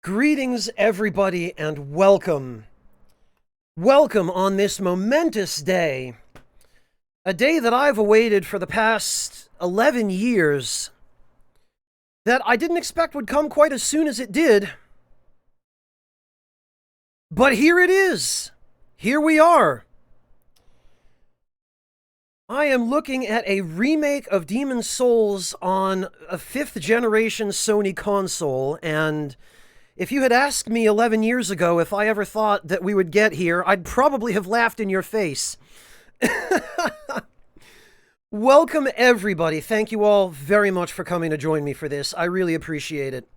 Greetings, everybody, and welcome. Welcome on this momentous day. A day that I've awaited for the past 11 years. That I didn't expect would come quite as soon as it did. But here it is. Here we are. I am looking at a remake of Demon's Souls on a 5th generation Sony console, and if you had asked me 11 years ago if I ever thought that we would get here, I'd probably have laughed in your face. Welcome, everybody. Thank you all very much for coming to join me for this. I really appreciate it.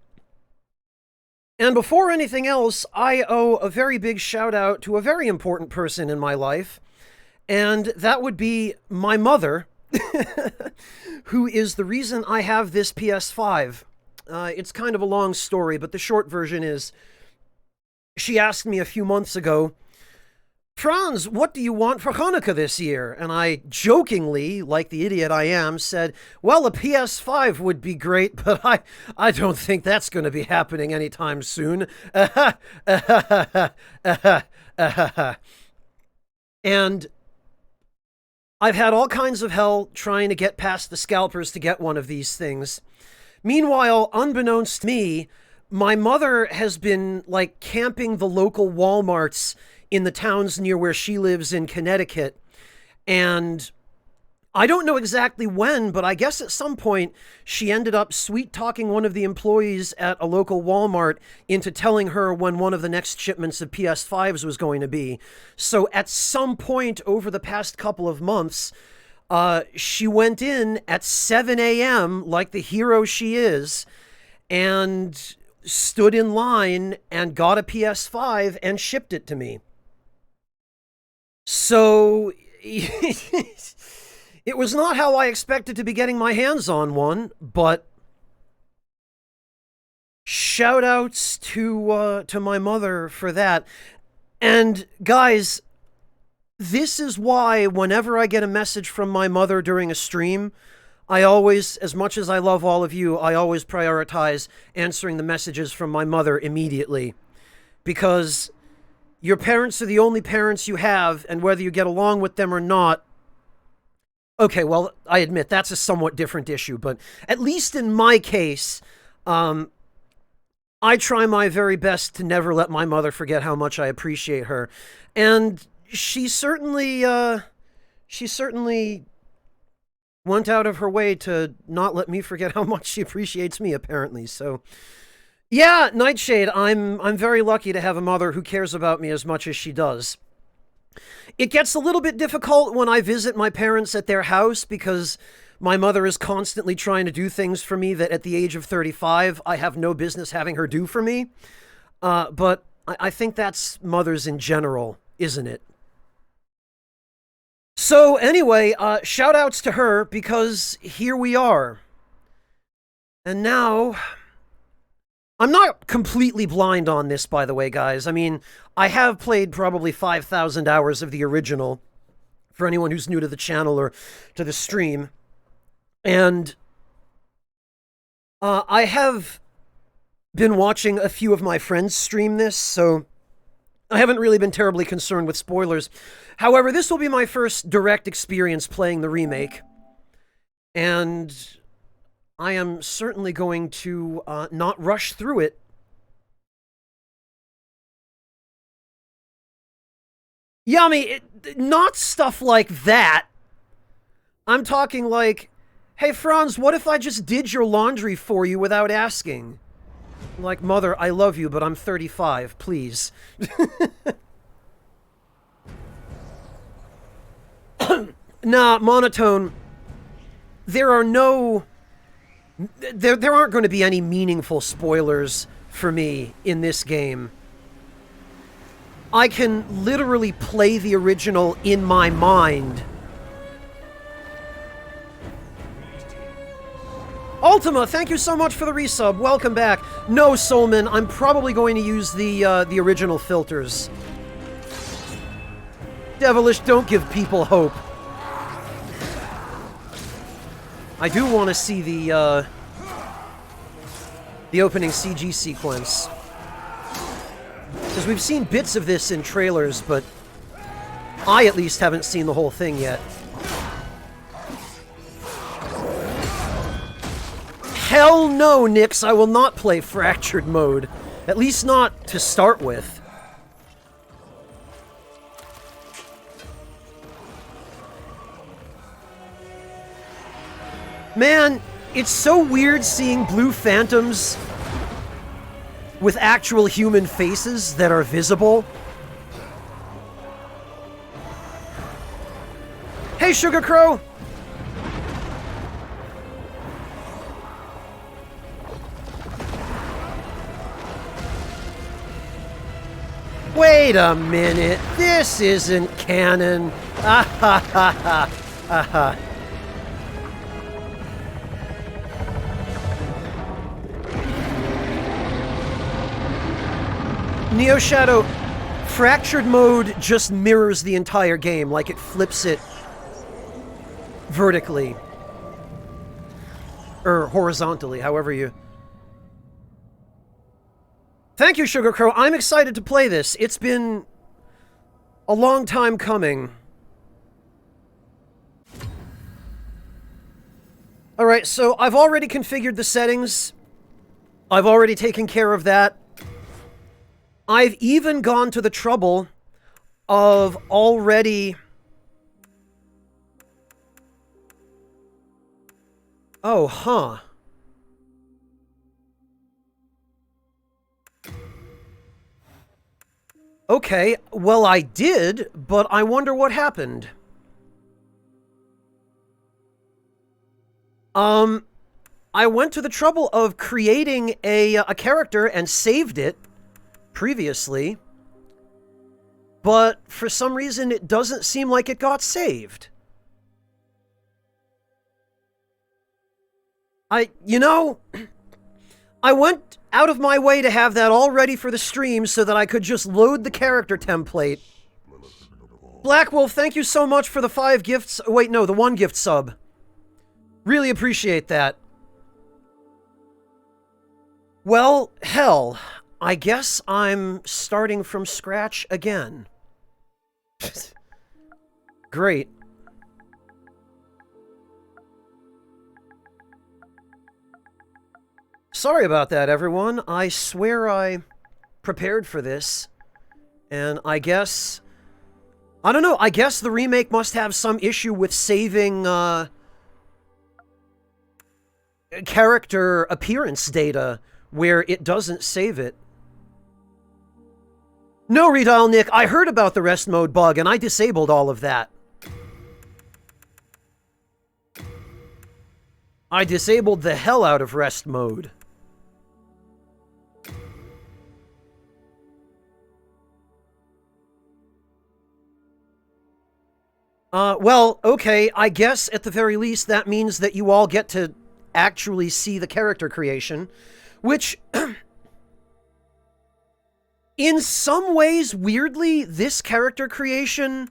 And before anything else, I owe a very big shout out to a very important person in my life, and that would be my mother, who is the reason I have this PS5. It's kind of a long story, but the short version is, she asked me a few months ago, Franz, what do you want for Hanukkah this year? And I jokingly, like the idiot I am, said, well, a PS5 would be great, but I don't think that's going to be happening anytime soon. And I've had all kinds of hell trying to get past the scalpers to get one of these things. Meanwhile, unbeknownst to me, my mother has been, like, camping the local Walmarts in the towns near where she lives in Connecticut. And I don't know exactly when, but I guess at some point she ended up sweet-talking one of the employees at a local Walmart into telling her when one of the next shipments of PS5s was going to be. So at some point over the past couple of months, she went in at 7 a.m., like the hero she is, and stood in line and got a PS5 and shipped it to me. So, it was not how I expected to be getting my hands on one, but shout-outs to my mother for that. And, guys, this is why whenever I get a message from my mother during a stream, I always, as much as I love all of you, I always prioritize answering the messages from my mother immediately. Because your parents are the only parents you have, and whether you get along with them or not... Okay, well, I admit, that's a somewhat different issue, but at least in my case, I try my very best to never let my mother forget how much I appreciate her. And she certainly went out of her way to not let me forget how much she appreciates me, apparently. So, yeah, Nightshade, I'm very lucky to have a mother who cares about me as much as she does. It gets a little bit difficult when I visit my parents at their house because my mother is constantly trying to do things for me that at the age of 35, I have no business having her do for me. But I think that's mothers in general, isn't it? So anyway, shout-outs to her, because here we are. And now, I'm not completely blind on this, by the way, guys. I mean, I have played probably 5,000 hours of the original, for anyone who's new to the channel or to the stream. And I have been watching a few of my friends stream this, so I haven't really been terribly concerned with spoilers. However, this will be my first direct experience playing the remake, and I am certainly going to not rush through it. Yeah, I mean, not stuff like that. I'm talking like, hey, Franz, what if I just did your laundry for you without asking? Like, mother, I love you, but I'm 35, please. Nah, Monotone, there aren't going to be any meaningful spoilers for me in this game. I can literally play the original in my mind. Ultima, thank you so much for the resub. Welcome back. No, Soulman, I'm probably going to use the original filters. Devilish, don't give people hope. I do want to see the opening CG sequence. Because we've seen bits of this in trailers, but I at least haven't seen the whole thing yet. Hell no, Nix, I will not play Fractured mode. At least not to start with. Man, it's so weird seeing blue phantoms with actual human faces that are visible. Hey, Sugar Crow! Wait a minute, this isn't canon. Ah ha ha ha. Ah ha. Neo Shadow, Fractured mode just mirrors the entire game, like it flips it vertically. Or horizontally, however you... Thank you, Sugar Crow. I'm excited to play this. It's been a long time coming. Alright, so I've already configured the settings. I've already taken care of that. I've even gone to the trouble of already... Oh, huh. Okay, well I did, but I wonder what happened. I went to the trouble of creating a character and saved it previously, but for some reason it doesn't seem like it got saved. You know, I went out of my way to have that all ready for the stream so that I could just load the character template. Black Wolf, thank you so much for the 5 gifts. Wait, no, the 1 gift sub. Really appreciate that. Well, hell, I guess I'm starting from scratch again. Great. Sorry about that, everyone. I swear I prepared for this. And I guess... I don't know, I guess the remake must have some issue with saving, character appearance data where it doesn't save it. No, Redial Nick, I heard about the rest mode bug and I disabled all of that. I disabled the hell out of rest mode. Well, okay, I guess at the very least that means that you all get to actually see the character creation, which, in some ways, weirdly, this character creation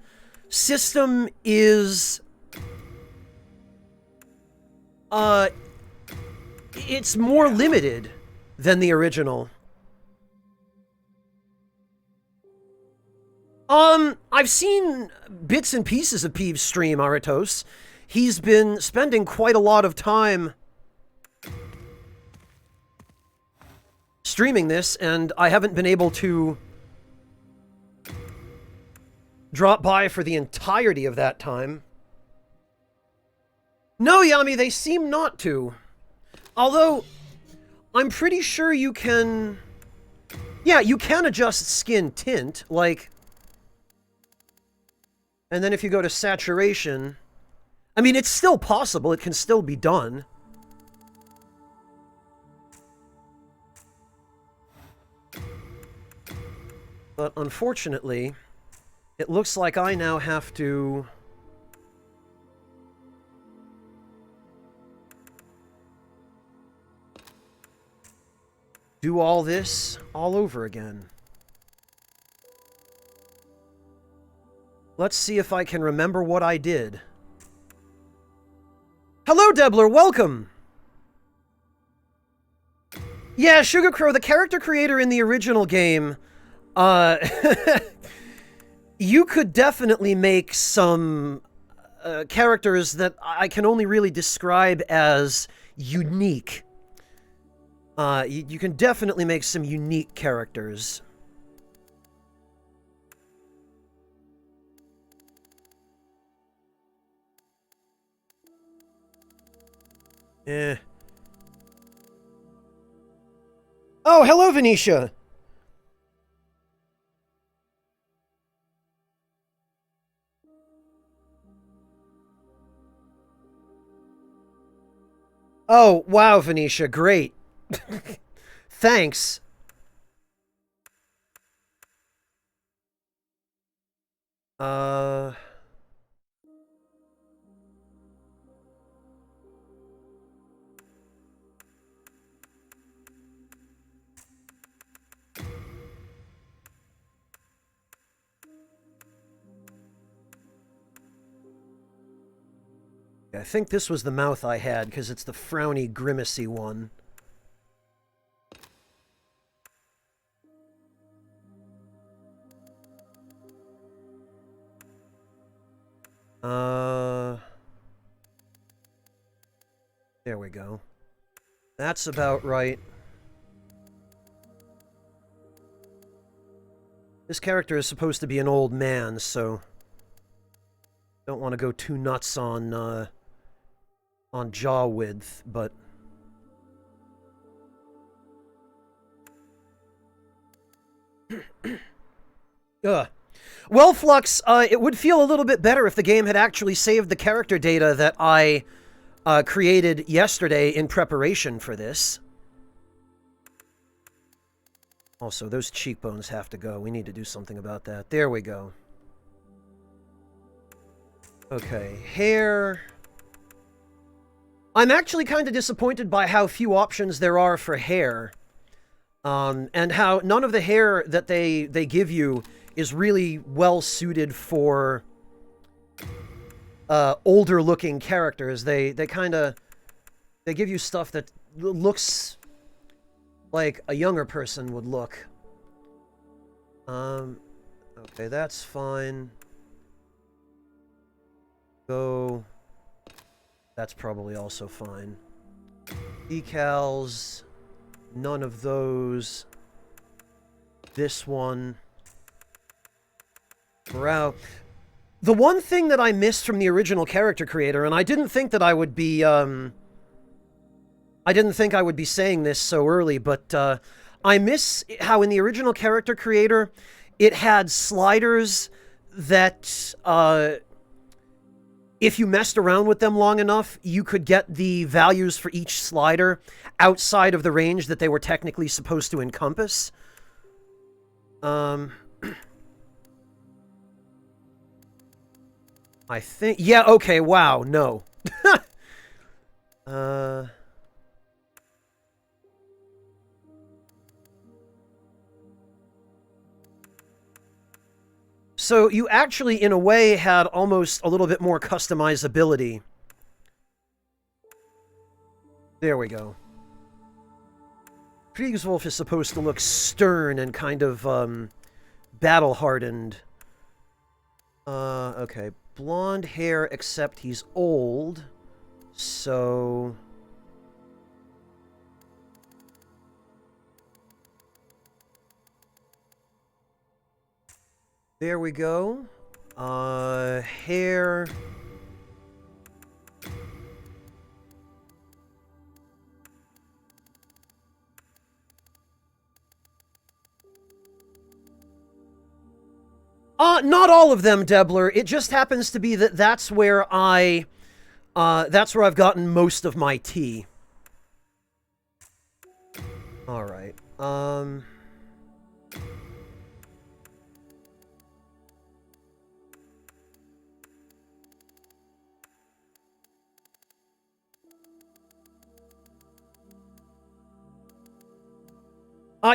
system is, it's more limited than the original. I've seen bits and pieces of Peeve's stream, Aratos. He's been spending quite a lot of time streaming this, and I haven't been able to drop by for the entirety of that time. No, Yami, they seem not to. Although, I'm pretty sure you can... Yeah, you can adjust skin tint, like... And then if you go to saturation... I mean, it's still possible, it can still be done. But unfortunately, it looks like I now have to... do all this all over again. Let's see if I can remember what I did. Hello, Debler, welcome! Yeah, Sugar Crow, the character creator in the original game, Uh, you could definitely make some characters that I can only really describe as unique. You can definitely make some unique characters. Eh. Oh, hello, Venetia. Oh, wow, Venetia, great. Thanks. Uh... I think this was the mouth I had, because it's the frowny, grimacy one. There we go. That's about right. This character is supposed to be an old man, so don't want to go too nuts on jaw width, but ugh. Well, Flux, it would feel a little bit better if the game had actually saved the character data that I created yesterday in preparation for this. Also, those cheekbones have to go. We need to do something about that. There we go. Okay, hair. I'm actually kind of disappointed by how few options there are for hair. And how none of the hair that they give you is really well suited for older looking characters. They give you stuff that looks like a younger person would look. Okay, that's fine. Go. That's probably also fine. Decals. None of those. This one. Brow. The one thing that I missed from the original character creator, and I didn't think that I would be, I didn't think I would be saying this so early, but, I miss how in the original character creator, it had sliders that, if you messed around with them long enough, you could get the values for each slider outside of the range that they were technically supposed to encompass. I think... Yeah, okay, wow, no. So you actually, in a way, had almost a little bit more customizability. There we go. Kriegswolf is supposed to look stern and kind of, battle-hardened. Okay. Blonde hair, except he's old. So... There we go. Hair... Not all of them, Debler. It just happens to be that that's where I've gotten most of my tea. Alright,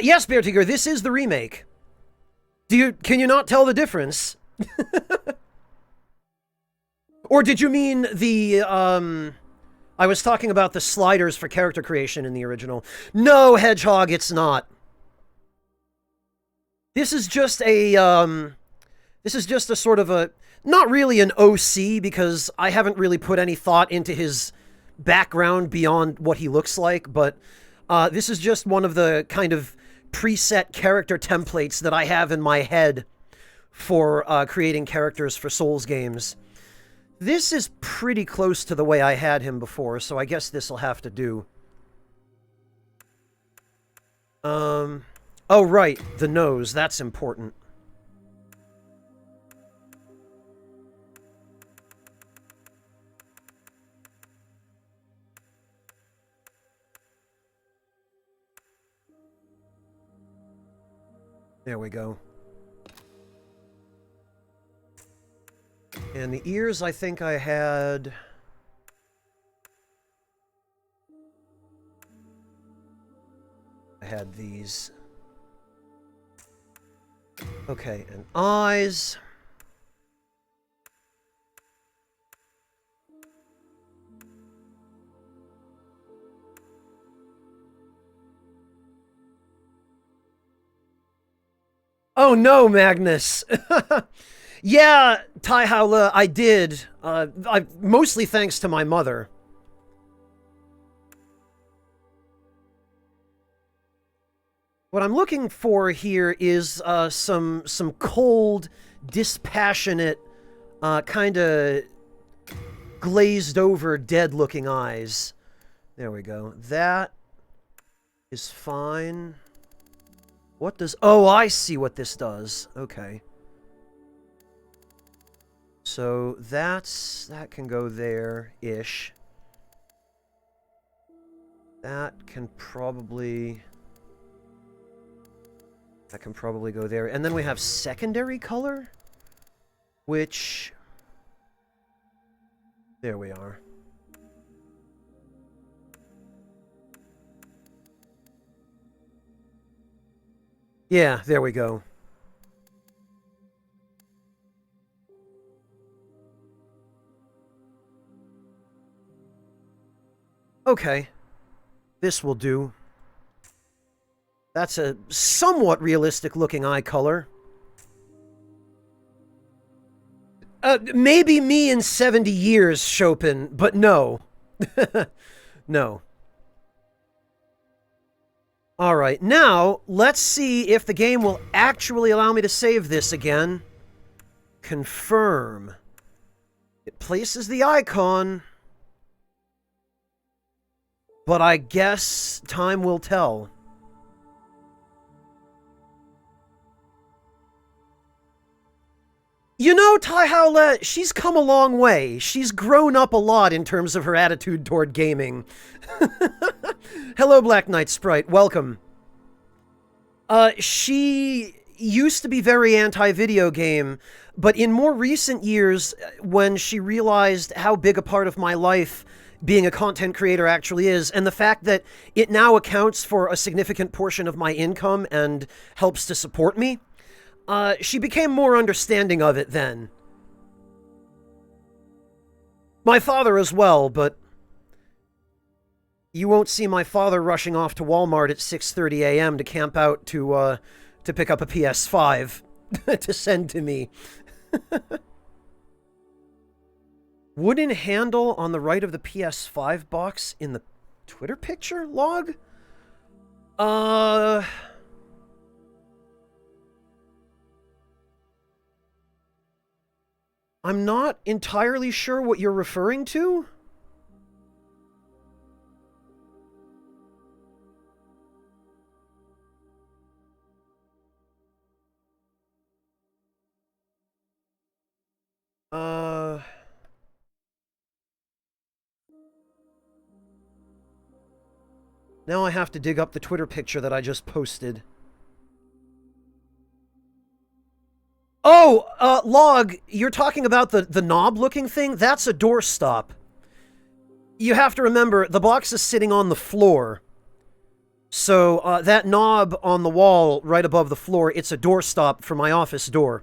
yes, Bear Tigger, this is the remake. Can you not tell the difference? Or did you mean the, I was talking about the sliders for character creation in the original. No, Hedgehog, it's not. This is just a this is just a sort of a, not really an OC, because I haven't really put any thought into his background beyond what he looks like, but this is just one of the kind of preset character templates that I have in my head for creating characters for Souls games. This is pretty close to the way I had him before, so I guess this will have to do. Oh right, the nose, that's important. There we go. And the ears, I think I had... I had these. Okay, and eyes. Oh no, Magnus! Yeah, Tai Haula, I did. Mostly thanks to my mother. What I'm looking for here is some cold, dispassionate, kind of glazed over, dead-looking eyes. There we go. That is fine. What does... Oh, I see what this does. Okay. So that can go there-ish. That can probably go there. And then we have secondary color, which... There we are. Yeah, there we go. Okay. This will do. That's a somewhat realistic-looking eye color. Maybe me in 70 years, Chopin, but no. No. Alright, now, let's see if the game will actually allow me to save this again. Confirm. It places the icon. But I guess time will tell. You know, Tai Haula, she's come a long way. She's grown up a lot in terms of her attitude toward gaming. Hello, Black Knight Sprite. Welcome. She used to be very anti-video game, but in more recent years, when she realized how big a part of my life being a content creator actually is, and the fact that it now accounts for a significant portion of my income and helps to support me, she became more understanding of it then. My father as well, but you won't see my father rushing off to Walmart at 6:30 a.m. to camp out to pick up a PS5 to send to me. Wooden handle on the right of the PS5 box in the Twitter picture log? I'm not entirely sure what you're referring to. Now I have to dig up the Twitter picture that I just posted. Oh, Log, you're talking about the knob-looking thing? That's a doorstop. You have to remember, the box is sitting on the floor. So, that knob on the wall right above the floor, it's a doorstop for my office door.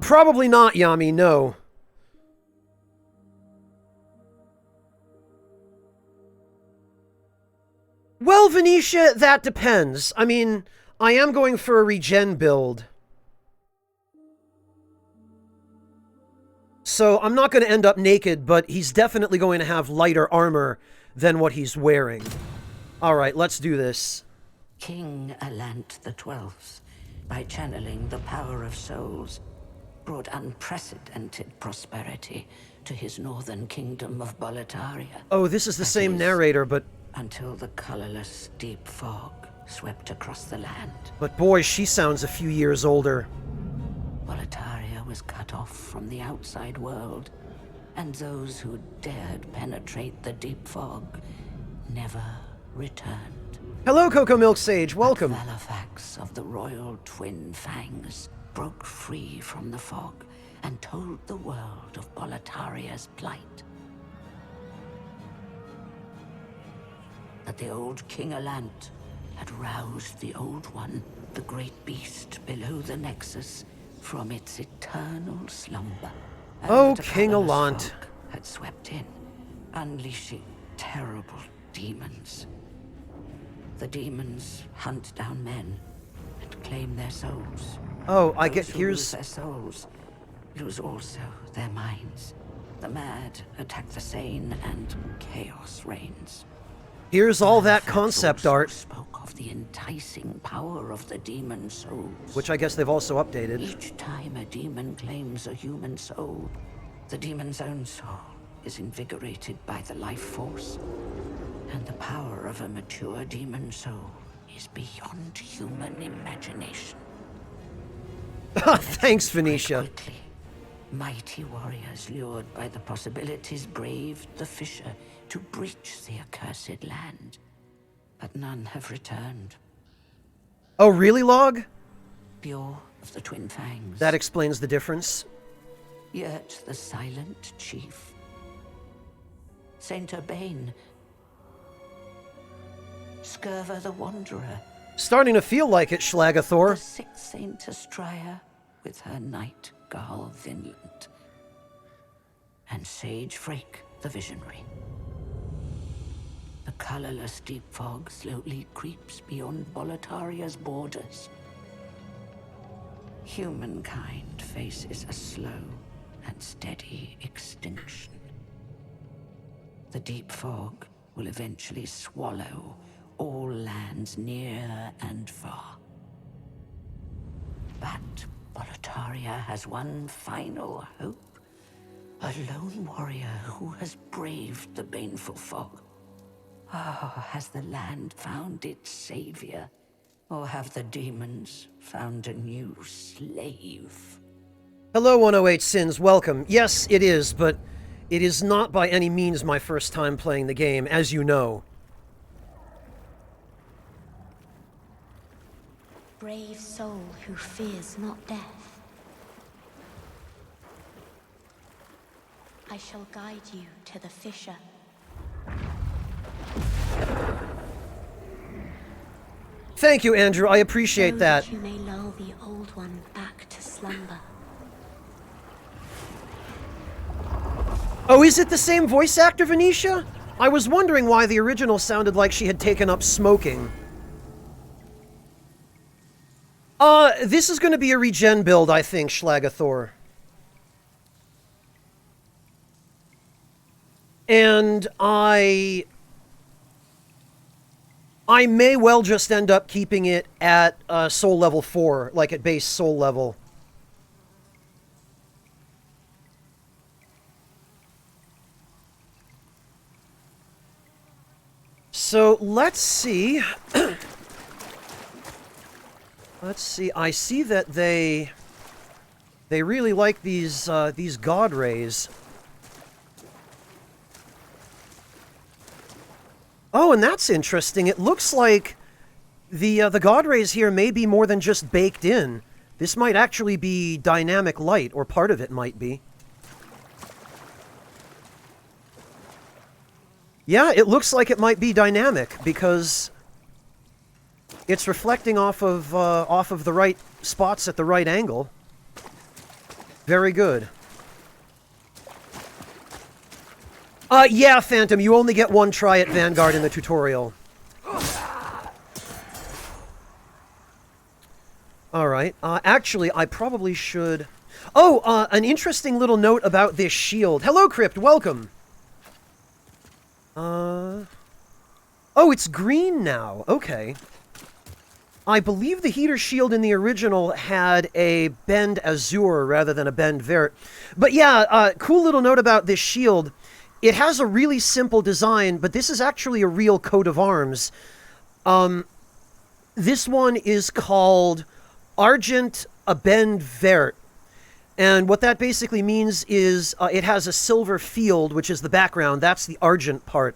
Probably not, Yami, no. Well, Venetia, that depends. I mean, I am going for a regen build. So I'm not going to end up naked, but he's definitely going to have lighter armor than what he's wearing. Alright, let's do this. King Alant XII, by channeling the power of souls, brought unprecedented prosperity to his northern kingdom of Boletaria. Oh, this is the same narrator, but... Until the colorless, deep fog swept across the land. But boy, she sounds a few years older. Boletaria was cut off from the outside world, and those who dared penetrate the deep fog never returned. Hello, Cocoa Milk Sage. Welcome. But Valifax of the royal twin fangs broke free from the fog and told the world of Boletaria's plight. That the old King Alant had roused the Old One, the great beast below the Nexus, from its eternal slumber. Oh, King Alant had swept in, unleashing terrible demons. The demons hunt down men and claim their souls. Oh, I Those get... who here's... lose their souls lose also their minds. The mad attack the sane, and chaos reigns. Here's all that concept art. Spoke of the enticing power of the demon souls. Which I guess they've also updated. Each time a demon claims a human soul, the demon's own soul is invigorated by the life force. And the power of a mature demon soul is beyond human imagination. Thanks, Venetia. Quickly, mighty warriors lured by the possibilities braved the fissure to breach the accursed land. But none have returned. Oh, really, Log? Pure of the Twin Fangs. That explains the difference. Yet the silent chief, Saint Urbane, Scurva the Wanderer, Starting to feel like it, the Schlagathor. sixth Saint Astraea with her night Garl Vinland, and Sage Frake the Visionary. The colorless deep fog slowly creeps beyond Boletaria's borders. Humankind faces a slow and steady extinction. The deep fog will eventually swallow all lands near and far. But Boletaria has one final hope. A lone warrior who has braved the baneful fog. Ah, has the land found its savior? Or have the demons found a new slave? Hello, 108 Sins. Welcome. Yes, it is, but it is not by any means my first time playing the game, as you know. Brave soul who fears not death. I shall guide you to the fissure. Thank you, Andrew. I appreciate So that. you may lull the old one back to slumber. Oh, is it the same voice actor, Venetia? I was wondering why the original sounded like she had taken up smoking. This is going to be a regen build, I think, Schlagathor. And I may well just end up keeping it at soul level 4, like at base soul level. So, let's see. Let's see. I see that they really like these god rays. Oh, and that's interesting. It looks like the god rays here may be more than just baked in. This might actually be dynamic light, or part of it might be. Yeah, it looks like it might be dynamic because it's reflecting off of the right spots at the right angle. Very good. Yeah, Phantom, you only get one try at Vanguard in the tutorial. All right. Actually, I probably should... Oh, an interesting little note about this shield. Hello, Crypt. Welcome. Oh, it's green now. Okay. I believe the heater shield in the original had a bend azure rather than a bend vert. But yeah, cool little note about this shield. It has a really simple design, but this is actually a real coat of arms. This one is called Argent Abend Vert. And what that basically means is it has a silver field, which is the background. That's the argent part.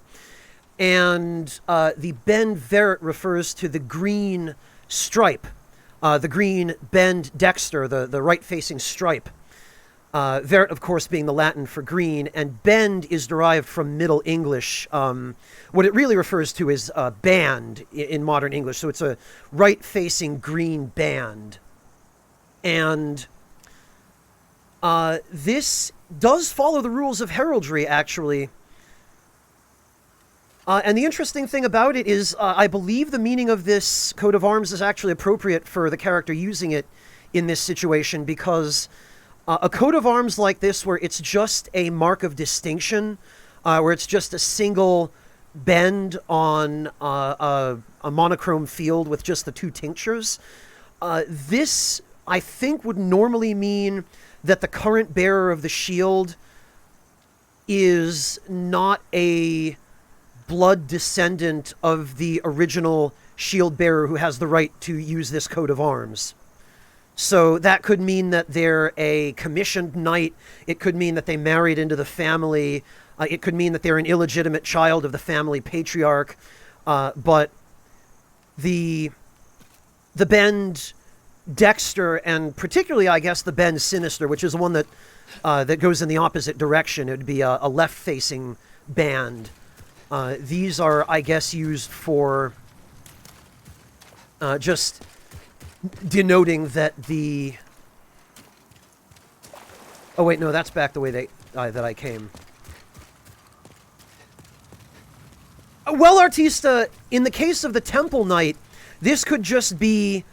And the bend vert refers to the green stripe, the green bend dexter, the right-facing stripe. Vert, of course, being the Latin for green, and bend is derived from Middle English. What it really refers to is band in modern English. So it's a right-facing green band. And this does follow the rules of heraldry, actually. And the interesting thing about it is, I believe the meaning of this coat of arms is actually appropriate for the character using it in this situation, because a coat of arms like this, where it's just a mark of distinction, where it's just a single bend on a monochrome field with just the two tinctures, this, I think, would normally mean that the current bearer of the shield is not a blood descendant of the original shield bearer who has the right to use this coat of arms. So that could mean that they're a commissioned knight. It could mean that they married into the family. It could mean that they're an illegitimate child of the family patriarch. But the bend dexter, and particularly, I guess, the bend sinister, which is the one that that goes in the opposite direction. It would be a left-facing band. These are, I guess, used for just denoting that the... Oh, wait, no, that's back the way that I came. Well, Artista, in the case of the Temple Knight, this could just be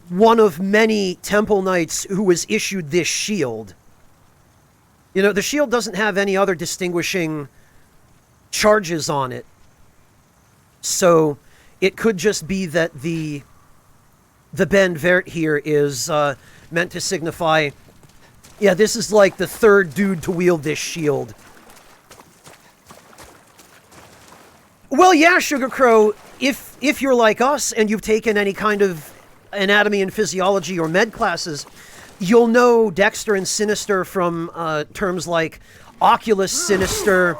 one of many Temple Knights who was issued this shield. You know, the shield doesn't have any other distinguishing charges on it. So it could just be that the bend vert here is meant to signify, yeah, this is like the third dude to wield this shield. Well, yeah, Sugar Crow, if you're like us and you've taken any kind of anatomy and physiology or med classes, you'll know Dexter and Sinister from terms like Oculus Sinister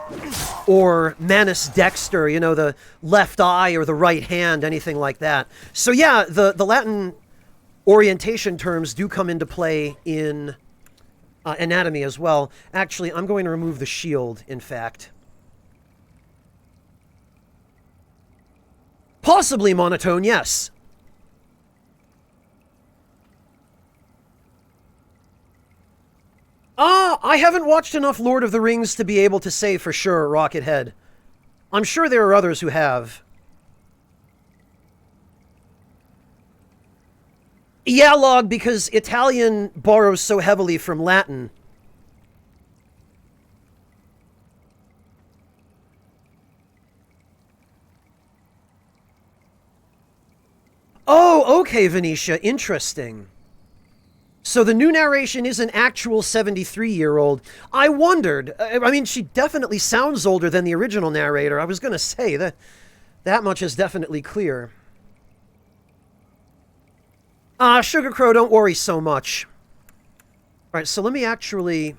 or Manus Dexter, you know, the left eye or the right hand, anything like that. So yeah, the Latin orientation terms do come into play in anatomy as well. Actually, I'm going to remove the shield, in fact. Possibly monotone, yes. I haven't watched enough Lord of the Rings to be able to say for sure, Rockethead. I'm sure there are others who have. Yeah, Log, because Italian borrows so heavily from Latin. Oh, okay, Venetia. Interesting. So the new narration is an actual 73-year-old. I wondered. I mean, she definitely sounds older than the original narrator. I was going to say that much is definitely clear. Sugar Crow, don't worry so much. All right, so let me actually...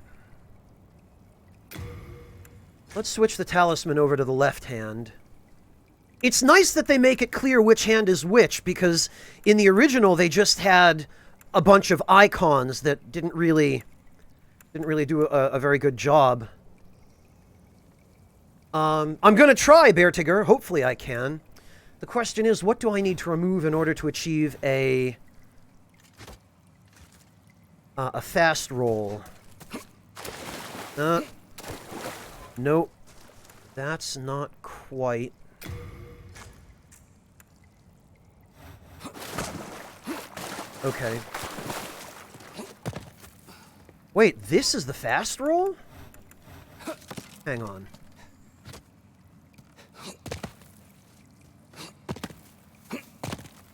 Let's switch the talisman over to the left hand. It's nice that they make it clear which hand is which, because in the original they just had a bunch of icons that didn't really do a very good job. I'm going to try, Beartiger. Hopefully I can. The question is, what do I need to remove in order to achieve a fast roll? Nope. That's not quite... Okay. Wait, this is the fast roll? Hang on.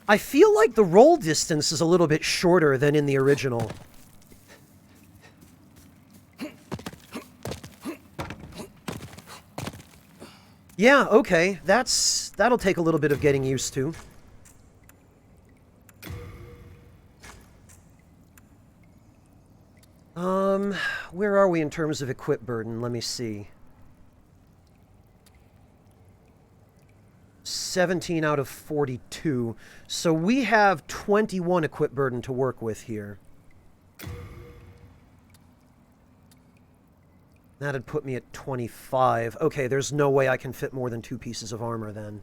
I feel like the roll distance is a little bit shorter than in the original. Yeah, okay. That'll take a little bit of getting used to. Where are we in terms of equip burden? Let me see. 17 out of 42. So we have 21 equip burden to work with here. That'd put me at 25. Okay, there's no way I can fit more than 2 pieces of armor then.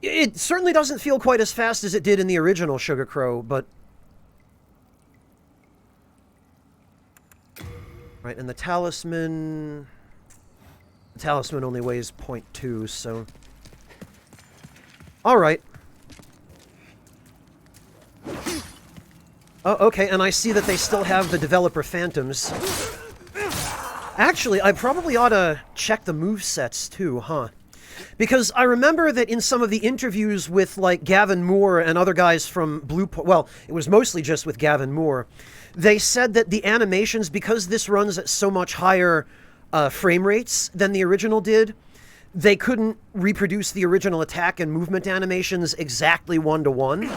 It certainly doesn't feel quite as fast as it did in the original Sugar Crow, but... Right, and the talisman... The talisman only weighs 0.2, so... Alright. Oh, okay, and I see that they still have the developer phantoms. Actually, I probably ought to check the movesets too, huh? Because I remember that in some of the interviews with, like, Gavin Moore and other guys from Bluepoint... Well, it was mostly just with Gavin Moore. They said that the animations, because this runs at so much higher frame rates than the original did, they couldn't reproduce the original attack and movement animations exactly one-to-one.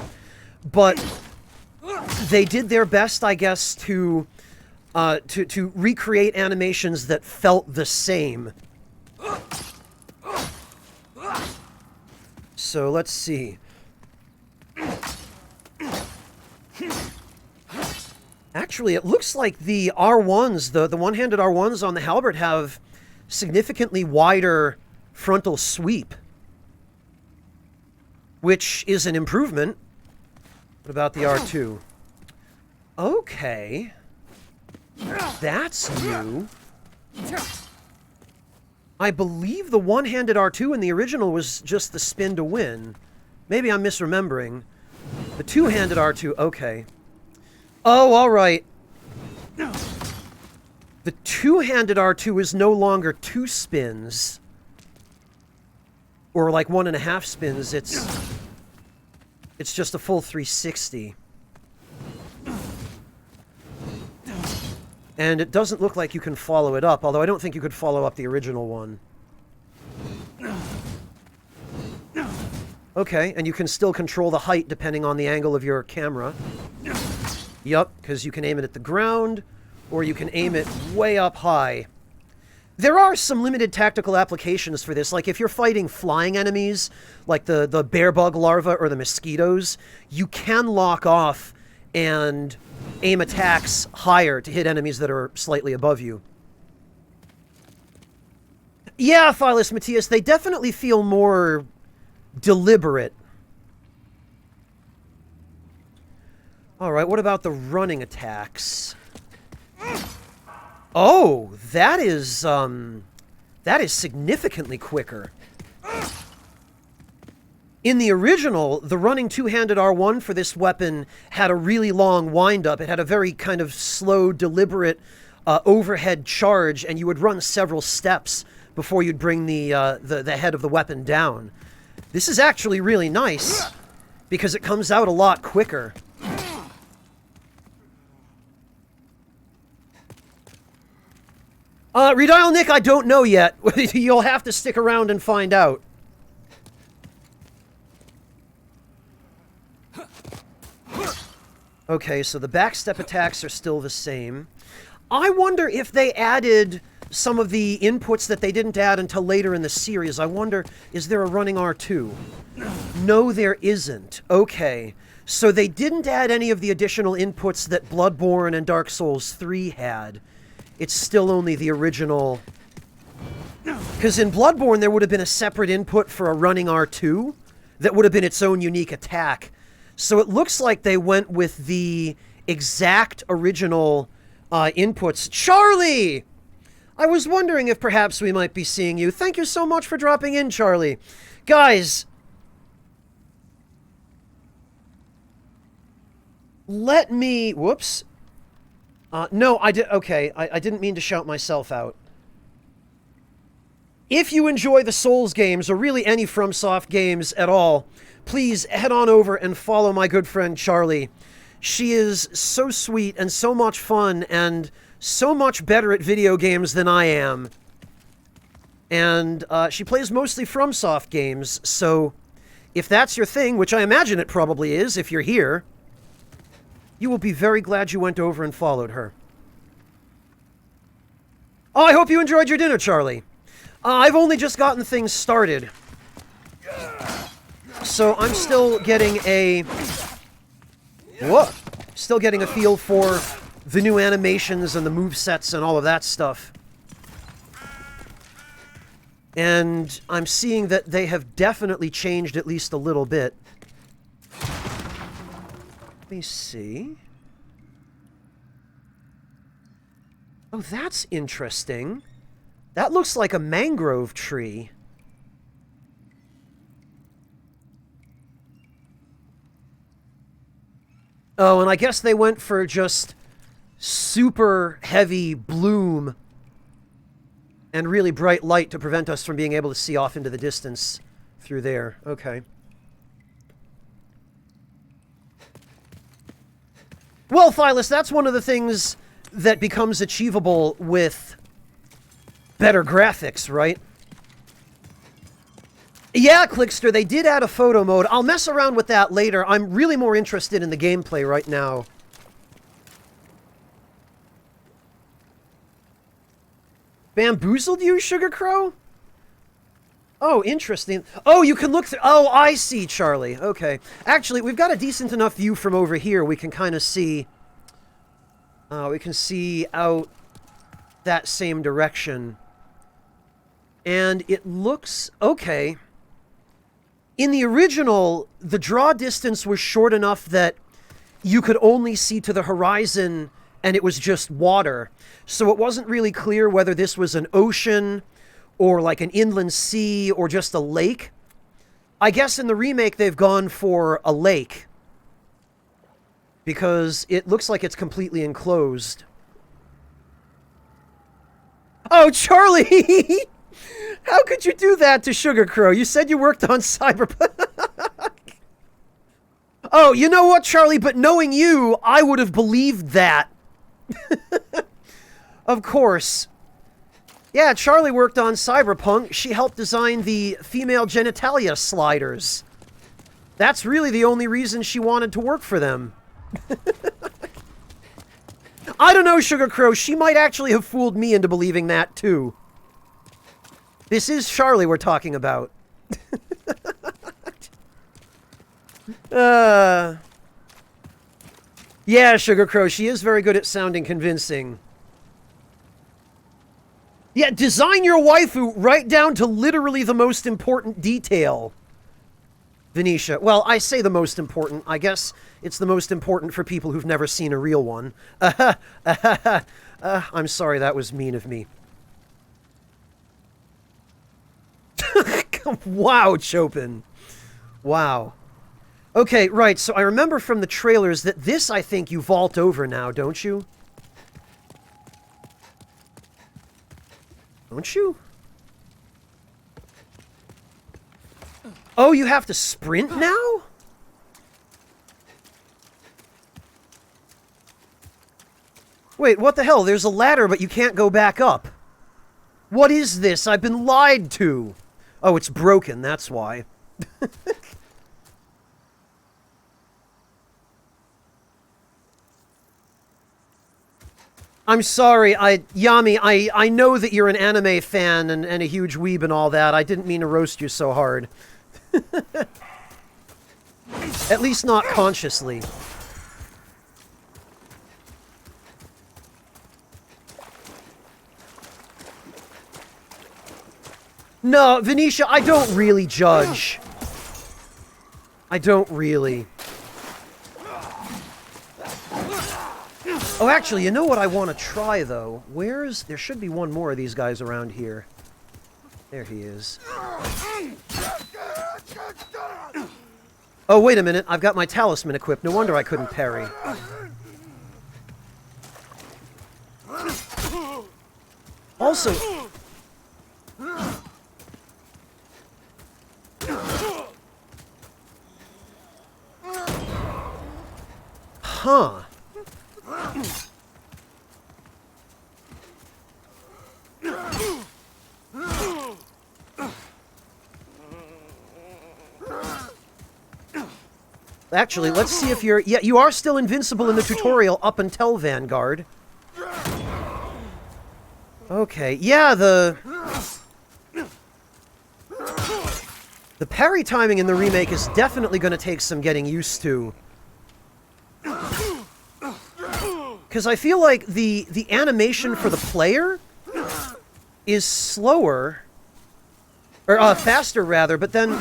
But they did their best, I guess, to recreate animations that felt the same. So let's see. Actually, it looks like the R1s, the one-handed R1s on the halberd have significantly wider frontal sweep, which is an improvement. What about the R2? Okay. That's new. I believe the one-handed R2 in the original was just the spin to win. Maybe I'm misremembering. The two-handed R2, okay. Oh, alright. The two-handed R2 is no longer 2 spins. Or like 1.5 spins, it's just a full 360. And it doesn't look like you can follow it up, although I don't think you could follow up the original one. Okay, and you can still control the height depending on the angle of your camera. Yup, because you can aim it at the ground, or you can aim it way up high. There are some limited tactical applications for this, like if you're fighting flying enemies, like the bear bug larva or the mosquitoes, you can lock off and aim attacks higher to hit enemies that are slightly above you. Yeah, Phyllis Matthias, they definitely feel more deliberate. Alright, what about the running attacks? Oh, that is significantly quicker. In the original, the running two-handed R1 for this weapon had a really long wind-up. It had a very kind of slow, deliberate overhead charge, and you would run several steps before you'd bring the head of the weapon down. This is actually really nice, because it comes out a lot quicker. Redial Nick, I don't know yet. You'll have to stick around and find out. Okay, so the backstep attacks are still the same. I wonder if they added some of the inputs that they didn't add until later in the series. I wonder, is there a running R2? No, there isn't. Okay, so they didn't add any of the additional inputs that Bloodborne and Dark Souls 3 had. It's still only the original... Because in Bloodborne, there would have been a separate input for a running R2 that would have been its own unique attack. So it looks like they went with the exact original inputs. Charlie! I was wondering if perhaps we might be seeing you. Thank you so much for dropping in, Charlie. Guys, Let me... Whoops. No, I did... Okay, I didn't mean to shout myself out. If you enjoy the Souls games, or really any FromSoft games at all, please head on over and follow my good friend Charlie. She is so sweet and so much fun and so much better at video games than I am. And she plays mostly FromSoft games, so if that's your thing, which I imagine it probably is if you're here, you will be very glad you went over and followed her. Oh, I hope you enjoyed your dinner, Charlie. I've only just gotten things started. So I'm still getting a... Whoa! Still getting a feel for the new animations and the movesets and all of that stuff. And I'm seeing that they have definitely changed at least a little bit. Let me see. Oh, that's interesting. That looks like a mangrove tree. Oh, and I guess they went for just super heavy bloom and really bright light to prevent us from being able to see off into the distance through there. Okay. Well, Thylus, that's one of the things that becomes achievable with better graphics, right? Yeah, Clickster, they did add a photo mode. I'll mess around with that later. I'm really more interested in the gameplay right now. Bamboozled you, Sugar Crow? Oh, interesting. Oh, you can look through... Oh, I see, Charlie. Okay. Actually, we've got a decent enough view from over here. We can kind of see... we can see out that same direction. And it looks... Okay. In the original, the draw distance was short enough that you could only see to the horizon and it was just water. So it wasn't really clear whether this was an ocean or like an inland sea or just a lake. I guess in the remake they've gone for a lake because it looks like it's completely enclosed. Oh, Charlie! How could you do that to Sugar Crow? You said you worked on Cyberpunk. Oh, you know what, Charlie? But knowing you, I would have believed that. Of course. Yeah, Charlie worked on Cyberpunk. She helped design the female genitalia sliders. That's really the only reason she wanted to work for them. I don't know, Sugar Crow. She might actually have fooled me into believing that, too. This is Charlie we're talking about. Yeah, Sugar Crow, she is very good at sounding convincing. Yeah, design your waifu right down to literally the most important detail. Venetia. Well, I say the most important. I guess it's the most important for people who've never seen a real one. I'm sorry, that was mean of me. Wow, Chopin. Wow. Okay, right, so I remember from the trailers that this, I think, you vault over now, don't you? Don't you? Oh, you have to sprint now? Wait, what the hell? There's a ladder, but you can't go back up. What is this? I've been lied to. Oh, it's broken, that's why. I'm sorry, Yami, I know that you're an anime fan and a huge weeb and all that. I didn't mean to roast you so hard. At least not consciously. No, Venetia, I don't really judge. I don't really. Oh, actually, you know what I want to try, though? There should be one more of these guys around here. There he is. Oh, wait a minute. I've got my talisman equipped. No wonder I couldn't parry. Also... Huh. Actually, let's see if you're... Yeah, you are still invincible in the tutorial up until Vanguard. Okay, yeah, the parry timing in the remake is definitely going to take some getting used to. Because I feel like the animation for the player is slower, or faster rather, but then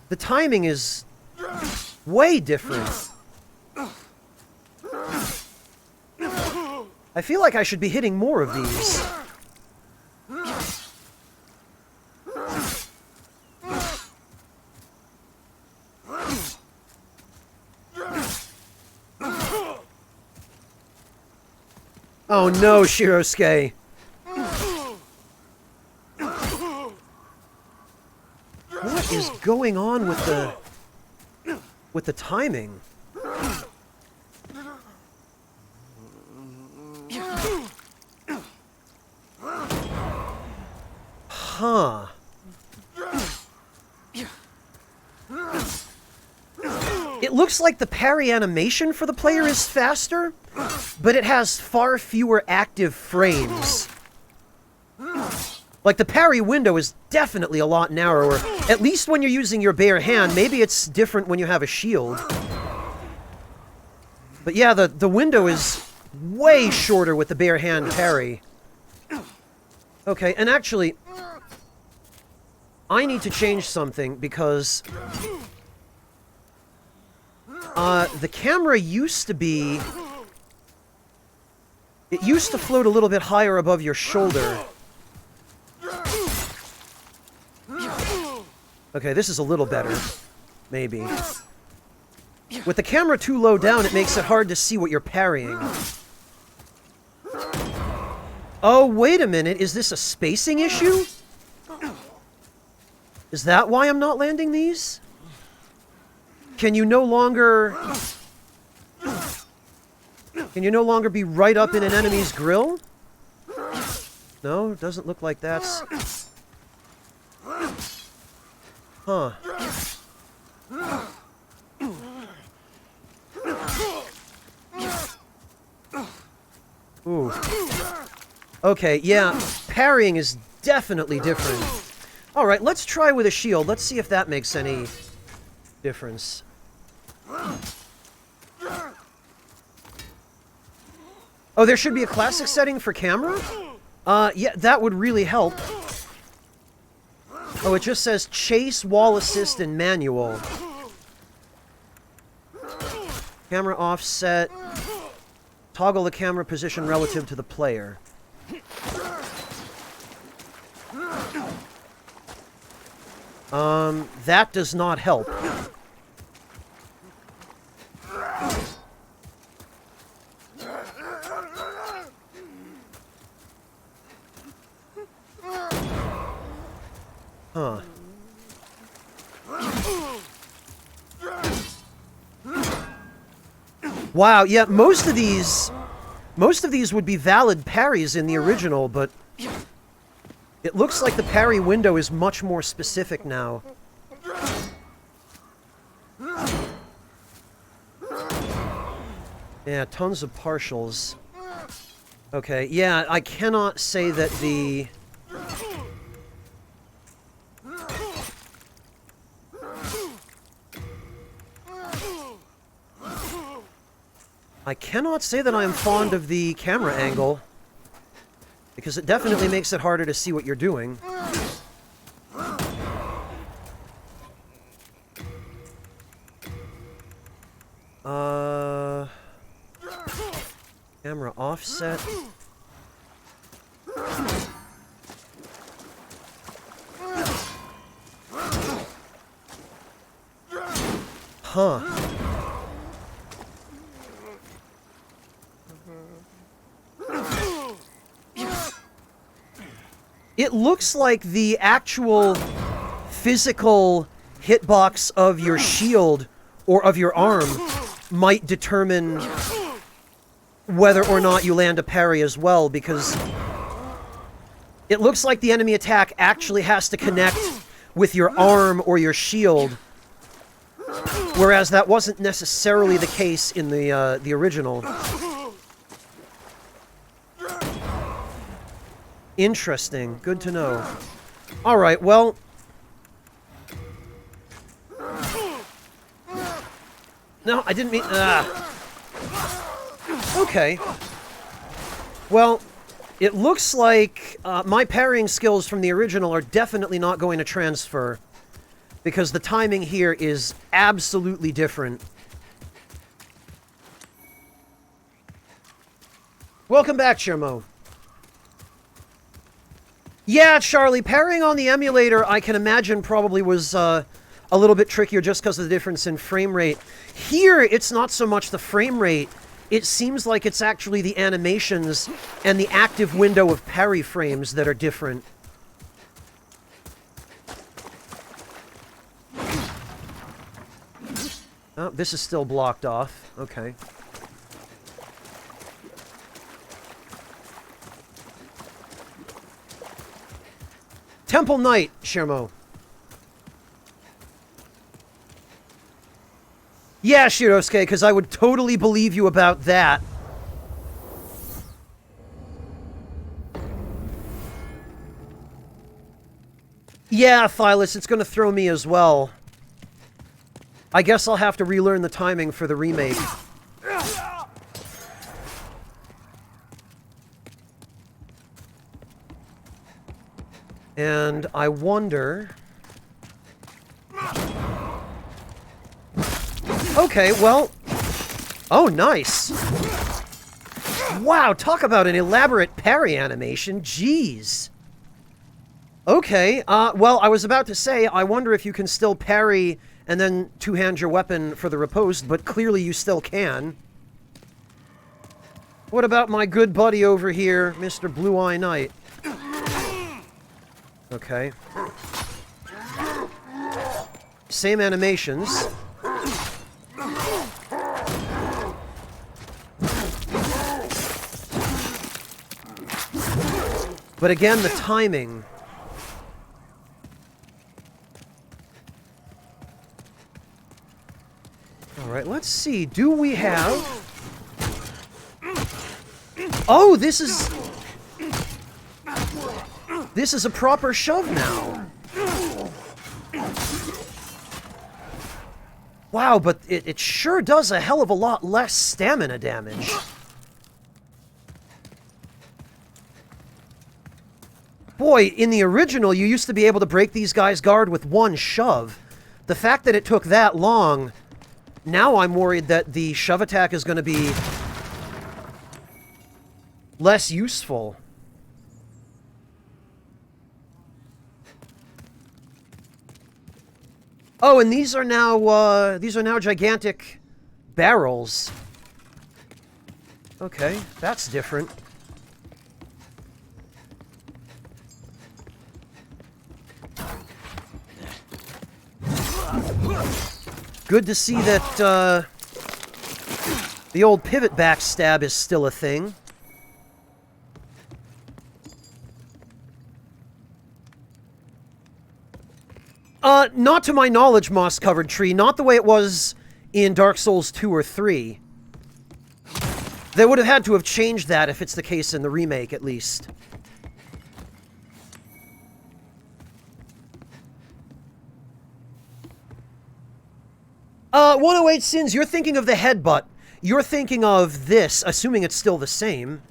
the timing is way different. I feel like I should be hitting more of these. Oh no, Shirosuke. What is going on with the timing? Huh. It looks like the parry animation for the player is faster, but it has far fewer active frames. Like, the parry window is definitely a lot narrower, at least when you're using your bare hand. Maybe it's different when you have a shield. But yeah, the window is way shorter with the bare hand parry. Okay, and actually, I need to change something because the camera used to be... It used to float a little bit higher above your shoulder. Okay, this is a little better. Maybe. With the camera too low down, it makes it hard to see what you're parrying. Oh, wait a minute. Is this a spacing issue? Is that why I'm not landing these? Can you no longer... Can you no longer be right up in an enemy's grill? No, doesn't look like that's... Huh. Ooh. Okay, yeah, parrying is definitely different. Alright, let's try with a shield. Let's see if that makes any difference. Oh, there should be a classic setting for camera? Yeah, that would really help. Oh, it just says chase, wall assist, and manual. Camera offset. Toggle the camera position relative to the player. That does not help. Huh. Wow, yeah, most of these would be valid parries in the original, but it looks like the parry window is much more specific now. Yeah, tons of partials. Okay, yeah, I cannot say that the... I cannot say that I am fond of the camera angle, because it definitely makes it harder to see what you're doing. Camera offset. Huh. It looks like the actual physical hitbox of your shield or of your arm might determine whether or not you land a parry as well, because it looks like the enemy attack actually has to connect with your arm or your shield, whereas that wasn't necessarily the case in the original. Interesting. Good to know. Alright, well... No, I didn't mean... Okay. Well, it looks like my parrying skills from the original are definitely not going to transfer, because the timing here is absolutely different. Welcome back, Shermo. Yeah, Charlie, parrying on the emulator, I can imagine probably was a little bit trickier just because of the difference in frame rate. Here, it's not so much the frame rate. It seems like it's actually the animations and the active window of parry frames that are different. Oh, this is still blocked off. Okay. Temple Knight, Shermo. Yeah, Shirosuke, because I would totally believe you about that. Yeah, Phyllis, it's going to throw me as well. I guess I'll have to relearn the timing for the remake. And I wonder... Okay, well... Oh, nice! Wow, talk about an elaborate parry animation. Jeez. Okay, well, I was about to say, I wonder if you can still parry and then two-hand your weapon for the riposte, but clearly you still can. What about my good buddy over here, Mr. Blue-Eye Knight? Okay. Same animations. But again, the timing. Alright, let's see. Do we have... Oh, this is... This is a proper shove now. Wow, but it sure does a hell of a lot less stamina damage. Boy, in the original, you used to be able to break these guys' guard with one shove. The fact that it took that long, now I'm worried that the shove attack is going to be less useful. Oh, and these are now gigantic barrels. Okay, that's different. Good to see that the old pivot backstab is still a thing. Not to my knowledge, moss-covered tree. Not the way it was in Dark Souls 2 or 3. They would have had to have changed that if it's the case in the remake, at least. 108 Sins, you're thinking of the headbutt. You're thinking of this, assuming it's still the same.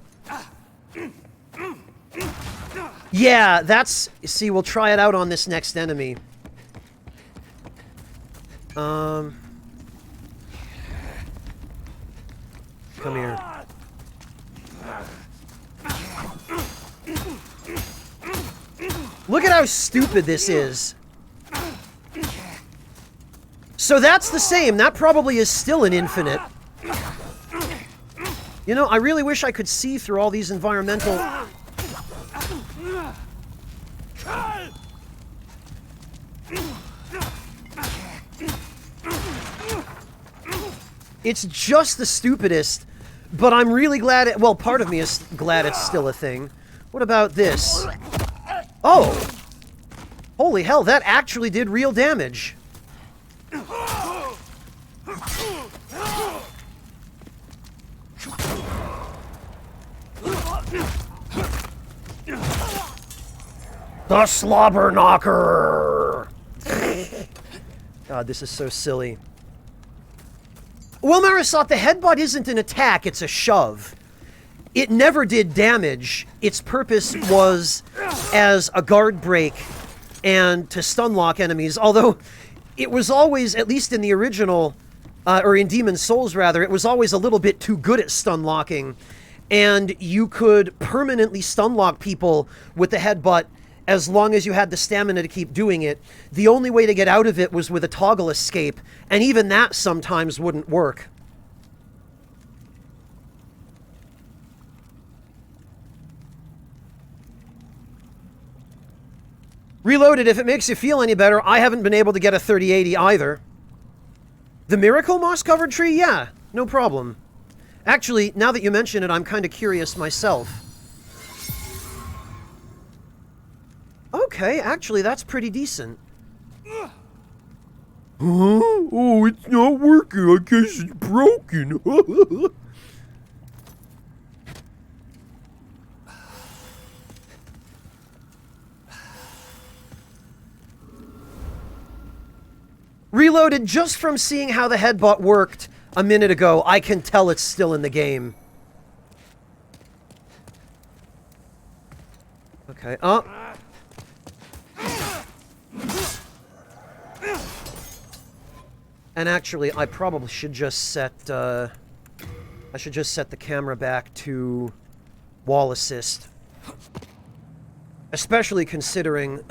Yeah, that's... See, we'll try it out on this next enemy. Come here. Look at how stupid this is. So that's the same. That probably is still an infinite. You know, I really wish I could see through all these environmental... It's just the stupidest, but I'm really glad it... Well, part of me is glad it's still a thing. What about this? Oh! Holy hell, that actually did real damage. The Slobber Knocker! God, this is so silly. Well, Marisot, the headbutt isn't an attack, it's a shove. It never did damage. Its purpose was as a guard break and to stun lock enemies, although it was always, at least in the original, or in Demon's Souls rather, it was always a little bit too good at stun locking, and you could permanently stun lock people with the headbutt as long as you had the stamina to keep doing it. The only way to get out of it was with a toggle escape, and even that sometimes wouldn't work. Reloaded, if it makes you feel any better, I haven't been able to get a 3080 either. The Miracle Moss-covered tree? Yeah, no problem. Actually, now that you mention it, I'm kind of curious myself. Okay, actually, that's pretty decent. Huh? Oh, it's not working. I guess it's broken. Reloaded, just from seeing how the headbutt worked a minute ago, I can tell it's still in the game. Okay, And actually, I probably should just set, I should just set the camera back to wall assist. Especially considering...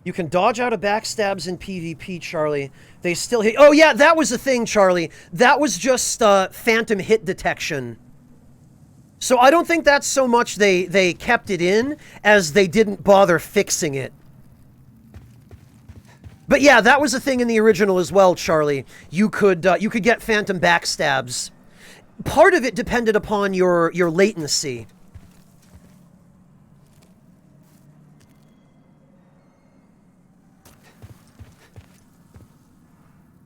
You can dodge out of backstabs in PvP, Charlie. They still hit... Oh, yeah, that was the thing, Charlie. That was just, phantom hit detection. So I don't think that's so much they kept it in as they didn't bother fixing it. But yeah, that was a thing in the original as well, Charlie. You could get phantom backstabs. Part of it depended upon your latency.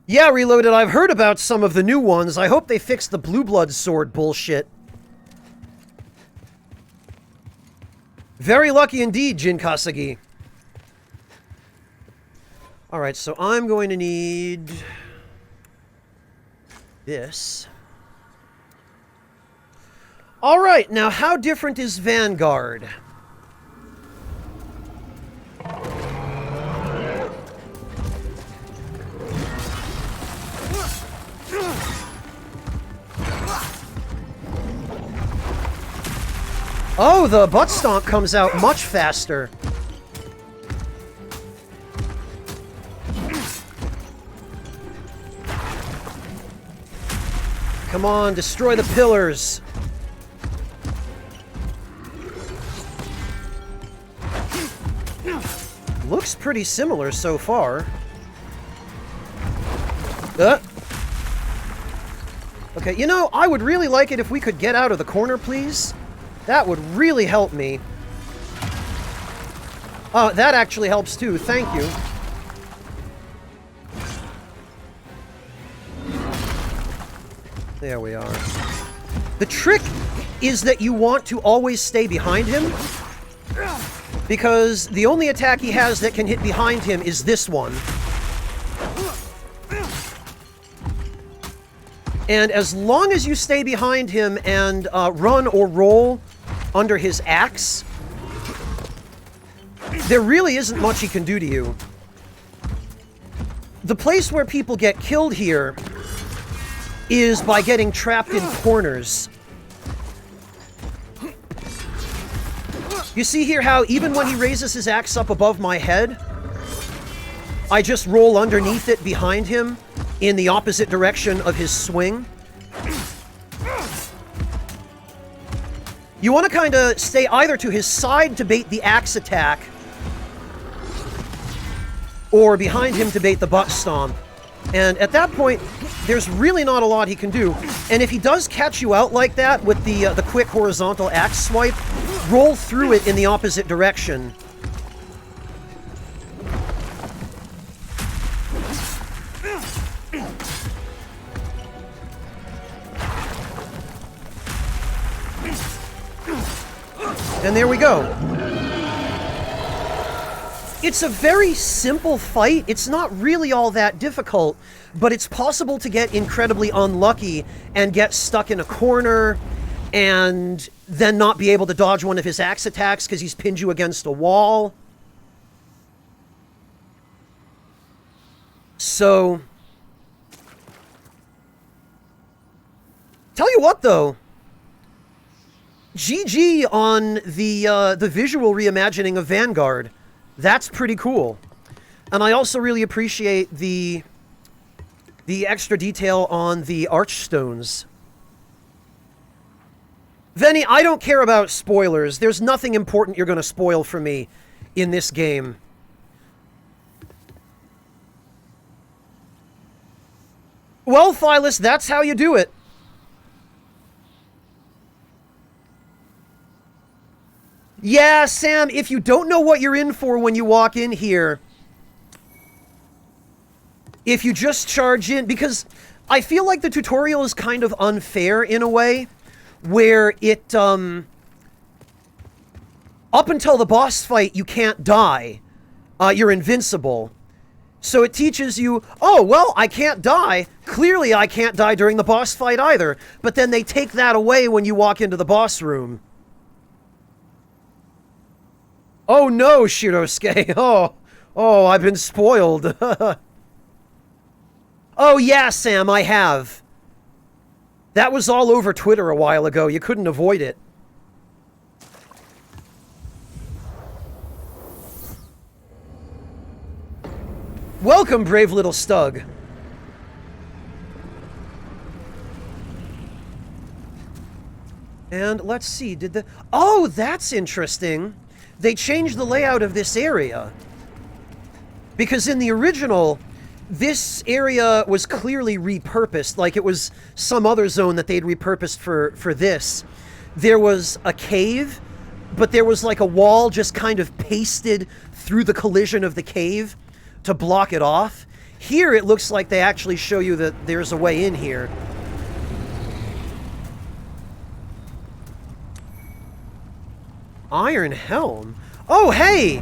Yeah, Reloaded, I've heard about some of the new ones. I hope they fix the Blue Blood sword bullshit. Very lucky indeed, Jin Kasagi. Alright, so I'm going to need... this. Alright, now how different is Vanguard? Oh, the butt stomp comes out much faster. Come on, destroy the pillars. Looks pretty similar so far. Okay, you know, I would really like it if we could get out of the corner, please. That would really help me. Oh, that actually helps too. Thank you. There we are. The trick is that you want to always stay behind him, because the only attack he has that can hit behind him is this one. And as long as you stay behind him and run or roll under his axe, there really isn't much he can do to you. The place where people get killed here is by getting trapped in corners. You see here how even when he raises his axe up above my head, I just roll underneath it behind him in the opposite direction of his swing. You want to kind of stay either to his side to bait the axe attack, or behind him to bait the butt stomp. And at that point, there's really not a lot he can do. And if he does catch you out like that with the quick horizontal axe swipe, roll through it in the opposite direction. And there we go. It's a very simple fight. It's not really all that difficult, but it's possible to get incredibly unlucky and get stuck in a corner and then not be able to dodge one of his axe attacks because he's pinned you against a wall. So, tell you what though, GG on the visual reimagining of Vanguard. That's pretty cool. And I also really appreciate the extra detail on the archstones. Venny, I don't care about spoilers. There's nothing important you're going to spoil for me in this game. Well, Phyllis, that's how you do it. Yeah, Sam, if you don't know what you're in for when you walk in here, if you just charge in, because I feel like the tutorial is kind of unfair in a way, where it, up until the boss fight, you can't die. You're invincible. So it teaches you, oh, well, I can't die. Clearly I can't die during the boss fight either. But then they take that away when you walk into the boss room. Oh no, Shirosuke. Oh, I've been spoiled. Oh yeah, Sam, I have. That was all over Twitter a while ago. You couldn't avoid it. Welcome, brave little Stug. And let's see, did the... Oh, that's interesting. They changed the layout of this area. Because in the original, this area was clearly repurposed, like it was some other zone that they'd repurposed for this. There was a cave, but there was like a wall just kind of pasted through the collision of the cave to block it off. Here it looks like they actually show you that there's a way in here. Iron Helm? Oh, hey!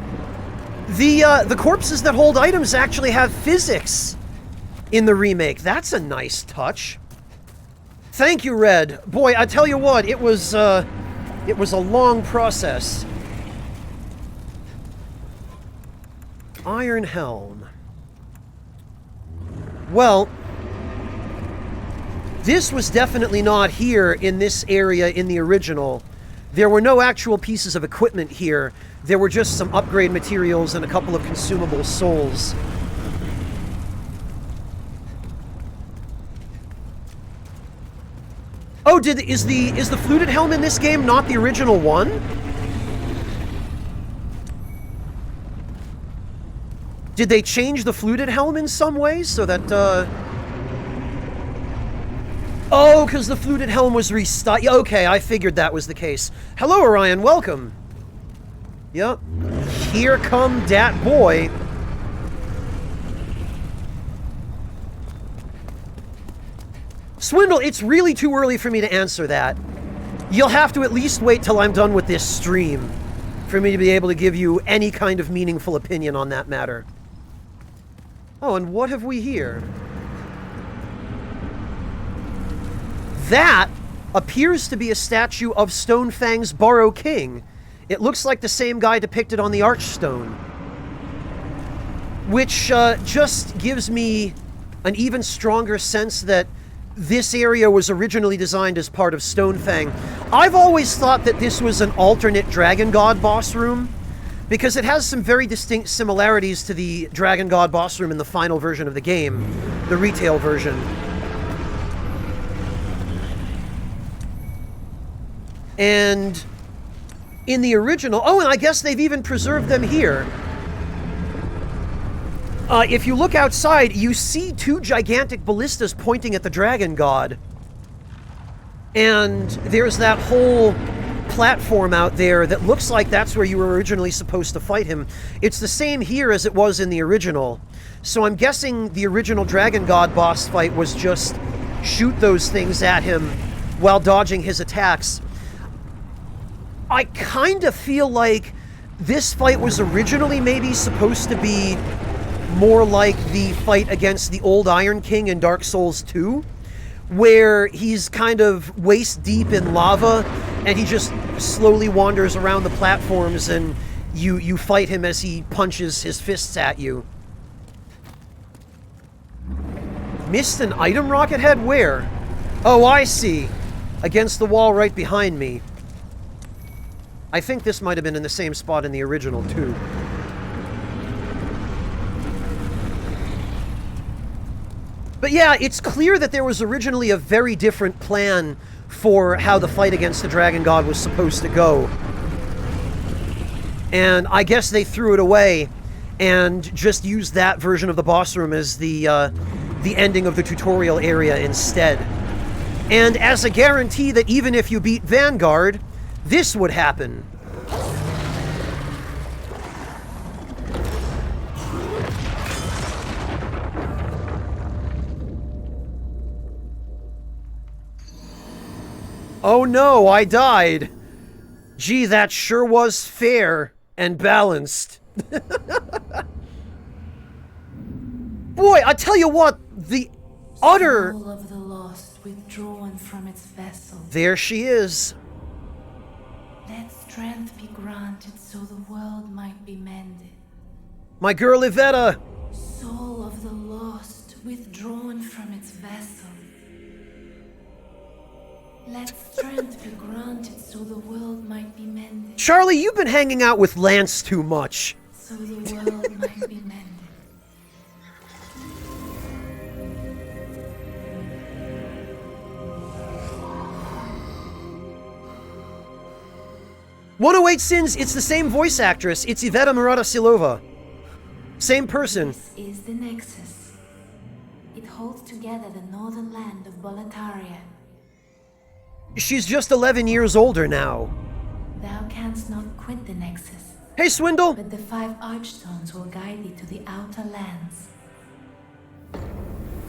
The corpses that hold items actually have physics in the remake. That's a nice touch. Thank you, Red. Boy, I tell you what, it was a long process. Iron Helm. Well, this was definitely not here in this area in the original. There were no actual pieces of equipment here. There were just some upgrade materials and a couple of consumable souls. Oh, is the fluted helm in this game not the original one? Did they change the fluted helm in some way so that Oh, because the fluted helm was restyled. Okay, I figured that was the case. Hello, Orion. Welcome. Yep. Here come dat boy. Swindle, it's really too early for me to answer that. You'll have to at least wait till I'm done with this stream for me to be able to give you any kind of meaningful opinion on that matter. Oh, and what have we here? That appears to be a statue of Stonefang's Borrow King. It looks like the same guy depicted on the Archstone. Which just gives me an even stronger sense that this area was originally designed as part of Stonefang. I've always thought that this was an alternate Dragon God boss room, because it has some very distinct similarities to the Dragon God boss room in the final version of the game, the retail version. And in the original... Oh, and I guess they've even preserved them here. If you look outside, you see two gigantic ballistas pointing at the Dragon God. And there's that whole platform out there that looks like that's where you were originally supposed to fight him. It's the same here as it was in the original. So I'm guessing the original Dragon God boss fight was just shoot those things at him while dodging his attacks. I kind of feel like this fight was originally maybe supposed to be more like the fight against the old Iron King in Dark Souls 2, where he's kind of waist deep in lava and he just slowly wanders around the platforms and you fight him as he punches his fists at you. Missed an item rocket head? Where? Oh, I see. Against the wall right behind me. I think this might have been in the same spot in the original, too. But yeah, it's clear that there was originally a very different plan for how the fight against the Dragon God was supposed to go. And I guess they threw it away and just used that version of the boss room as the ending of the tutorial area instead. And as a guarantee that even if you beat Vanguard, this would happen. Oh no, I died. Gee, that sure was fair and balanced. Boy, I tell you what, the utter... Soul of the lost withdrawn from its vessel. There she is. Let strength be granted so the world might be mended. My girl Iveta. Soul of the lost withdrawn from its vessel. Let strength be granted so the world might be mended. Charlie, you've been hanging out with Lance too much. So the world might be mended. "108 Sins," it's the same voice actress. It's Iveta Murata-Silova. Same person. This is the Nexus. It holds together the northern land of Boletaria. She's just 11 years older now. Thou canst not quit the Nexus, Hey, Swindle! but the 5 Archstones will guide thee to the outer lands.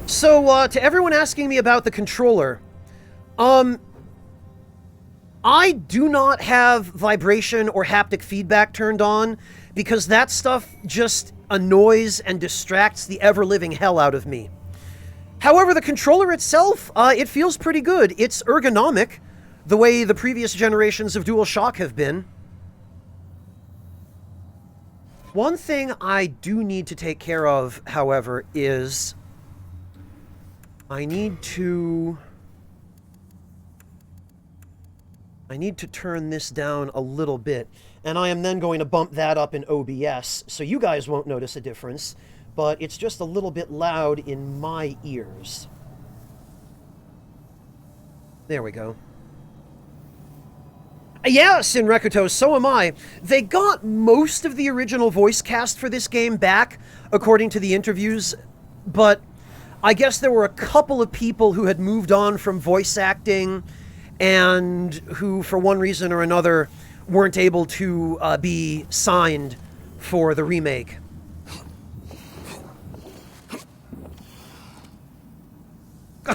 So, to everyone asking me about the controller, I do not have vibration or haptic feedback turned on because that stuff just annoys and distracts the ever-living hell out of me. However, the controller itself, it feels pretty good. It's ergonomic, the way the previous generations of DualShock have been. One thing I do need to take care of, however, is I need to turn this down a little bit, and I am then going to bump that up in OBS, so you guys won't notice a difference, but it's just a little bit loud in my ears. There we go. Yeah, Sinrekuto, so am I. They got most of the original voice cast for this game back, according to the interviews, but I guess there were a couple of people who had moved on from voice acting and who, for one reason or another, weren't able to be signed for the remake.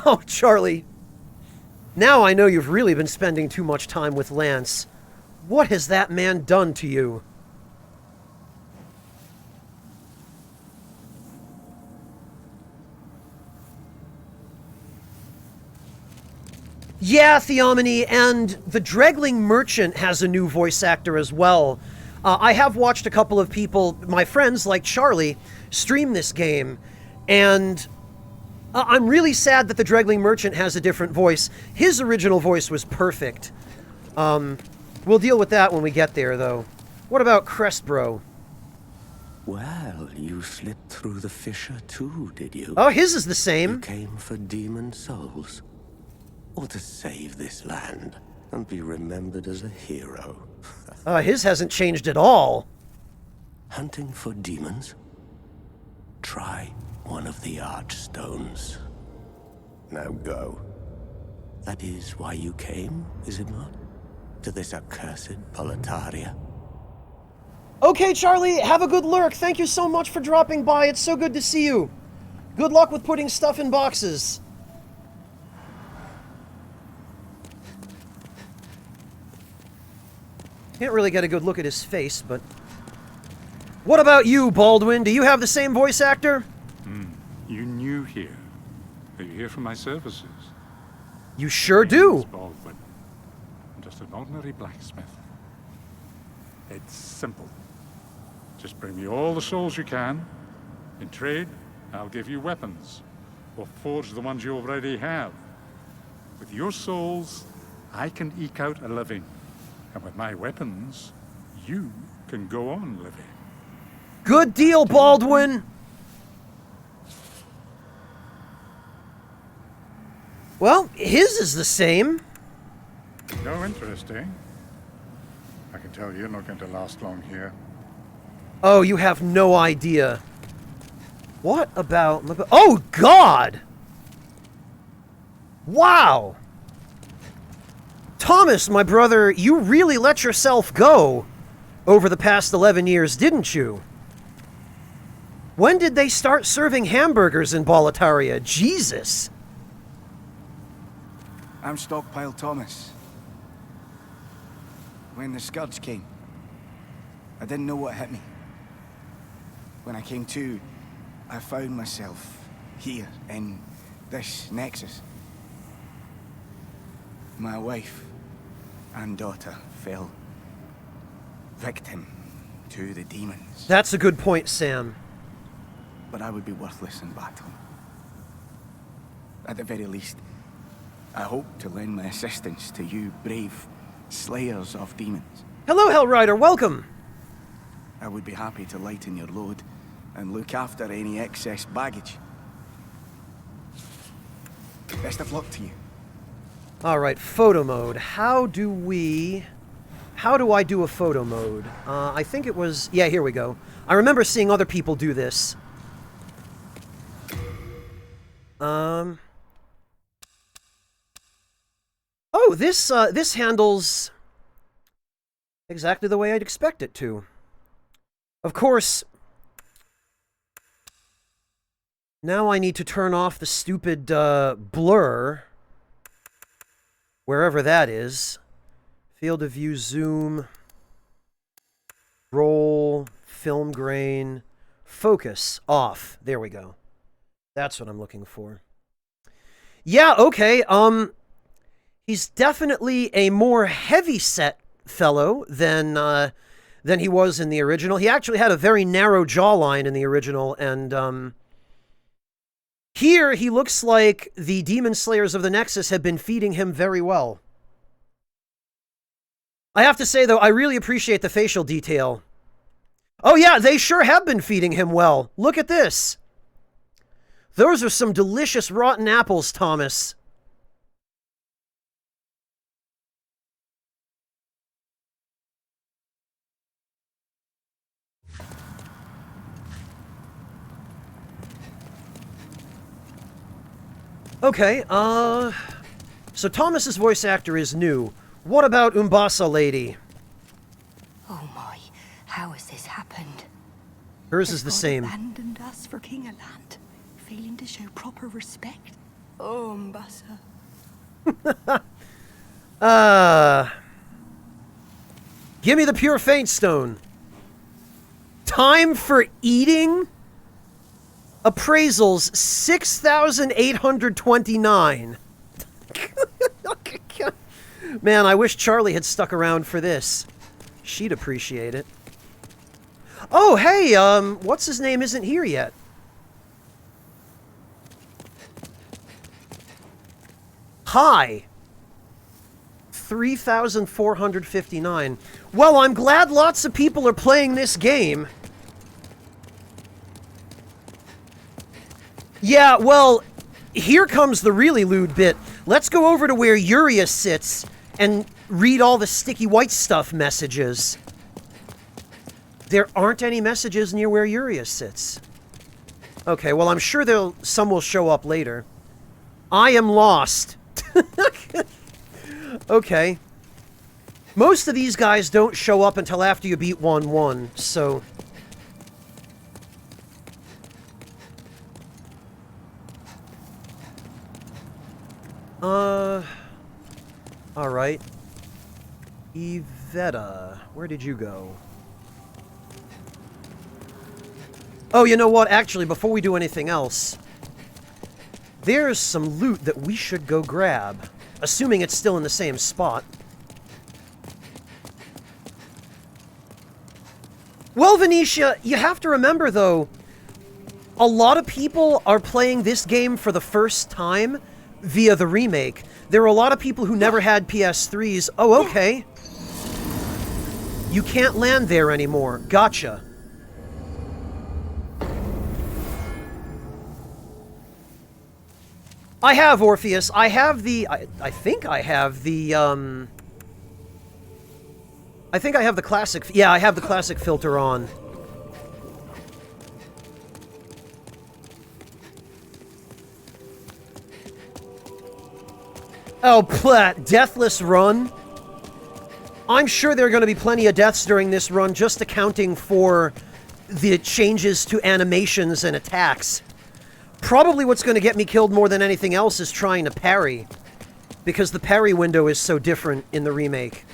Oh, Charlie. Now I know you've really been spending too much time with Lance. What has that man done to you? Yeah, Theomony, and the Dregling Merchant has a new voice actor as well. I have watched a couple of people, my friends like Charlie, stream this game, and I'm really sad that the Dregling Merchant has a different voice. His original voice was perfect. We'll deal with that when we get there, though. What about Crestbro? Well, you slipped through the fissure too, did you? Oh, his is the You same. came for demon souls. Or to save this land and be remembered as a hero. His hasn't changed at all. Hunting for demons? Try one of the archstones. Now go. That is why you came, is it not? To this accursed Boletaria? Okay, Charlie, have a good lurk. Thank you so much for dropping by. It's so good to see you. Good luck with putting stuff in boxes. Can't really get a good look at his face, but... What about you, Baldwin? Do you have the same voice actor? You new here. Are you here for my services? You sure My name do. is Baldwin. I'm just an ordinary blacksmith. It's simple. Just bring me all the souls you can. In trade, I'll give you weapons. Or forge the ones you already have. With your souls, I can eke out a living. And with my weapons, you can go on living. Good deal, Baldwin. Well, his is the same. No interest, eh? I can tell you're not going to last long here. Oh, you have no idea. What about... Oh, God! Wow! Thomas, my brother, you really let yourself go over the past 11 years, didn't you? When did they start serving hamburgers in Boletaria? Jesus! I'm Stockpile Thomas. When the Scourge came, I didn't know what hit me. When I came to, I found myself here in this nexus. My wife and daughter fell victim to the demons. That's a good point, Sam. But I would be worthless in battle. At the very least, I hope to lend my assistance to you brave slayers of demons. Hello, Hellrider, welcome! I would be happy to lighten your load and look after any excess baggage. Best of luck to you. Alright, photo mode. How do I do a photo mode? I think it was... Yeah, here we go. I remember seeing other people do this. Oh, this handles exactly the way I'd expect it to. Of course, now I need to turn off the stupid blur, wherever that is. Field of view, zoom, roll, film grain, focus, off. There we go. That's what I'm looking for. Yeah, okay, he's definitely a more heavy-set fellow than he was in the original. He actually had a very narrow jawline in the original, and here he looks like the Demon Slayers of the Nexus have been feeding him very well. I have to say, though, I really appreciate the facial detail. Oh yeah, they sure have been feeding him well. Look at this. Those are some delicious rotten apples, Thomas. Okay, so Thomas's voice actor is new. What about Umbasa Lady? Oh my, how has this happened? Hers is the God same. Abandoned us for King of Land, failing to show proper respect. Oh, Mbasa. Give me the pure faint stone. Time for eating? Appraisals 6,829. Man, I wish Charlie had stuck around for this. She'd appreciate it. Oh, hey, what's his name isn't here yet. Hi. 3,459. Well, I'm glad lots of people are playing this game. Yeah, well, here comes the really lewd bit. Let's go over to where Yuria sits and read all the sticky white stuff messages. There aren't any messages near where Yuria sits. Okay, well, I'm sure some will show up later. I am lost. Okay. Most of these guys don't show up until after you beat 1-1, so... Alright. Yvetta, where did you go? Oh, you know what? Actually, before we do anything else, there's some loot that we should go grab. Assuming it's still in the same spot. Well, Venetia, you have to remember, though, a lot of people are playing this game for the first time via the remake. There are a lot of people who never had PS3s. Oh, okay. You can't land there anymore. Gotcha. I have Orpheus. I have the... I think I have the, I think I have the classic... Yeah, I have the classic filter on. Oh, plat. Deathless run. I'm sure there are going to be plenty of deaths during this run, just accounting for the changes to animations and attacks. Probably what's going to get me killed more than anything else is trying to parry, because the parry window is so different in the remake.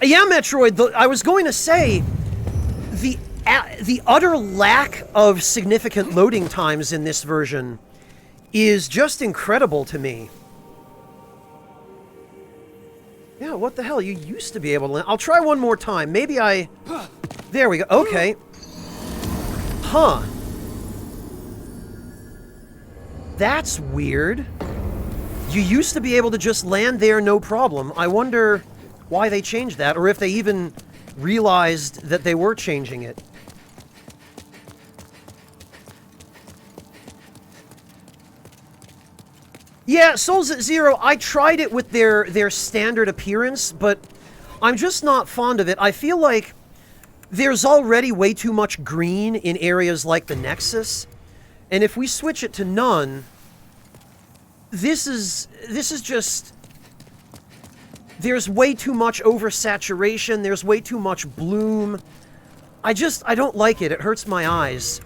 Yeah, Metroid, I was going to say, the utter lack of significant loading times in this version is just incredible to me. Yeah, what the hell? You used to be able to... I'll try one more time. Maybe I... There we go. Okay. Huh. That's weird. You used to be able to just land there no problem. I wonder why they changed that, or if they even realized that they were changing it. Yeah, Souls at Zero, I tried it with their standard appearance, but I'm just not fond of it. I feel like there's already way too much green in areas like the Nexus, and if we switch it to none, this is just... There's way too much oversaturation, there's way too much bloom. I don't like it, it hurts my eyes.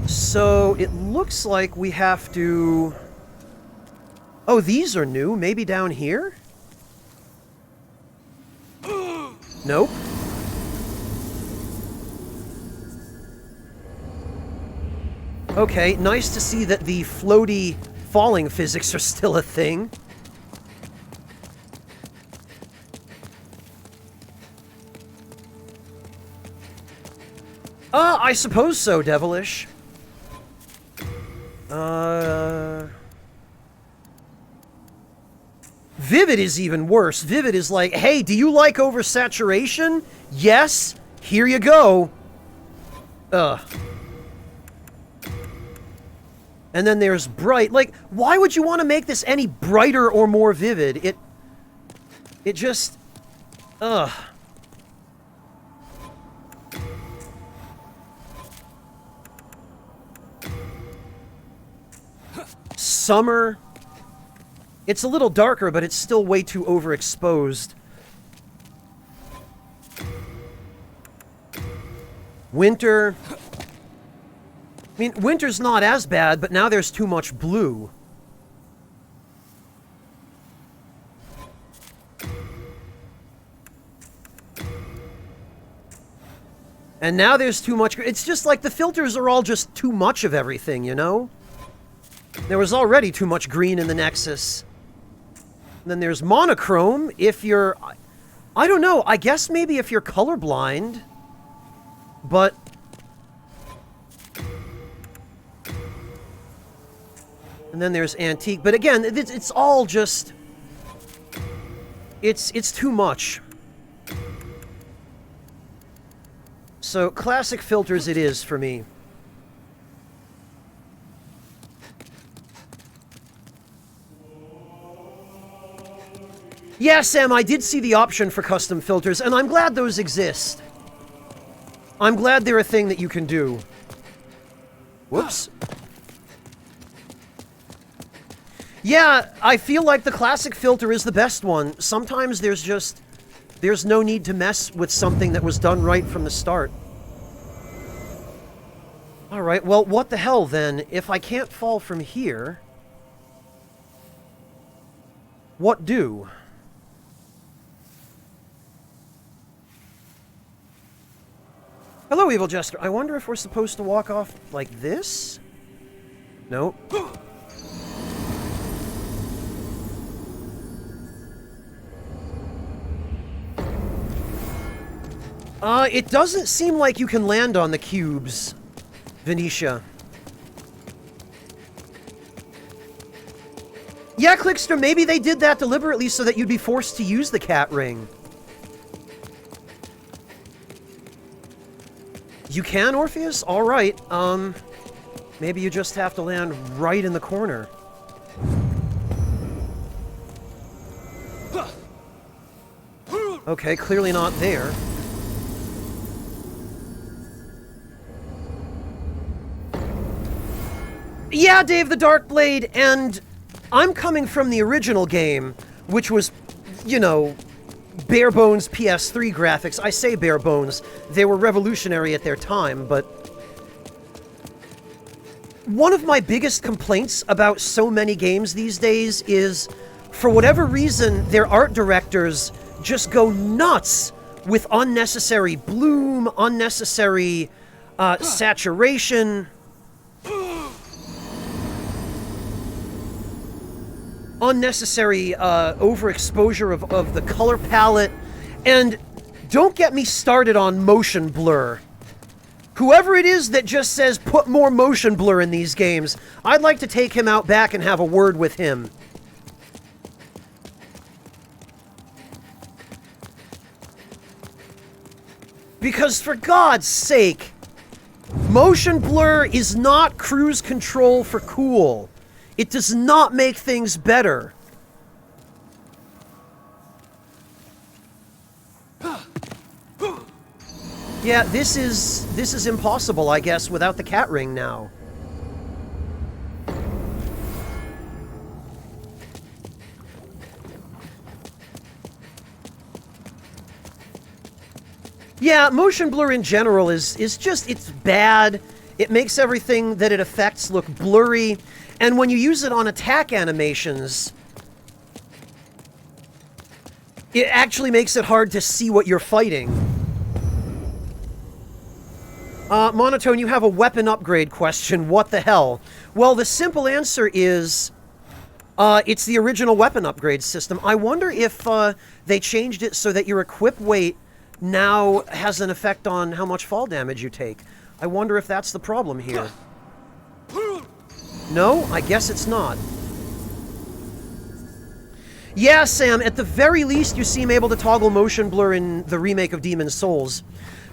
So, it looks like we have to... Oh, these are new. Maybe down here? Nope. Okay, nice to see that the floaty falling physics are still a thing. I suppose so, Devilish. Vivid is even worse. Vivid is like, hey, do you like oversaturation? Yes, here you go. And then there's bright. Like, why would you want to make this any brighter or more vivid? It just... Summer. It's a little darker, but it's still way too overexposed. Winter. I mean, winter's not as bad, but now there's too much blue. And now there's too much... It's just like the filters are all just too much of everything, you know? There was already too much green in the Nexus. And then there's monochrome. If you're... I don't know. I guess maybe if you're colorblind, but... And then there's antique. But again, it's all just... It's too much. So, classic filters it is for me. Yeah, Sam, I did see the option for custom filters, and I'm glad those exist. I'm glad they're a thing that you can do. Whoops. Yeah, I feel like the classic filter is the best one. Sometimes there's no need to mess with something that was done right from the start. Alright, well, what the hell then? If I can't fall from here... What do? Hello, Evil Jester. I wonder if we're supposed to walk off like this? Nope. It doesn't seem like you can land on the cubes, Venetia. Yeah, Clickster, maybe they did that deliberately so that you'd be forced to use the cat ring. You can, Orpheus? Alright, maybe you just have to land right in the corner. Okay, clearly not there. Yeah, Dave the Darkblade, and I'm coming from the original game, which was, you know, bare bones PS3 graphics. I say bare bones. They were revolutionary at their time, but one of my biggest complaints about so many games these days is, for whatever reason, their art directors just go nuts with unnecessary bloom, unnecessary saturation, unnecessary overexposure of the color palette, and don't get me started on motion blur. Whoever it is that just says put more motion blur in these games, I'd like to take him out back and have a word with him. Because for God's sake, motion blur is not cruise control for cool. It does not make things better. Yeah, this is impossible, I guess, without the cat ring now. Yeah, motion blur in general is just, it's bad. It makes everything that it affects look blurry. And when you use it on attack animations, it actually makes it hard to see what you're fighting. Monotone, you have a weapon upgrade question. What the hell? Well, the simple answer is, it's the original weapon upgrade system. I wonder if they changed it so that your equip weight now has an effect on how much fall damage you take. I wonder if that's the problem here. No, I guess it's not. Yeah, Sam, at the very least you seem able to toggle motion blur in the remake of Demon's Souls,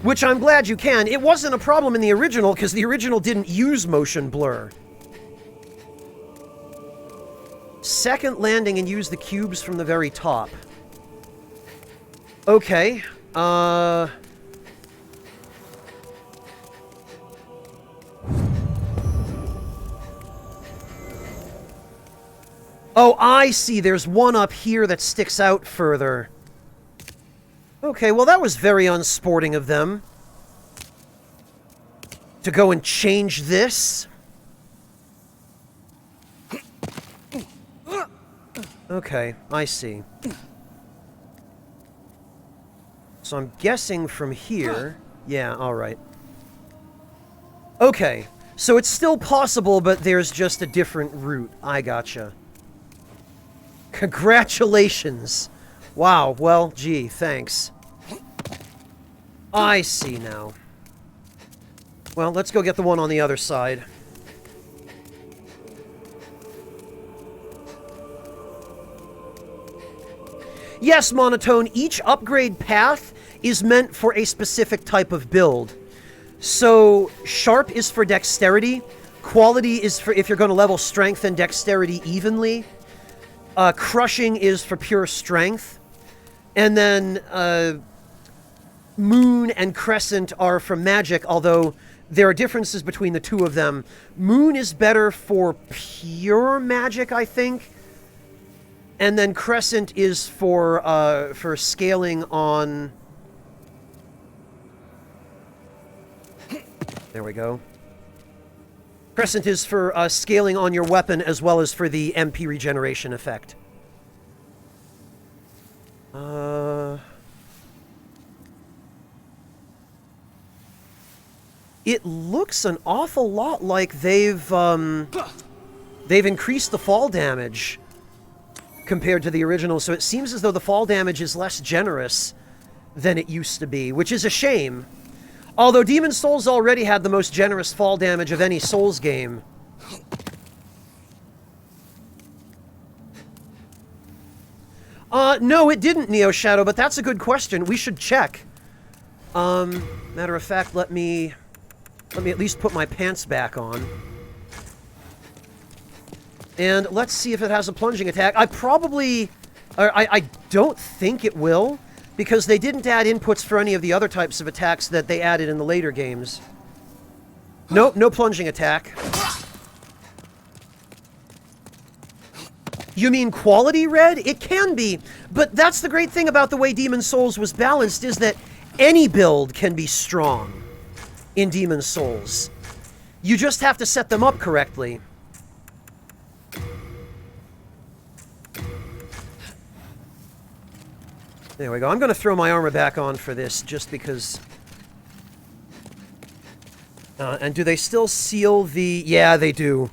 which I'm glad you can. It wasn't a problem in the original, because the original didn't use motion blur. Second landing and use the cubes from the very top. Okay, Oh, I see. There's one up here that sticks out further. Okay, well that was very unsporting of them. To go and change this? Okay, I see. So I'm guessing from here... Yeah, alright. Okay, so it's still possible, but there's just a different route. I gotcha. Congratulations. Wow, well, gee, thanks. I see now. Well, let's go get the one on the other side. Yes, Monotone, each upgrade path is meant for a specific type of build. So, Sharp is for dexterity, Quality is for if you're going to level strength and dexterity evenly, Crushing is for pure strength, and then Moon and Crescent are for magic, although there are differences between the two of them. Moon is better for pure magic, I think. And then Crescent is for scaling on... There we go. Crescent is for scaling on your weapon as well as for the MP regeneration effect. It looks an awful lot like they've increased the fall damage compared to the original, so it seems as though the fall damage is less generous than it used to be, which is a shame. Although Demon's Souls already had the most generous fall damage of any Souls game. No, it didn't, Neo Shadow, but that's a good question. We should check. Matter of fact, let me at least put my pants back on. And let's see if it has a plunging attack. I don't think it will, because they didn't add inputs for any of the other types of attacks that they added in the later games. Nope, no plunging attack. You mean quality red? It can be, but that's the great thing about the way Demon's Souls was balanced, is that any build can be strong in Demon's Souls. You just have to set them up correctly. There we go. I'm going to throw my armor back on for this, just because... and do they still seal the... Yeah, they do.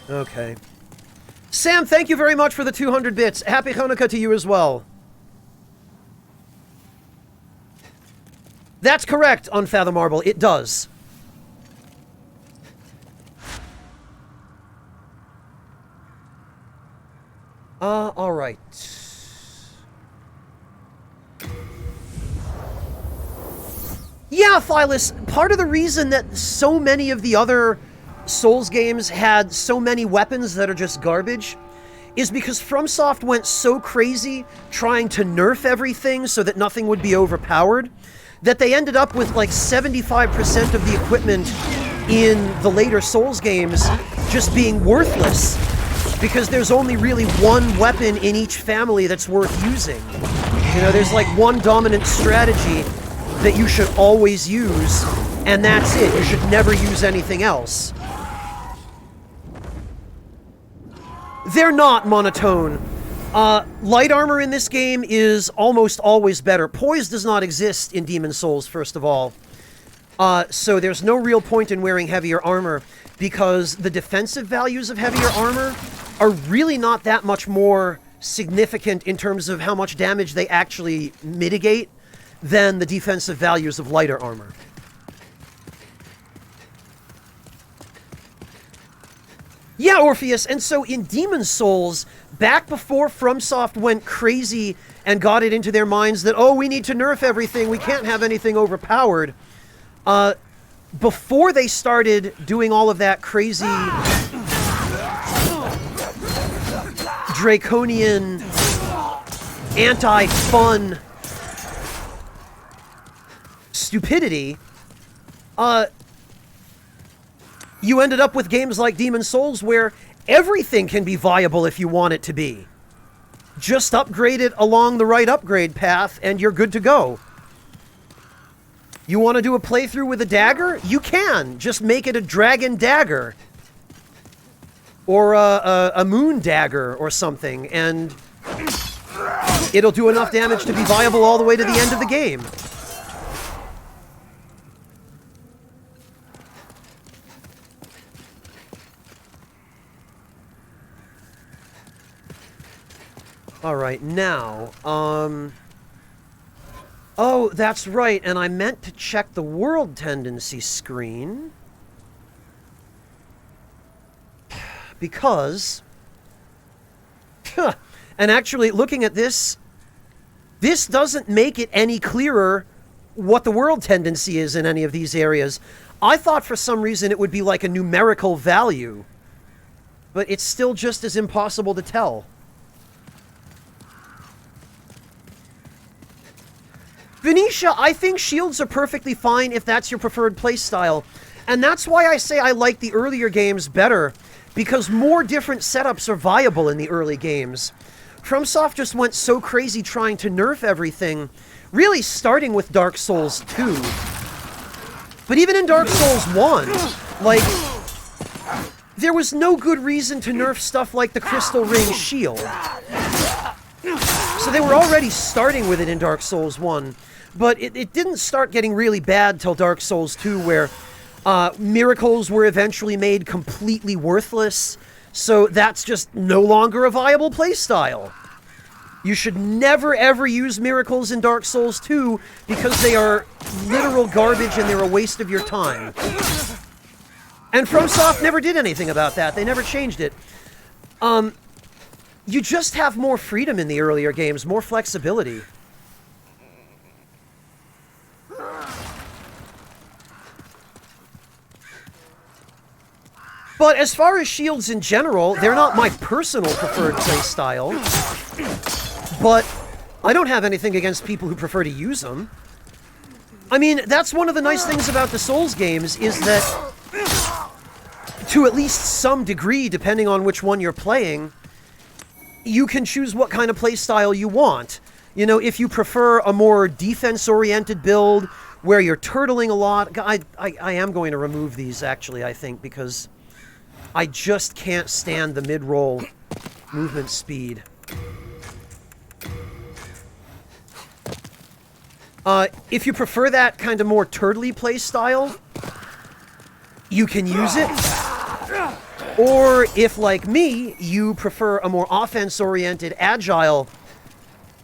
Okay. Sam, thank you very much for the 200 bits. Happy Hanukkah to you as well. That's correct, Unfathomable. It does. Alright. Yeah, Phyllis, part of the reason that so many of the other Souls games had so many weapons that are just garbage is because FromSoft went so crazy trying to nerf everything so that nothing would be overpowered that they ended up with like 75% of the equipment in the later Souls games just being worthless because there's only really one weapon in each family that's worth using. You know, there's like one dominant strategy that you should always use, and that's it. You should never use anything else. They're not monotone. Light armor in this game is almost always better. Poise does not exist in Demon's Souls, first of all. So there's no real point in wearing heavier armor, because the defensive values of heavier armor are really not that much more significant in terms of how much damage they actually mitigate than the defensive values of lighter armor. Yeah, Orpheus, and so in Demon's Souls, back before FromSoft went crazy and got it into their minds that, oh, we need to nerf everything, we can't have anything overpowered, before they started doing all of that crazy draconian, anti-fun stupidity, you ended up with games like Demon's Souls where everything can be viable if you want it to be. Just upgrade it along the right upgrade path and you're good to go. You want to do a playthrough with a dagger? You can. Just make it a dragon dagger. Or a moon dagger or something, and it'll do enough damage to be viable all the way to the end of the game. Alright, now, oh, that's right, and I meant to check the world tendency screen. Because... and actually, looking at this, this doesn't make it any clearer what the world tendency is in any of these areas. I thought for some reason it would be like a numerical value, but it's still just as impossible to tell. Venetia, I think shields are perfectly fine if that's your preferred playstyle. And that's why I say I like the earlier games better, because more different setups are viable in the early games. FromSoft just went so crazy trying to nerf everything, really starting with Dark Souls 2. But even in Dark Souls 1, like, there was no good reason to nerf stuff like the Crystal Ring Shield. So they were already starting with it in Dark Souls 1, but it didn't start getting really bad till Dark Souls 2, where miracles were eventually made completely worthless, so that's just no longer a viable playstyle. You should never ever use miracles in Dark Souls 2 because they are literal garbage and they're a waste of your time. And FromSoft never did anything about that. They never changed it. You just have more freedom in the earlier games, more flexibility. But as far as shields in general, they're not my personal preferred playstyle. But I don't have anything against people who prefer to use them. I mean, that's one of the nice things about the Souls games, is that, to at least some degree, depending on which one you're playing, you can choose what kind of playstyle you want. You know, if you prefer a more defense-oriented build, where you're turtling a lot... I am going to remove these, actually, I think, because I just can't stand the mid-roll movement speed. If you prefer that kind of more turtly playstyle, you can use it. Or if, like me, you prefer a more offense-oriented, agile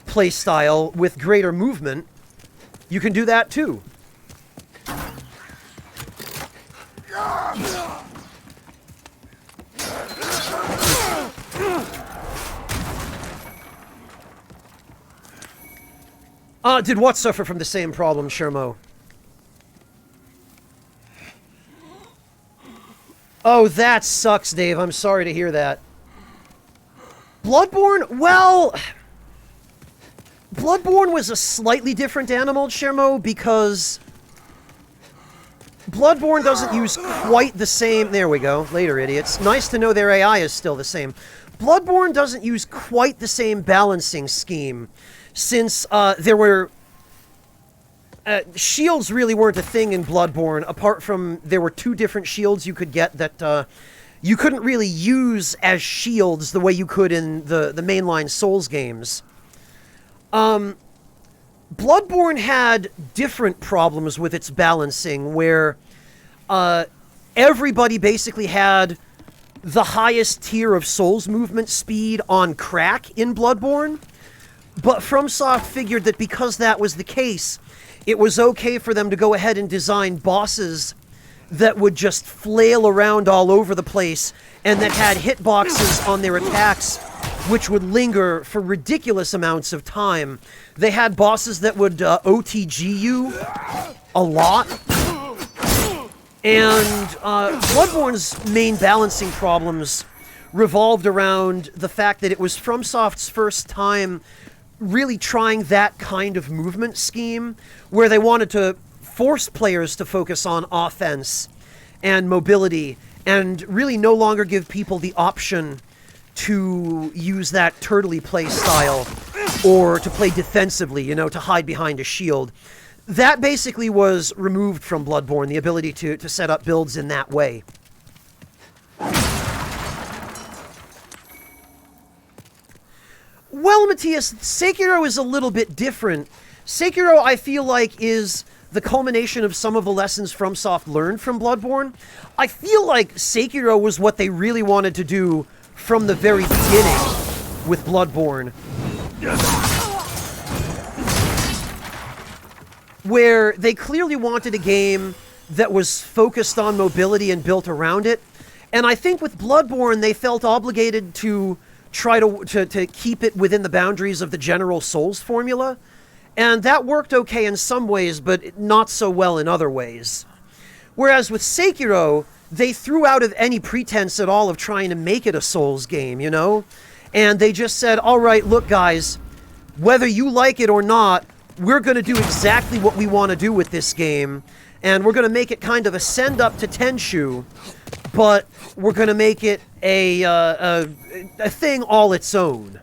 playstyle with greater movement, you can do that too. Did what suffer from the same problem, Shermo? Oh, that sucks, Dave. I'm sorry to hear that. Bloodborne? Well... Bloodborne was a slightly different animal, Shermo, because... Bloodborne doesn't use quite the same... There we go. Later, idiots. Nice to know their AI is still the same. Bloodborne doesn't use quite the same balancing scheme, since there were... shields really weren't a thing in Bloodborne, apart from there were two different shields you could get that you couldn't really use as shields the way you could in the mainline Souls games. Bloodborne had different problems with its balancing, where everybody basically had the highest tier of Souls movement speed on crack in Bloodborne, but FromSoft figured that because that was the case, it was okay for them to go ahead and design bosses that would just flail around all over the place and that had hitboxes on their attacks which would linger for ridiculous amounts of time. They had bosses that would OTG you a lot. And Bloodborne's main balancing problems revolved around the fact that it was FromSoft's first time really trying that kind of movement scheme, where they wanted to force players to focus on offense and mobility, and really no longer give people the option to use that turtly play style, or to play defensively, you know, to hide behind a shield. That basically was removed from Bloodborne, the ability to set up builds in that way. Well, Matthias, Sekiro is a little bit different. Sekiro, I feel like, is the culmination of some of the lessons FromSoft learned from Bloodborne. I feel like Sekiro was what they really wanted to do from the very beginning with Bloodborne. where they clearly wanted a game that was focused on mobility and built around it. And I think with Bloodborne, they felt obligated to try to keep it within the boundaries of the general Souls formula. And that worked okay in some ways, but not so well in other ways. Whereas with Sekiro, they threw out of any pretense at all of trying to make it a Souls game, you know? And they just said, all right, look, guys, whether you like it or not, we're going to do exactly what we want to do with this game. And we're going to make it kind of a send up to Tenchu, but we're going to make it a thing all its own.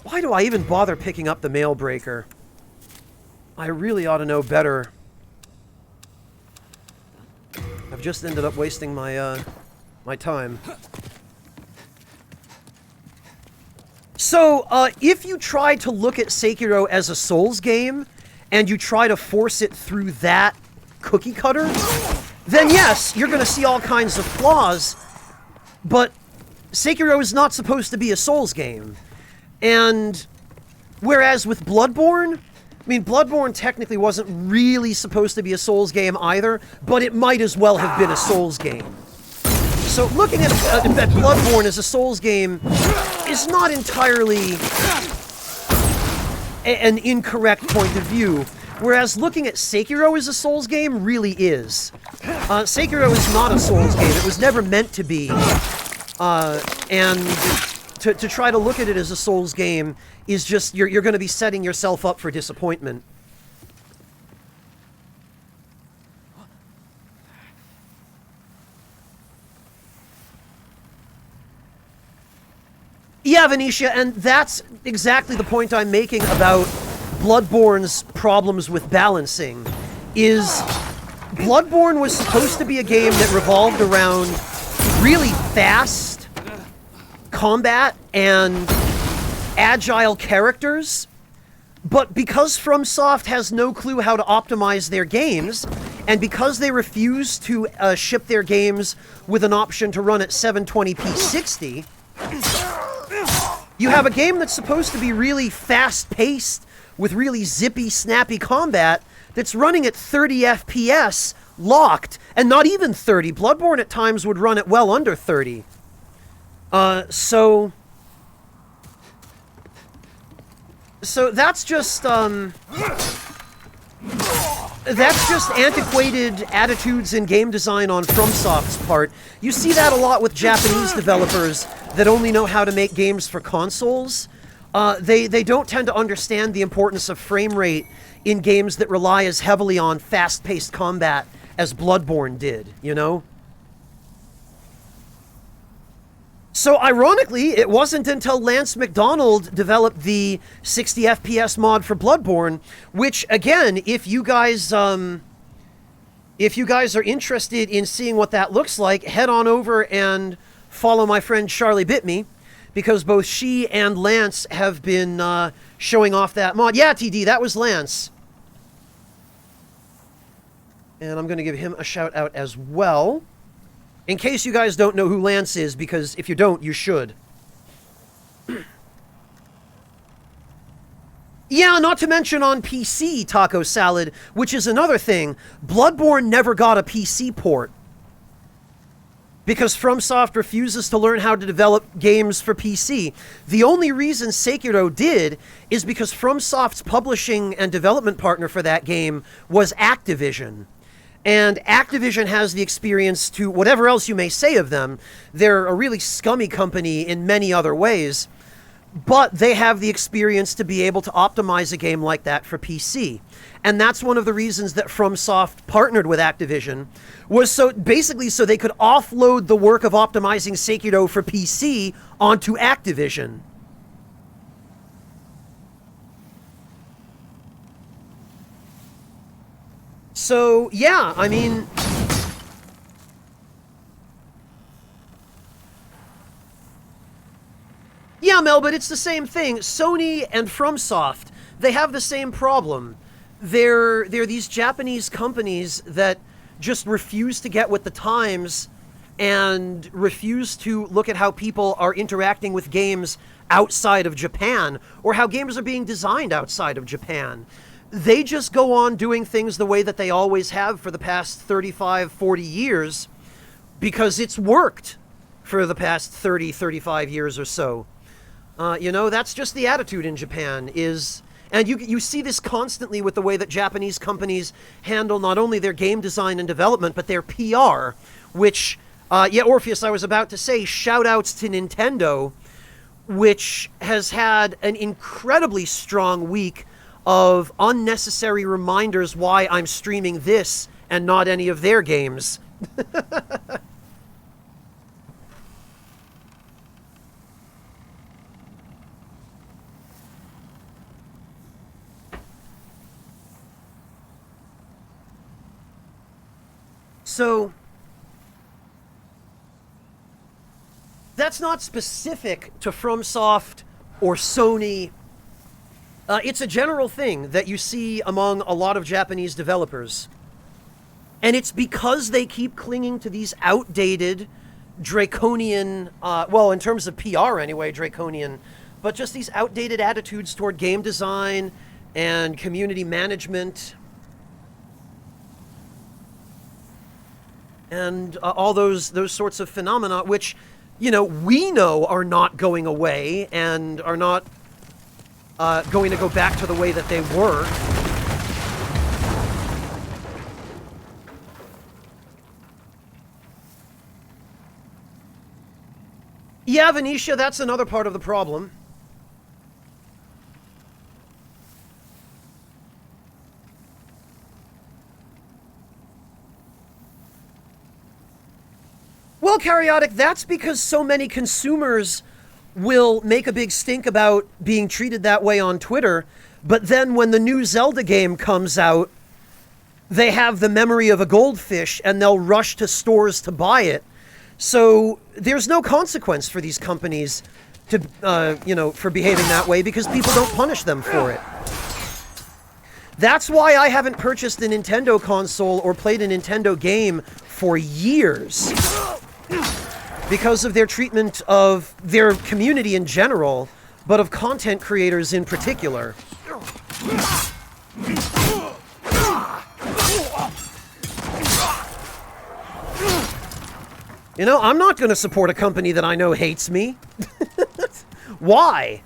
Why do I even bother picking up the mail breaker? I really ought to know better. I've just ended up wasting my my time. So, if you try to look at Sekiro as a Souls game, and you try to force it through that cookie cutter, then yes, you're going to see all kinds of flaws, but Sekiro is not supposed to be a Souls game. And whereas with Bloodborne, I mean, Bloodborne technically wasn't really supposed to be a Souls game either, but it might as well have been a Souls game. So looking at Bloodborne as a Souls game is not entirely an incorrect point of view, whereas looking at Sekiro as a Souls game really is. Sekiro is not a Souls game. It was never meant to be. And to try to look at it as a Souls game is just, you're going to be setting yourself up for disappointment. Yeah, Venetia, and that's exactly the point I'm making about Bloodborne's problems with balancing, is Bloodborne was supposed to be a game that revolved around really fast combat and agile characters, but because FromSoft has no clue how to optimize their games, and because they refuse to ship their games with an option to run at 720p 60, you have a game that's supposed to be really fast-paced, with really zippy, snappy combat, that's running at 30 FPS, locked, and not even 30. Bloodborne at times would run at well under 30. So that's just antiquated attitudes in game design on FromSoft's part. You see that a lot with Japanese developers that only know how to make games for consoles. They don't tend to understand the importance of frame rate in games that rely as heavily on fast-paced combat as Bloodborne did, you know? So, ironically, it wasn't until Lance McDonald developed the 60 FPS mod for Bloodborne, which, again, if you guys are interested in seeing what that looks like, head on over and follow my friend Charlie Bitme, because both she and Lance have been showing off that mod. Yeah, TD, that was Lance. And I'm going to give him a shout out as well. In case you guys don't know who Lance is, because if you don't, you should. Yeah, not to mention on PC, Taco Salad, which is another thing. Bloodborne never got a PC port, because FromSoft refuses to learn how to develop games for PC. The only reason Sekiro did is because FromSoft's publishing and development partner for that game was Activision. And Activision has the experience to, whatever else you may say of them, they're a really scummy company in many other ways, but they have the experience to be able to optimize a game like that for PC. And that's one of the reasons that FromSoft partnered with Activision, was so basically so they could offload the work of optimizing Sekiro for PC onto Activision. So, yeah, I mean, yeah, Mel, but it's the same thing. Sony and FromSoft, they have the same problem. They're these Japanese companies that just refuse to get with the times and refuse to look at how people are interacting with games outside of Japan, or how games are being designed outside of Japan. They just go on doing things the way that they always have for the past 35, 40 years, because it's worked for the past 30, 35 years or so. You know, that's just the attitude in Japan is... And you see this constantly with the way that Japanese companies handle not only their game design and development, but their PR, which, yeah, Orpheus, I was about to say, shout-outs to Nintendo, which has had an incredibly strong week of unnecessary reminders why I'm streaming this and not any of their games. So, that's not specific to FromSoft or Sony. It's a general thing that you see among a lot of Japanese developers. And it's because they keep clinging to these outdated, draconian, well, in terms of PR anyway, draconian, but just these outdated attitudes toward game design and community management. And all those sorts of phenomena, which, you know, we know are not going away and are not going to go back to the way that they were. Yeah, Venetia, that's another part of the problem. Well, Karyotic, that's because so many consumers will make a big stink about being treated that way on Twitter, but then when the new Zelda game comes out, they have the memory of a goldfish and they'll rush to stores to buy it. So there's no consequence for these companies to, you know, for behaving that way because people don't punish them for it. That's why I haven't purchased a Nintendo console or played a Nintendo game for years. Because of their treatment of their community in general, but of content creators in particular. You know, I'm not going to support a company that I know hates me. Why?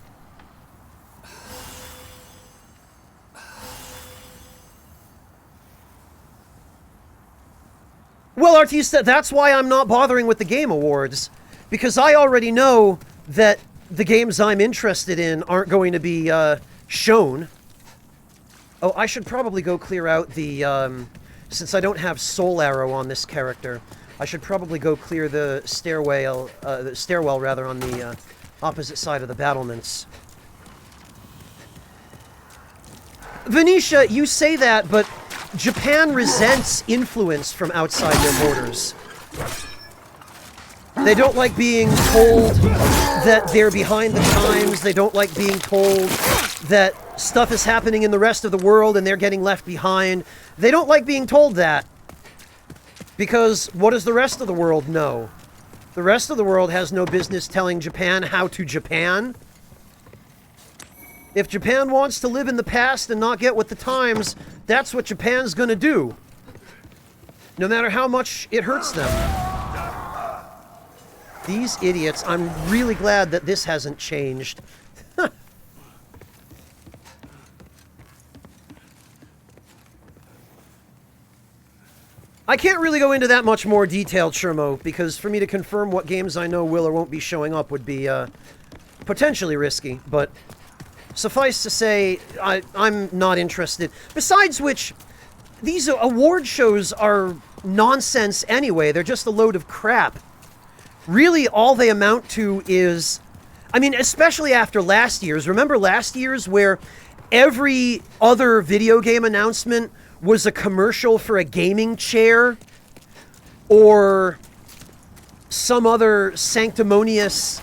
Well, Artista, that's why I'm not bothering with the Game Awards. Because I already know that the games I'm interested in aren't going to be shown. Oh, I should probably go clear out the... since I don't have Soul Arrow on this character, I should probably go clear the stairwell rather, on the opposite side of the battlements. Venetia, you say that, but Japan resents influence from outside their borders. They don't like being told that they're behind the times. They don't like being told that stuff is happening in the rest of the world and they're getting left behind. They don't like being told that. Because what does the rest of the world know? The rest of the world has no business telling Japan how to Japan. If Japan wants to live in the past and not get with the times, that's what Japan's gonna do. No matter how much it hurts them. These idiots, I'm really glad that this hasn't changed. I can't really go into that much more detail, Shermo, because for me to confirm what games I know will or won't be showing up would be potentially risky, but suffice to say, I'm not interested. Besides which, these award shows are nonsense anyway. They're just a load of crap. Really, all they amount to is... I mean, especially after last year's. Remember last year's where every other video game announcement was a commercial for a gaming chair? Or some other sanctimonious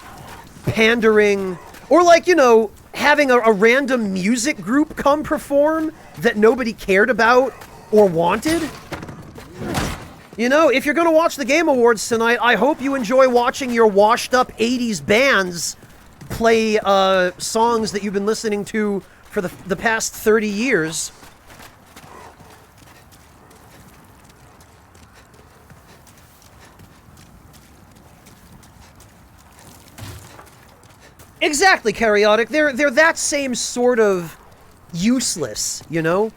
pandering... Or like, you know, having a random music group come perform that nobody cared about or wanted? You know, if you're going to watch the Game Awards tonight, I hope you enjoy watching your washed-up 80s bands play songs that you've been listening to for the past 30 years. Exactly, Karyotic. They're that same sort of useless, you know?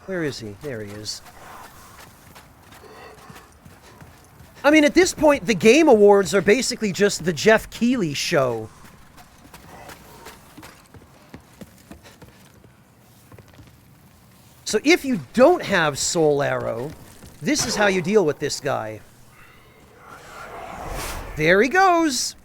Where is he? There he is. I mean, at this point, the Game Awards are basically just the Jeff Keighley show. So if you don't have Soul Arrow, this is how you deal with this guy. There he goes!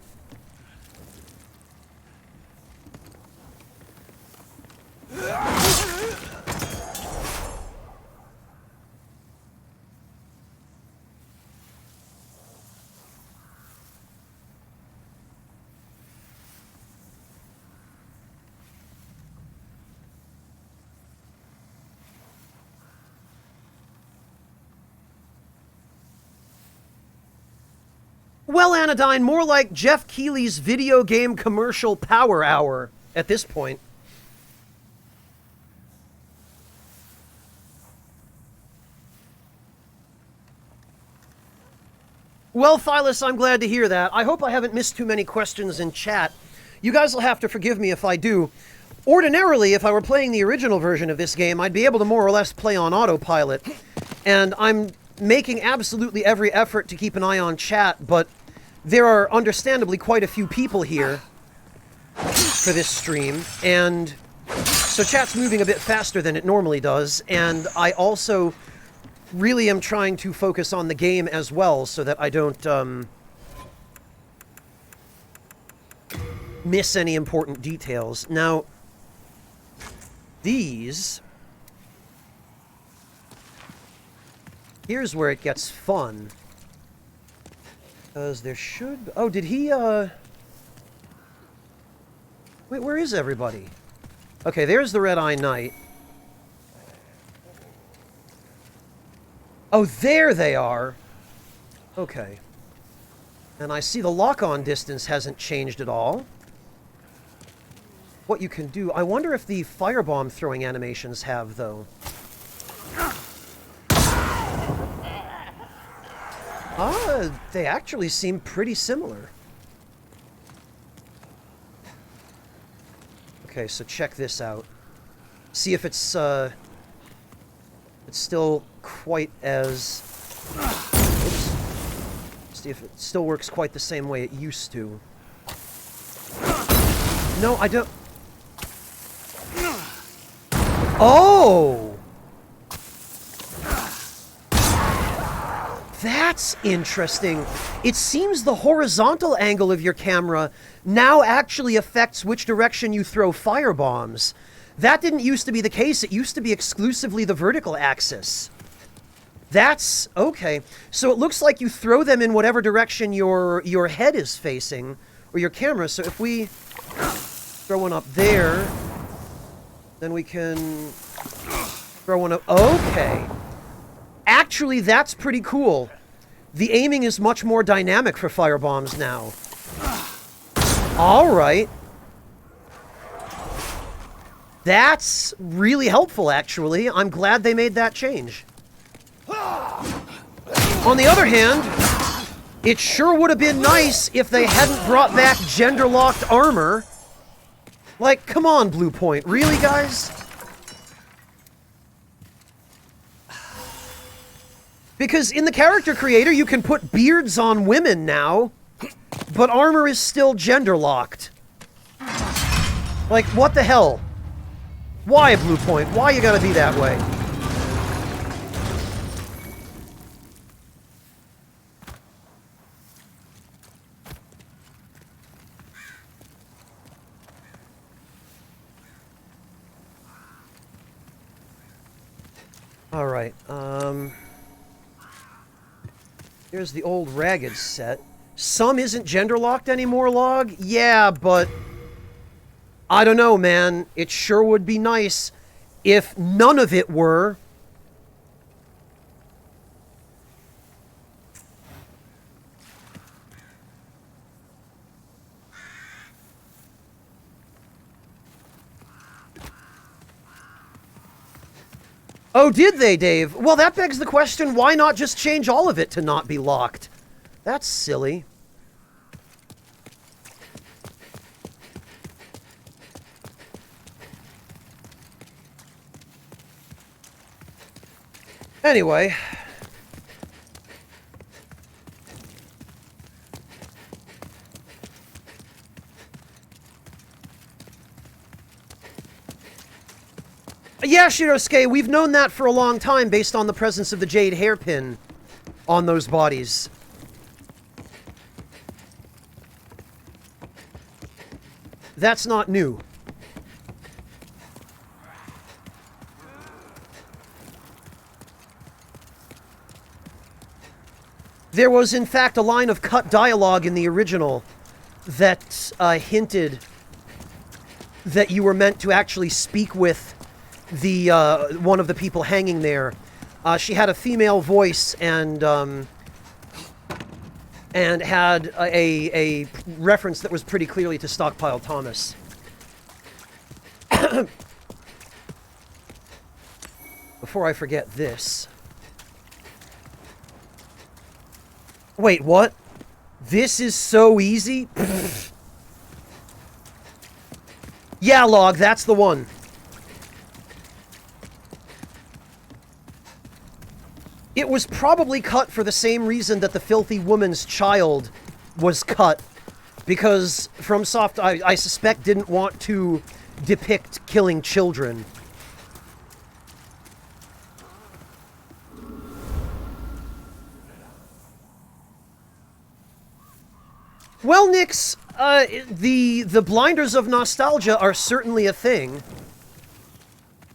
Well, Anodyne, more like Jeff Keighley's video game commercial power hour at this point. Well, Phyllis, I'm glad to hear that. I hope I haven't missed too many questions in chat. You guys will have to forgive me if I do. Ordinarily, if I were playing the original version of this game, I'd be able to more or less play on autopilot. And I'm making absolutely every effort to keep an eye on chat, but there are understandably quite a few people here for this stream, and so chat's moving a bit faster than it normally does, and I also really am trying to focus on the game as well so that I don't miss any important details. Now, these... Here's where it gets fun. Because there should... Oh, did he, Wait, where is everybody? Okay, there's the Red-Eye Knight. Oh, there they are! Okay. And I see the lock-on distance hasn't changed at all. What you can do... I wonder if the firebomb throwing animations have, though. Ah, they actually seem pretty similar. Okay, so check this out. See if it's still quite as... Oops. See if it still works quite the same way it used to. No, I don't... Oh! That's interesting. It seems the horizontal angle of your camera now actually affects which direction you throw firebombs. That didn't used to be the case. It used to be exclusively the vertical axis. That's... okay. So it looks like you throw them in whatever direction your head is facing, or your camera. So if we throw one up there, then we can throw one up... Okay. Actually, that's pretty cool. The aiming is much more dynamic for firebombs now. Alright. That's really helpful, actually. I'm glad they made that change. On the other hand, it sure would have been nice if they hadn't brought back gender-locked armor. Like, come on, Blue Point. Really, guys? Because in the character creator, you can put beards on women now, but armor is still gender-locked. Like, what the hell? Why, Blue Point? Why you gotta be that way? Alright, here's the old Ragged set. Some isn't gender-locked anymore, Log? Yeah, but... I don't know, man. It sure would be nice if none of it were. Oh, did they, Dave? Well, that begs the question, why not just change all of it to not be locked? That's silly. Anyway. Yeah, Shirosuke, we've known that for a long time based on the presence of the jade hairpin on those bodies. That's not new. There was, in fact, a line of cut dialogue in the original that hinted that you were meant to actually speak with the one of the people hanging there. She had a female voice and had a reference that was pretty clearly to Stockpile Thomas. Before I forget this. Wait, what? This is so easy? Yeah, Log, that's the one. It was probably cut for the same reason that the Filthy Woman's Child was cut. Because FromSoft, I suspect, didn't want to depict killing children. Well, Nix, the blinders of nostalgia are certainly a thing.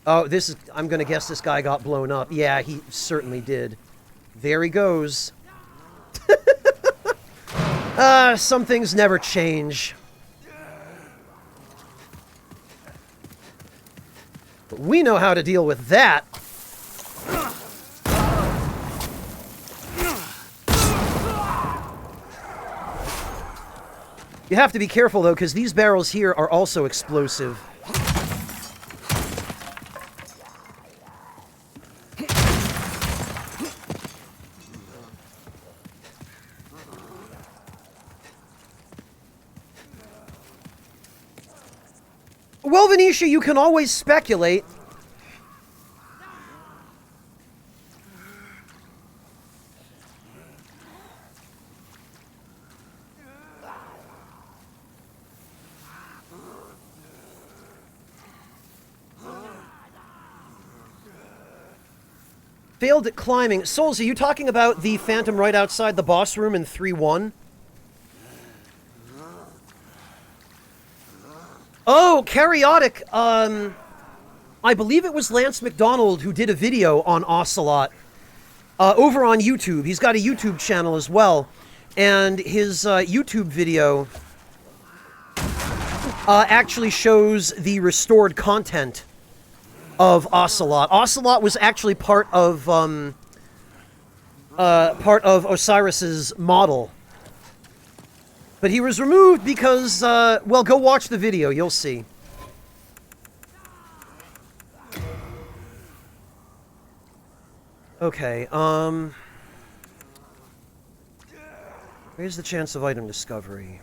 Oh, this is... I'm gonna guess this guy got blown up. Yeah, he certainly did. There he goes. Some things never change. But we know how to deal with that. You have to be careful, though, because these barrels here are also explosive. Well, Venetia, you can always speculate. Failed at climbing. Souls, are you talking about the phantom right outside the boss room in 3-1? Oh, Karyotic. I believe it was Lance McDonald who did a video on Ocelot over on YouTube. He's got a YouTube channel as well. And his YouTube video actually shows the restored content of Ocelot. Ocelot was actually part of Osiris's model. But he was removed because, well, go watch the video, you'll see. Okay, where's the chance of item discovery?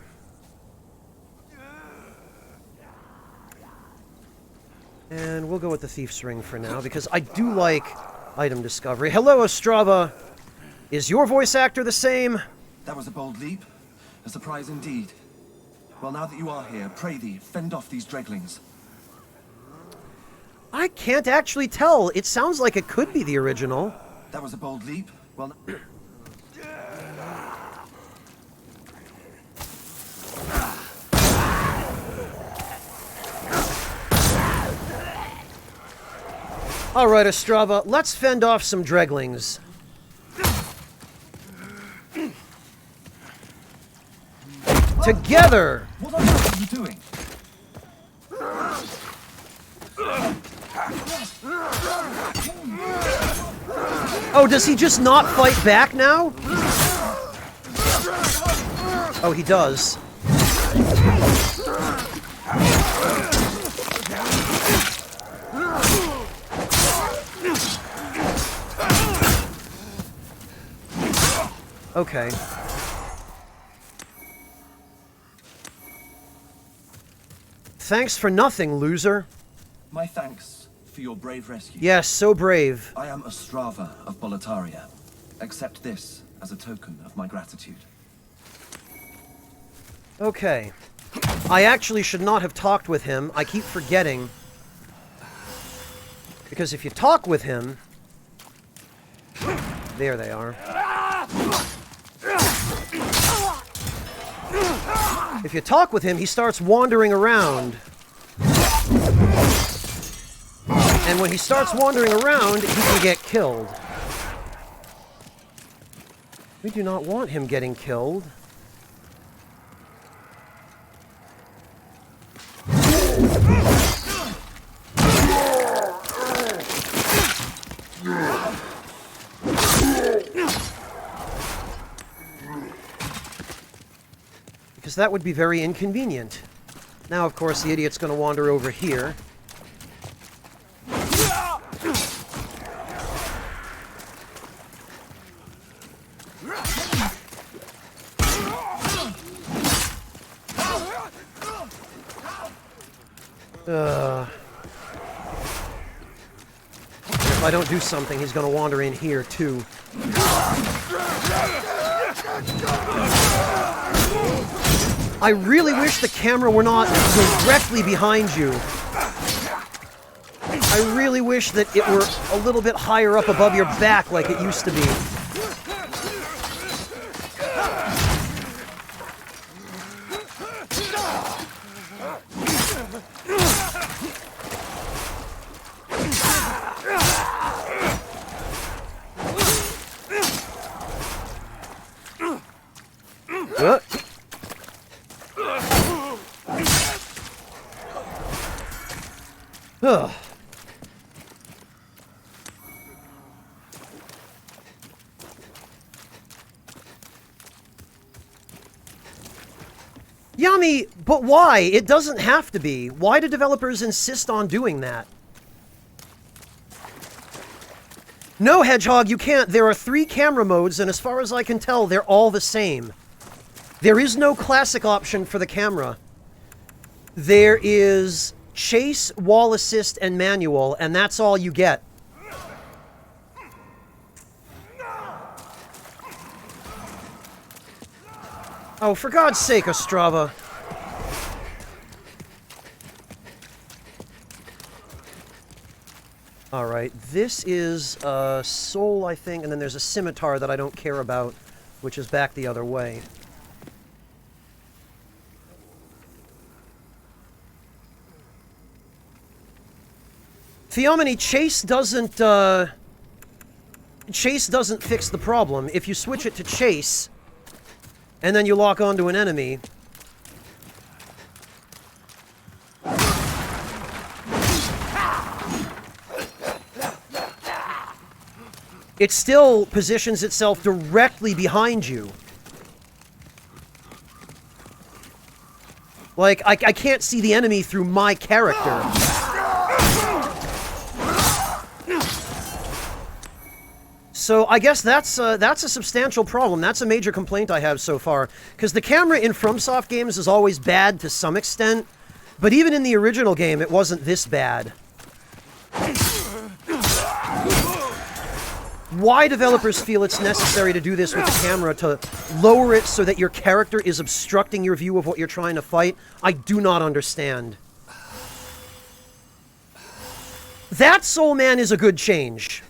And we'll go with the Thief's Ring for now, because I do like item discovery. Hello, Ostrava. Is your voice actor the same? That was a bold leap. A surprise indeed. Well, now that you are here, pray thee, fend off these dreglings. I can't actually tell. It sounds like it could be the original. That was a bold leap. Well... Alright, Ostrava, let's fend off some dreglings. Together! What on earth are you doing? Oh, does he just not fight back now? Oh, he does. Okay. Thanks for nothing, loser. My thanks for your brave rescue. Yes, so brave. I am Ostrava of Boletaria. Accept this as a token of my gratitude. Okay. I actually should not have talked with him. I keep forgetting. Because if you talk with him... There they are. If you talk with him, he starts wandering around. And when he starts wandering around, he can get killed. We do not want him getting killed. Because that would be very inconvenient. Now, of course, the idiot's going to wander over here. If I don't do something, he's going to wander in here, too. I really wish the camera were not directly behind you. I really wish that it were a little bit higher up above your back like it used to be. Ugh. Yummy, but why? It doesn't have to be. Why do developers insist on doing that? No, Hedgehog, you can't. There are 3 camera modes, and as far as I can tell, they're all the same. There is no classic option for the camera. There is chase, wall assist, and manual, and that's all you get. Oh, for God's sake, Ostrava. Alright, this is a soul, I think, and then there's a scimitar that I don't care about, which is back the other way. Theomony, chase doesn't fix the problem. If you switch it to chase, and then you lock onto an enemy, it still positions itself directly behind you. Like, I can't see the enemy through my character. So I guess that's a substantial problem. That's a major complaint I have so far. Because the camera in FromSoft games is always bad to some extent, but even in the original game, it wasn't this bad. Why developers feel it's necessary to do this with the camera, to lower it so that your character is obstructing your view of what you're trying to fight, I do not understand. That, Soul Man, is a good change.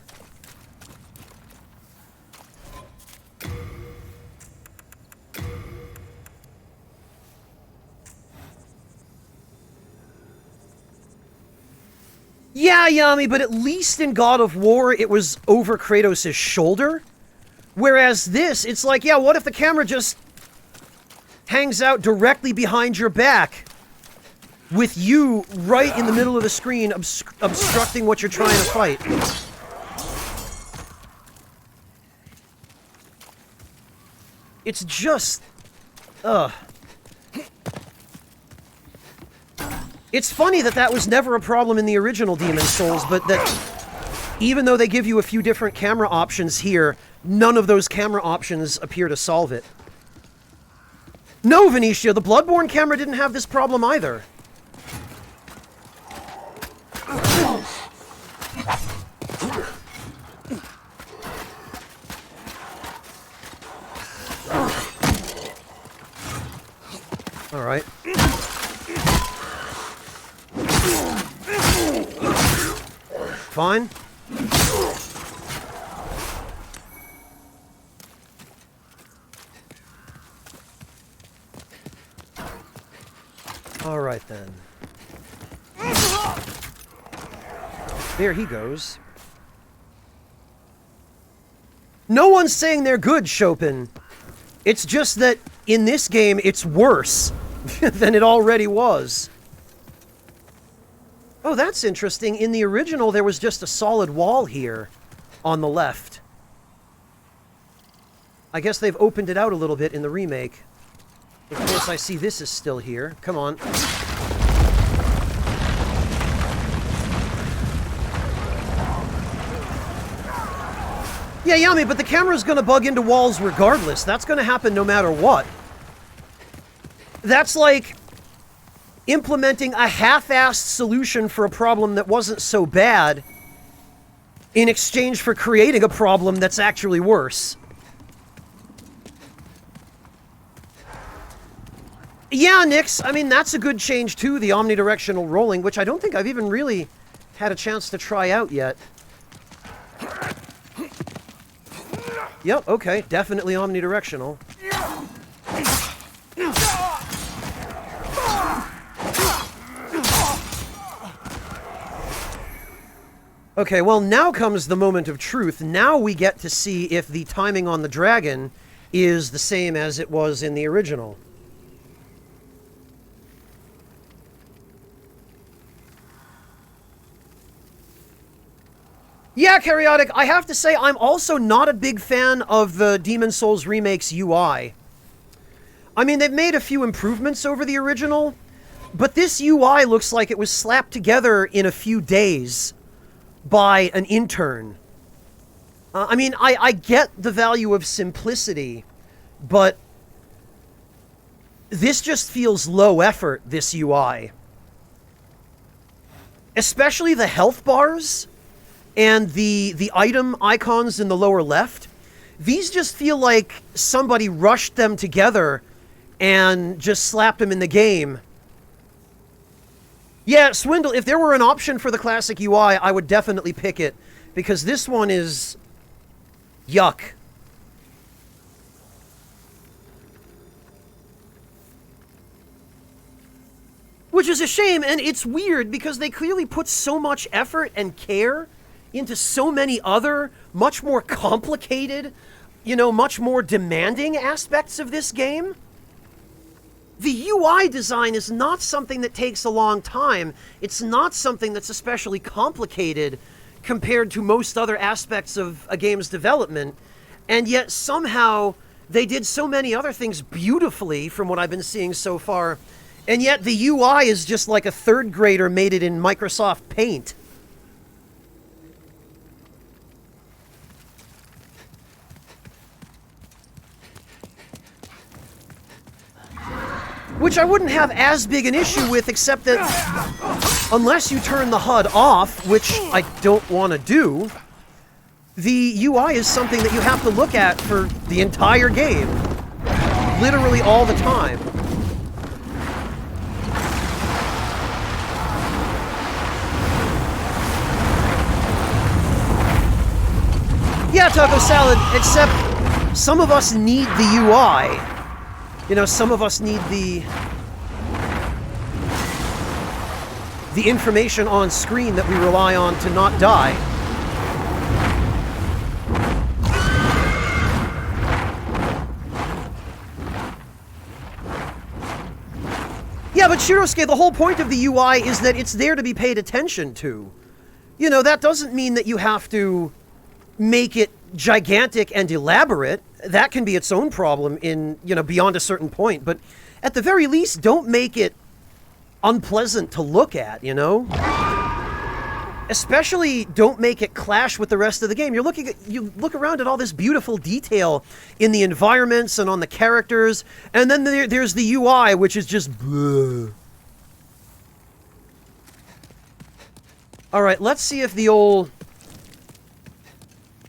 Yeah, Yami, but at least in God of War, it was over Kratos' shoulder. Whereas this, it's like, yeah, what if the camera just hangs out directly behind your back with you right in the middle of the screen obstructing what you're trying to fight? It's just... It's funny that that was never a problem in the original Demon's Souls, but that even though they give you a few different camera options here, none of those camera options appear to solve it. No, Venetia, the Bloodborne camera didn't have this problem either. All right. Fine. All right then. There he goes. No one's saying they're good, Chopin. It's just that in this game, it's worse than it already was. Oh, that's interesting. In the original, there was just a solid wall here on the left. I guess they've opened it out a little bit in the remake. Of course, I see this is still here. Come on. Yeah, Yami, but the camera's gonna bug into walls regardless. That's gonna happen no matter what. That's like implementing a half-assed solution for a problem that wasn't so bad in exchange for creating a problem that's actually worse. Yeah, Nix, I mean, that's a good change too, the omnidirectional rolling, which I don't think I've even really had a chance to try out yet. Yep, okay, definitely omnidirectional. Okay, well, now comes the moment of truth. Now we get to see if the timing on the dragon is the same as it was in the original. Yeah, Karyotic, I have to say I'm also not a big fan of the Demon's Souls Remake's UI. I mean, they've made a few improvements over the original, but this UI looks like it was slapped together in a few days by an intern. I mean, I get the value of simplicity, but this just feels low effort, this UI. Especially the health bars and the item icons in the lower left. These just feel like somebody rushed them together and just slapped them in the game. Yeah, Swindle, if there were an option for the classic UI, I would definitely pick it, because this one is yuck. Which is a shame, and it's weird, because they clearly put so much effort and care into so many other, much more complicated, you know, much more demanding aspects of this game. The UI design is not something that takes a long time. It's not something that's especially complicated compared to most other aspects of a game's development. And yet somehow they did so many other things beautifully from what I've been seeing so far. And yet the UI is just like a third grader made it in Microsoft Paint. Which I wouldn't have as big an issue with, except that unless you turn the HUD off, which I don't want to do, the UI is something that you have to look at for the entire game. Literally all the time. Yeah, Taco Salad, except some of us need the UI. You know, some of us need the information on screen that we rely on to not die. Yeah, but Shirosuke, the whole point of the UI is that it's there to be paid attention to. You know, that doesn't mean that you have to make it gigantic and elaborate. That can be its own problem in, you know, beyond a certain point. But at the very least, don't make it unpleasant to look at, you know? Especially don't make it clash with the rest of the game. You look around at all this beautiful detail in the environments and on the characters, and then there's the UI, which is just bleh. All right, let's see if the old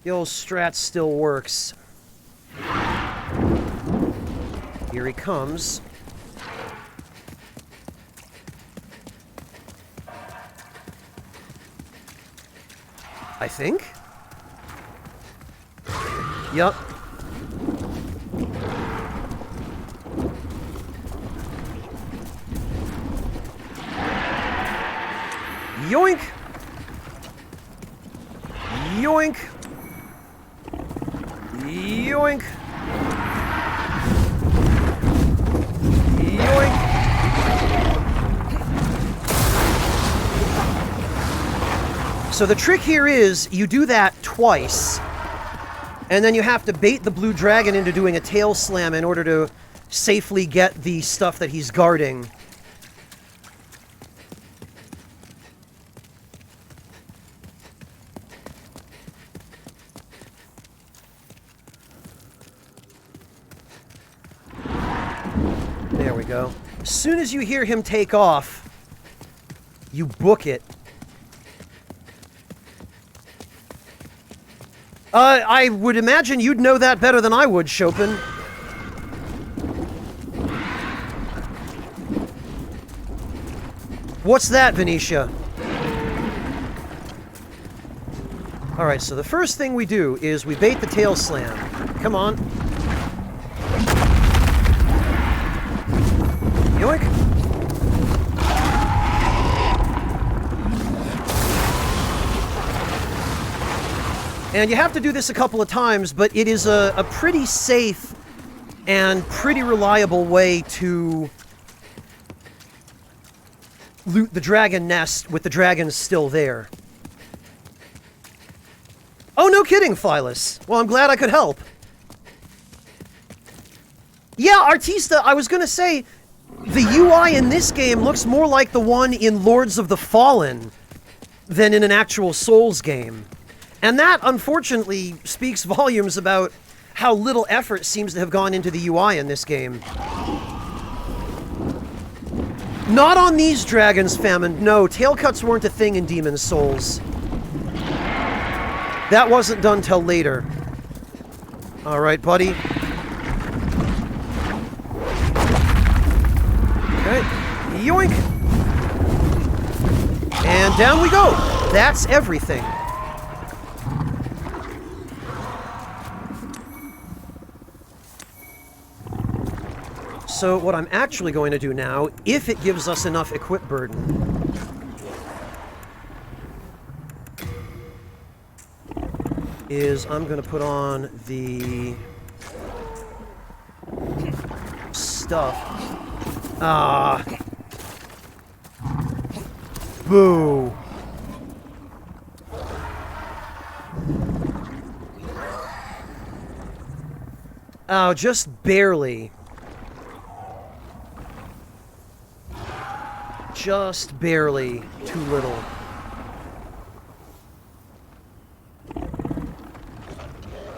strat still works. Here he comes. I think. Yup. Yoink! Yoink! Yoink! Yoink! So the trick here is, you do that twice, and then you have to bait the blue dragon into doing a tail slam in order to safely get the stuff that he's guarding. There we go. As soon as you hear him take off, you book it. I would imagine you'd know that better than I would, Chopin. What's that, Venetia? Alright, so the first thing we do is we bait the tail slam. Come on. Yoink. And you have to do this a couple of times, but it is a pretty safe and pretty reliable way to loot the dragon nest with the dragons still there. Oh, no kidding, Phyllis. Well, I'm glad I could help. Yeah, Artista, I was gonna say, the UI in this game looks more like the one in Lords of the Fallen than in an actual Souls game. And that, unfortunately, speaks volumes about how little effort seems to have gone into the UI in this game. Not on these dragons, Famine. No, tail cuts weren't a thing in Demon's Souls. That wasn't done till later. Alright, buddy. Okay. Yoink! And down we go! That's everything. So what I'm actually going to do now, if it gives us enough equip burden, is I'm going to put on the stuff. Ah. Boo. Oh, just barely. Just barely too little.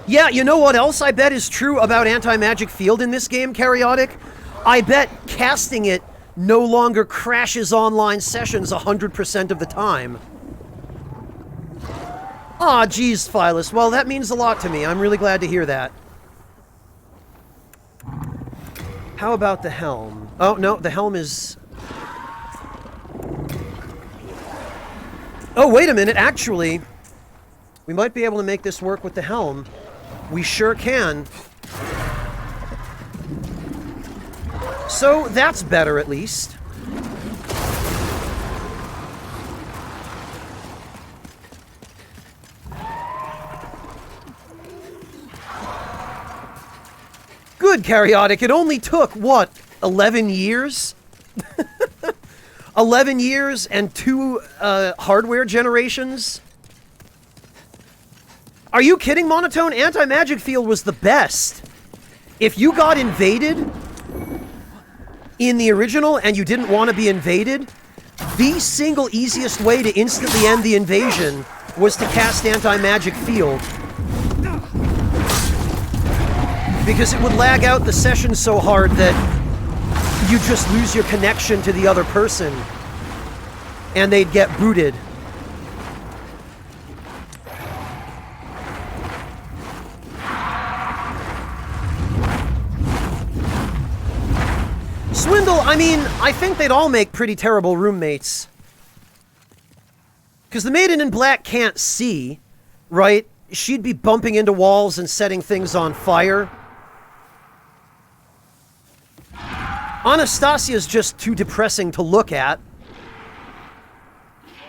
Yeah, you know what else I bet is true about Anti-Magic Field in this game, Karyotic? I bet casting it no longer crashes online sessions 100% of the time. Aw, geez, Phyllis. Well, that means a lot to me. I'm really glad to hear that. How about the helm? Oh, no, the helm is... Oh, wait a minute, actually, we might be able to make this work with the helm. We sure can. So, that's better, at least. Good, Karyotic. It only took, what, 11 years? 11 years and 2 hardware generations? Are you kidding, Monotone? Anti-Magic Field was the best. If you got invaded in the original and you didn't want to be invaded, the single easiest way to instantly end the invasion was to cast anti-magic field. Because it would lag out the session so hard that you just lose your connection to the other person and they'd get booted. Swindle, I mean, I think they'd all make pretty terrible roommates. Because the Maiden in Black can't see, right? She'd be bumping into walls and setting things on fire. Anastasia's just too depressing to look at.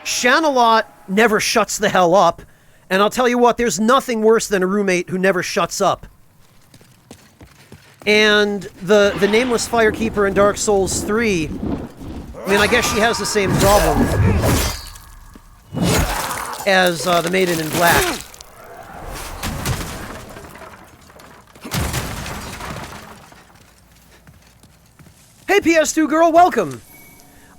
Shanalot never shuts the hell up. And I'll tell you what, there's nothing worse than a roommate who never shuts up. And the Nameless Firekeeper in Dark Souls 3, I mean, I guess she has the same problem as the Maiden in Black. Hey, PS2 girl, welcome!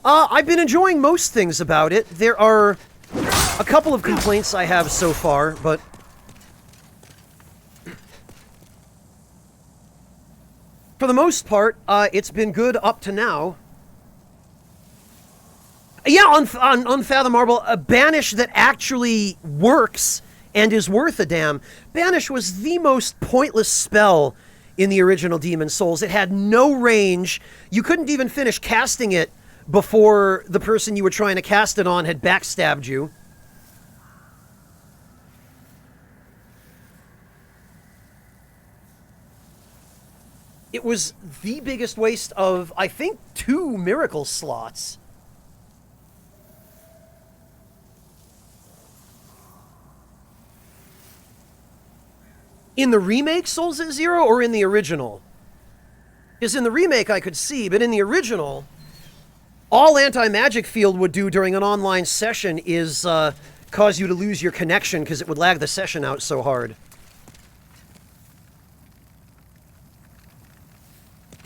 I've been enjoying most things about it. There are a couple of complaints I have so far, but for the most part, it's been good up to now. Yeah, on Unfathomable, a Banish that actually works and is worth a damn. Banish was the most pointless spell in the original Demon Souls. It had no range. You couldn't even finish casting it before the person you were trying to cast it on had backstabbed you. It was the biggest waste of, I think, 2 miracle slots. In the remake Souls at Zero or in the original? Because in the remake I could see, but in the original, all anti-magic field would do during an online session is cause you to lose your connection because it would lag the session out so hard.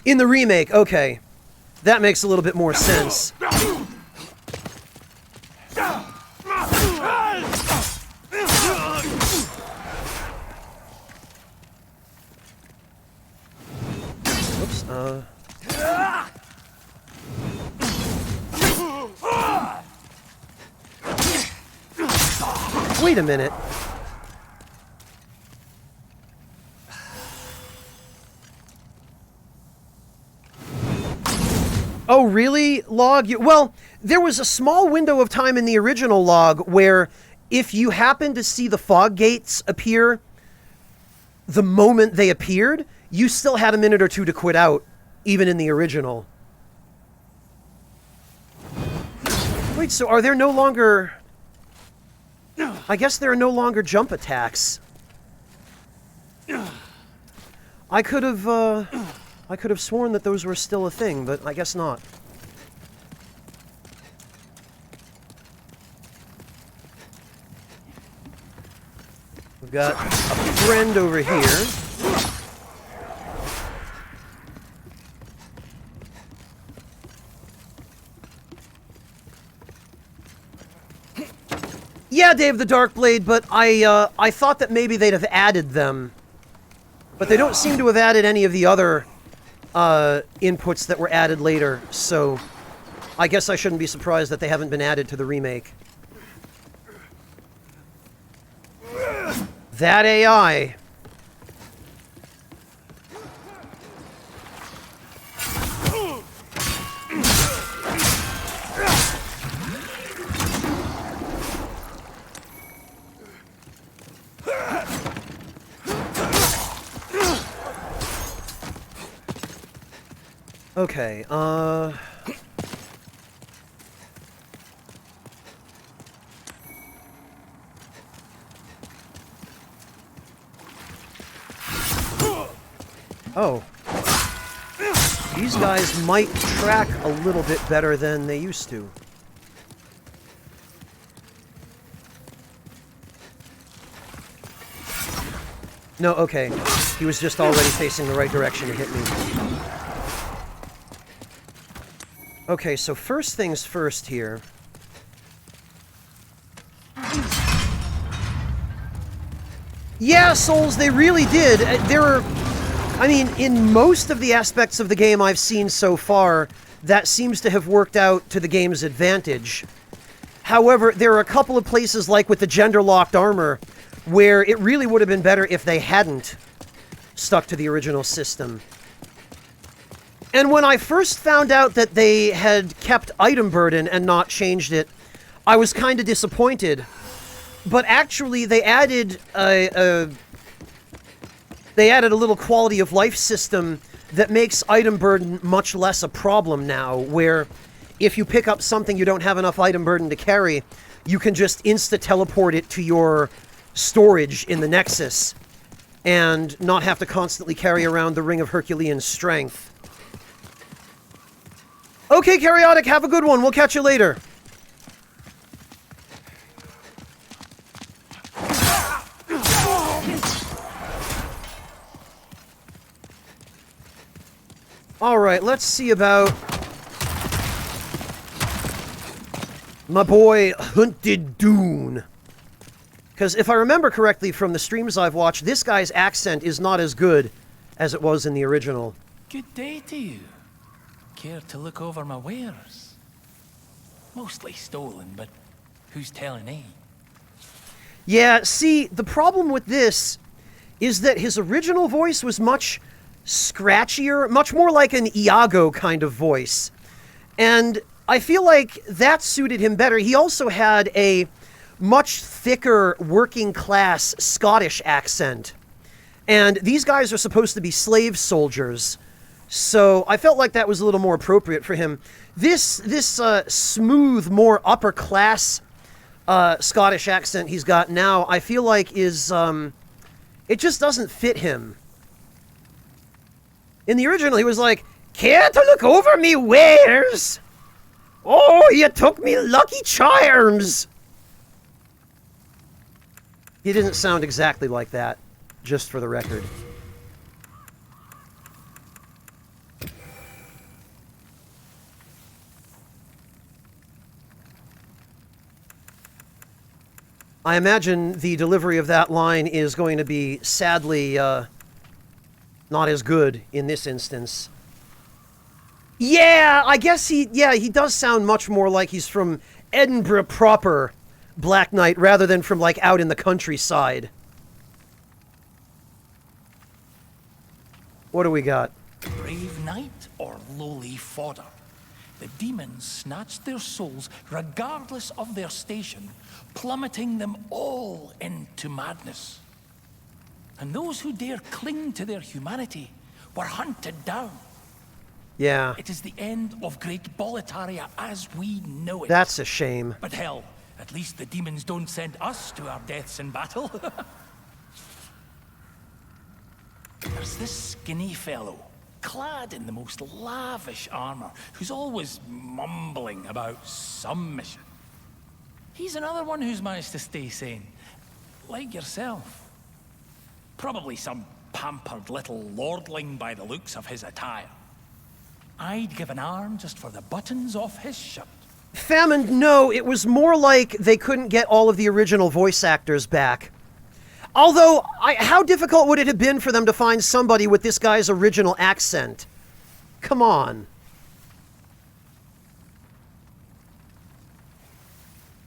In the remake, okay. That makes a little bit more sense. Oops, wait a minute. Oh, really, log? Well, there was a small window of time in the original log where if you happened to see the fog gates appear the moment they appeared, you still had a minute or two to quit out, even in the original. Wait, so are there no longer... I guess there are no longer jump attacks. I could have sworn that those were still a thing, but I guess not. We've got a friend over here. Yeah, Dave the Darkblade, but I thought that maybe they'd have added them. But they don't seem to have added any of the other inputs that were added later, so I guess I shouldn't be surprised that they haven't been added to the remake. That AI. Okay, oh. These guys might track a little bit better than they used to. No, okay. He was just already facing the right direction to hit me. Okay, so first things first here. Yeah, Souls, they really did. I mean, in most of the aspects of the game I've seen so far, that seems to have worked out to the game's advantage. However, there are a couple of places, like with the gender-locked armor, where it really would have been better if they hadn't stuck to the original system. And when I first found out that they had kept item burden and not changed it, I was kind of disappointed. But actually, they added a little quality of life system that makes item burden much less a problem now, where if you pick up something you don't have enough item burden to carry, you can just insta-teleport it to your storage in the Nexus and not have to constantly carry around the Ring of Herculean Strength. Okay, Karyotic, have a good one. We'll catch you later. Alright, let's see about my boy Hunted Dune. Because if I remember correctly from the streams I've watched, this guy's accent is not as good as it was in the original. Good day to you. Care to look over my wares? Mostly stolen, but who's telling eh? Yeah, see, the problem with this is that his original voice was much scratchier, much more like an Iago kind of voice. And I feel like that suited him better. He also had a much thicker working-class Scottish accent. And these guys are supposed to be slave soldiers, so I felt like that was a little more appropriate for him. This smooth, more upper-class Scottish accent he's got now, I feel like is, it just doesn't fit him. In the original, he was like, "Care to look over me wares? Oh, you took me lucky charms!" He didn't sound exactly like that, just for the record. I imagine the delivery of that line is going to be, sadly, not as good in this instance. Yeah, I guess he does sound much more like he's from Edinburgh proper, Black Knight, rather than from, like, out in the countryside. What do we got? Brave knight or lowly fodder? The demons snatched their souls regardless of their station, plummeting them all into madness. And those who dare cling to their humanity were hunted down. Yeah. It is the end of Great Boletaria as we know it. That's a shame. But hell, at least the demons don't send us to our deaths in battle. There's this skinny fellow, clad in the most lavish armor, who's always mumbling about some mission. He's another one who's managed to stay sane, like yourself. Probably some pampered little lordling by the looks of his attire. I'd give an arm just for the buttons off his shirt. Famine, no, it was more like they couldn't get all of the original voice actors back. Although, how difficult would it have been for them to find somebody with this guy's original accent? Come on.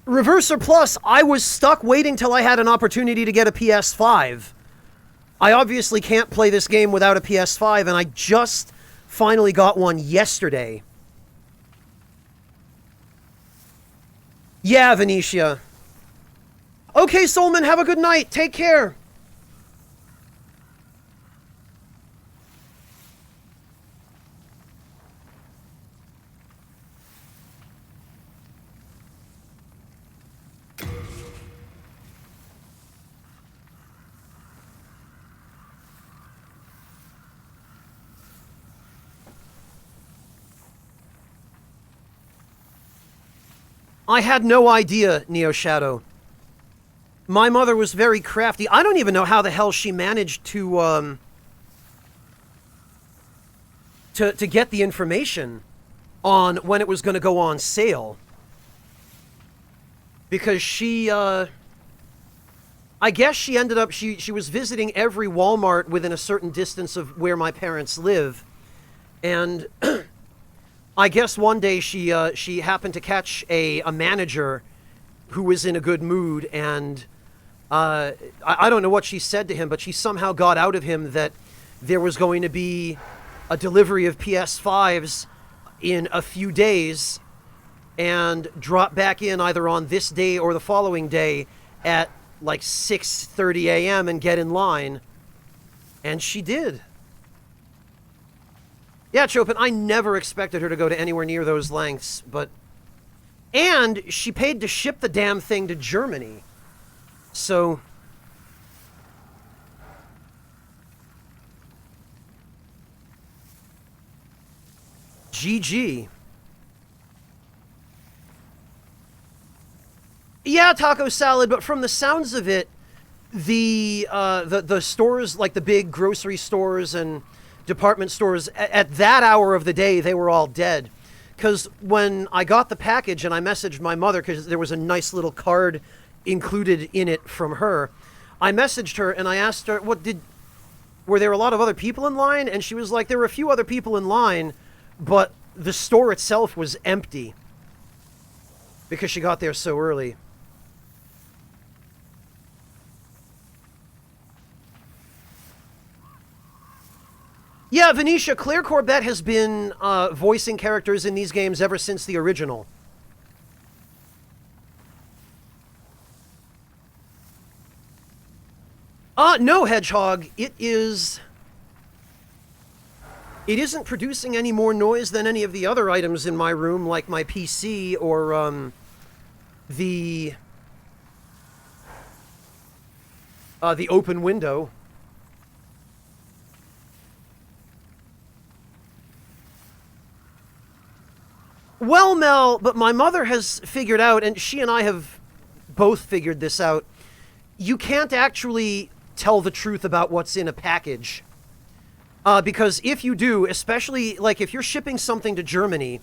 Reverser Plus, I was stuck waiting till I had an opportunity to get a PS5. I obviously can't play this game without a PS5, and I just finally got one yesterday. Yeah, Venetia. Okay, Solman, have a good night. Take care. I had no idea, Neo Shadow. My mother was very crafty. I don't even know how the hell she managed to get the information on when it was going to go on sale. Because she I guess she ended up, she was visiting every Walmart within a certain distance of where my parents live. And I guess one day she happened to catch a manager who was in a good mood, and I don't know what she said to him, but she somehow got out of him that there was going to be a delivery of PS5s in a few days, and drop back in either on this day or the following day at like 6:30 a.m. and get in line. And she did. Yeah, Chopin, I never expected her to go to anywhere near those lengths, but... And she paid to ship the damn thing to Germany. So... GG. Yeah, taco salad, but from the sounds of it, the stores, like the big grocery stores and department stores, at that hour of the day, they were all dead. Because when I got the package and I messaged my mother, because there was a nice little card included in it from her, I messaged her and I asked her, were there a lot of other people in line? And she was like, there were a few other people in line, but the store itself was empty because she got there so early. Yeah, Venetia, Claire Corbett has been voicing characters in these games ever since the original. No, Hedgehog. It isn't producing any more noise than any of the other items in my room, like my PC or the open window. Well, Mel, but my mother has figured out, and she and I have both figured this out, you can't actually tell the truth about what's in a package. Because if you do, especially, like, if you're shipping something to Germany,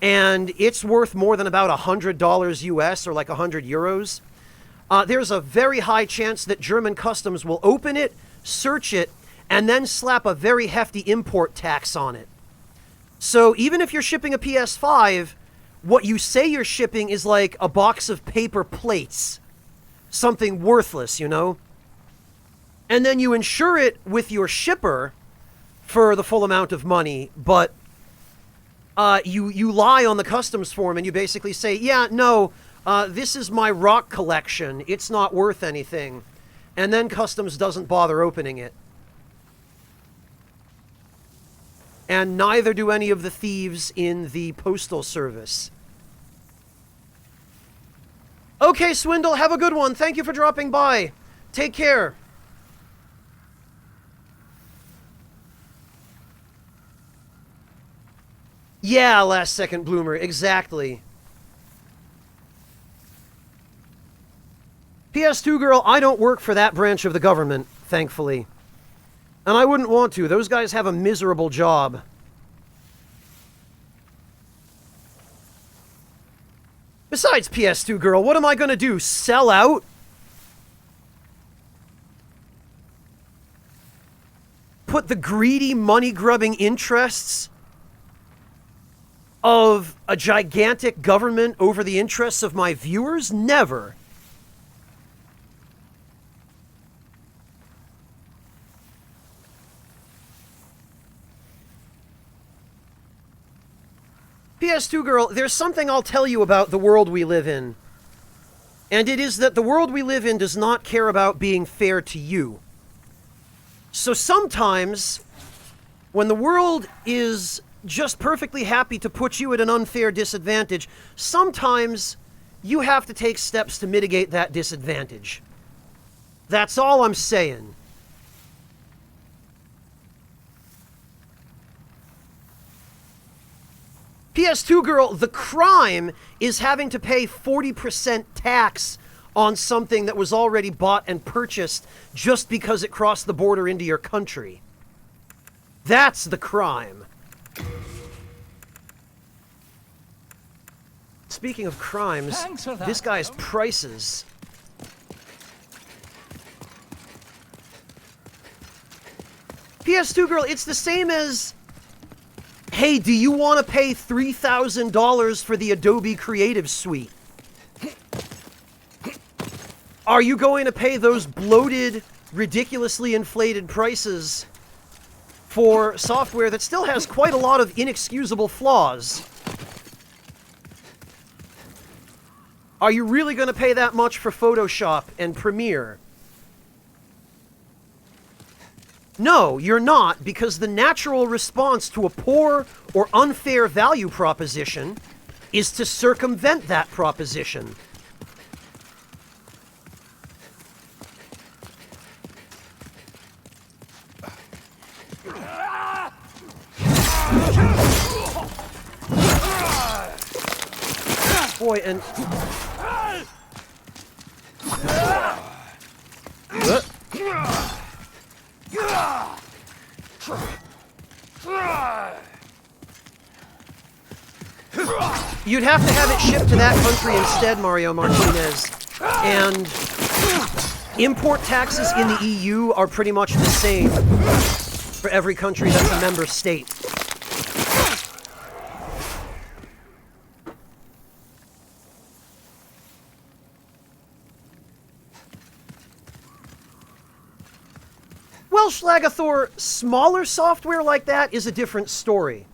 and it's worth more than about $100 US, or like 100 euros, there's a very high chance that German customs will open it, search it, and then slap a very hefty import tax on it. So even if you're shipping a PS5, what you say you're shipping is like a box of paper plates. Something worthless, you know? And then you insure it with your shipper for the full amount of money, but you lie on the customs form and you basically say, yeah, no, this is my rock collection. It's not worth anything. And then customs doesn't bother opening it. And neither do any of the thieves in the postal service. Okay, Swindle, have a good one. Thank you for dropping by. Take care. Yeah, last second bloomer, exactly. PS2 girl, I don't work for that branch of the government, thankfully. And I wouldn't want to. Those guys have a miserable job. Besides, PS2 girl, what am I gonna do? Sell out? Put the greedy, money-grubbing interests of a gigantic government over the interests of my viewers? Never. PS2 girl, there's something I'll tell you about the world we live in. And it is that the world we live in does not care about being fair to you. So sometimes, when the world is just perfectly happy to put you at an unfair disadvantage, sometimes you have to take steps to mitigate that disadvantage. That's all I'm saying. PS2 girl, the crime is having to pay 40% tax on something that was already bought and purchased just because it crossed the border into your country. That's the crime. Speaking of crimes, this guy's prices. PS2 girl, it's the same as, hey, do you want to pay $3,000 for the Adobe Creative Suite? Are you going to pay those bloated, ridiculously inflated prices for software that still has quite a lot of inexcusable flaws? Are you really going to pay that much for Photoshop and Premiere? No, you're not, because the natural response to a poor or unfair value proposition is to circumvent that proposition. Boy, and... You'd have to have it shipped to that country instead, Mario Martinez. And import taxes in the EU are pretty much the same for every country that's a member state. Well, Schlagathor, smaller software like that is a different story.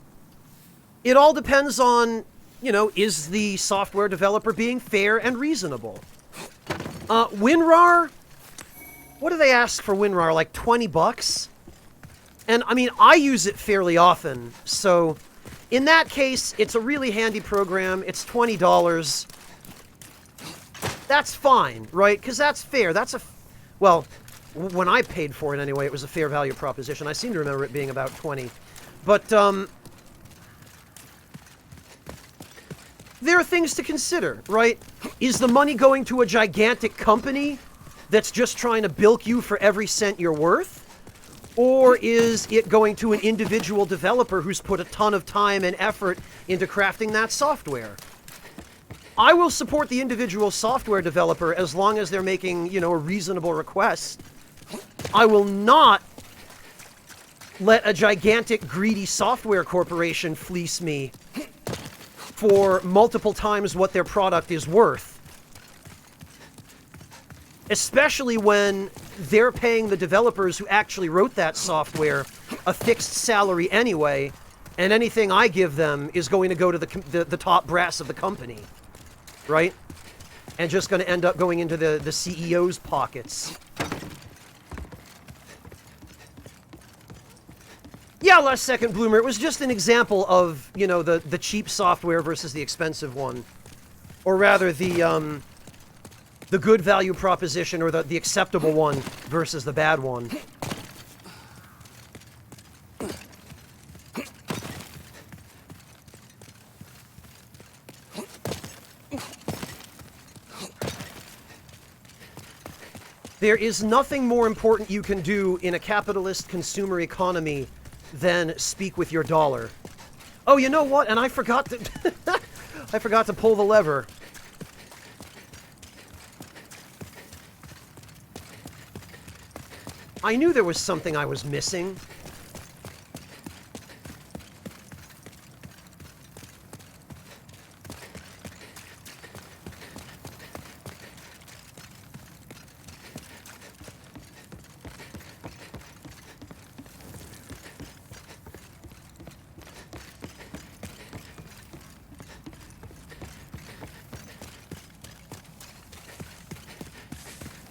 It all depends on, you know, is the software developer being fair and reasonable? WinRAR, what do they ask for WinRAR, like 20 bucks? And, I mean, I use it fairly often, so in that case, it's a really handy program, it's $20. That's fine, right? Because that's fair, that's a... Well, when I paid for it anyway, it was a fair value proposition. I seem to remember it being about 20. But, there are things to consider, right? Is the money going to a gigantic company that's just trying to bilk you for every cent you're worth? Or is it going to an individual developer who's put a ton of time and effort into crafting that software? I will support the individual software developer as long as they're making, you know, a reasonable request. I will not let a gigantic, greedy software corporation fleece me for multiple times what their product is worth. Especially when they're paying the developers who actually wrote that software a fixed salary anyway, and anything I give them is going to go to the top brass of the company, right? And just going to end up going into the CEO's pockets. Yeah, last second bloomer. It was just an example of, you know, the cheap software versus the expensive one. Or rather, the good value proposition, or the acceptable one versus the bad one. There is nothing more important you can do in a capitalist consumer economy than speak with your dollar. Oh, you know what? And I forgot to... I forgot to pull the lever. I knew there was something I was missing.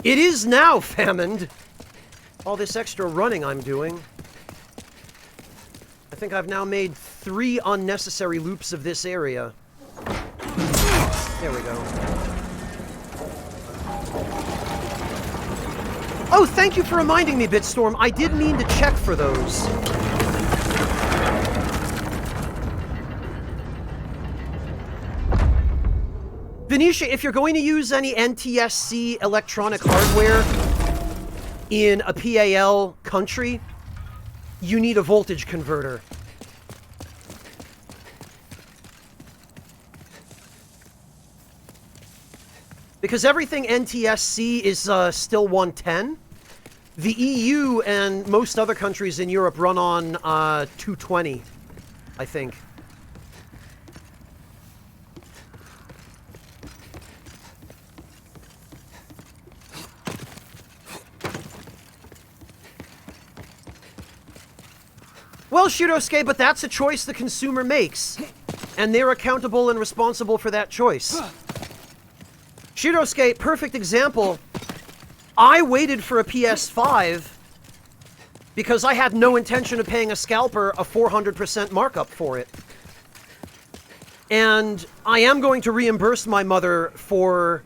It is now famined. All this extra running I'm doing. I think I've now made 3 unnecessary loops of this area. There we go. Oh, thank you for reminding me, Bitstorm. I did mean to check for those. Venetia, if you're going to use any NTSC electronic hardware in a PAL country, you need a voltage converter. Because everything NTSC is still 110. The EU and most other countries in Europe run on 220, I think. Well, Shirosuke, but that's a choice the consumer makes. And they're accountable and responsible for that choice. Shirosuke, perfect example. I waited for a PS5 because I had no intention of paying a scalper a 400% markup for it. And I am going to reimburse my mother for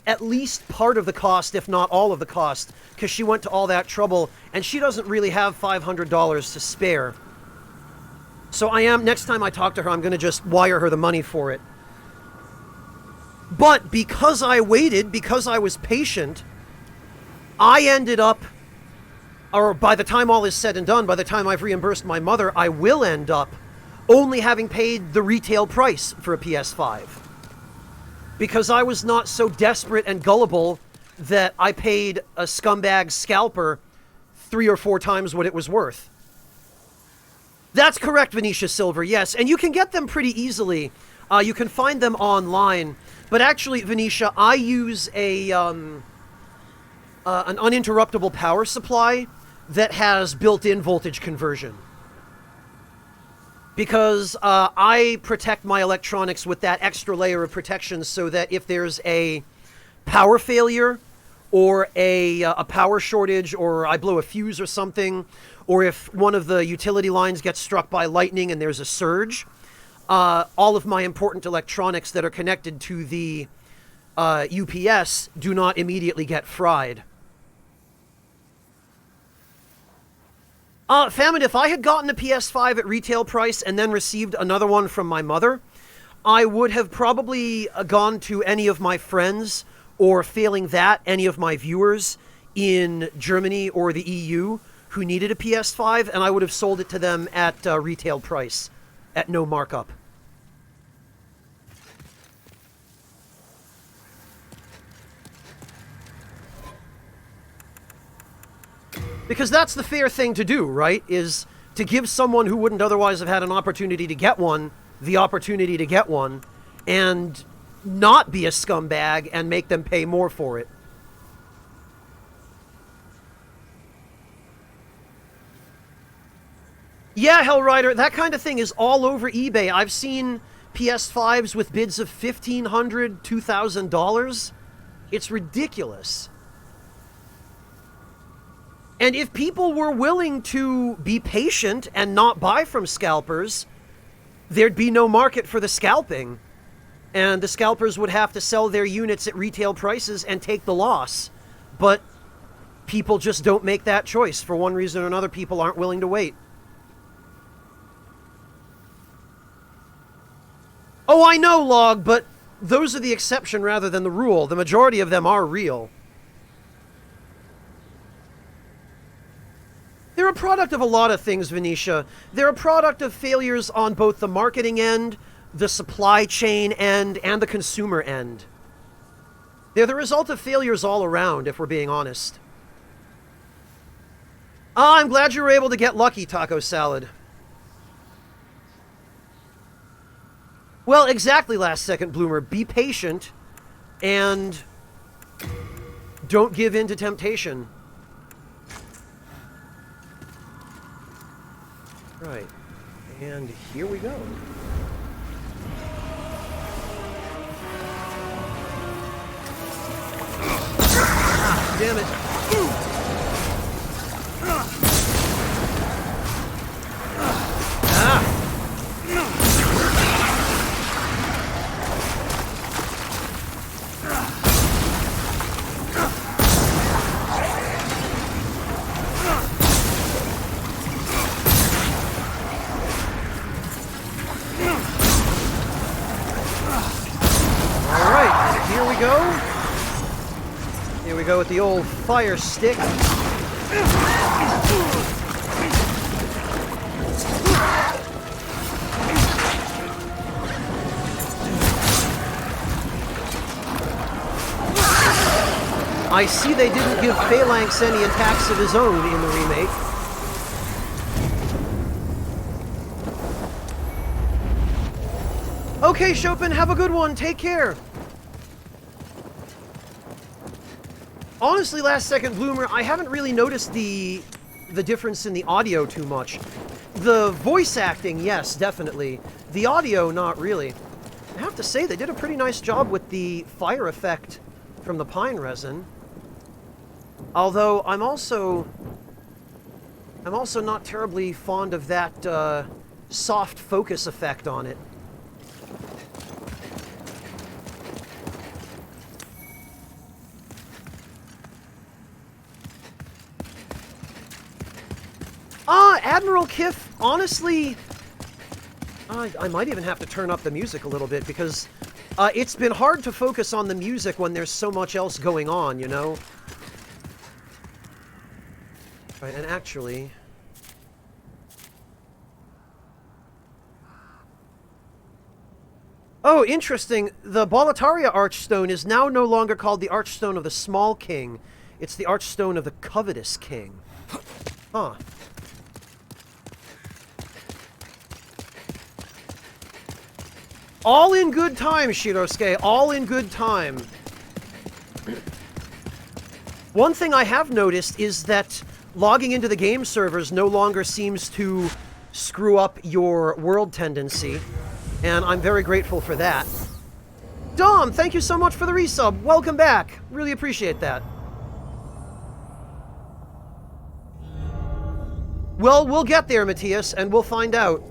at least part of the cost, if not all of the cost, because she went to all that trouble, and she doesn't really have $500 to spare. So next time I talk to her, I'm going to just wire her the money for it. But because I waited, because I was patient, I ended up, or by the time all is said and done, by the time I've reimbursed my mother, I will end up only having paid the retail price for a PS5. Because I was not so desperate and gullible that I paid a scumbag scalper 3 or 4 times what it was worth. That's correct, Venetia Silver, yes. And you can get them pretty easily. You can find them online. But actually, Venetia, I use an uninterruptible power supply that has built-in voltage conversion. Because I protect my electronics with that extra layer of protection so that if there's a power failure or a power shortage, or I blow a fuse or something, or if one of the utility lines gets struck by lightning and there's a surge, all of my important electronics that are connected to the UPS do not immediately get fried. Famine, if I had gotten a PS5 at retail price and then received another one from my mother, I would have probably gone to any of my friends, or failing that, any of my viewers in Germany or the EU who needed a PS5, and I would have sold it to them at retail price, at no markup. Because that's the fair thing to do, right? Is to give someone who wouldn't otherwise have had an opportunity to get one, the opportunity to get one, and not be a scumbag and make them pay more for it. Yeah, Hellrider, that kind of thing is all over eBay. I've seen PS5s with bids of $1,500, $2,000. It's ridiculous. And if people were willing to be patient and not buy from scalpers, there'd be no market for the scalping. And the scalpers would have to sell their units at retail prices and take the loss. But people just don't make that choice. For one reason or another, people aren't willing to wait. Oh, I know, Log, but those are the exception rather than the rule. The majority of them are real. They're a product of a lot of things, Venetia. They're a product of failures on both the marketing end, the supply chain end, and the consumer end. They're the result of failures all around, if we're being honest. I'm glad you were able to get lucky, Taco Salad. Well, exactly, Last Second Bloomer. Be patient and don't give in to temptation. Right. And here we go. Ah, damn it. Ah! Here we go with the old fire stick. I see they didn't give Phalanx any attacks of his own in the remake. Okay, Chopin, have a good one. Take care. Honestly, Last Second Bloomer, I haven't really noticed the difference in the audio too much. The voice acting, yes, definitely. The audio, not really. I have to say, they did a pretty nice job with the fire effect from the pine resin. Although, I'm also not terribly fond of that soft focus effect on it. Admiral Kiff, honestly, I might even have to turn up the music a little bit because it's been hard to focus on the music when there's so much else going on, you know? Right, and actually... Oh, interesting. The Boletaria Archstone is now no longer called the Archstone of the Small King. It's the Archstone of the Covetous King. Huh. All in good time, Shirosuke. All in good time. One thing I have noticed is that logging into the game servers no longer seems to screw up your world tendency, and I'm very grateful for that. Dom, thank you so much for the resub. Welcome back. Really appreciate that. Well, we'll get there, Matthias, and we'll find out.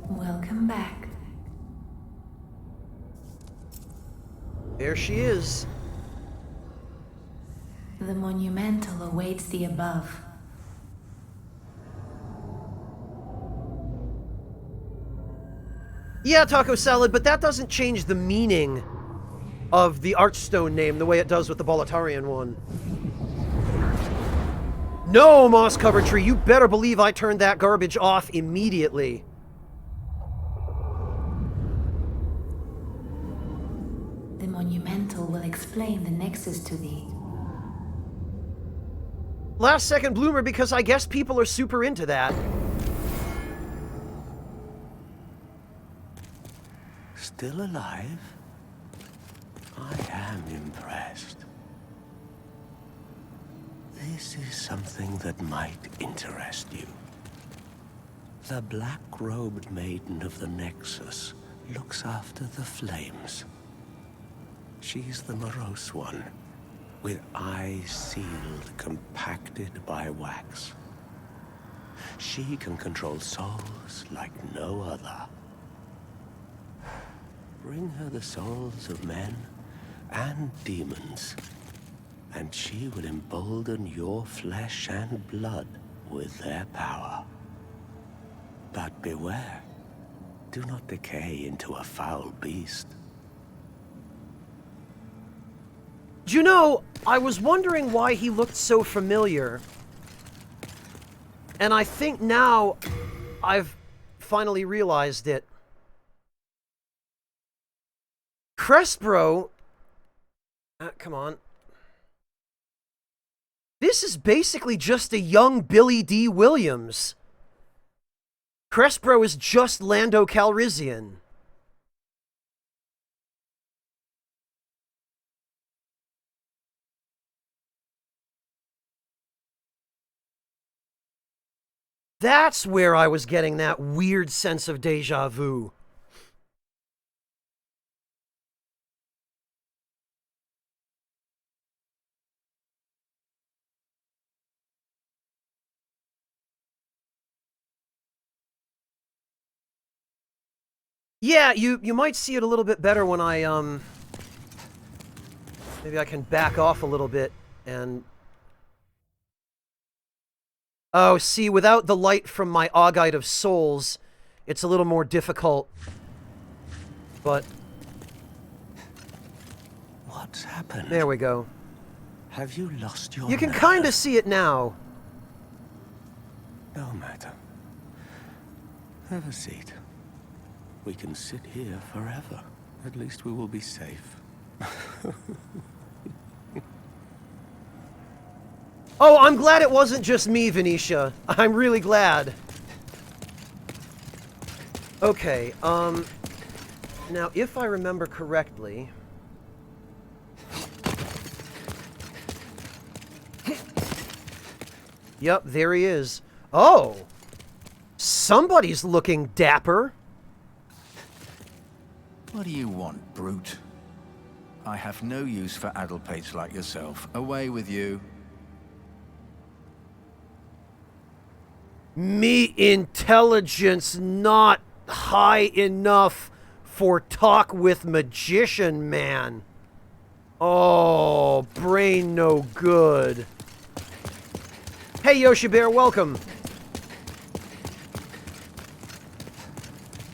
Welcome back. There she is. The monumental awaits the above. Yeah, Taco Salad, but that doesn't change the meaning of the Archstone name the way it does with the Boletarian one. No, Moss Cover Tree, you better believe I turned that garbage off immediately. The monumental will explain the nexus to thee. Last Second Bloomer, because I guess people are super into that. Still alive? I am impressed. This is something that might interest you. The black-robed maiden of the Nexus looks after the flames. She's the morose one, with eyes sealed, compacted by wax. She can control souls like no other. Bring her the souls of men and demons, and she will embolden your flesh and blood with their power. But beware, do not decay into a foul beast. Do you know, I was wondering why he looked so familiar. And I think now I've finally realized it. Crespro... come on. This is basically just a young Billy D. Williams. Crespro is just Lando Calrissian. That's where I was getting that weird sense of déjà vu. Yeah, you might see it a little bit better when I, maybe I can back off a little bit and... Oh, see, without the light from my Augite of Souls, it's a little more difficult. But... What's happened? There we go. Have you lost your You can nerve? kind of see it now. No matter. Have a seat. We can sit here forever. At least we will be safe. Oh, I'm glad it wasn't just me, Venetia. I'm really glad. Okay, now if I remember correctly... Yep, there he is. Oh! Somebody's looking dapper. What do you want, brute? I have no use for addlepates like yourself. Away with you. Me intelligence not high enough for talk with magician man. Oh, brain no good. Hey Yoshi Bear, welcome.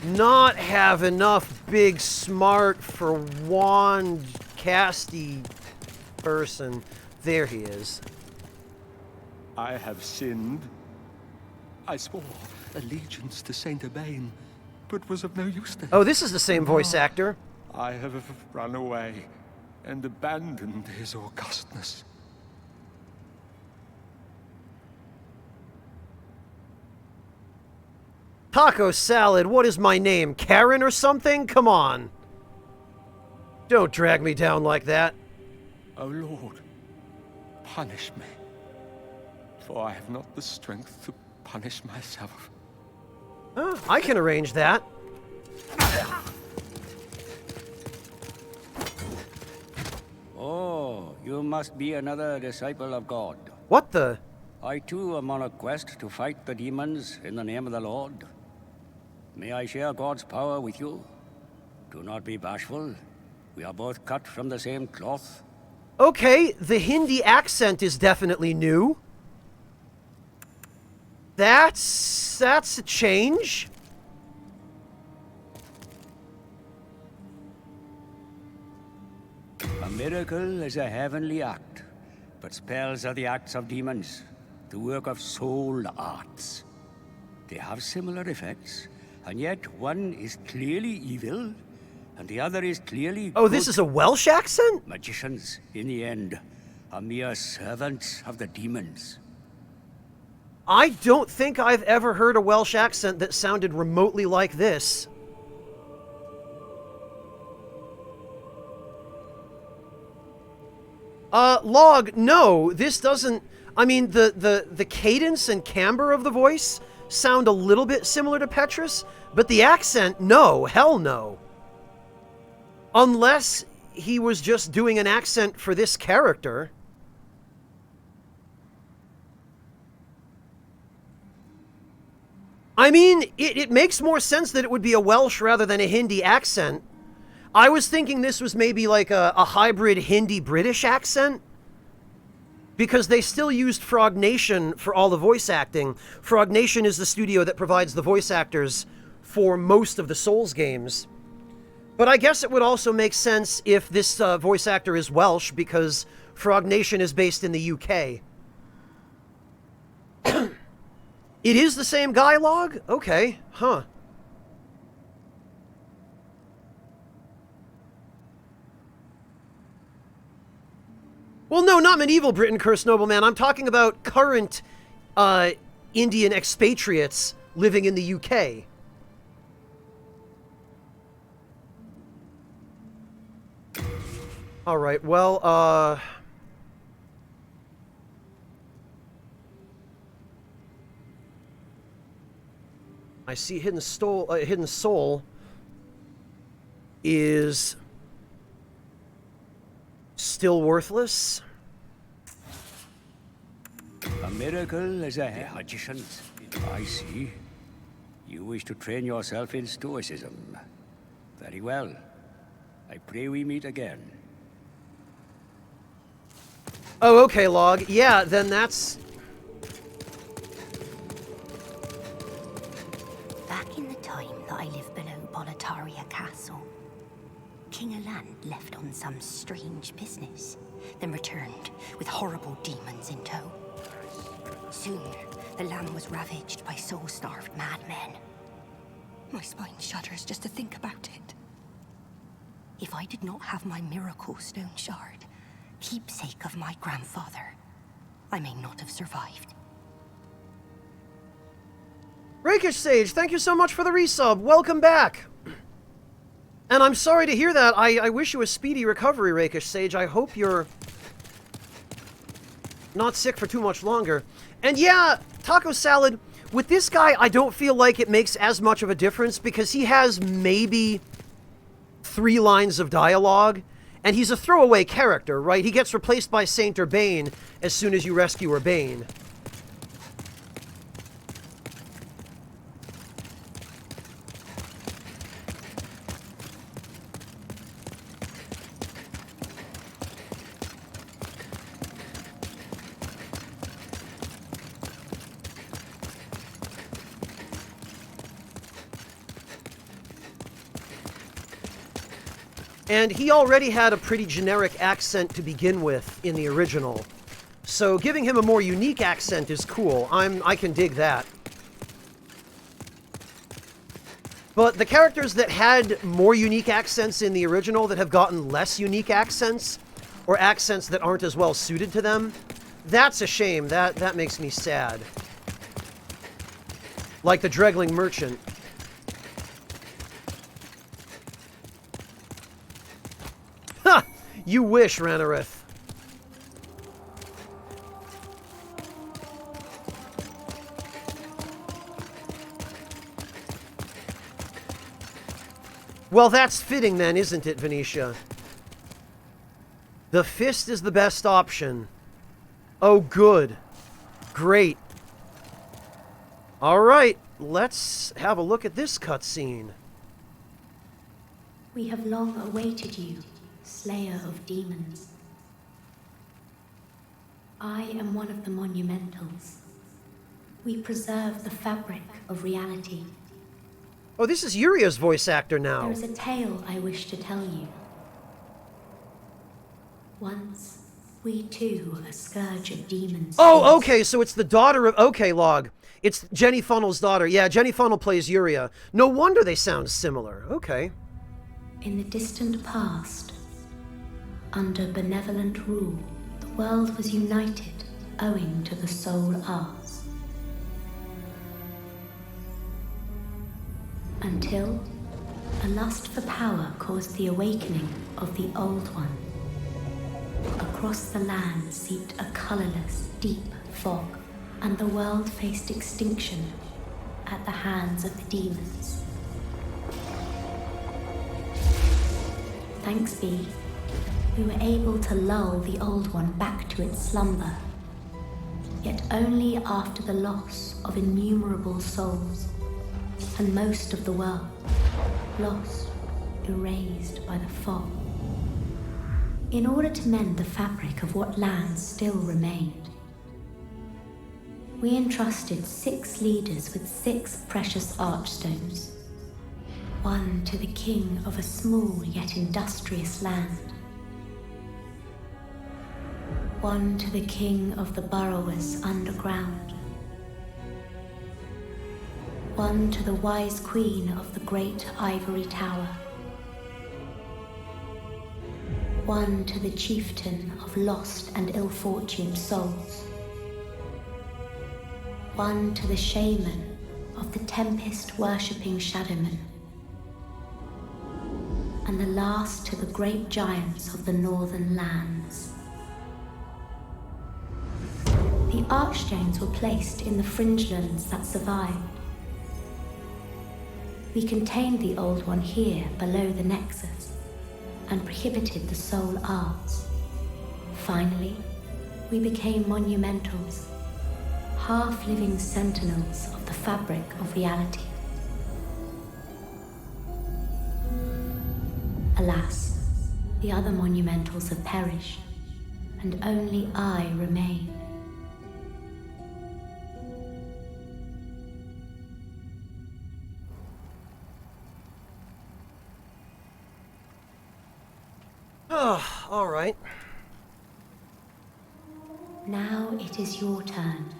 Not have enough big smart for wand casty person. There he is. I have sinned. I swore allegiance to Saint Urbain, but was of no use to him. Oh, this is the same voice actor. I have run away and abandoned his augustness. Taco salad, what is my name? Karen or something? Come on. Don't drag me down like that. O Lord, punish me, for I have not the strength to punish myself. I can arrange that. Oh, you must be another disciple of God. What the? I too am on a quest to fight the demons in the name of the Lord. May I share God's power with you? Do not be bashful. We are both cut from the same cloth. Okay, the Hindi accent is definitely new. That's a change. A miracle is a heavenly act, but spells are the acts of demons, the work of soul arts. They have similar effects, and yet one is clearly evil, and the other is clearly Oh, this good. is a Welsh accent? Magicians, in the end, are mere servants of the demons. I don't think I've ever heard a Welsh accent that sounded remotely like this. Log, no, this doesn't... I mean, the cadence and camber of the voice sound a little bit similar to Petrus, but the accent, no, hell no. Unless he was just doing an accent for this character. I mean, it makes more sense that it would be a Welsh rather than a Hindi accent. I was thinking this was maybe like a hybrid Hindi-British accent. Because they still used Frog Nation for all the voice acting. Frog Nation is the studio that provides the voice actors for most of the Souls games. But I guess it would also make sense if this voice actor is Welsh, because Frog Nation is based in the UK. It is the same guy, Log? Okay, huh. Well, no, not medieval Britain, Cursed Nobleman. I'm talking about current Indian expatriates living in the UK. All right, well, I see Hidden Soul is still worthless. A miracle is a magician. I see. You wish to train yourself in stoicism. Very well. I pray we meet again. Oh, okay, Log. Yeah, then that's... Back in the time that I lived below Boletaria Castle, King Aland left on some strange business, then returned with horrible demons in tow. Soon, the land was ravaged by soul-starved madmen. My spine shudders just to think about it. If I did not have my miracle stone shard, keepsake of my grandfather, I may not have survived. Rakish Sage, thank you so much for the resub. Welcome back. And I'm sorry to hear that. I wish you a speedy recovery, Rakish Sage. I hope you're not sick for too much longer. And yeah, Taco Salad, with this guy, I don't feel like it makes as much of a difference because he has maybe 3 lines of dialogue, and he's a throwaway character, right? He gets replaced by Saint Urbane as soon as you rescue Urbane. And he already had a pretty generic accent to begin with in the original. So giving him a more unique accent is cool. I can dig that. But the characters that had more unique accents in the original that have gotten less unique accents, or accents that aren't as well suited to them, that's a shame. That makes me sad. Like the Dregling Merchant. Ha! You wish, Ranarith. Well, that's fitting then, isn't it, Venetia? The fist is the best option. Oh, good. Great. All right, let's have a look at this cutscene. We have long awaited you, Slayer of Demons. I am one of the Monumentals. We preserve the fabric of reality. Oh, this is Yuria's voice actor now. There is a tale I wish to tell you. Once, we too were a scourge of demons. Oh, okay, so it's the daughter of... Okay, Log. It's Jenny Funnel's daughter. Yeah, Jenny Funnel plays Yuria. No wonder they sound similar. Okay. In the distant past, under benevolent rule, the world was united owing to the soul arts. Until a lust for power caused the awakening of the Old One. Across the land seeped a colorless, deep fog, and the world faced extinction at the hands of the demons. Thanks be, we were able to lull the Old One back to its slumber, yet only after the loss of innumerable souls, and most of the world, lost, erased by the fog. In order to mend the fabric of what lands still remained, we entrusted 6 leaders with 6 precious archstones, one to the king of a small yet industrious land, one to the king of the burrowers underground, one to the wise queen of the great ivory tower, one to the chieftain of lost and ill-fortuned souls, one to the shaman of the tempest-worshipping shadowmen, and the last to the great giants of the northern lands. The archstones were placed in the fringelands that survived. We contained the Old One here below the Nexus and prohibited the soul arts. Finally, we became monumentals, half-living sentinels of the fabric of reality. Alas, the other monumentals have perished, and only I remain. Oh, all right. Now it is your turn.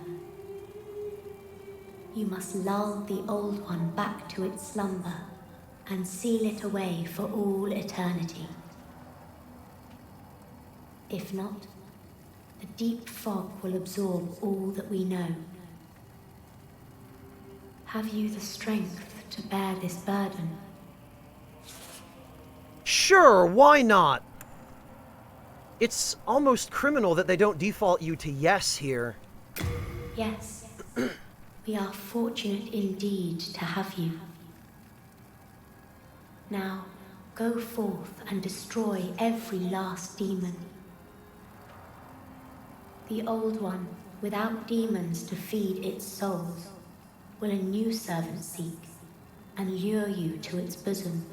You must lull the Old One back to its slumber and seal it away for all eternity. If not, the deep fog will absorb all that we know. Have you the strength to bear this burden? Sure, why not? It's almost criminal that they don't default you to yes here. Yes. We are fortunate indeed to have you. Now, go forth and destroy every last demon. The old one, without demons to feed its souls, will a new servant seek and lure you to its bosom.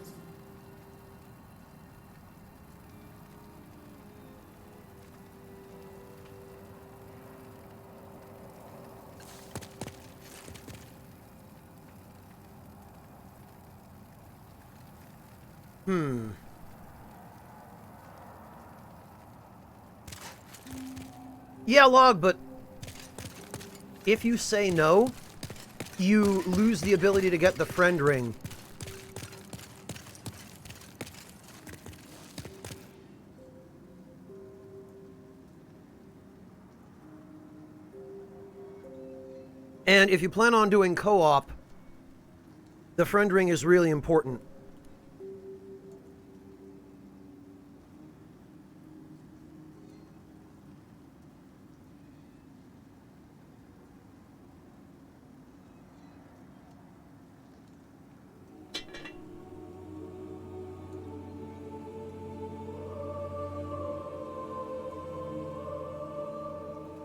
Yeah, Log, but if you say no, you lose the ability to get the friend ring. And if you plan on doing co-op, the friend ring is really important.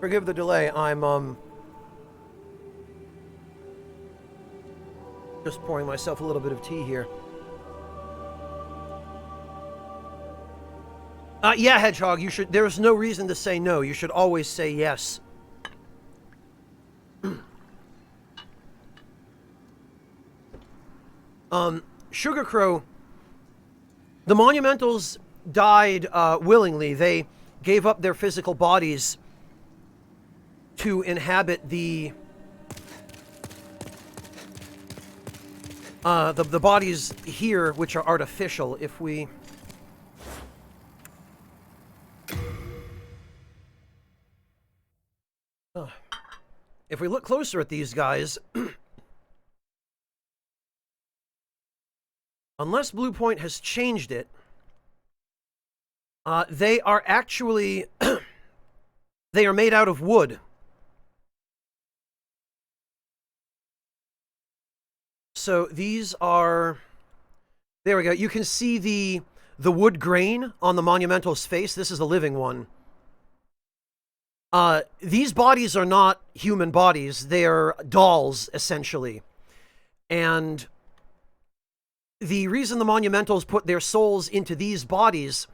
Forgive the delay, I'm, just pouring myself a little bit of tea here. Yeah, Hedgehog, you should, there's no reason to say no. You should always say yes. Sugar Crow, the Monumentals died, willingly. They gave up their physical bodies to inhabit the bodies here, which are artificial. If we look closer at these guys, unless Blue Point has changed it, they are actually they are made out of wood. So these are, there we go. You can see the wood grain on the Monumental's face. This is a living one. These bodies are not human bodies. They're dolls, essentially. And the reason the Monumentals put their souls into these bodies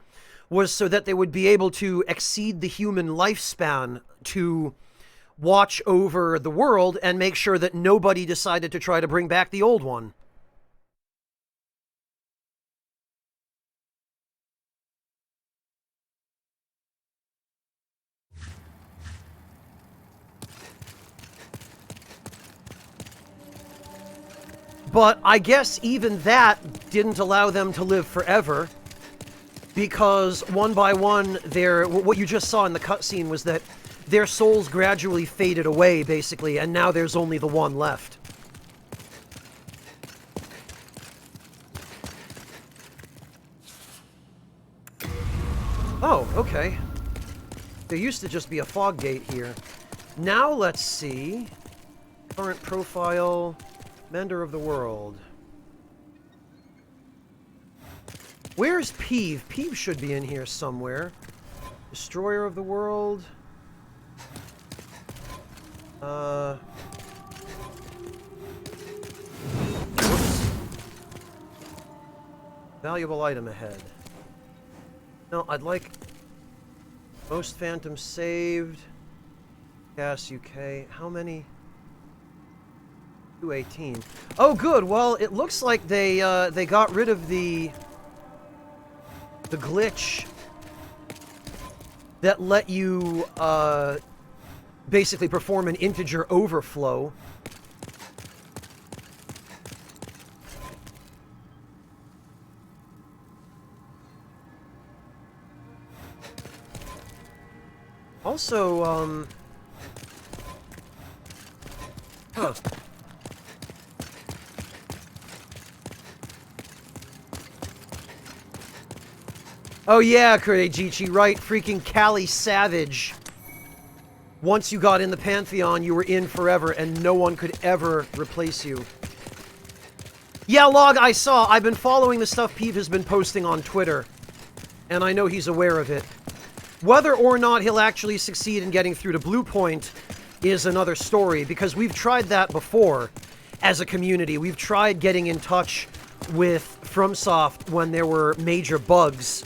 was so that they would be able to exceed the human lifespan to watch over the world and make sure that nobody decided to try to bring back the old one. But I guess even that didn't allow them to live forever, because one by one, what you just saw in the cutscene was that their souls gradually faded away, basically, and now there's only the one left. Oh, okay. There used to just be a fog gate here. Now let's see. Current profile. Mender of the World. Where's Peeve? Peeve should be in here somewhere. Destroyer of the World. Whoops. Valuable item ahead. No, I'd like most phantoms saved. Gas UK. How many? 218. Oh, good. Well, it looks like they got rid of the glitch that let you basically perform an integer overflow. Also, huh. Oh yeah, Kureijichi, right, freaking Cali Savage. Once you got in the Pantheon, you were in forever, and no one could ever replace you. Yeah, Log, I saw. I've been following the stuff Peeve has been posting on Twitter, and I know he's aware of it. Whether or not he'll actually succeed in getting through to Blue Point is another story, because we've tried that before as a community. We've tried getting in touch with FromSoft when there were major bugs.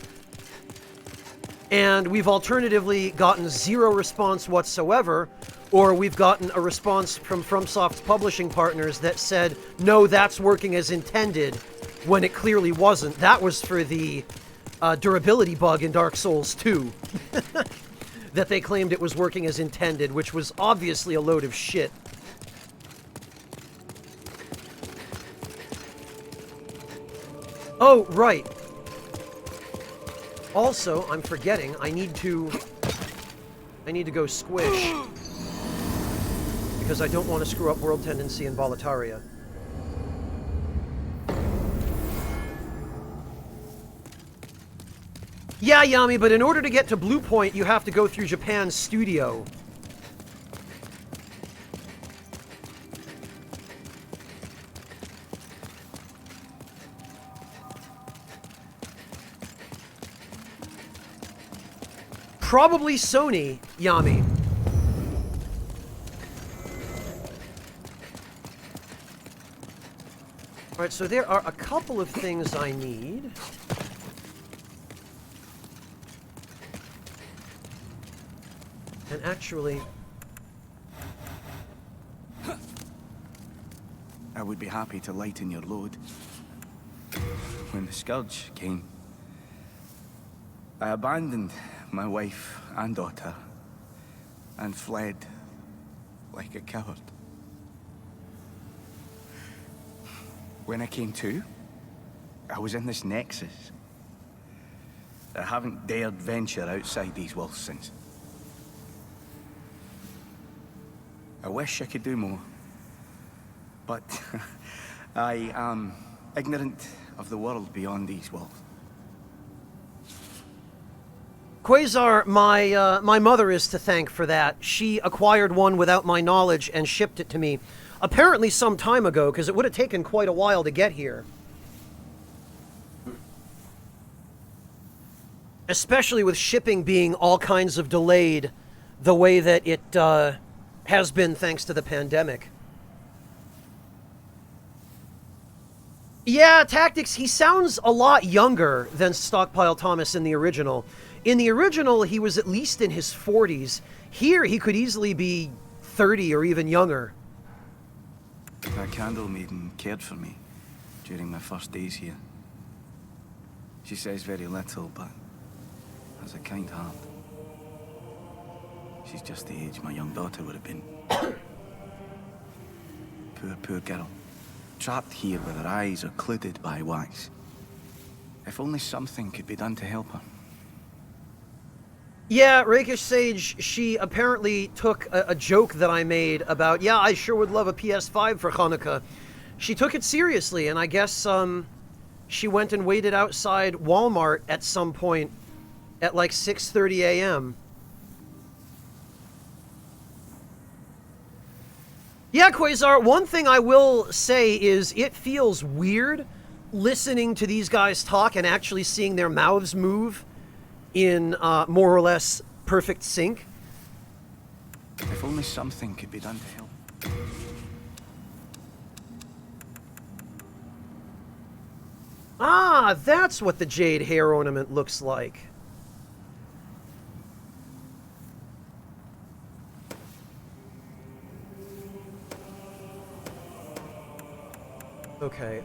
And we've alternatively gotten zero response whatsoever, or we've gotten a response from FromSoft's publishing partners that said, no, that's working as intended, when it clearly wasn't. That was for the durability bug in Dark Souls 2. That they claimed it was working as intended, which was obviously a load of shit. Oh, right. Also, I'm forgetting, I need to go squish. Because I don't want to screw up World Tendency in Volataria. Yeah, Yami, but in order to get to Blue Point, you have to go through Japan's studio. Probably Sony, Yami. Alright, so there are a couple of things I need. And actually... I would be happy to lighten your load. When the Scourge came, I abandoned my wife and daughter and fled like a coward. When I came to, I was in this nexus. I haven't dared venture outside these walls since. I wish I could do more, but I am ignorant of the world beyond these walls. Quasar, my mother is to thank for that. She acquired one without my knowledge and shipped it to me. Apparently some time ago, because it would have taken quite a while to get here. Especially with shipping being all kinds of delayed the way that it has been thanks to the pandemic. Yeah, Tactics, he sounds a lot younger than Stockpile Thomas in the original. In the original, he was at least in his 40s. Here, he could easily be 30 or even younger. That candle maiden cared for me during my first days here. She says very little, but has a kind heart. She's just the age my young daughter would have been. Poor girl. Trapped here with her eyes occluded by wax. If only something could be done to help her. Yeah, Rakish Sage, she apparently took a joke that I made about, yeah, I sure would love a PS5 for Hanukkah. She took it seriously, and I guess she went and waited outside Walmart at some point at like 6:30 a.m. Yeah, Quasar, one thing I will say is it feels weird listening to these guys talk and actually seeing their mouths move in more or less perfect sync. If only something could be done to help. Ah, that's what the jade hair ornament looks like. Okay,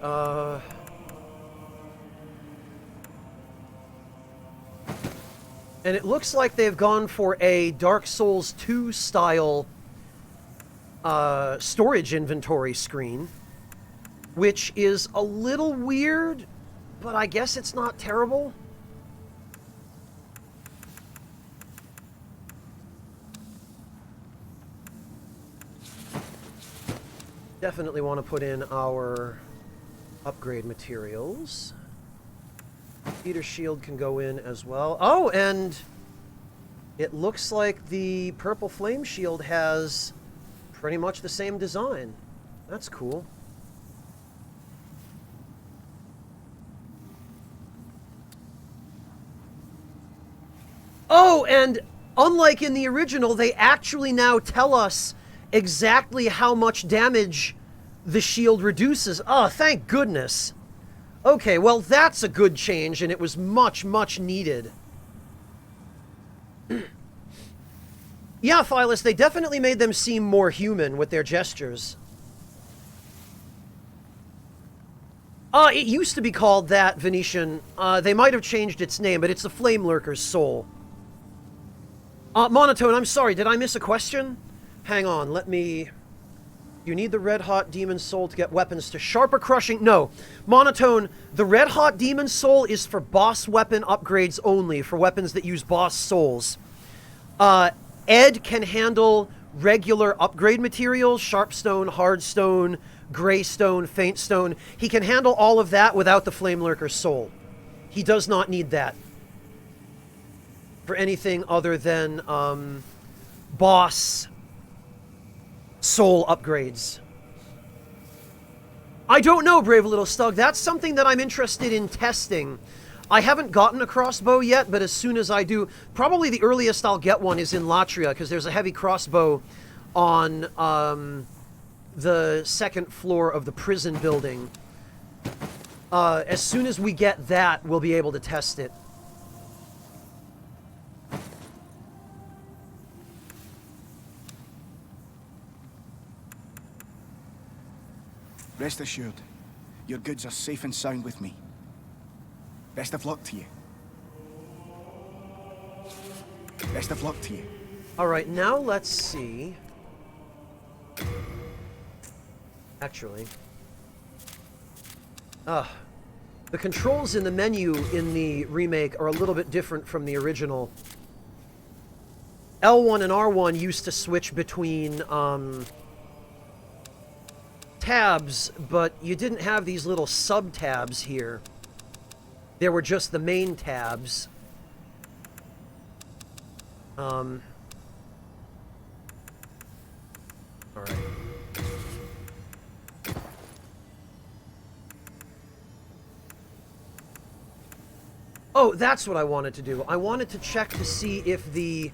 and it looks like they've gone for a Dark Souls 2 style storage inventory screen, which is a little weird, but I guess it's not terrible. Definitely want to put in our upgrade materials. Heater shield can go in as well. Oh, and it looks like the purple flame shield has pretty much the same design. That's cool. Oh, and unlike in the original, they actually now tell us exactly how much damage the shield reduces. Oh, thank goodness. Okay, well, that's a good change, and it was much, much needed. Yeah, Phyllis, they definitely made them seem more human with their gestures. It used to be called that, Venetian. They might have changed its name, but it's the Flame Lurker's soul. Monotone, I'm sorry, did I miss a question? Hang on, let me... You need the Red Hot Demon Soul to get weapons to sharper crushing... No. Monotone, the Red Hot Demon Soul is for boss weapon upgrades only, for weapons that use boss souls. Ed can handle regular upgrade materials, Sharpstone, Hardstone, Greystone, Faintstone. He can handle all of that without the Flame Lurker's soul. He does not need that for anything other than boss soul upgrades. I don't know, Brave Little Stug. That's something that I'm interested in testing. I haven't gotten a crossbow yet, but as soon as I do, probably the earliest I'll get one is in Latria, because there's a heavy crossbow on the second floor of the prison building. As soon as we get that, we'll be able to test it. Rest assured, your goods are safe and sound with me. Best of luck to you. Best of luck to you. Alright, now let's see. Actually. The controls in the menu in the remake are a little bit different from the original. L1 and R1 used to switch between, tabs, but you didn't have these little sub-tabs here. There were just the main tabs. Alright. Oh, that's what I wanted to do. I wanted to check to see if the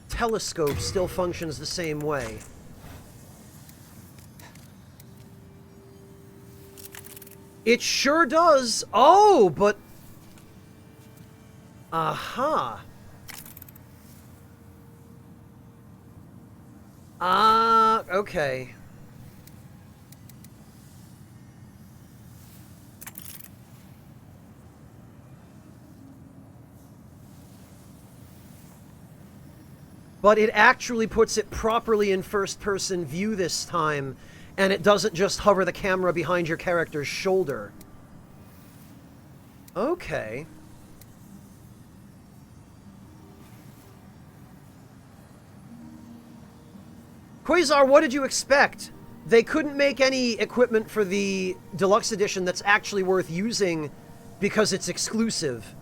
telescope still functions the same way. It sure does. Oh, but... Aha. Okay. But it actually puts it properly in first-person view this time, and it doesn't just hover the camera behind your character's shoulder. Okay. Quasar, what did you expect? They couldn't make any equipment for the deluxe edition that's actually worth using because it's exclusive.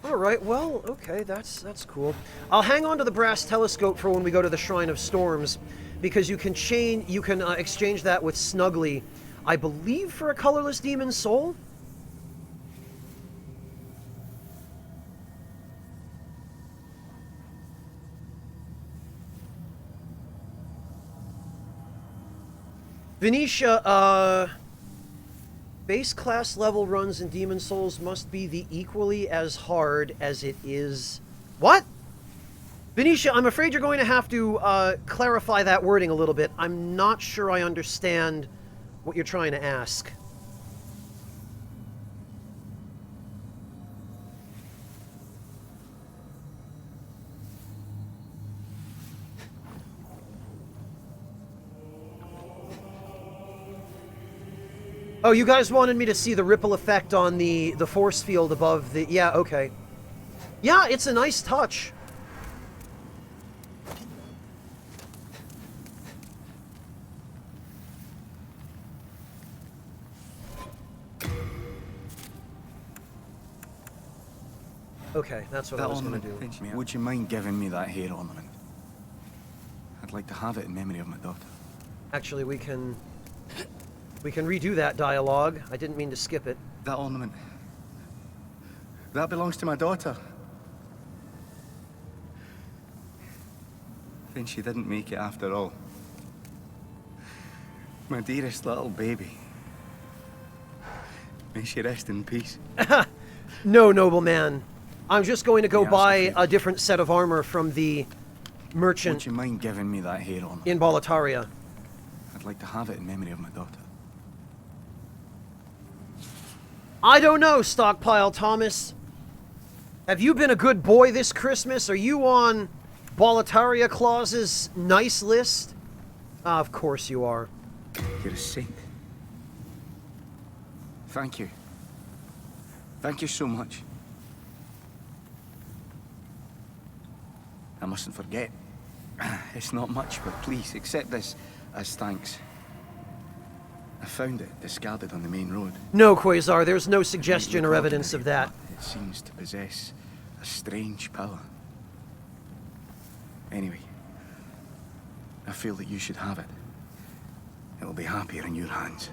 Alright, well, okay, that's cool. I'll hang on to the brass telescope for when we go to the Shrine of Storms, because you can exchange that with Snuggly, I believe, for a colorless demon soul? Venetia, base class level runs in Demon Souls must be the equally as hard as it is... What? Venetia, I'm afraid you're going to have to clarify that wording a little bit. I'm not sure I understand what you're trying to ask. Oh, you guys wanted me to see the ripple effect on the force field above the... Yeah, okay. Yeah, it's a nice touch. Okay, that's what I was going to do. Finchy, would you mind giving me that hair ornament? I'd like to have it in memory of my daughter. Actually, we can redo that dialogue. I didn't mean to skip it. That ornament. That belongs to my daughter. Then she didn't make it after all. My dearest little baby. May she rest in peace. No, nobleman. I'm just going to go buy a different set of armor from the merchant. Would you mind giving me that hair ornament? In Boletaria. I'd like to have it in memory of my daughter. I don't know, Stockpile Thomas. Have you been a good boy this Christmas? Are you on Boletaria Claus's nice list? Of course you are. You're a saint. Thank you. Thank you so much. I mustn't forget. It's not much, but please accept this as thanks. I found it discarded on the main road. No, Quasar, there's no suggestion or evidence of that. It seems to possess a strange power. Anyway, I feel that you should have it. It will be happier in your hands.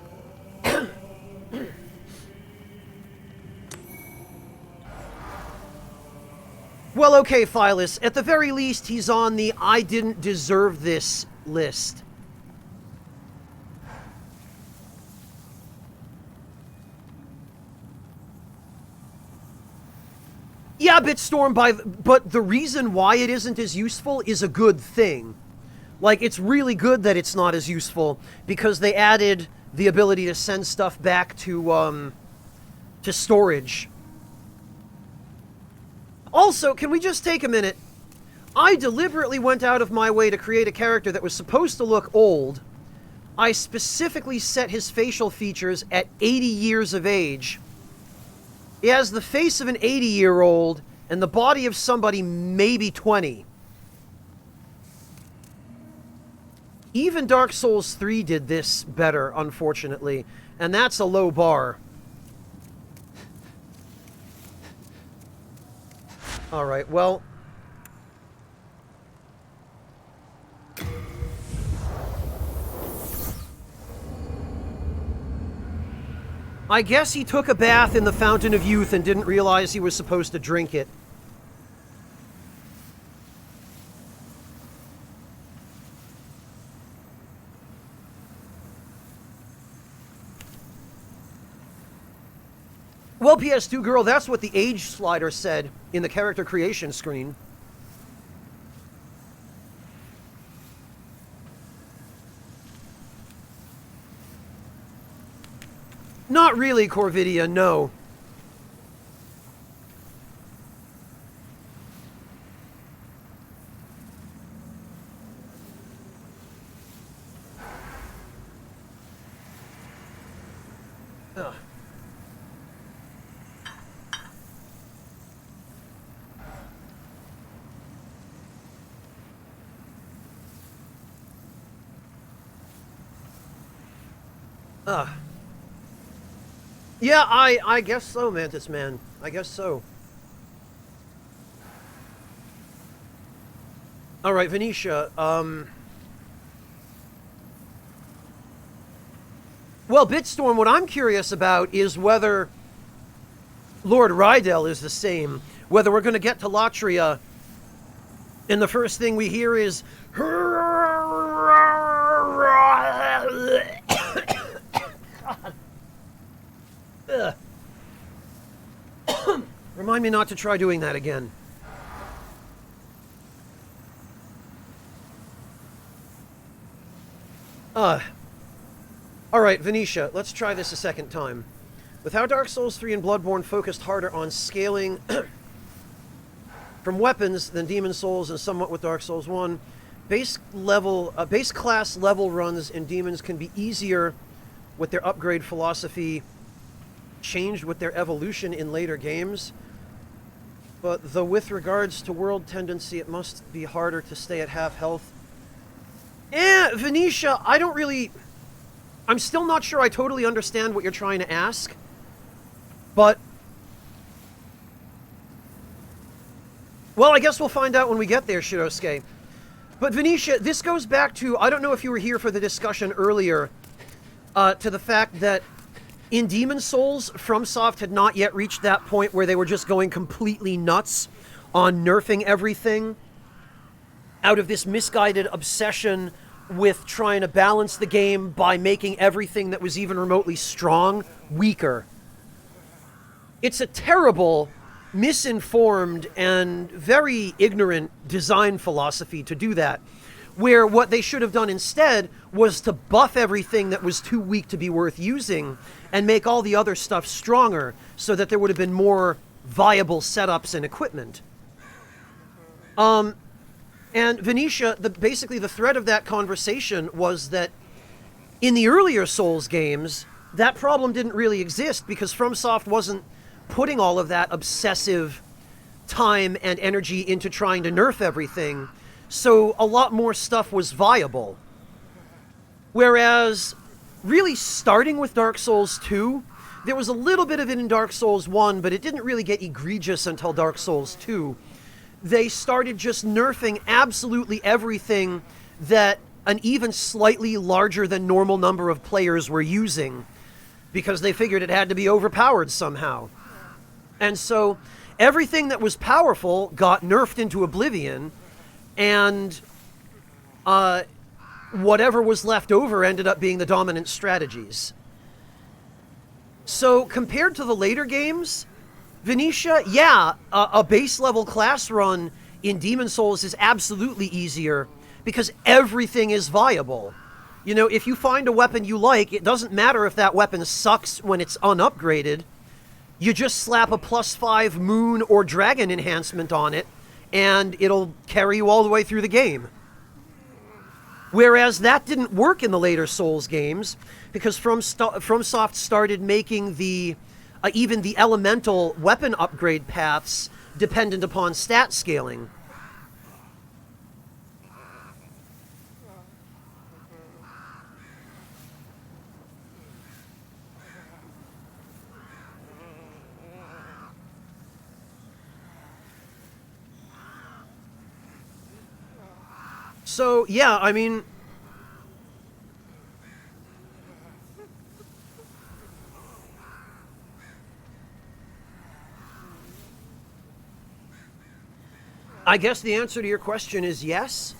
Well, okay, Phyllis. At the very least, he's on the I didn't deserve this list. Yeah, Bitstorm, but the reason why it isn't as useful is a good thing. Like, it's really good that it's not as useful, because they added the ability to send stuff back to storage. Also, can we just take a minute? I deliberately went out of my way to create a character that was supposed to look old. I specifically set his facial features at 80 years of age. He has the face of an 80-year-old and the body of somebody maybe 20. Even Dark Souls 3 did this better, unfortunately, and that's a low bar. Alright, well... I guess he took a bath in the Fountain of Youth and didn't realize he was supposed to drink it. Well, PS2 girl, that's what the age slider said in the character creation screen. Not really, Corvidia, no. Ugh. Yeah, I guess so, Mantis Man. I guess so. Alright, Venetia, well, Bitstorm, what I'm curious about is whether Lord Rydell is the same. Whether we're going to get to Latria, and the first thing we hear is... Remind me not to try doing that again. Alright, Venetia, let's try this a second time. With how Dark Souls 3 and Bloodborne focused harder on scaling from weapons than Demon Souls and somewhat with Dark Souls 1, base class level runs in Demons can be easier with their upgrade philosophy changed with their evolution in later games. But though with regards to world tendency, it must be harder to stay at half health. Venetia, I don't really... I'm still not sure I totally understand what you're trying to ask. But... Well, I guess we'll find out when we get there, Shirosuke. But Venetia, this goes back to, I don't know if you were here for the discussion earlier, to the fact that in Demon's Souls, FromSoft had not yet reached that point where they were just going completely nuts on nerfing everything out of this misguided obsession with trying to balance the game by making everything that was even remotely strong weaker. It's a terrible, misinformed, and very ignorant design philosophy to do that, where what they should have done instead was to buff everything that was too weak to be worth using and make all the other stuff stronger so that there would have been more viable setups and equipment. And Venetia, basically the thread of that conversation was that in the earlier Souls games, that problem didn't really exist because FromSoft wasn't putting all of that obsessive time and energy into trying to nerf everything, so a lot more stuff was viable. Whereas, really starting with Dark Souls 2, there was a little bit of it in Dark Souls 1, but it didn't really get egregious until Dark Souls 2. They started just nerfing absolutely everything that an even slightly larger than normal number of players were using, because they figured it had to be overpowered somehow. And so everything that was powerful got nerfed into oblivion, and whatever was left over ended up being the dominant strategies. So compared to the later games, Venetia, yeah, a base level class run in Demon's Souls is absolutely easier because everything is viable. You know, if you find a weapon you like, it doesn't matter if that weapon sucks when it's unupgraded. You just slap a +5 moon or dragon enhancement on it, and it'll carry you all the way through the game. Whereas that didn't work in the later Souls games, because FromSoft started making the even the elemental weapon upgrade paths dependent upon stat scaling. So, yeah, I mean, I guess the answer to your question is yes.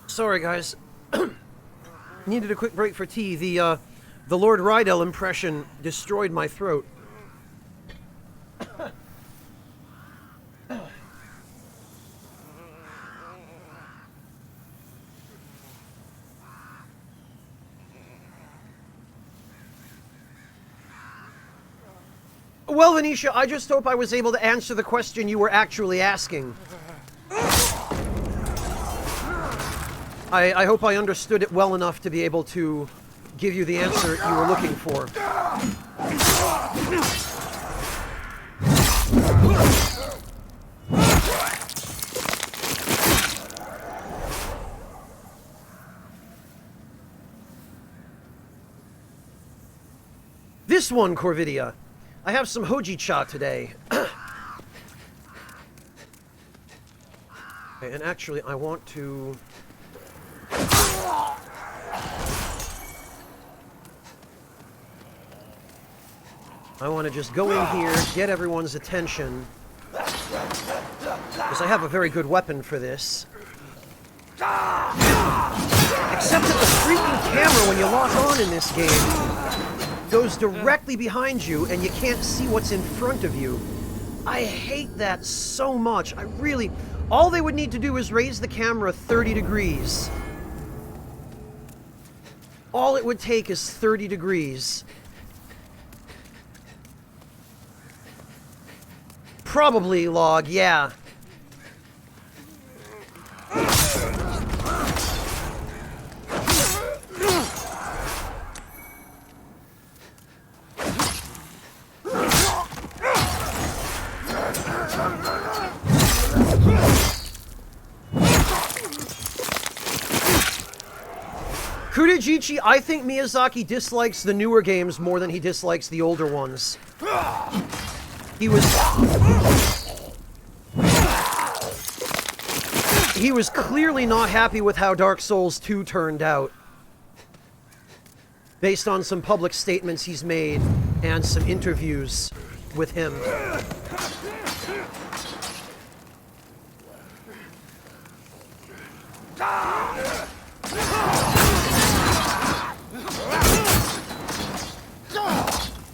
Sorry, guys. Needed a quick break for tea. The Lord Rydell impression destroyed my throat. Well, Venetia, I just hope I was able to answer the question you were actually asking. I hope I understood it well enough to be able to give you the answer you were looking for. This one, Corvidia. I have some hojicha today. And actually, I want to... I want to just go in here, get everyone's attention, because I have a very good weapon for this. Except that the freaking camera, when you lock on in this game, goes directly behind you and you can't see what's in front of you. I hate that so much. I really... All they would need to do is raise the camera 30 degrees. All it would take is 30 degrees. Probably, Log, yeah. Kudajichi, I think Miyazaki dislikes the newer games more than he dislikes the older ones. He was clearly not happy with how Dark Souls 2 turned out, based on some public statements he's made and some interviews with him.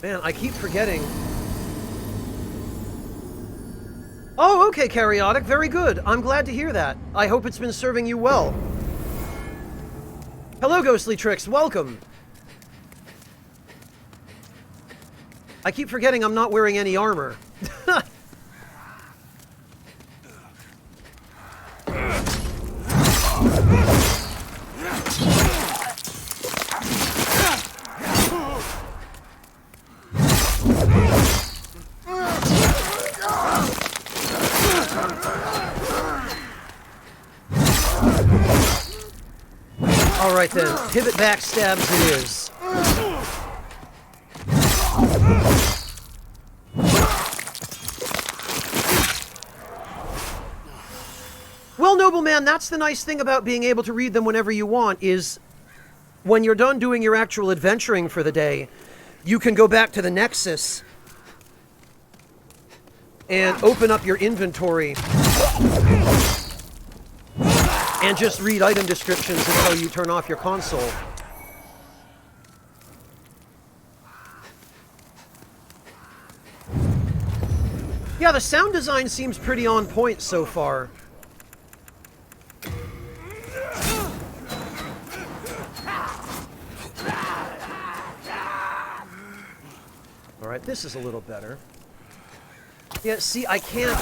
Man, I keep forgetting. Oh, okay, Karyotic. Very good. I'm glad to hear that. I hope it's been serving you well. Hello, Ghostly Tricks. Welcome. I keep forgetting I'm not wearing any armor. Alright then, pivot backstabs it is. Well, nobleman, that's the nice thing about being able to read them whenever you want, is when you're done doing your actual adventuring for the day, you can go back to the Nexus and open up your inventory and just read item descriptions until you turn off your console. Yeah, the sound design seems pretty on point so far. Alright, this is a little better. Yeah, see, I can't...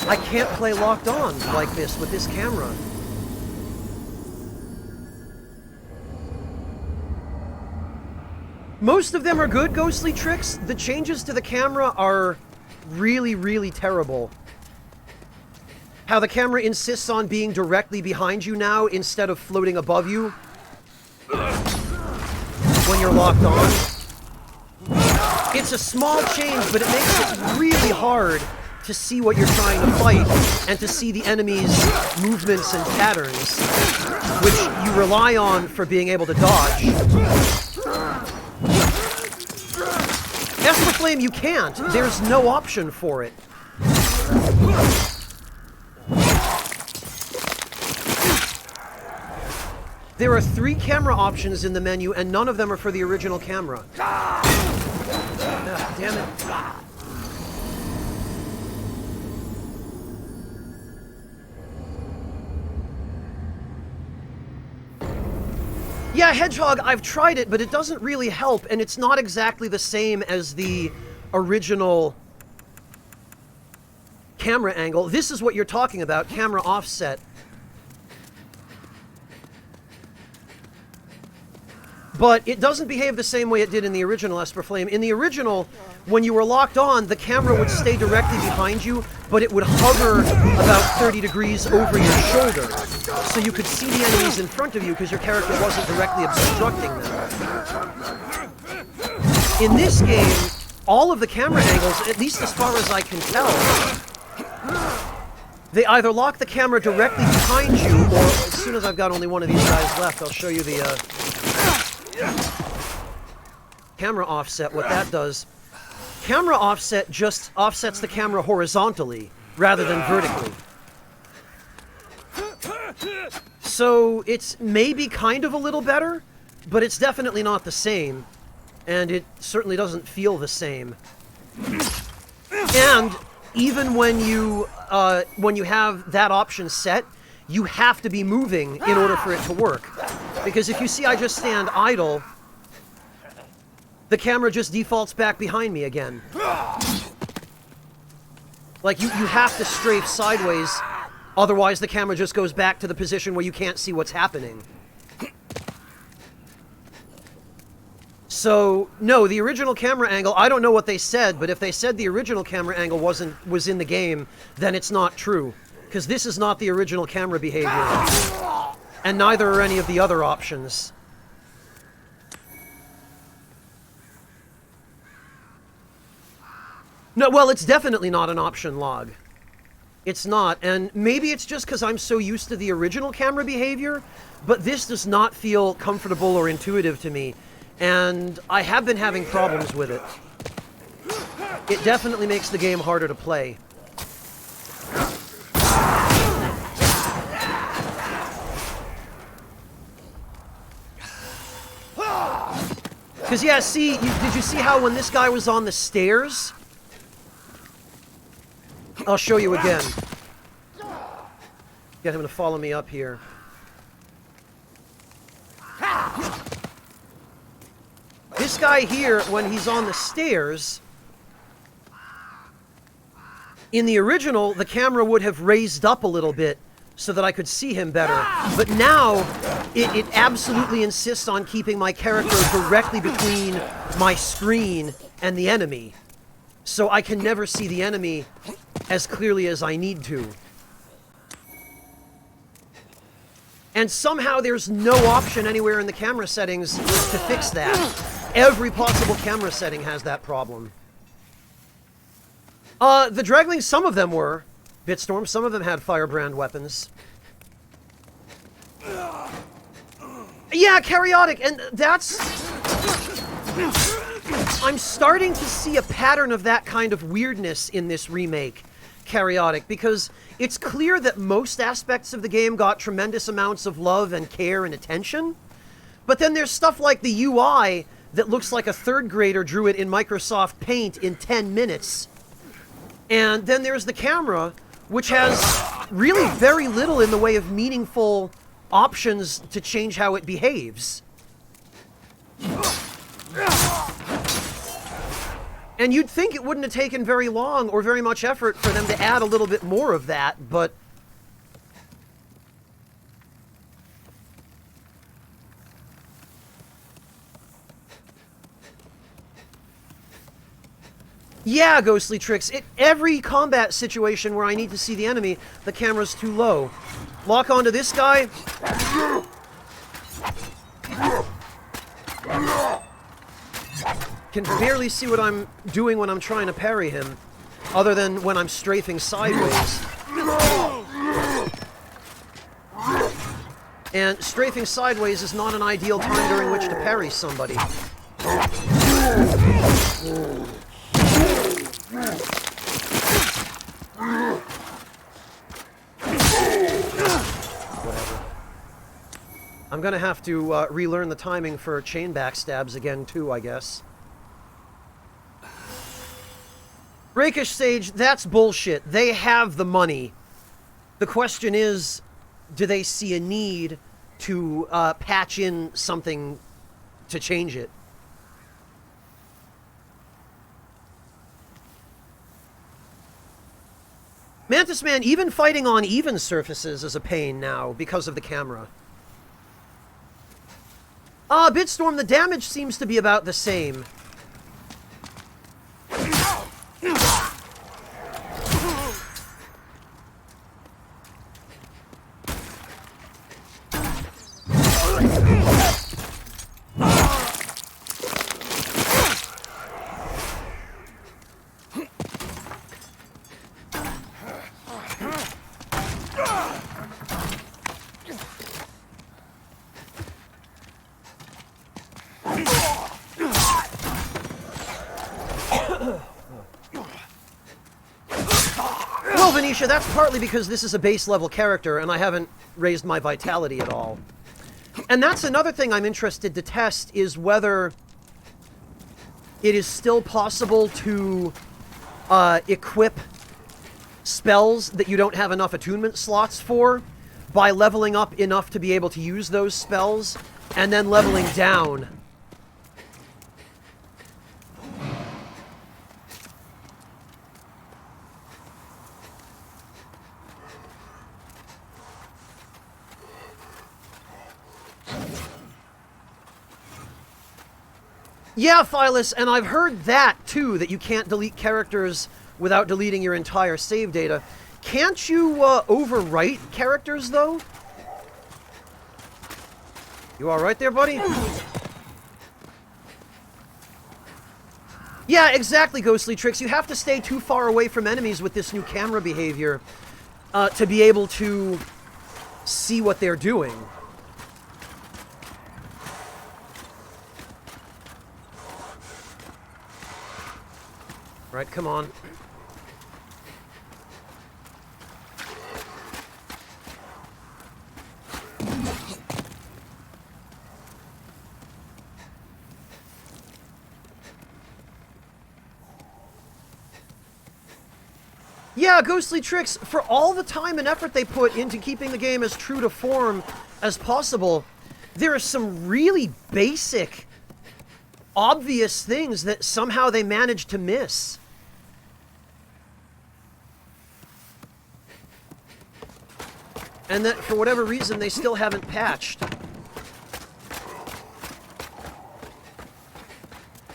I can't play locked on like this with this camera. Most of them are good, Ghostly Tricks. The changes to the camera are really, really terrible. How the camera insists on being directly behind you now instead of floating above you when you're locked on. It's a small change, but it makes it really hard to see what you're trying to fight and to see the enemy's movements and patterns, which you rely on for being able to dodge. Esper Flame, you can't. There's no option for it. There are 3 camera options in the menu, and none of them are for the original camera. Ah, damn it. Yeah, Hedgehog, I've tried it, but it doesn't really help, and it's not exactly the same as the original camera angle. This is what you're talking about, camera offset. But it doesn't behave the same way it did in the original Esper Flame. In the original, when you were locked on, the camera would stay directly behind you, but it would hover about 30 degrees over your shoulder. So you could see the enemies in front of you because your character wasn't directly obstructing them. In this game, all of the camera angles, at least as far as I can tell, they either lock the camera directly behind you, or as soon as I've got only one of these guys left, I'll show you the camera offset, what that does. Camera offset just offsets the camera horizontally, rather than vertically. So it's maybe kind of a little better, but it's definitely not the same. And it certainly doesn't feel the same. And even when you have that option set, you have to be moving in order for it to work. Because if you see I just stand idle, the camera just defaults back behind me again. Like, you have to strafe sideways, otherwise the camera just goes back to the position where you can't see what's happening. So, no, the original camera angle, I don't know what they said, but if they said the original camera angle was in the game, then it's not true. Because this is not the original camera behavior. And neither are any of the other options. No, well, it's definitely not an option log. It's not, and maybe it's just because I'm so used to the original camera behavior, but this does not feel comfortable or intuitive to me, and I have been having problems with it. It definitely makes the game harder to play. Because, yeah, see, did you see how when this guy was on the stairs? I'll show you again. Get him to follow me up here. This guy here, when he's on the stairs, in the original, the camera would have raised up a little bit so that I could see him better. But now, it absolutely insists on keeping my character directly between my screen and the enemy. So I can never see the enemy as clearly as I need to. And somehow there's no option anywhere in the camera settings to fix that. Every possible camera setting has that problem. The Dreglings, some of them were. Bitstorm, some of them had firebrand weapons. Yeah, Karyotic, and that's... I'm starting to see a pattern of that kind of weirdness in this remake, Karyotic, because it's clear that most aspects of the game got tremendous amounts of love and care and attention, but then there's stuff like the UI that looks like a third grader drew it in Microsoft Paint in 10 minutes. And then there's the camera, which has really very little in the way of meaningful options to change how it behaves. And you'd think it wouldn't have taken very long or very much effort for them to add a little bit more of that, but... Yeah, Ghostly Tricks. Every combat situation where I need to see the enemy, the camera's too low. Lock onto this guy. Can barely see what I'm doing when I'm trying to parry him, other than when I'm strafing sideways. And strafing sideways is not an ideal time during which to parry somebody. Whatever. I'm gonna have to relearn the timing for chain backstabs again too, I guess. Rakish Sage, that's bullshit. They have the money. The question is, do they see a need to patch in something to change it? Mantis Man, even fighting on even surfaces is a pain now because of the camera. Bitstorm, the damage seems to be about the same. No, Venetia, that's partly because this is a base level character and I haven't raised my vitality at all. And that's another thing I'm interested to test, is whether it is still possible to equip spells that you don't have enough attunement slots for by leveling up enough to be able to use those spells and then leveling down. Yeah, Phyllis, and I've heard that, too, that you can't delete characters without deleting your entire save data. Can't you overwrite characters, though? You alright there, buddy? Yeah, exactly, Ghostly Tricks. You have to stay too far away from enemies with this new camera behavior to be able to see what they're doing. Right, come on. Yeah, Ghostly Tricks, for all the time and effort they put into keeping the game as true to form as possible, there are some really basic, obvious things that somehow they managed to miss. And that, for whatever reason, they still haven't patched.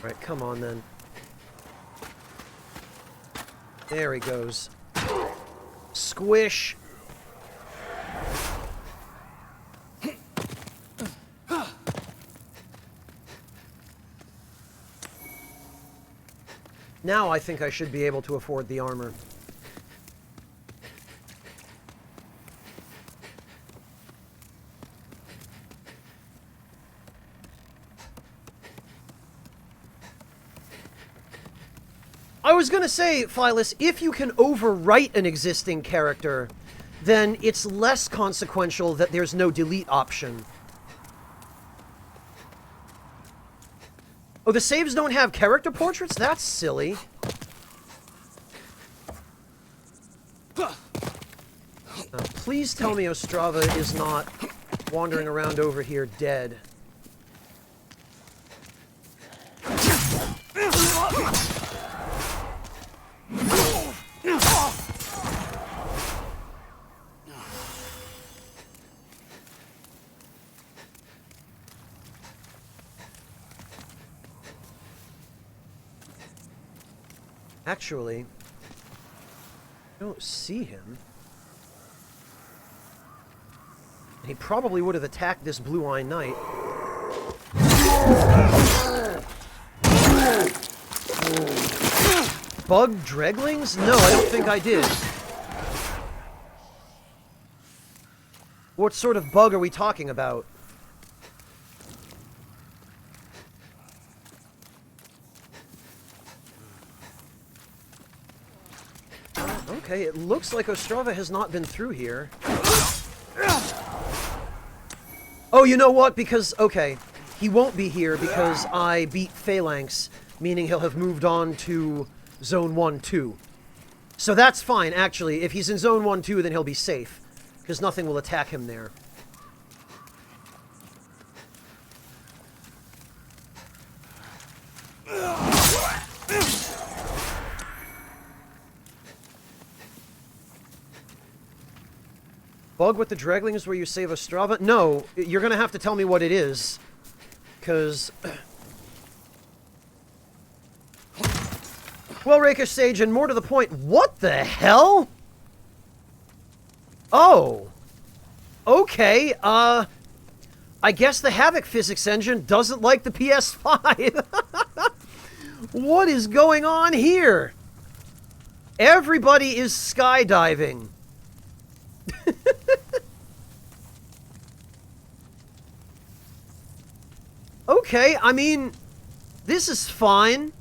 Right, come on then. There he goes. Squish. Now I think I should be able to afford the armor. I was gonna say, Phyllis, if you can overwrite an existing character, then it's less consequential that there's no delete option. Oh, the saves don't have character portraits? That's silly. Please tell me Ostrava is not wandering around over here dead. Actually, I don't see him. He probably would have attacked this Blue-Eye Knight. Bug Dreglings? No, I don't think I did. What sort of bug are we talking about? Okay, it looks like Ostrava has not been through here. Oh, you know what? Because, okay, he won't be here because I beat Phalanx, meaning he'll have moved on to Zone 1-2. So that's fine, actually. If he's in Zone 1-2, then he'll be safe, because nothing will attack him there. Bug with the Dreglings where you save Ostrava? No, you're gonna have to tell me what it is. Because... Well, Rakish Sage, and more to the point, what the hell? Oh. Okay, I guess the Havoc physics engine doesn't like the PS5. What is going on here? Everybody is skydiving. Okay, I mean, this is fine.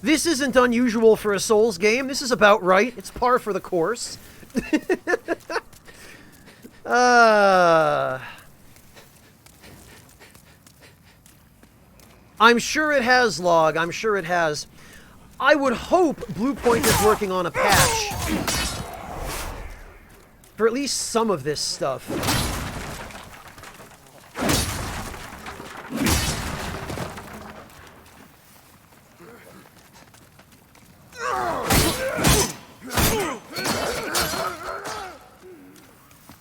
This isn't unusual for a Souls game. This is about right. It's par for the course. I'm sure it has, Log. I'm sure it has. I would hope Bluepoint is working on a patch for at least some of this stuff.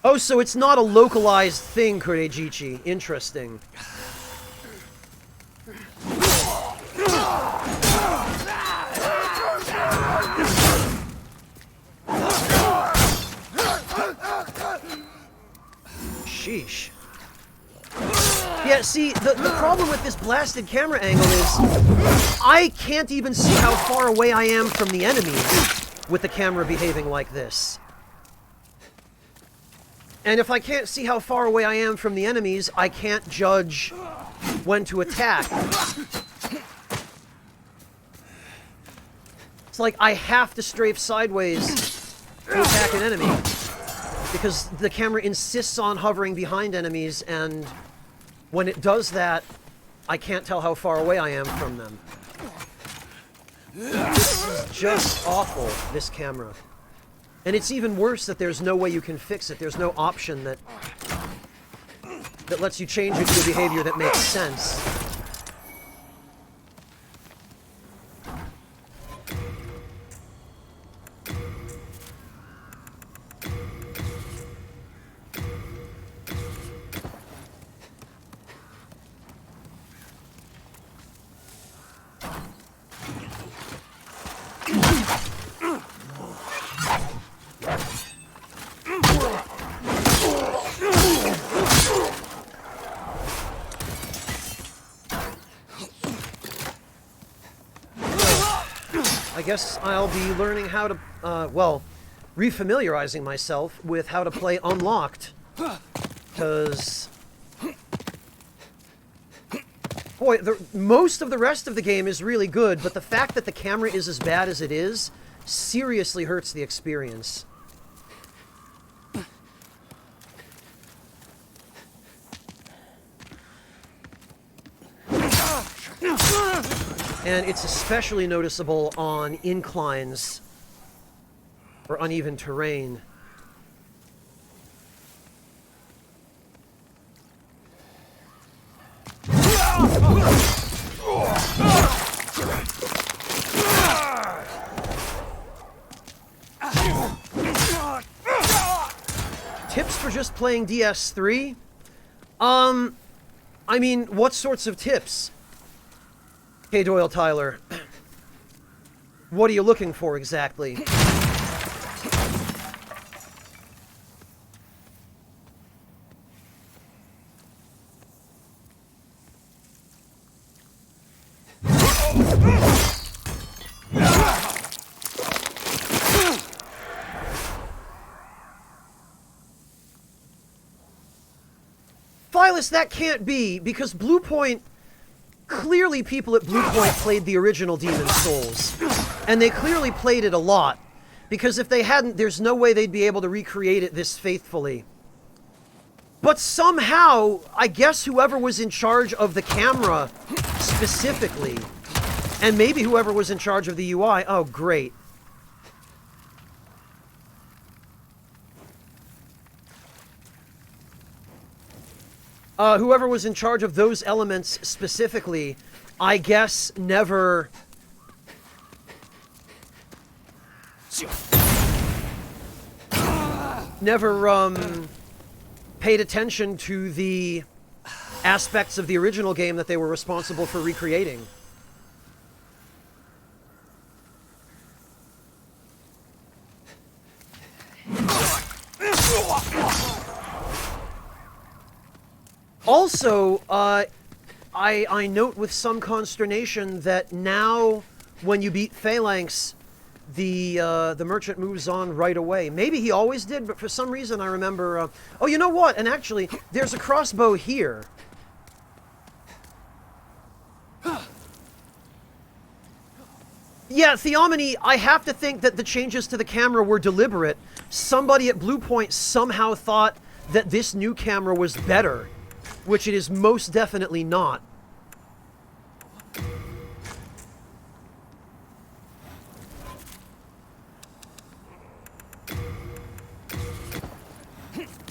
Oh, so it's not a localized thing, Kureijichi. Interesting. Sheesh. Yeah, see, the problem with this blasted camera angle is I can't even see how far away I am from the enemies with the camera behaving like this. And if I can't see how far away I am from the enemies, I can't judge when to attack. It's like I have to strafe sideways to attack an enemy, because the camera insists on hovering behind enemies, and when it does that, I can't tell how far away I am from them. This is just awful, this camera. And it's even worse that there's no way you can fix it. There's no option that lets you change it to a behavior that makes sense. I guess I'll be learning how to, well, refamiliarizing myself with how to play Unlocked. Because, boy, most of the rest of the game is really good, but the fact that the camera is as bad as it is seriously hurts the experience. And it's especially noticeable on inclines or uneven terrain. Tips for just playing DS3? I mean, what sorts of tips? Hey, Doyle Tyler, what are you looking for exactly? Phyllis, that can't be, because Bluepoint... Clearly people at Bluepoint played the original Demon's Souls. And they clearly played it a lot. Because if they hadn't, there's no way they'd be able to recreate it this faithfully. But somehow, I guess whoever was in charge of the camera specifically, and maybe whoever was in charge of the UI, oh great. Whoever was in charge of those elements specifically, I guess never... paid attention to the aspects of the original game that they were responsible for recreating. Also, I note with some consternation that now, when you beat Phalanx, the merchant moves on right away. Maybe he always did, but for some reason I remember... oh, you know what? And actually, there's a crossbow here. Yeah, Theomony, I have to think that the changes to the camera were deliberate. Somebody at Bluepoint somehow thought that this new camera was better, which it is most definitely not.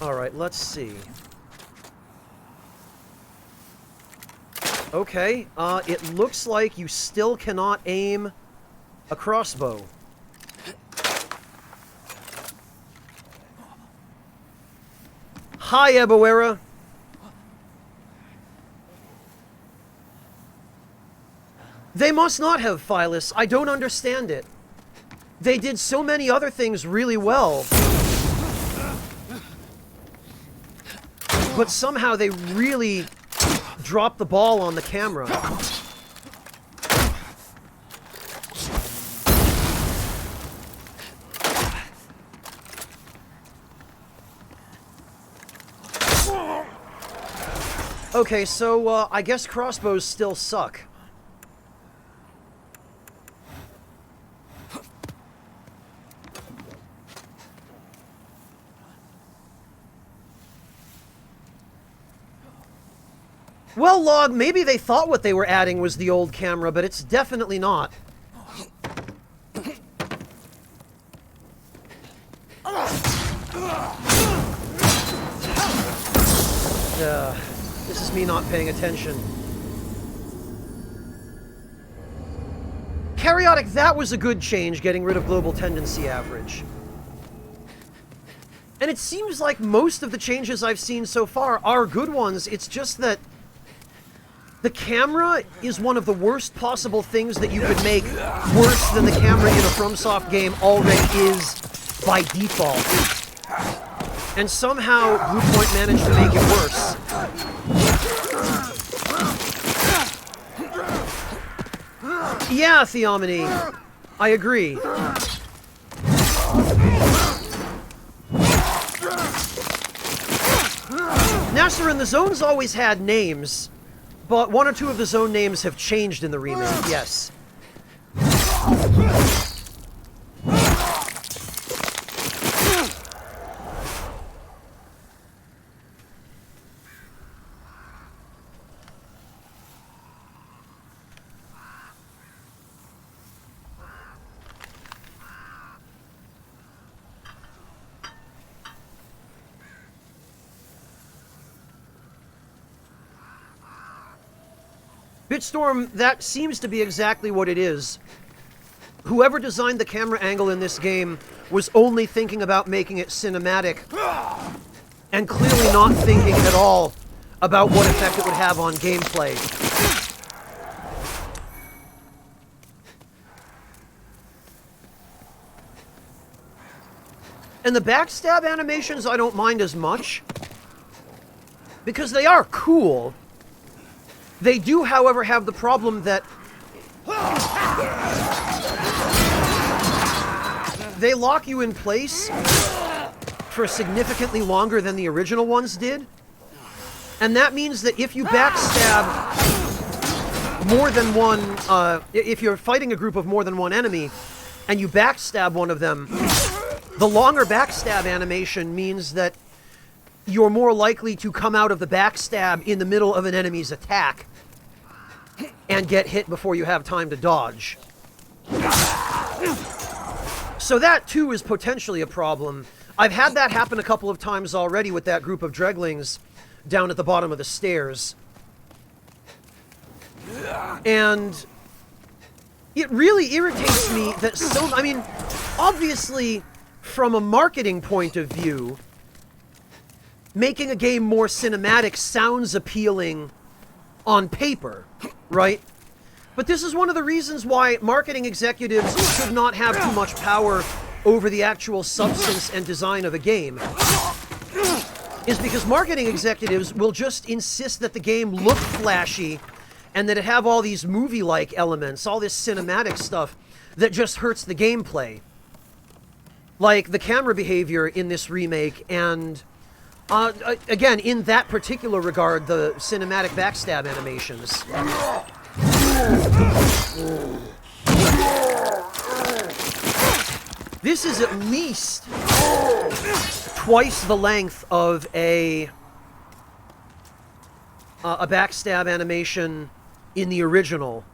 Alright, let's see. Okay, it looks like you still cannot aim a crossbow. Hi, Eboera. They must not have, Phyllis. I don't understand it. They did so many other things really well. But somehow they really dropped the ball on the camera. Okay, so I guess crossbows still suck. Well, Log, maybe they thought what they were adding was the old camera, but it's definitely not. This is me not paying attention. Karyotic, that was a good change, getting rid of global tendency average. And it seems like most of the changes I've seen so far are good ones. It's just that the camera is one of the worst possible things that you could make worse than the camera in a FromSoft game already is by default. And somehow Bluepoint managed to make it worse. Yeah, Theomony. I agree. Nasserin, the zones always had names. But one or two of the zone names have changed in the remake, yes. Bitstorm, that seems to be exactly what it is. Whoever designed the camera angle in this game was only thinking about making it cinematic, and clearly not thinking at all about what effect it would have on gameplay. And the backstab animations I don't mind as much, because they are cool. They do, however, have the problem that they lock you in place for significantly longer than the original ones did. And that means that if you backstab more than one, if you're fighting a group of more than one enemy, and you backstab one of them, the longer backstab animation means that you're more likely to come out of the backstab in the middle of an enemy's attack and get hit before you have time to dodge. So that, too, is potentially a problem. I've had that happen a couple of times already with that group of Dreglings down at the bottom of the stairs. And it really irritates me that I mean, obviously, from a marketing point of view, making a game more cinematic sounds appealing on paper, right? But this is one of the reasons why marketing executives should not have too much power over the actual substance and design of a game. Is because marketing executives will just insist that the game look flashy and that it have all these movie-like elements, all this cinematic stuff that just hurts the gameplay. Like the camera behavior in this remake and again, in that particular regard, the cinematic backstab animations. This is at least twice the length of a backstab animation in the original.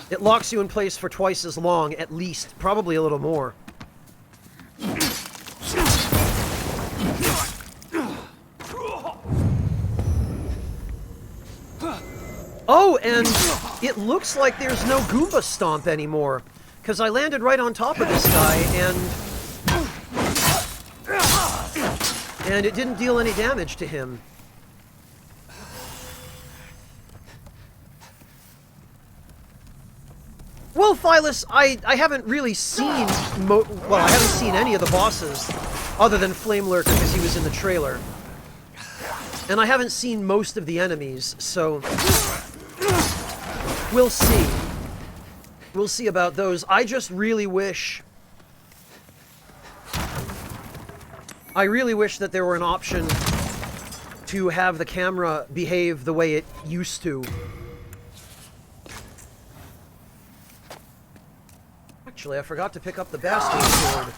It locks you in place for twice as long, at least. Probably a little more. Oh, and it looks like there's no Goomba Stomp anymore. Because I landed right on top of this guy, and it didn't deal any damage to him. Well, Phyllis, I haven't really seen I haven't seen any of the bosses other than Flame Lurker because he was in the trailer. And I haven't seen most of the enemies, so we'll see. We'll see about those. I just really wish... I really wish that there were an option to have the camera behave the way it used to. Actually, I forgot to pick up the bastard sword.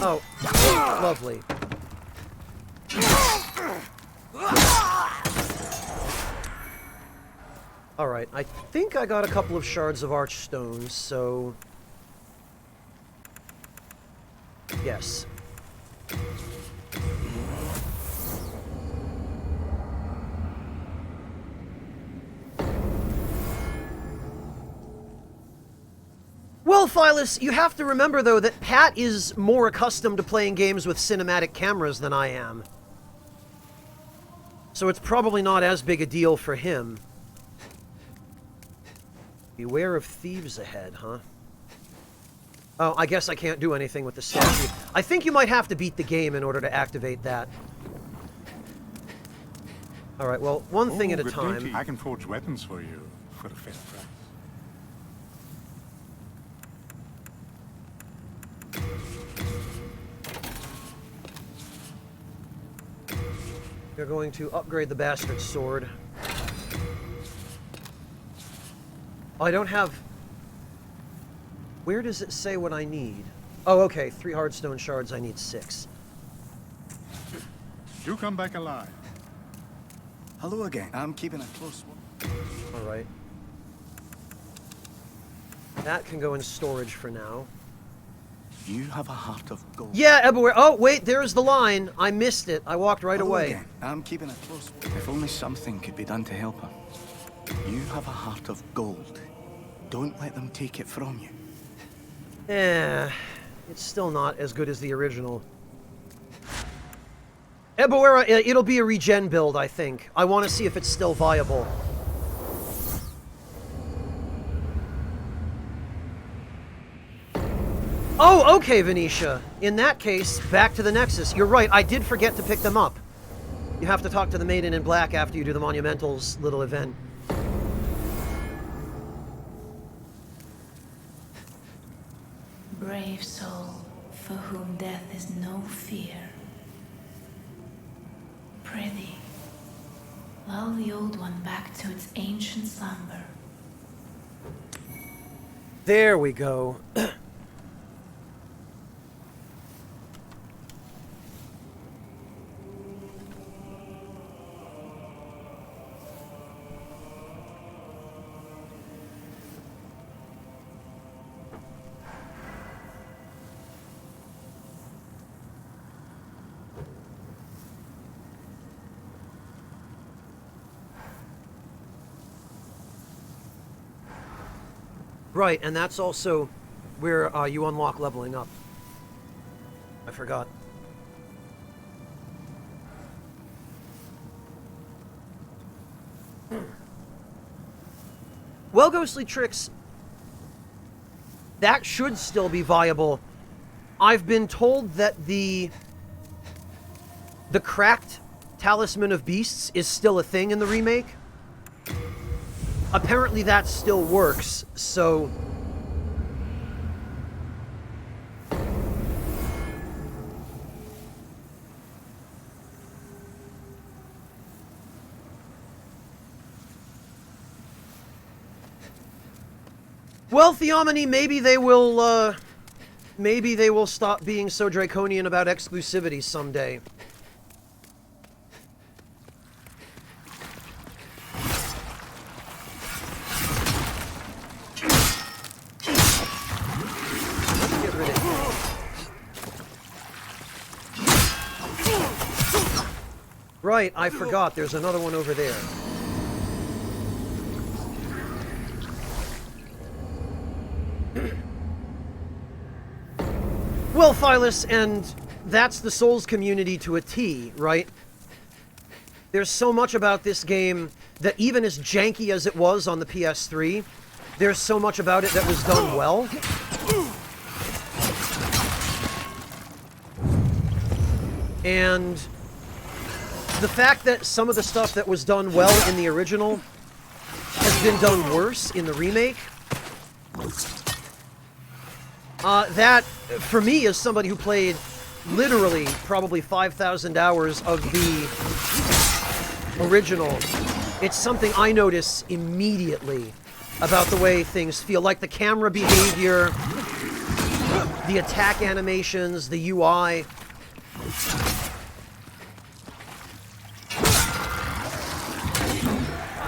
Oh, lovely. Alright, I think I got a couple of shards of archstones, so... yes. Well, Phyllis, you have to remember, though, that Pat is more accustomed to playing games with cinematic cameras than I am. So it's probably not as big a deal for him. Beware of thieves ahead, huh? Oh, I guess I can't do anything with the statue. I think you might have to beat the game in order to activate that. Alright, well, one thing at a time. I can forge weapons for you for a fair price. You're going to upgrade the bastard sword. Oh, I don't have... Where does it say what I need? Oh, okay. 3 hardstone shards. I need 6. You come back alive. Hello again. I'm keeping a close watch. Alright. That can go in storage for now. You have a heart of gold. Yeah, everywhere. Oh, wait, there's the line. I missed it. I walked right Hello away. Again. I'm keeping a close watch. If only something could be done to help her. You have a heart of gold. Don't let them take it from you. It's still not as good as the original. Eboera, it'll be a regen build, I think. I want to see if it's still viable. Oh, okay, Venetia. In that case, back to the Nexus. You're right, I did forget to pick them up. You have to talk to the Maiden in Black after you do the Monumentals little event. Brave soul, for whom death is no fear. Prithee, lull the old one back to its ancient slumber. There we go. Right, and that's also where you unlock leveling up. I forgot. Well, Ghostly Tricks, that should still be viable. I've been told that the cracked Talisman of Beasts is still a thing in the remake. Apparently that still works, so... Well, Theomony, maybe they will stop being so draconian about exclusivity someday. Get rid of him. Right, I forgot. There's another one over there. Well, Phyllis, and that's the Souls community to a T, right? There's so much about this game that even as janky as it was on the PS3, there's so much about it that was done well. And the fact that some of the stuff that was done well in the original has been done worse in the remake, that, for me, as somebody who played literally probably 5,000 hours of the original, it's something I notice immediately about the way things feel. Like the camera behavior, the attack animations, the UI.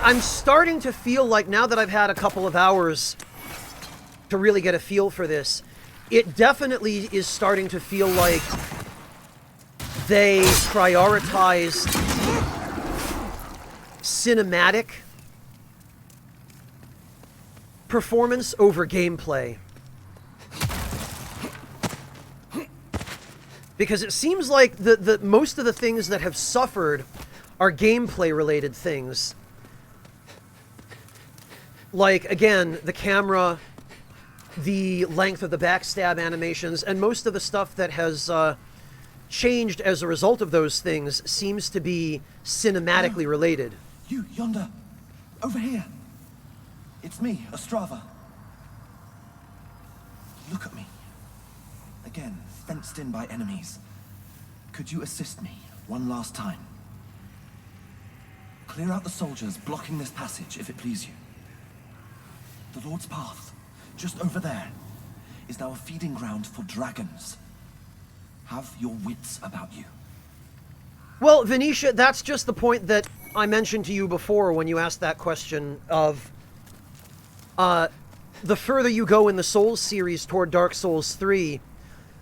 I'm starting to feel like, now that I've had a couple of hours to really get a feel for this, it definitely is starting to feel like they prioritized cinematic performance over gameplay. Because it seems like the most of the things that have suffered are gameplay-related things. Like, again, the camera, the length of the backstab animations, and most of the stuff that has changed as a result of those things seems to be cinematically related. You, yonder. Over here. It's me, Ostrava. Look at me. Again, fenced in by enemies. Could you assist me one last time? Clear out the soldiers blocking this passage, if it please you. The Lord's Path, just over there, is now a feeding ground for dragons. Have your wits about you. Well, Venetia, that's just the point that I mentioned to you before when you asked that question of... the further you go in the Souls series toward Dark Souls 3,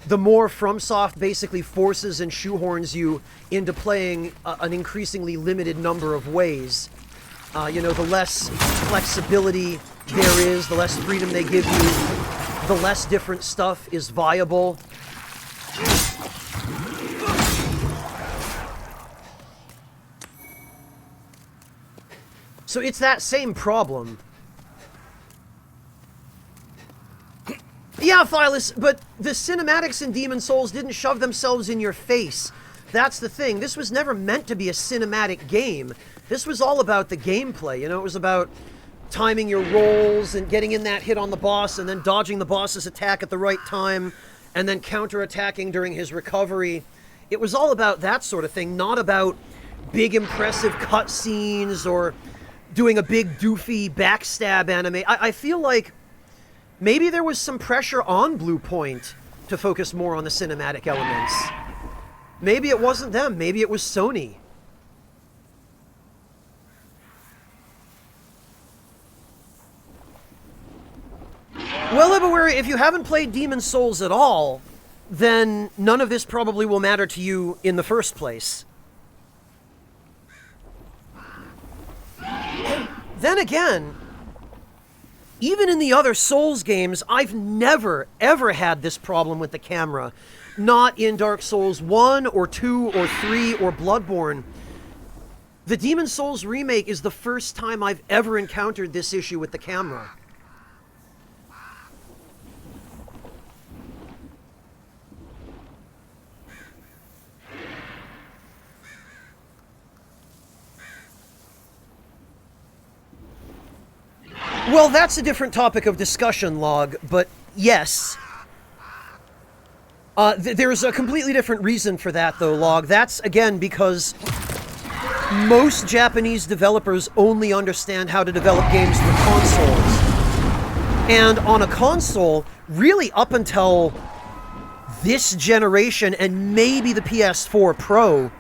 the more FromSoft basically forces and shoehorns you into playing an increasingly limited number of ways. You know, the less flexibility there is, the less freedom they give you, the less different stuff is viable. So it's that same problem. Yeah, Phyllis, but the cinematics in Demon Souls didn't shove themselves in your face. That's the thing. This was never meant to be a cinematic game. This was all about the gameplay, you know? It was about timing your rolls and getting in that hit on the boss and then dodging the boss's attack at the right time and then counterattacking during his recovery. It was all about that sort of thing, not about big impressive cutscenes or doing a big doofy backstab anime. I feel like maybe there was some pressure on Blue Point to focus more on the cinematic elements. Maybe it wasn't them, maybe it was Sony. Well, Ibuwari, if you haven't played Demon Souls at all, then none of this probably will matter to you in the first place. Then again, even in the other Souls games, I've never, ever had this problem with the camera. Not in Dark Souls 1 or 2 or 3 or Bloodborne. The Demon Souls remake is the first time I've ever encountered this issue with the camera. Well, that's a different topic of discussion, Log, but yes. There's a completely different reason for that, though, Log. That's, again, because most Japanese developers only understand how to develop games for consoles. And on a console, really up until this generation and maybe the PS4 Pro,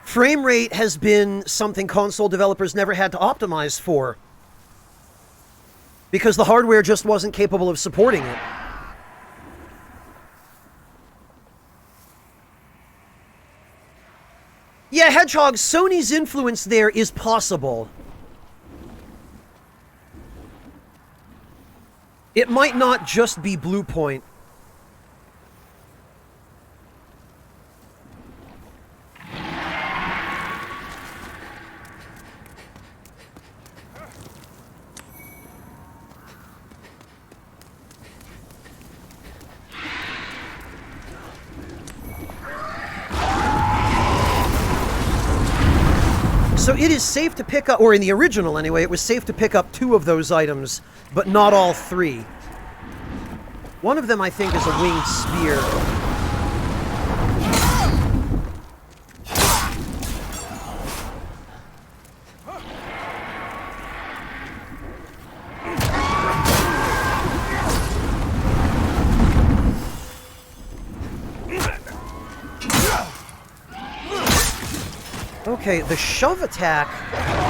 frame rate has been something console developers never had to optimize for, because the hardware just wasn't capable of supporting it. Yeah, Hedgehog, Sony's influence there is possible. It might not just be Blue Point. So it is safe to pick up, or in the original anyway, it was safe to pick up 2 of those items, but not all 3. One of them, I think, is a winged spear. Okay, the shove attack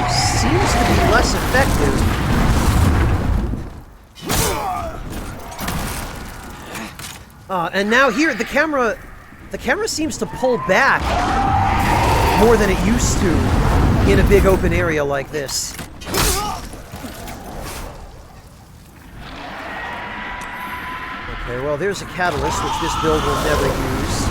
seems to be less effective. And now here, the camera seems to pull back more than it used to in a big open area like this. Okay, well, there's a catalyst, which this build will never use.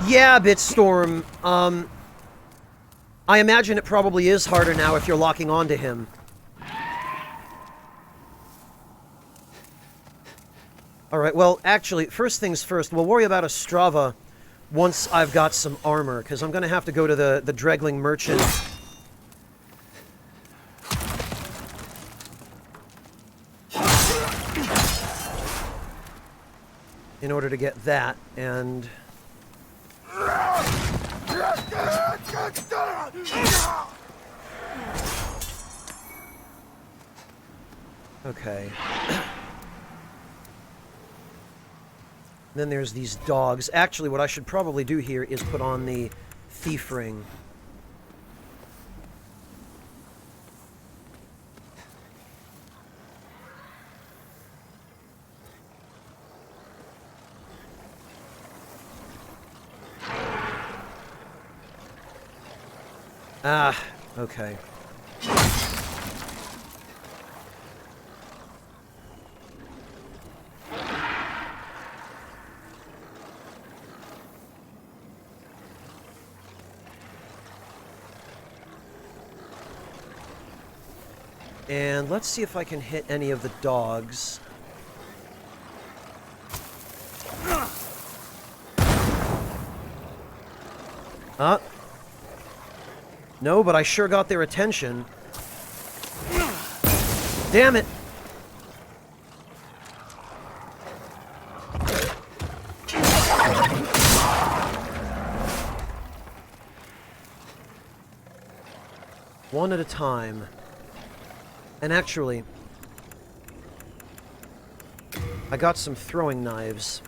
Yeah, Bitstorm. I imagine it probably is harder now if you're locking onto him. Alright, well, actually, first things first, we'll worry about Ostrava once I've got some armor, because I'm going to have to go to the Dregling Merchant. In order to get that, and... Okay. Then there's these dogs. Actually, what I should probably do here is put on the thief ring. Ah, okay. And let's see if I can hit any of the dogs. No, but I sure got their attention. Damn it! One at a time. And actually, I got some throwing knives.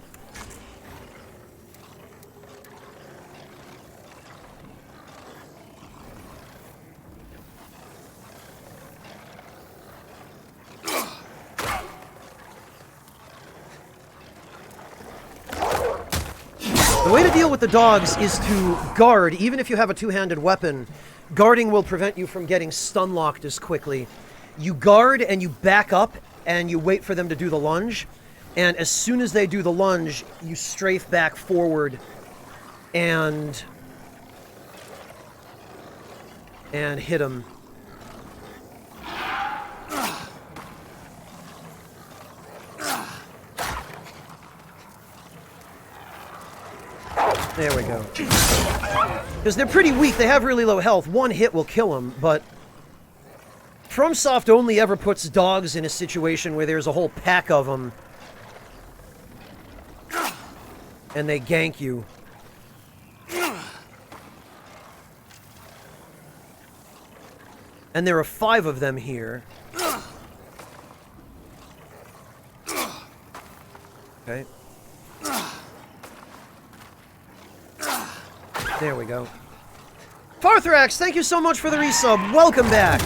The way to deal with the dogs is to guard, even if you have a two-handed weapon. Guarding will prevent you from getting stun-locked as quickly. You guard and you back up and you wait for them to do the lunge. And as soon as they do the lunge, you strafe back forward and hit them. There we go. Because they're pretty weak. They have really low health. One hit will kill them, but FromSoft only ever puts dogs in a situation where there's a whole pack of them and they gank you. And there are 5 of them here. Okay. There we go. Farthrax, thank you so much for the resub. Welcome back.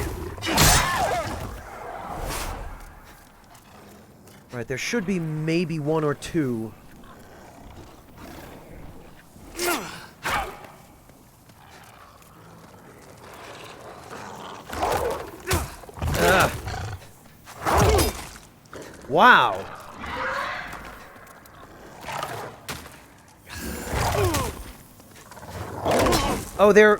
Right, there should be maybe 1 or 2. Wow. Oh, they're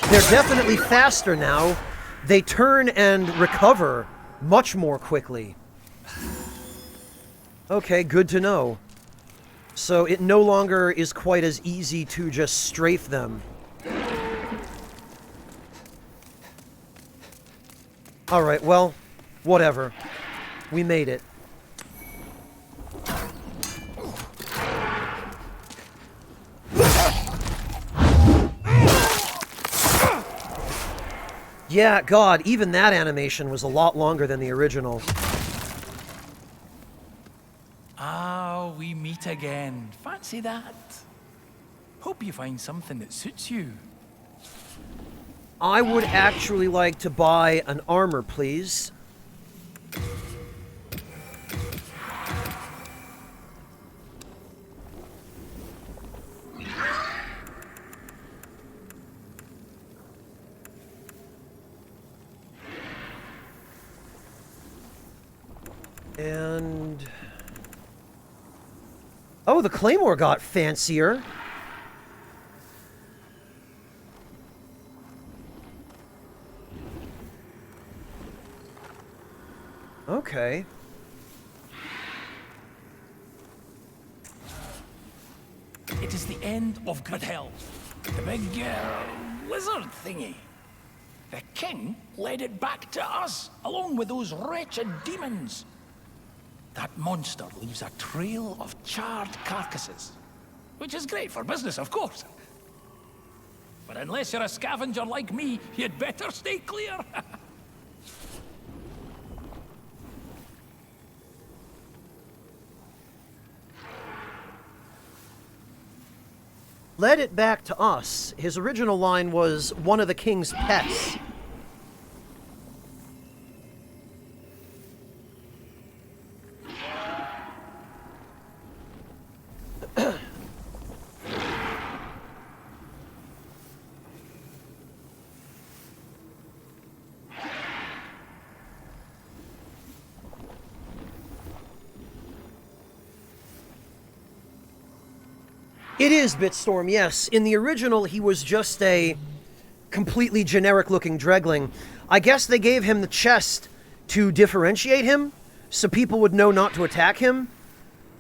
definitely faster now. They turn and recover much more quickly. Okay, good to know. So it no longer is quite as easy to just strafe them. Alright, well, whatever. We made it. Yeah, God, even that animation was a lot longer than the original. Ah, we meet again. Fancy that. Hope you find something that suits you. I would actually like to buy an armor, please. And... oh, the claymore got fancier. Okay. It is the end of good hell. The big lizard thingy. The king led it back to us, along with those wretched demons. That monster leaves a trail of charred carcasses, which is great for business, of course. But unless you're a scavenger like me, you'd better stay clear. Led it back to us. His original line was one of the king's pets. It is Bitstorm, yes. In the original, he was just a completely generic-looking Dregling. I guess they gave him the chest to differentiate him, so people would know not to attack him.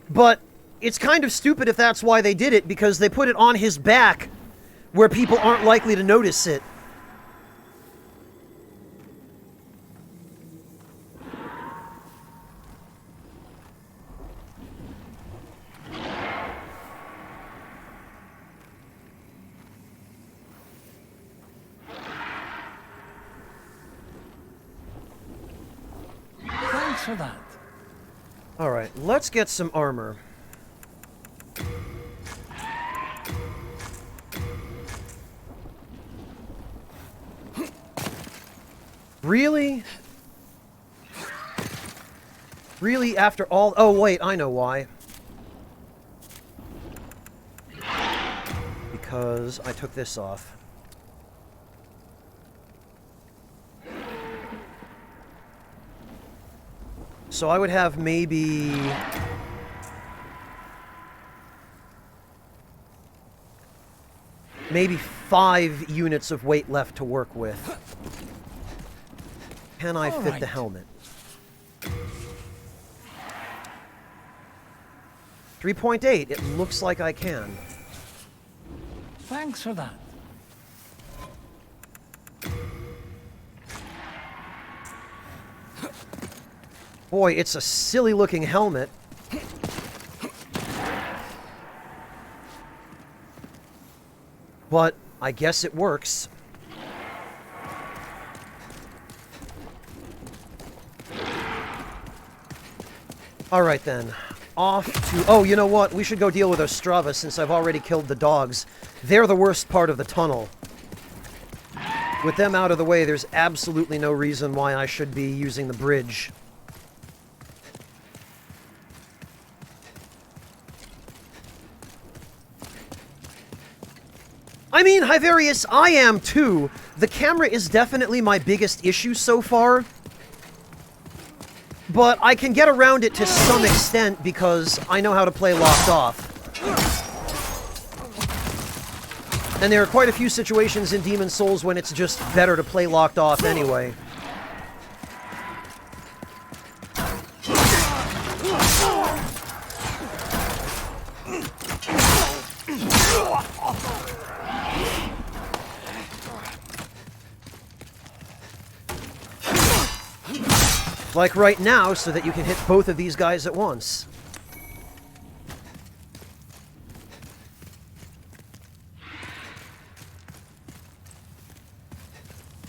But it's kind of stupid if that's why they did it, because they put it on his back, where people aren't likely to notice it. Thanks for that. Alright, let's get some armor. Really? Really, after all... oh, wait, I know why. Because I took this off. So I would have maybe... maybe 5 units of weight left to work with. Can I fit the helmet? 3.8. It looks like I can. Thanks for that. Boy, it's a silly-looking helmet. But I guess it works. Alright then. Off to... oh, you know what? We should go deal with Ostrava since I've already killed the dogs. They're the worst part of the tunnel. With them out of the way, there's absolutely no reason why I should be using the bridge. I mean, Hyverius, I am too. The camera is definitely my biggest issue so far. But I can get around it to some extent because I know how to play locked off. And there are quite a few situations in Demon's Souls when it's just better to play locked off anyway. Like right now, so that you can hit both of these guys at once.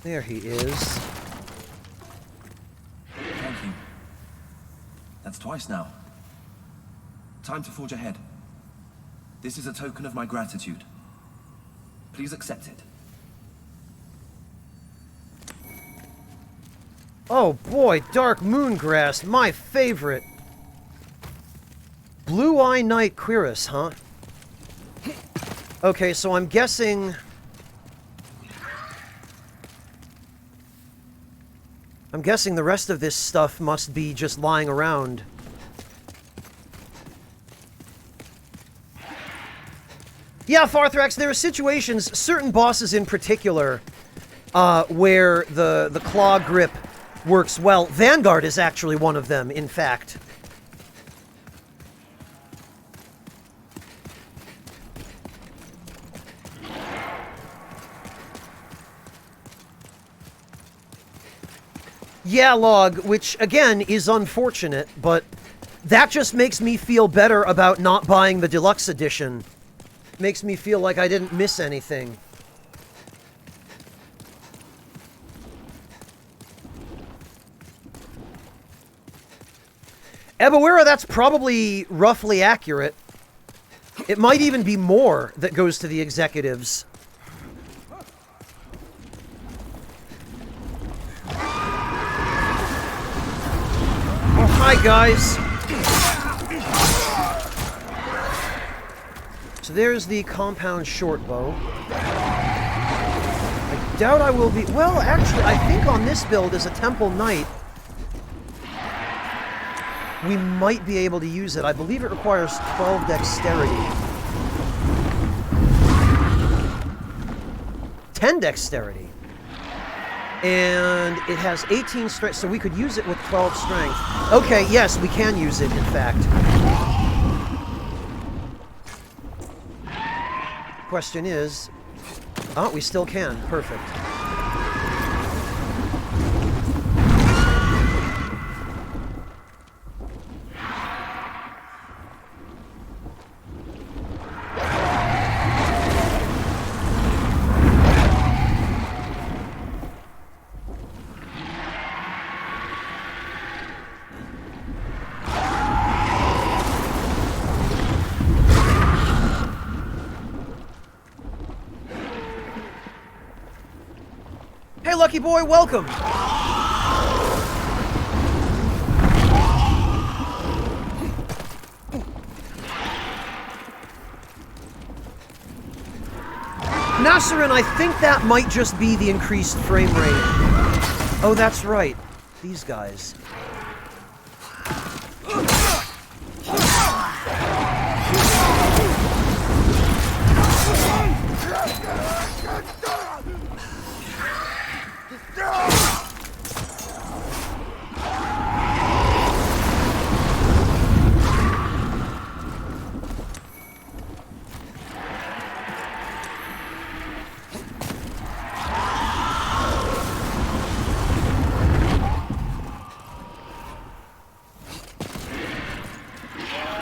There he is. Thank you. That's twice now. Time to forge ahead. This is a token of my gratitude. Please accept it. Oh boy, Dark Moongrass, my favorite. Blue-Eye Knight Quiris, huh? Okay, so I'm guessing... the rest of this stuff must be just lying around. Yeah, Farthrax, there are situations, certain bosses in particular, where the claw grip works well. Vanguard is actually one of them, in fact. Yeah, Log, which, again, is unfortunate, but that just makes me feel better about not buying the deluxe edition. Makes me feel like I didn't miss anything. Ebawira, that's probably roughly accurate. It might even be more that goes to the executives. Oh, hi, guys. So there's the compound short bow. I doubt I will be... well, actually, I think on this build as a Temple Knight, we might be able to use it. I believe it requires 12 dexterity. 10 dexterity. And it has 18 strength, so we could use it with 12 strength. Okay, yes, we can use it, in fact. Question is... oh, we still can. Perfect. Hey, Lucky Boy, welcome! Nasserin, I think that might just be the increased frame rate. Oh, that's right. These guys.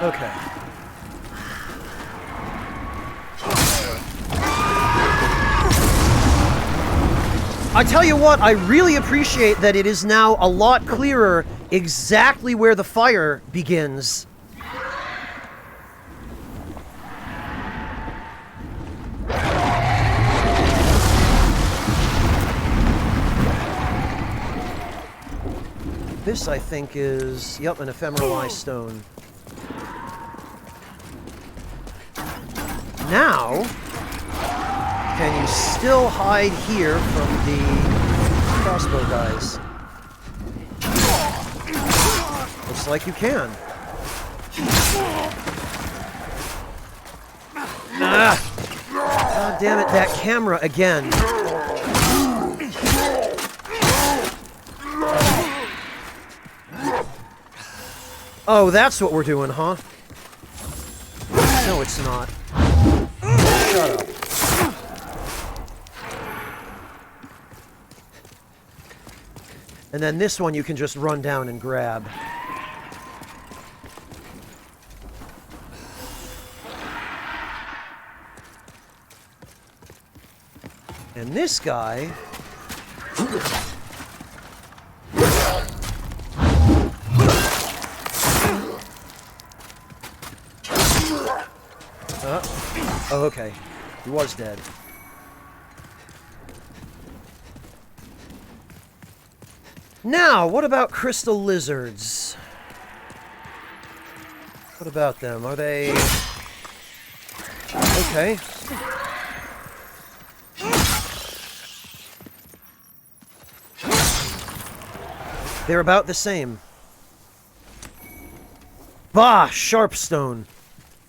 Okay. I tell you what, I really appreciate that it is now a lot clearer exactly where the fire begins. This, I think, is, yep, an ephemeral eye stone. Now, can you still hide here from the crossbow guys? Looks like you can. God damn it, that camera again. Oh, that's what we're doing, huh? No, it's not. Shut up. And then this one you can just run down and grab. And this guy... oh, okay. He was dead. Now, what about crystal lizards? What about them? Are they... okay. They're about the same. Bah! Sharpstone.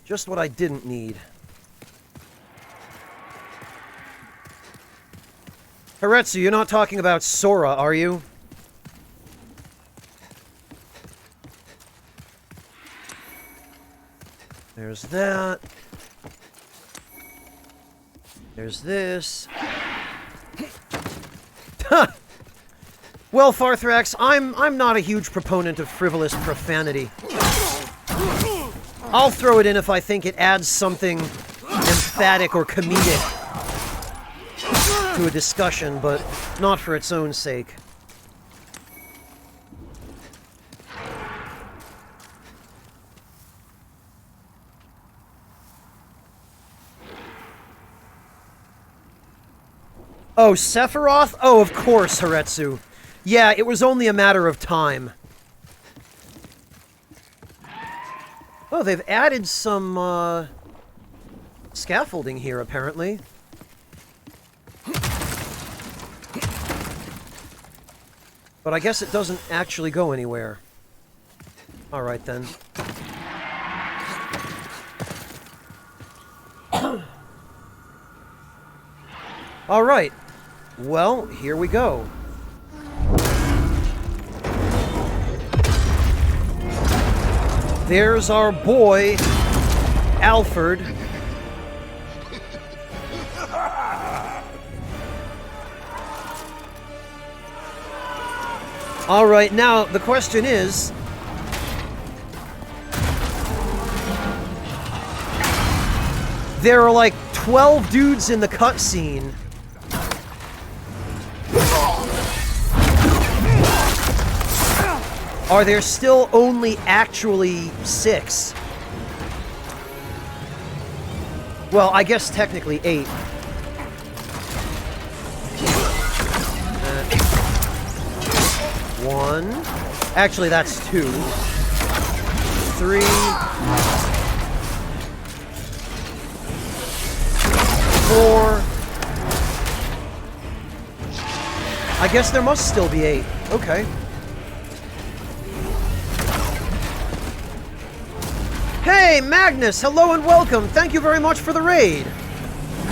Just what I didn't need. Haretsu, you're not talking about Sora, are you? There's that. There's this. Well, Farthrax, I'm not a huge proponent of frivolous profanity. I'll throw it in if I think it adds something emphatic or comedic to a discussion, but not for its own sake. Oh, Sephiroth? Oh, of course, Haretsu. Yeah, it was only a matter of time. Oh, they've added some, scaffolding here, apparently. But I guess it doesn't actually go anywhere. Alright, then. Alright. Well, here we go. There's our boy, Alfred. All right, now the question is... there are like 12 dudes in the cutscene. Are there still only actually 6? Well, I guess technically 8. One. Actually, that's 2. 3. 4. I guess there must still be 8. Okay. Hey, Magnus! Hello and welcome! Thank you very much for the raid!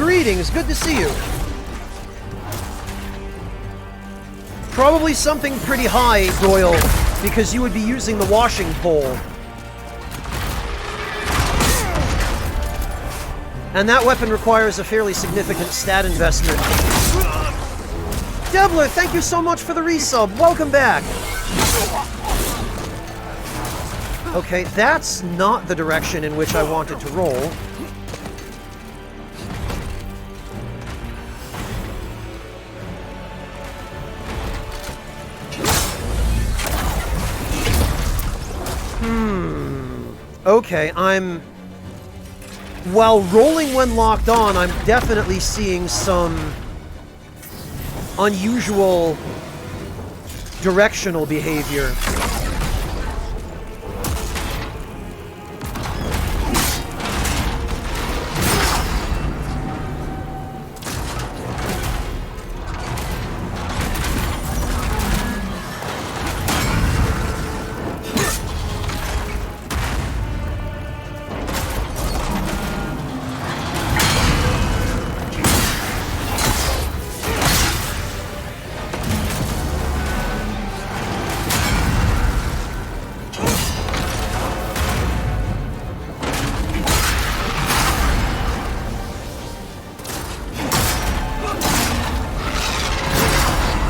greetings. Good to see you. Probably something pretty high, Doyle, because you would be using the washing pole. And that weapon requires a fairly significant stat investment. Debler, thank you so much for the resub. Welcome back. Okay, that's not the direction in which I wanted to roll. Okay, while rolling when locked on, I'm definitely seeing some unusual directional behavior.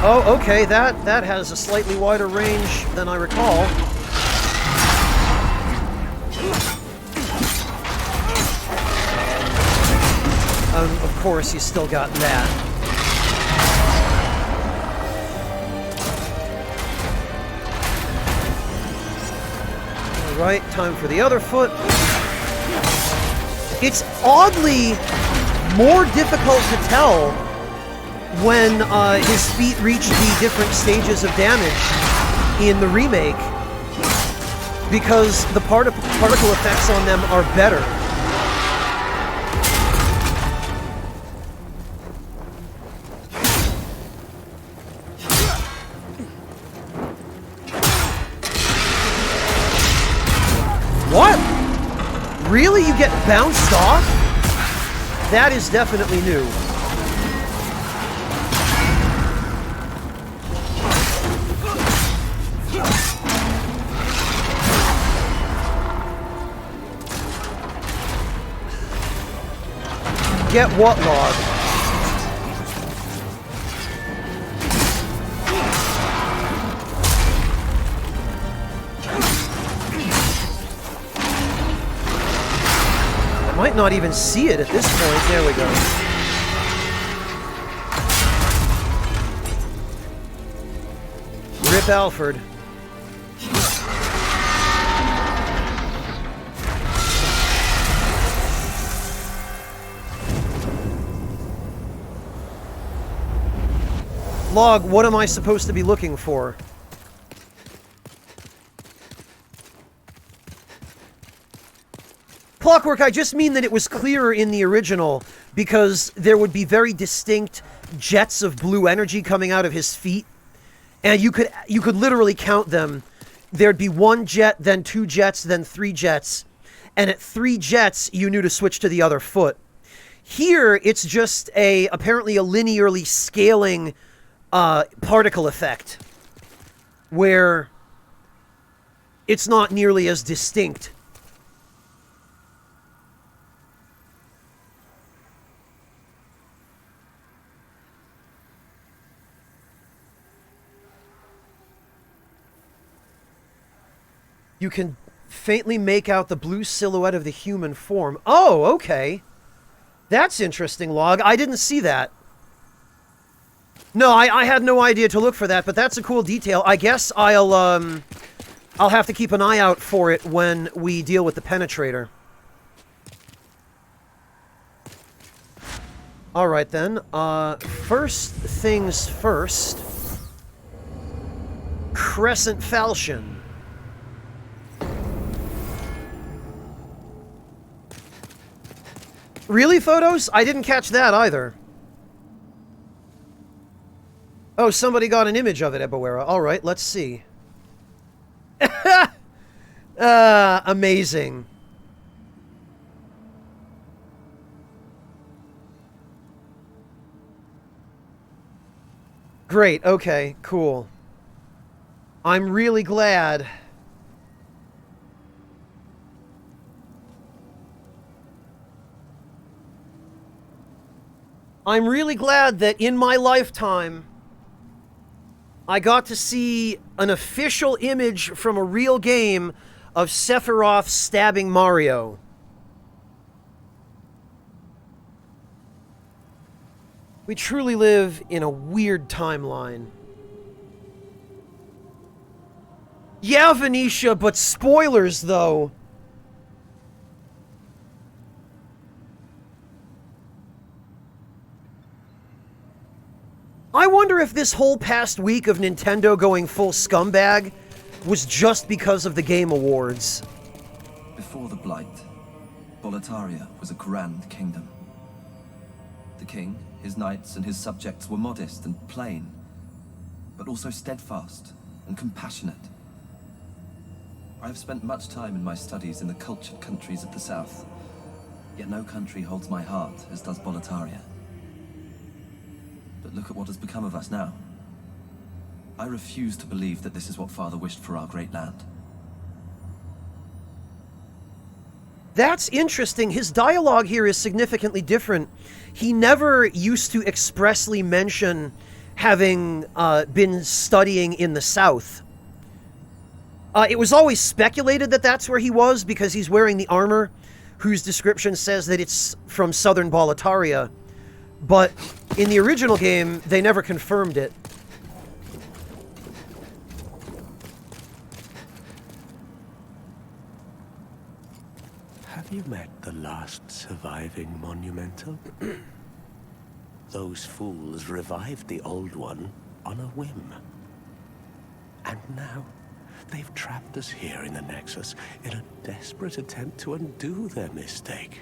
Oh, okay, that has a slightly wider range than I recall. Of course, you still got that. Alright, time for the other foot. It's oddly more difficult to tell when his feet reach the different stages of damage in the remake, because the particle effects on them are better. What? Really? You get bounced off? That is definitely new. Get what, Log? I might not even see it at this point. There we go. Rip Alfred. Log, what am I supposed to be looking for? Clockwork, I just mean that it was clearer in the original, because there would be very distinct jets of blue energy coming out of his feet, and you could literally count them. There'd be one jet, then two jets, then three jets, and at three jets, you knew to switch to the other foot. Here, it's just apparently a linearly scaling particle effect, where it's not nearly as distinct. You can faintly make out the blue silhouette of the human form. Oh, okay. That's interesting, Log. I didn't see that. No, I had no idea to look for that, but that's a cool detail. I guess I'll have to keep an eye out for it when we deal with the penetrator. Alright then, first things first. Crescent Falchion. Really, Photos? I didn't catch that either. Oh, somebody got an image of it, Ebawera. Alright, let's see. Amazing. Great, okay, cool. I'm really glad. I'm really glad that in my lifetime, I got to see an official image from a real game of Sephiroth stabbing Mario. We truly live in a weird timeline. Yeah, Venetia, but spoilers, though. I wonder if this whole past week of Nintendo going full scumbag was just because of the Game Awards. Before the Blight, Boletaria was a grand kingdom. The king, his knights, and his subjects were modest and plain, but also steadfast and compassionate. I have spent much time in my studies in the cultured countries of the south, yet no country holds my heart as does Boletaria. But look at what has become of us now. I refuse to believe that this is what Father wished for our great land. That's interesting. His dialogue here is significantly different. He never used to expressly mention having been studying in the South. It was always speculated that that's where he was because he's wearing the armor, whose description says that it's from southern Boletaria. But in the original game, they never confirmed it. Have you met the last surviving Monumental? Those fools revived the old one on a whim. And now, they've trapped us here in the Nexus in a desperate attempt to undo their mistake.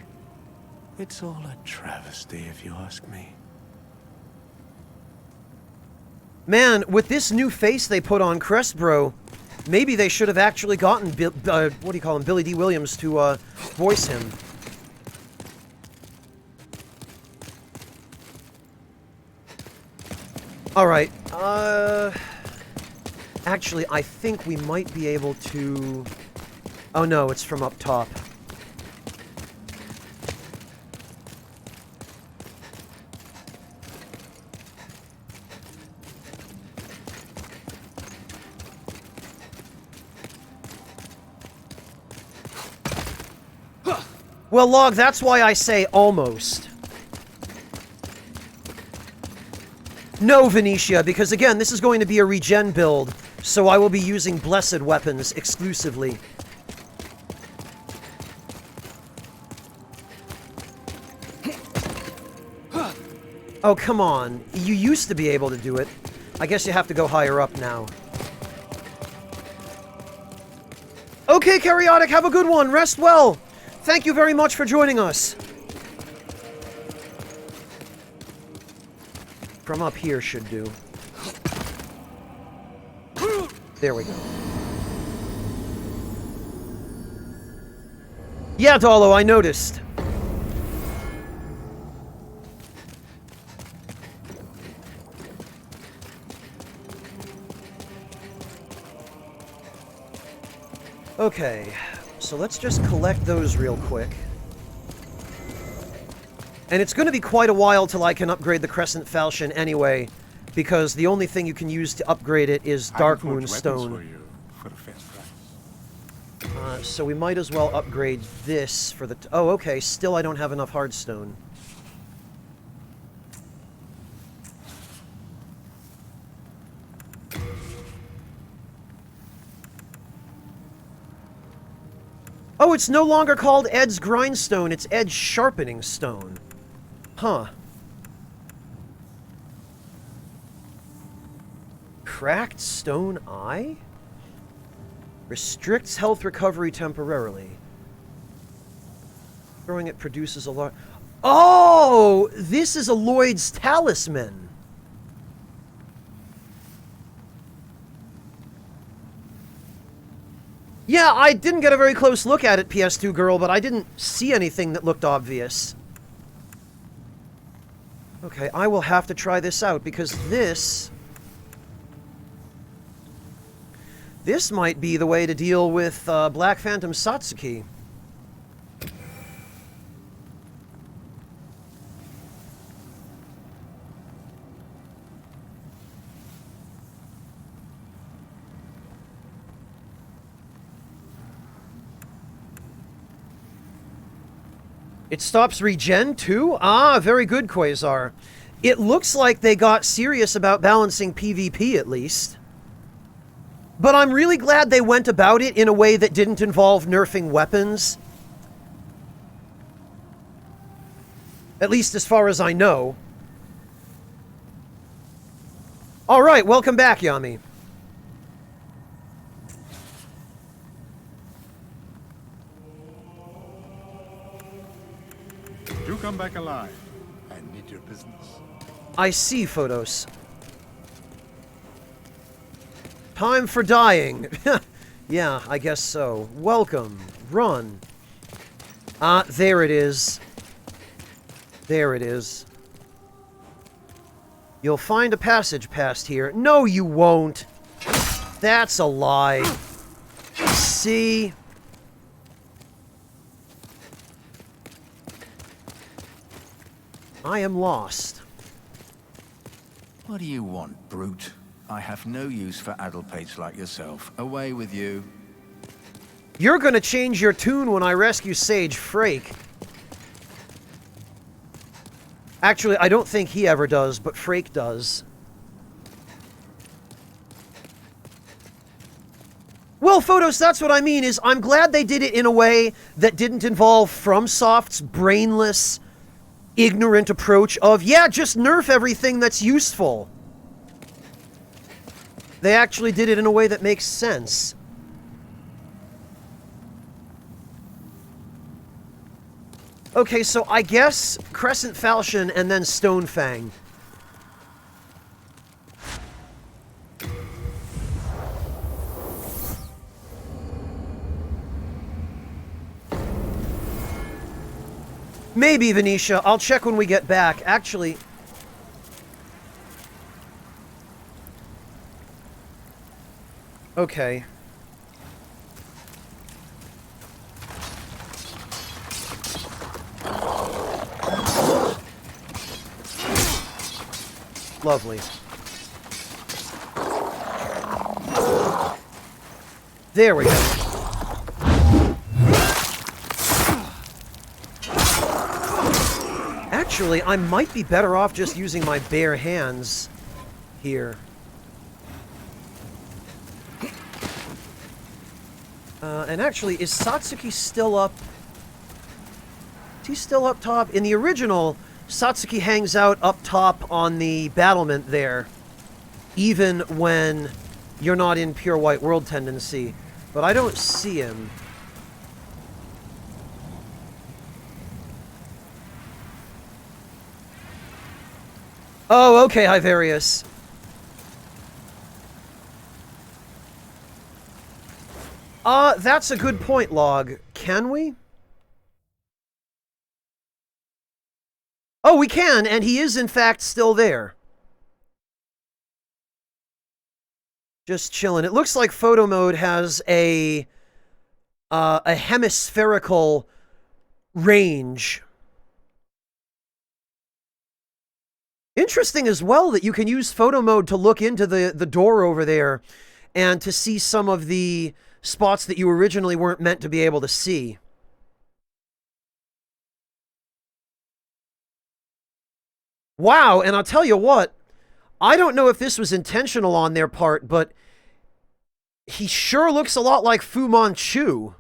It's all a travesty, if you ask me. Man, with this new face they put on Crestbro, maybe they should have actually gotten, what do you call him, Billy D. Williams to voice him. Alright, actually, I think we might be able to... Oh no, it's from up top. Well, Log, that's why I say almost. No, Venetia, because again, this is going to be a regen build, so I will be using blessed weapons exclusively. Oh, come on. You used to be able to do it. I guess you have to go higher up now. Okay, Karyotic, have a good one. Rest well. Thank you very much for joining us. From up here should do. There we go. Yeah, Dolo, I noticed. Okay, so let's just collect those real quick. And it's going to be quite a while till I can upgrade the Crescent Falchion anyway, because the only thing you can use to upgrade it is Dark Moon Stone. So we might as well upgrade this for the... Oh, okay, still I don't have enough Hardstone. Oh, it's no longer called Ed's Grindstone, it's Ed's Sharpening Stone. Huh. Cracked Stone Eye? Restricts health recovery temporarily. Throwing it produces a lot... Oh! This is a Lloyd's Talisman. Yeah, I didn't get a very close look at it, PS2 girl, but I didn't see anything that looked obvious. Okay, I will have to try this out, because this This might be the way to deal with Black Phantom Satsuki. It stops regen too? Ah, very good, Quasar. It looks like they got serious about balancing PvP at least. But I'm really glad they went about it in a way that didn't involve nerfing weapons. At least as far as I know. Alright, welcome back, Yami. Do come back alive. I need your business. I see, Photos. Time for dying. Yeah, I guess so. Welcome. Run. Ah, there it is. There it is. You'll find a passage past here. No, you won't. That's a lie. See? I am lost. What do you want, brute? I have no use for addlepates like yourself. Away with you. You're gonna change your tune when I rescue Sage Frake. Actually, I don't think he ever does, but Frake does. Well, Photos, that's what I mean, is I'm glad they did it in a way that didn't involve FromSoft's brainless, ignorant approach of, yeah, just nerf everything that's useful. They actually did it in a way that makes sense. Okay, so I guess Crescent Falchion and then Stonefang. Maybe, Venetia. I'll check when we get back. Actually... Okay. Lovely. There we go. Actually, I might be better off just using my bare hands here. And actually, is Satsuki still up? Is he still up top? In the original, Satsuki hangs out up top on the battlement there, even when you're not in Pure White World Tendency. But I don't see him. Oh, okay, Hivarius. That's a good point, Log. Can we? Oh, we can, and he is in fact still there. Just chilling. It looks like photo mode has a hemispherical range. Interesting as well that you can use photo mode to look into the door over there and to see some of the spots that you originally weren't meant to be able to see. Wow, and I'll tell you what, I don't know if this was intentional on their part, but he sure looks a lot like Fu Manchu.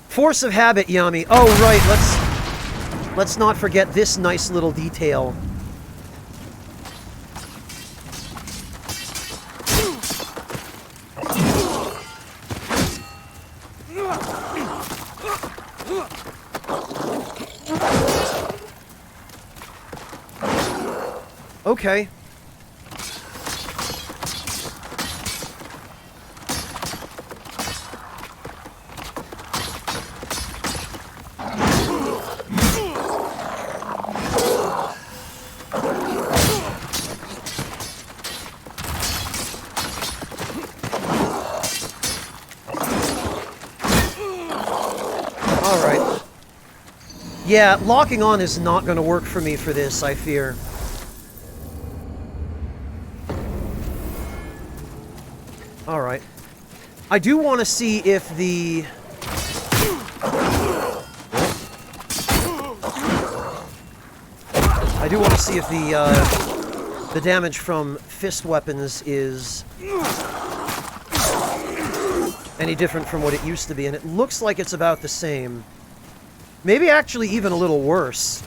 Force of habit, Yami. Oh, right, let's not forget this nice little detail. Okay. Yeah, locking on is not going to work for me for this, I fear. Alright. I do want to see if the... I do want to see if the damage from fist weapons is any different from what it used to be, and it looks like it's about the same. Maybe actually even a little worse.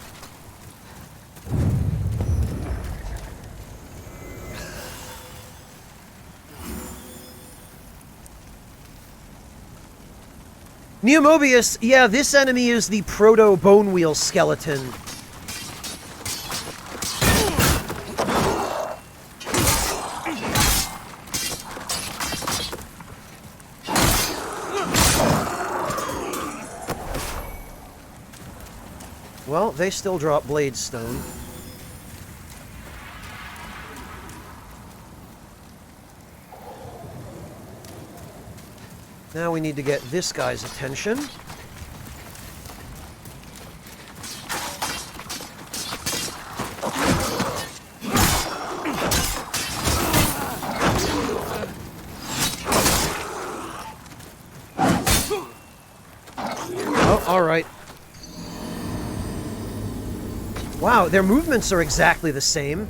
Neomobius, yeah, this enemy is the proto-bone wheel skeleton. Well, they still drop blade stone. Now we need to get this guy's attention. Oh, all right. Wow, their movements are exactly the same.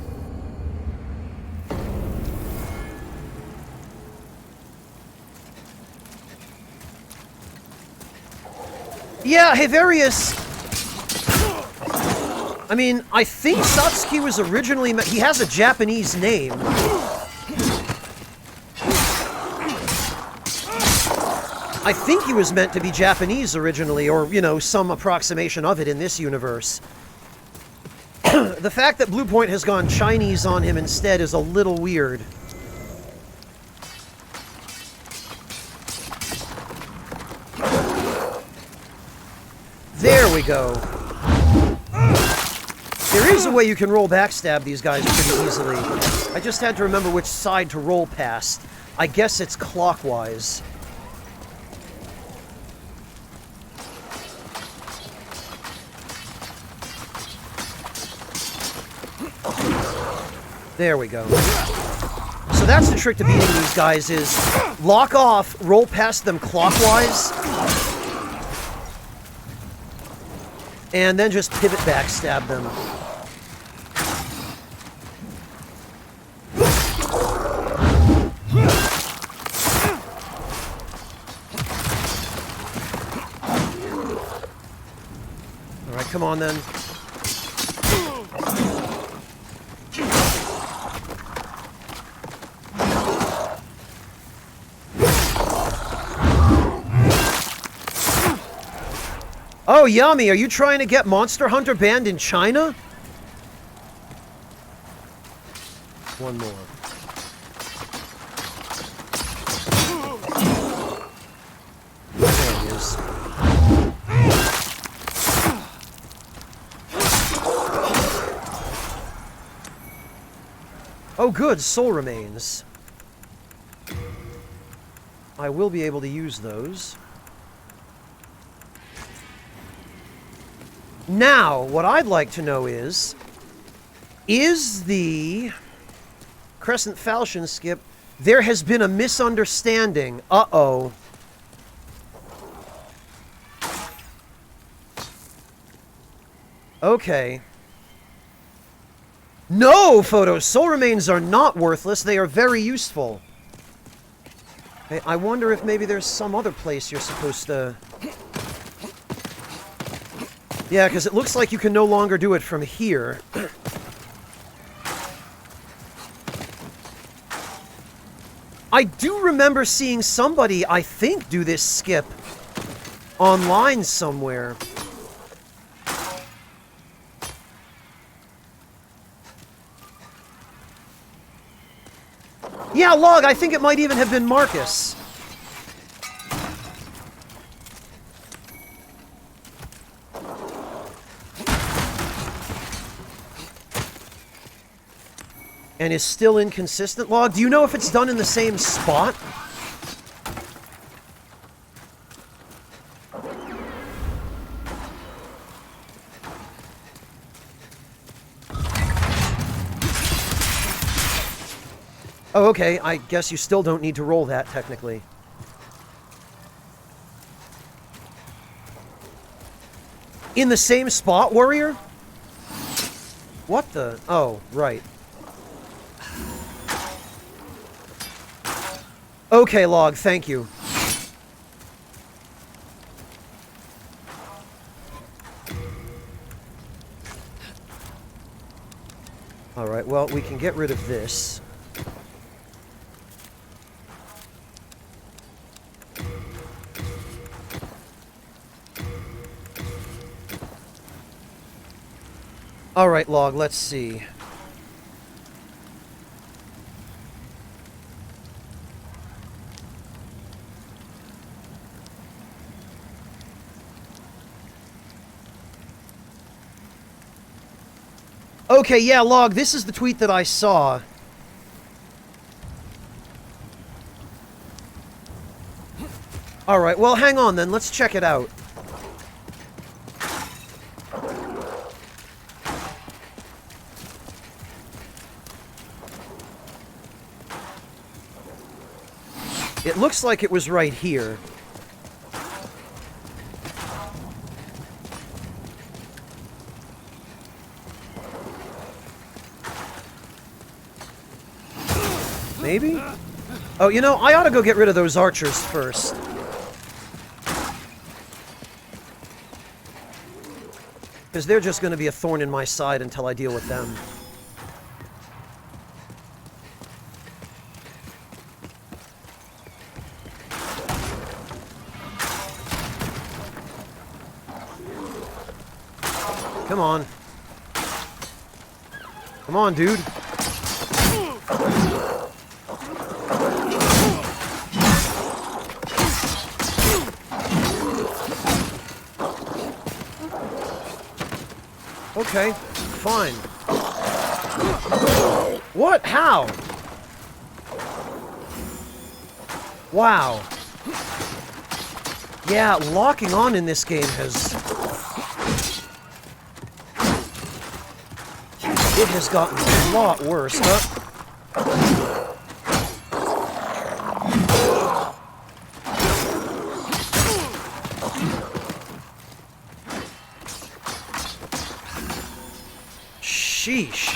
Yeah, Haverius. I mean, I think Satsuki was originally... He has a Japanese name. I think he was meant to be Japanese originally, or, you know, some approximation of it in this universe. The fact that Blue Point has gone Chinese on him instead is a little weird. There we go. There is a way you can roll backstab these guys pretty easily. I just had to remember which side to roll past. I guess it's clockwise. There we go. So that's the trick to beating these guys is lock off, roll past them clockwise, and then just pivot backstab them. Alright, come on then. Oh, Yami, are you trying to get Monster Hunter banned in China? One more. There he is. Oh, good, soul remains. I will be able to use those. Now, what I'd like to know is the Crescent Falchion skip, there has been a misunderstanding. Uh-oh. Okay. No, Photos! Soul remains are not worthless. They are very useful. Hey, I wonder if maybe there's some other place you're supposed to... Yeah, because it looks like you can no longer do it from here. I do remember seeing somebody, I think, do this skip online somewhere. Yeah, Log, I think it might even have been Marcus. And is still inconsistent, Log? Do you know if it's done in the same spot? Oh, okay. I guess you still don't need to roll that, technically. In the same spot, warrior? What the? Oh, right. Okay, Log, thank you. Alright, well, we can get rid of this. Alright, Log, let's see. Okay, yeah, Log, this is the tweet that I saw. Alright, well, hang on then, let's check it out. It looks like it was right here. Maybe? Oh, you know, I ought to go get rid of those archers first. Because they're just going to be a thorn in my side until I deal with them. Come on. Come on, dude. Okay, fine. What? How? Wow. Yeah, locking on in this game has... It has gotten a lot worse. Sheesh.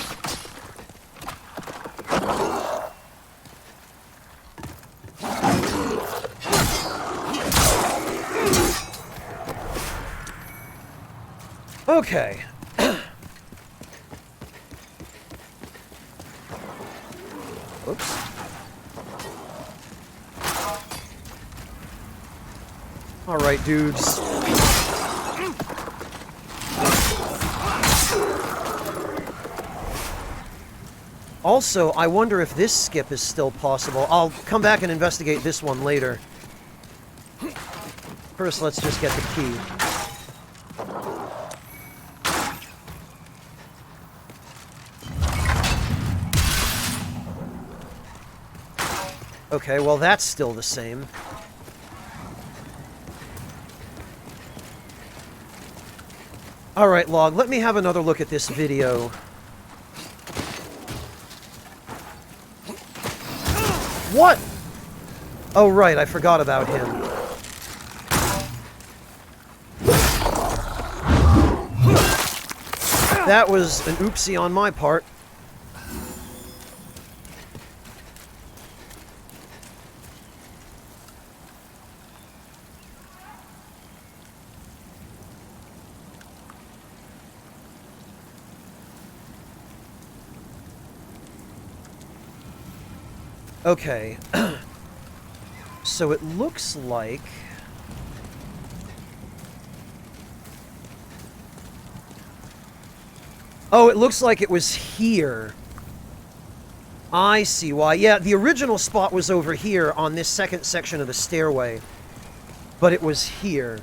Okay. Oops. All right, dudes. Also, I wonder if this skip is still possible. I'll come back and investigate this one later. First, let's just get the key. Okay, well that's still the same. Alright, Log, let me have another look at this video. What? Oh, right, I forgot about him. That was an oopsie on my part. Okay. So it looks like... Oh, it looks like it was here. I see why. Yeah, the original spot was over here on this second section of the stairway. But it was here.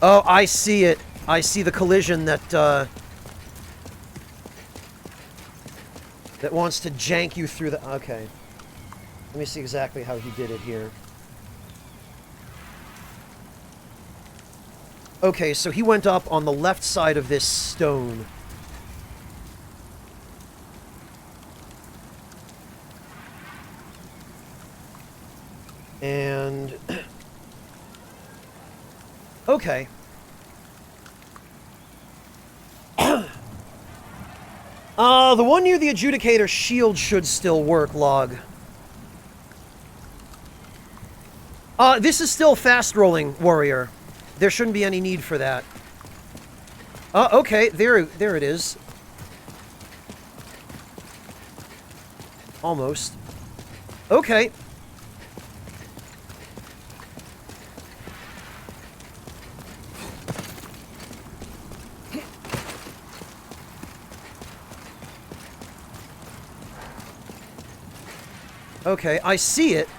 Oh, I see it. I see the collision that, that wants to jank you through the... Okay. Let me see exactly how he did it here. Okay, so he went up on the left side of this stone. And... okay. The one near the adjudicator shield should still work, log. This is still fast-rolling, warrior. There shouldn't be any need for that. Okay, there it is. Almost. Okay. Okay, I see it.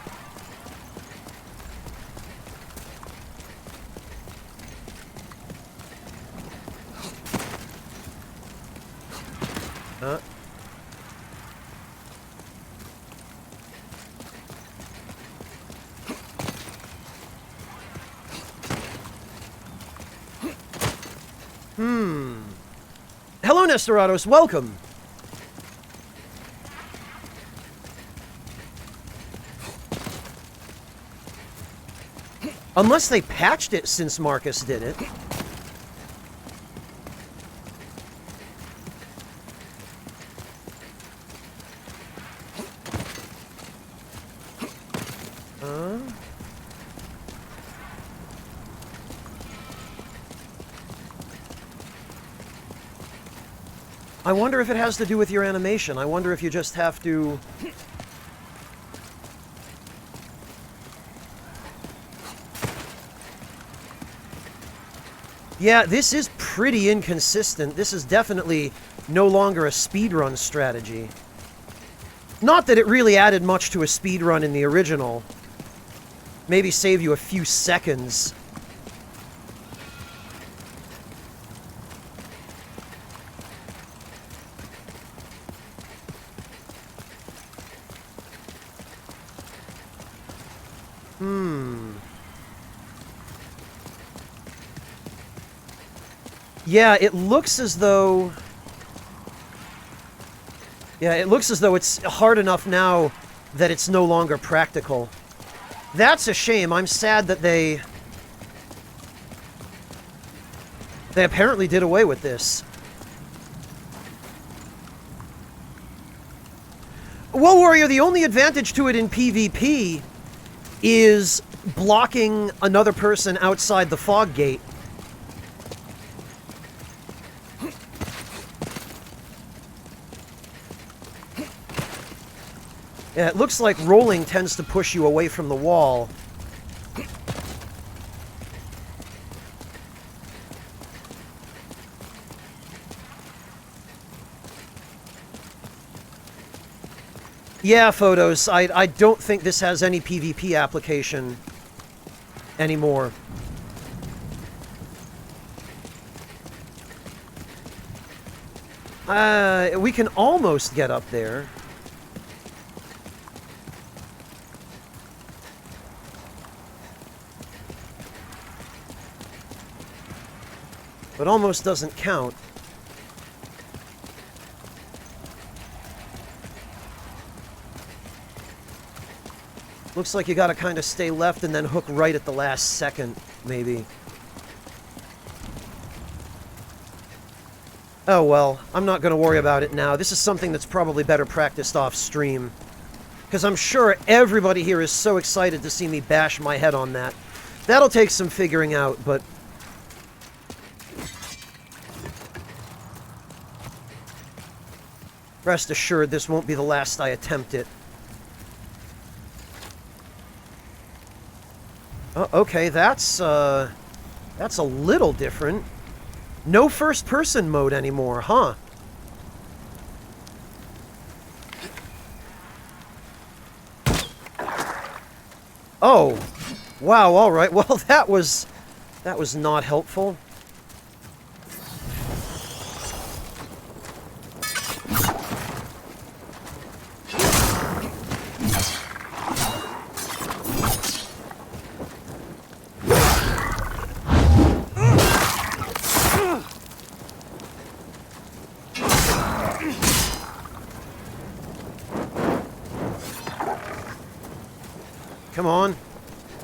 Hello, Nesterados. Welcome. Unless they patched it since Marcus did it. I wonder if it has to do with your animation. I wonder if you just have to... Yeah, this is pretty inconsistent. This is definitely no longer a speedrun strategy. Not that it really added much to a speedrun in the original. Maybe save you a few seconds. Yeah, it looks as though... Yeah, it looks as though it's hard enough now that it's no longer practical. That's a shame. I'm sad that they apparently did away with this. Well, Warrior, the only advantage to it in PvP is blocking another person outside the fog gate. Yeah, it looks like rolling tends to push you away from the wall. Yeah, Photos, I don't think this has any PvP application anymore. We can almost get up there. But almost doesn't count. Looks like you gotta kind of stay left and then hook right at the last second, maybe. Oh well, I'm not gonna worry about it now. This is something that's probably better practiced off stream. Because I'm sure everybody here is so excited to see me bash my head on that. That'll take some figuring out, but... rest assured, this won't be the last I attempt it. Oh, okay, that's a little different. No first-person mode anymore, huh? Oh, wow, alright. Well, that was not helpful. Come on.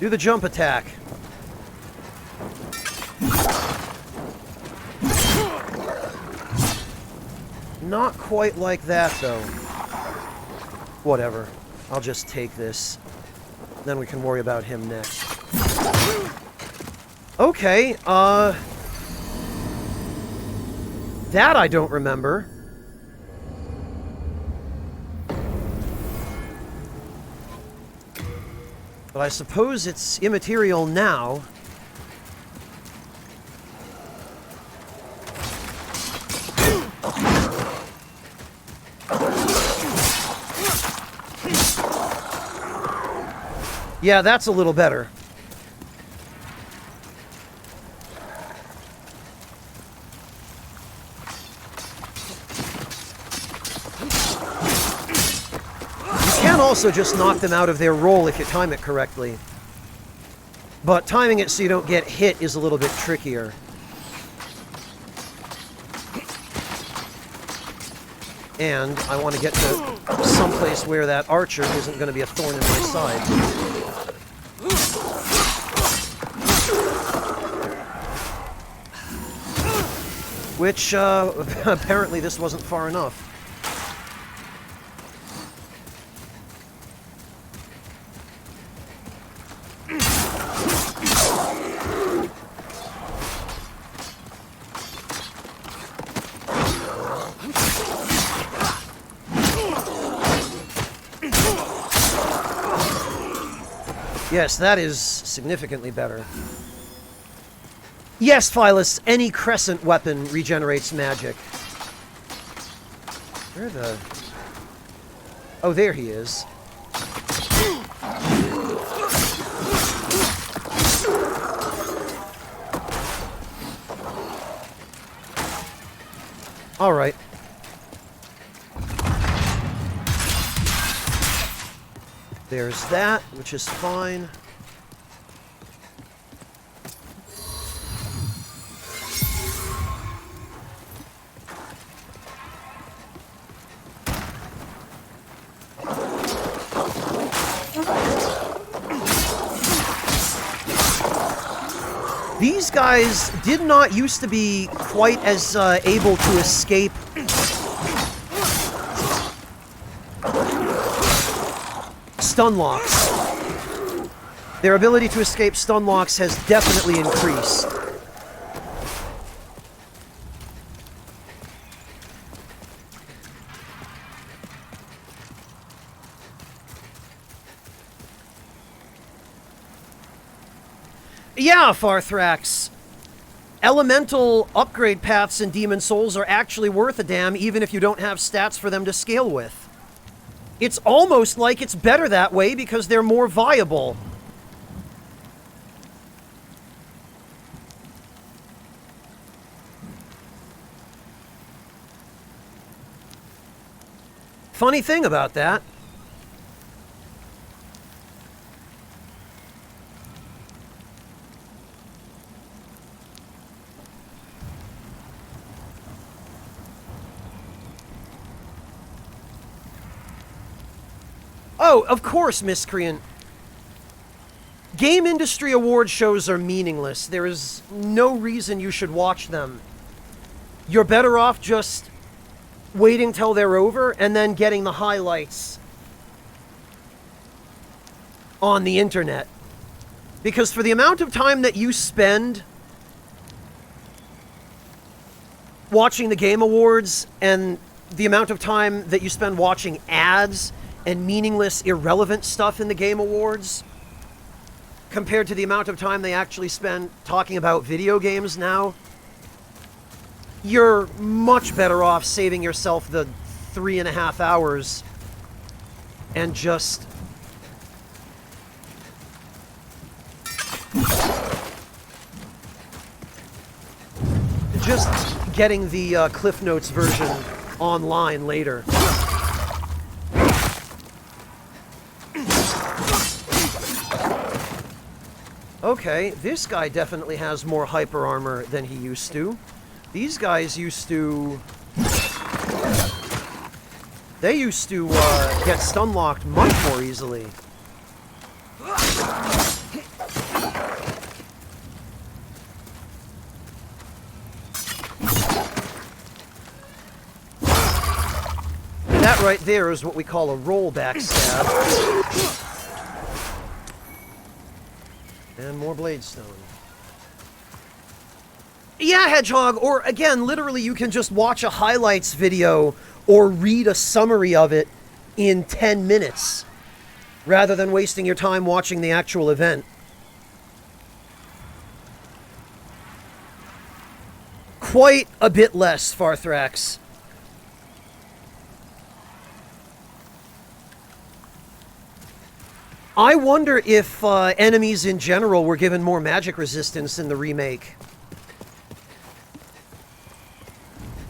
Do the jump attack. Not quite like that, though. Whatever. I'll just take this. Then we can worry about him next. Okay, that I don't remember. But I suppose it's immaterial now. Yeah, that's a little better. You can also just knock them out of their roll if you time it correctly. But timing it so you don't get hit is a little bit trickier. And I want to get to someplace where that archer isn't going to be a thorn in my side. Which, apparently this wasn't far enough. Yes, that is significantly better. Yes, Phyllis, any crescent weapon regenerates magic. Where the... Oh, there he is. All right. There's that, which is fine. These guys did not used to be quite as able to escape stun locks. Their ability to escape stun locks has definitely increased. Yeah, Farthrax. Elemental upgrade paths in Demon Souls are actually worth a damn, even if you don't have stats for them to scale with. It's almost like it's better that way because they're more viable. Funny thing about that. Oh, of course, Miscreant. Game industry award shows are meaningless. There is no reason you should watch them. You're better off just waiting till they're over and then getting the highlights on the internet. Because for the amount of time that you spend watching the Game Awards and the amount of time that you spend watching ads and meaningless, irrelevant stuff in the Game Awards, compared to the amount of time they actually spend talking about video games now, you're much better off saving yourself the 3.5 hours and just getting the Cliff Notes version online later. Okay, this guy definitely has more hyper armor than he used to. These guys used to... They used to get stun locked much more easily. That right there is what we call a rollback stab. And more Bladestone. Yeah, Hedgehog, or again, literally you can just watch a highlights video or read a summary of it in 10 minutes, rather than wasting your time watching the actual event. Quite a bit less, Farthrax. I wonder if enemies in general were given more magic resistance in the remake,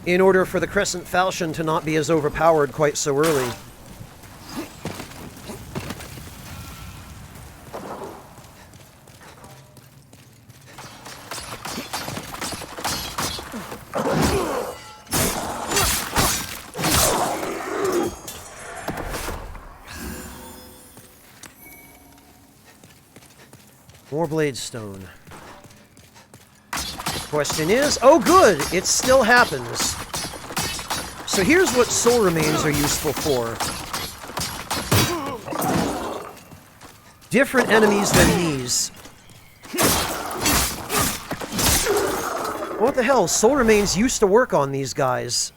in order for the Crescent Falchion to not be as overpowered quite so early. More Bladestone. Question is, oh good, it still happens. So here's what soul remains are useful for. Different enemies than these. What the hell? Soul remains used to work on these guys.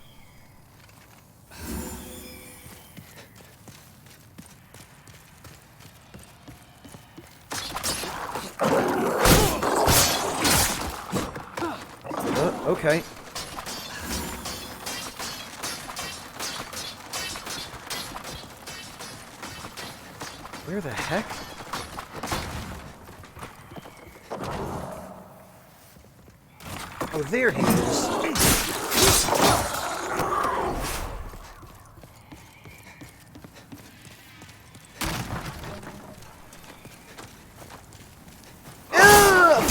Okay. Where the heck? Oh, there he is.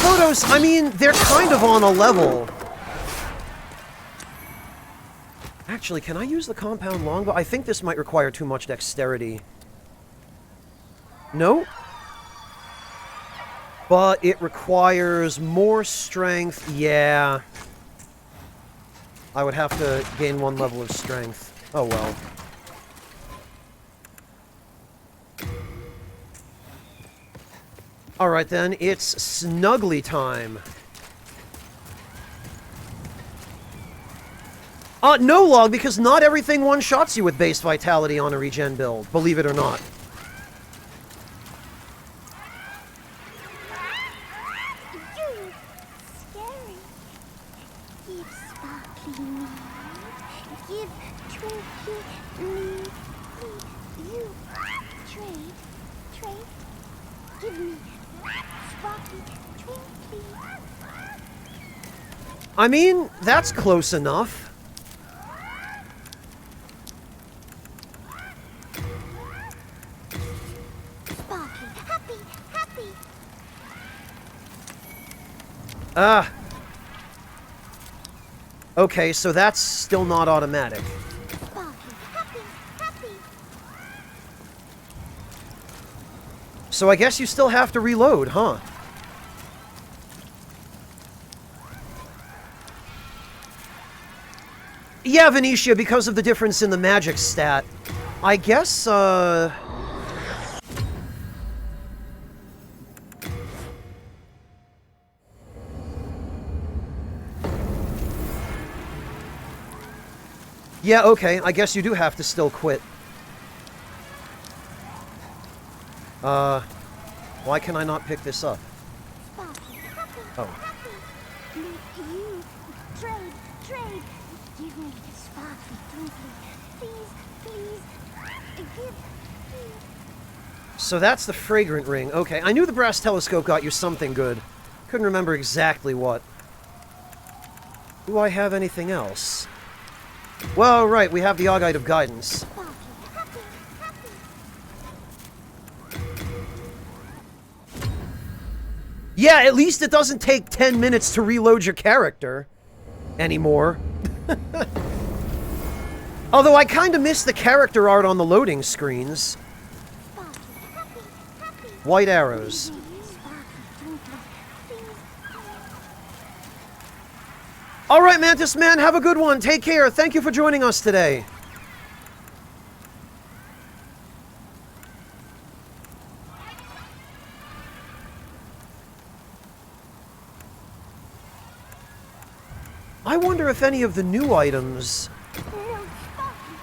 Photos, I mean, they're kind of on a level. Actually, can I use the compound longbow? I think this might require too much dexterity. No? But it requires more strength. Yeah. I would have to gain 1 level of strength. Oh well. Alright then, it's snuggly time. No, Log, because not everything one-shots you with base vitality on a regen build, believe it or not. I mean, that's close enough. Okay, so that's still not automatic. So I guess you still have to reload, huh? Yeah, Venetia, because of the difference in the magic stat. I guess, yeah, okay, I guess you do have to still quit. Why can I not pick this up? Oh. So that's the fragrant ring. Okay, I knew the brass telescope got you something good. Couldn't remember exactly what. Do I have anything else? Well, right, we have the Augite of Guidance. Yeah, at least it doesn't take 10 minutes to reload your character anymore. Although I kind of miss the character art on the loading screens. White arrows. Alright, Mantis Man, have a good one. Take care. Thank you for joining us today. if any of the new items... No, Sparkly!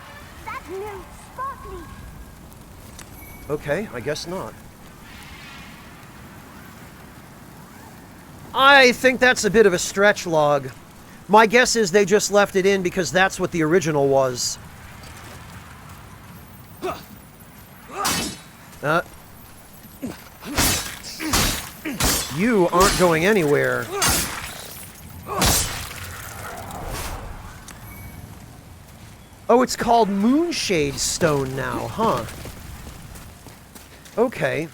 That no, Sparkly! Okay, I guess not. I think that's a bit of a stretch log. My guess is they just left it in because that's what the original was. You aren't going anywhere. Oh, it's called Moonshade Stone now, huh? Okay.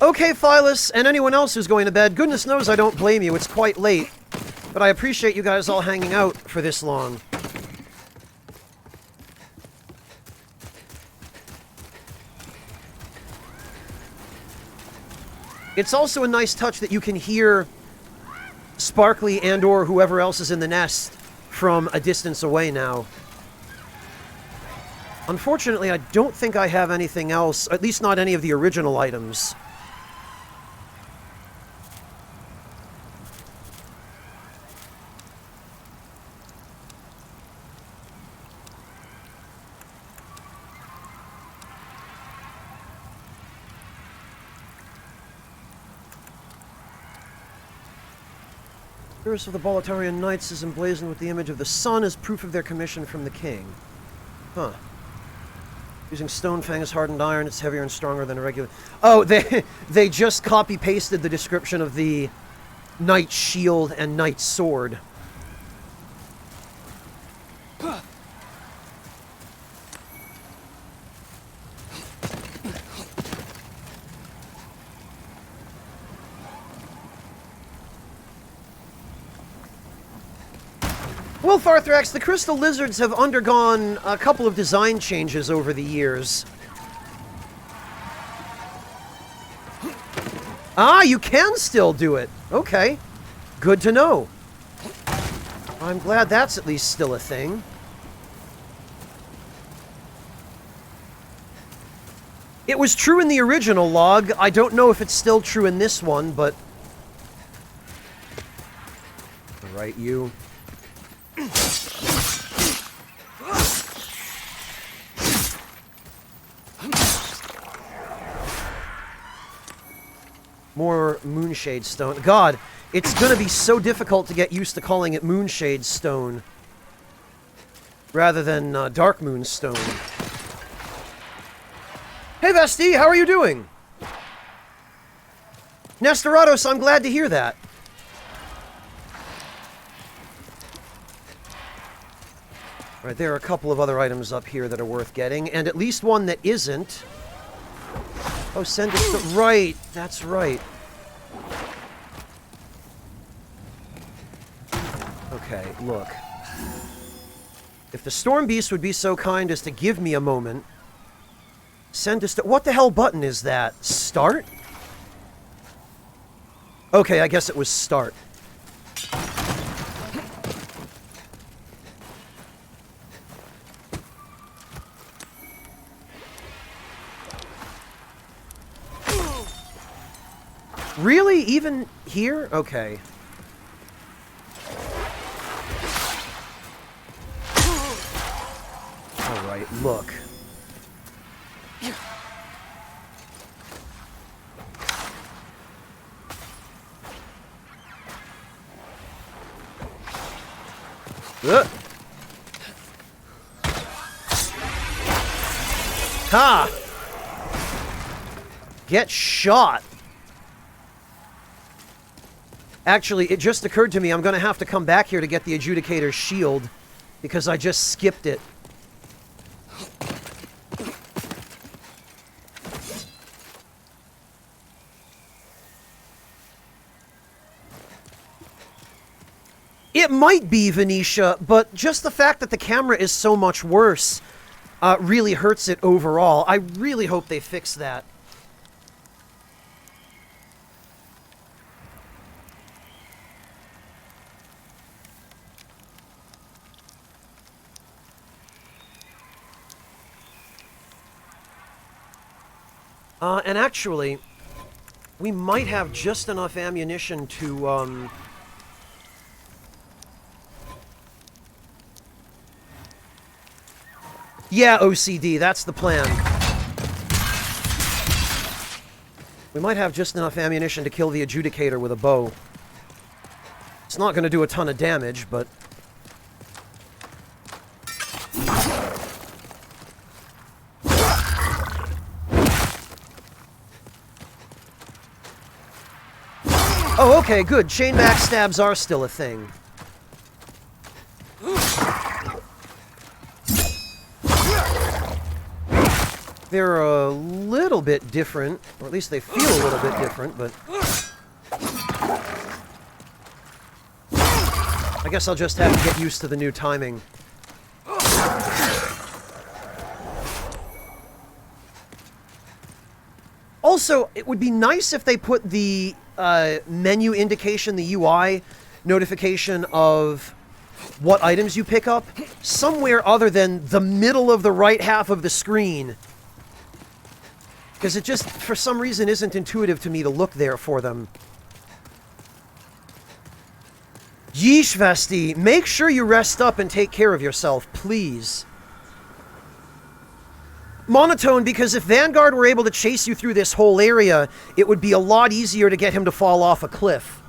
Okay, Phyllis, and anyone else who's going to bed, goodness knows I don't blame you, it's quite late. But I appreciate you guys all hanging out for this long. It's also a nice touch that you can hear Sparkly and or whoever else is in the nest from a distance away now. Unfortunately, I don't think I have anything else, at least not any of the original items. The Curse of the Boletarian Knights is emblazoned with the image of the sun as proof of their commission from the king. Huh. Using Stonefang as hardened iron, it's heavier and stronger than a regular... Oh, they just copy-pasted the description of the Knight Shield and Knight Sword. Well, Farthrax, the Crystal Lizards have undergone a couple of design changes over the years. Ah, you can still do it. Okay. Good to know. I'm glad that's at least still a thing. It was true in the original log. I don't know if it's still true in this one, but... Alright, you... More Moonshade Stone. God, it's gonna be so difficult to get used to calling it Moonshade Stone rather than Dark Moon Stone. Hey Vesti, how are you doing? Nestorados, I'm glad to hear that. Right, there are a couple of other items up here that are worth getting, and at least one that isn't. Oh, send us the... Right, that's right. Okay, look. If the Storm Beast would be so kind as to give me a moment... Send us to... What the hell button is that? Start? Okay, I guess it was start. Really? Even here? Okay. Alright, look. Ha! Get shot! Actually, it just occurred to me I'm going to have to come back here to get the Adjudicator's shield, because I just skipped it. It might be Venetia, but just the fact that the camera is so much worse really hurts it overall. I really hope they fix that. And actually, we might have just enough ammunition to Yeah, OCD, that's the plan. We might have just enough ammunition to kill the Adjudicator with a bow. It's not going to do a ton of damage, but... Oh, okay, good. Chain backstabs are still a thing. They're a little bit different, or at least they feel a little bit different, but... I guess I'll just have to get used to the new timing. Also, it would be nice if they put the menu indication, the UI notification of what items you pick up somewhere other than the middle of the right half of the screen. Because it just, for some reason, isn't intuitive to me to look there for them. Yeesh, Vesti, make sure you rest up and take care of yourself, please. Monotone, because if Vanguard were able to chase you through this whole area, it would be a lot easier to get him to fall off a cliff.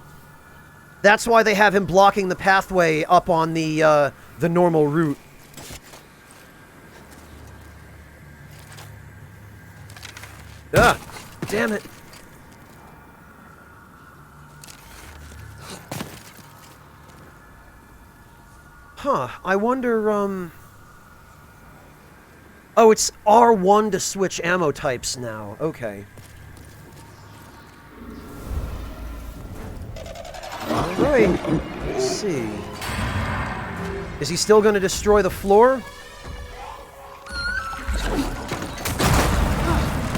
That's why they have him blocking the pathway up on the normal route. Ah, damn it. Huh, I wonder, Oh, it's R1 to switch ammo types now. Okay. Alright, let's see. Is he still going to destroy the floor?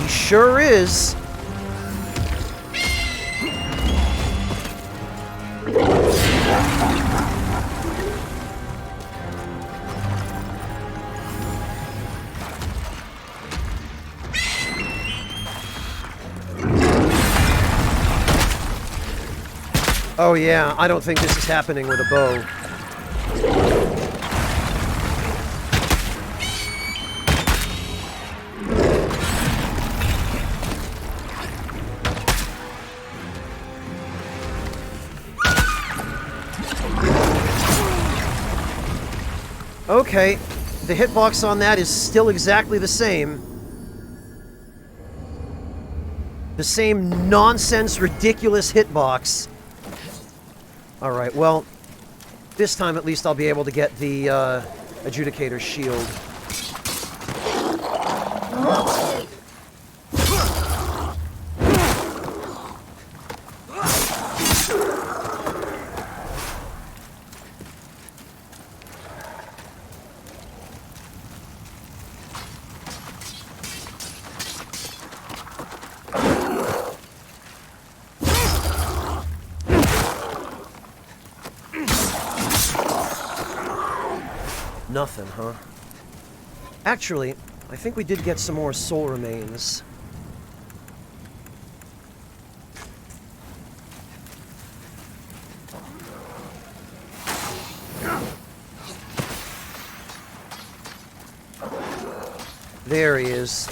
He sure is. Oh yeah, I don't think this is happening with a bow. Okay, the hitbox on that is still exactly the same. The same nonsense, ridiculous hitbox. Alright, well, this time at least I'll be able to get the Adjudicator's shield. Nothing, huh? Actually, I think we did get some more soul remains. There he is.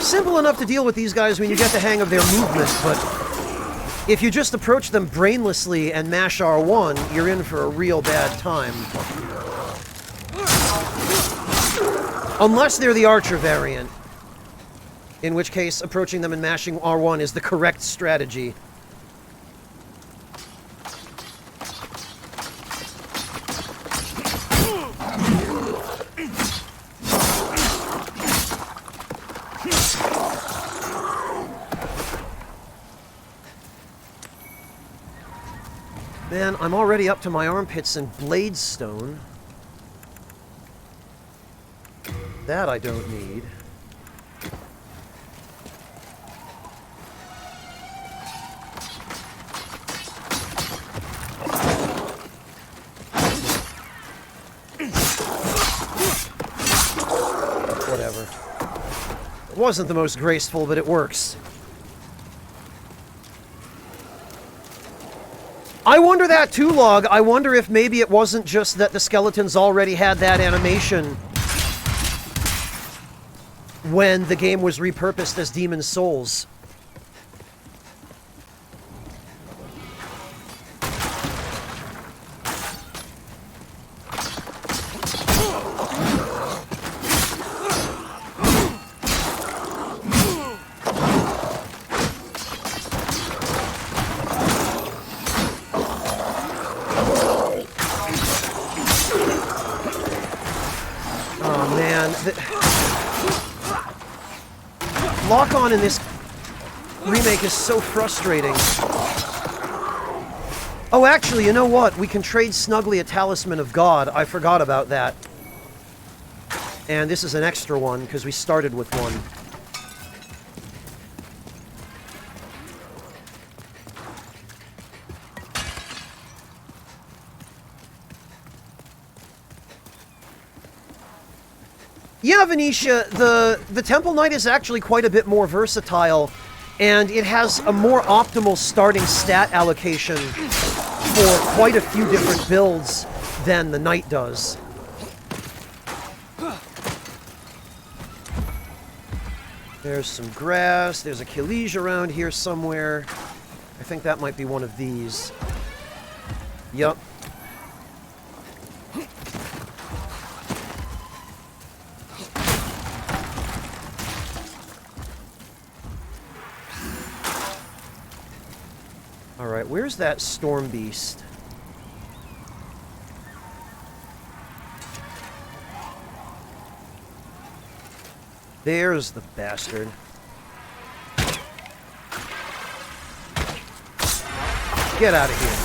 Simple enough to deal with these guys when you get the hang of their movement, but if you just approach them brainlessly and mash R1, you're in for a real bad time. Unless they're the Archer variant, in which case approaching them and mashing R1 is the correct strategy. Man, I'm already up to my armpits in Bladestone. That I don't need. Whatever. It wasn't the most graceful, but it works. I wonder that too, Log. I wonder if maybe it wasn't just that the skeletons already had that animation when the game was repurposed as Demon Souls. Lock-on in this remake is so frustrating. Oh, actually, you know what? We can trade Snuggly a Talisman of God. I forgot about that. And this is an extra one, because we started with one. Yeah, Venetia, the Temple Knight is actually quite a bit more versatile, and it has a more optimal starting stat allocation for quite a few different builds than the Knight does. There's some grass, there's a Killige around here somewhere. I think that might be one of these. Yup. Alright, where's that storm beast? There's the bastard. Get out of here.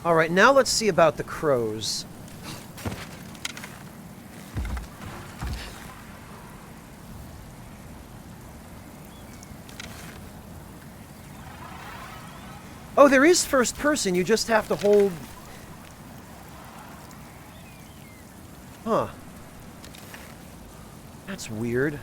Alright, now let's see about the crows. Oh, there is first person, you just have to hold... Huh. That's weird.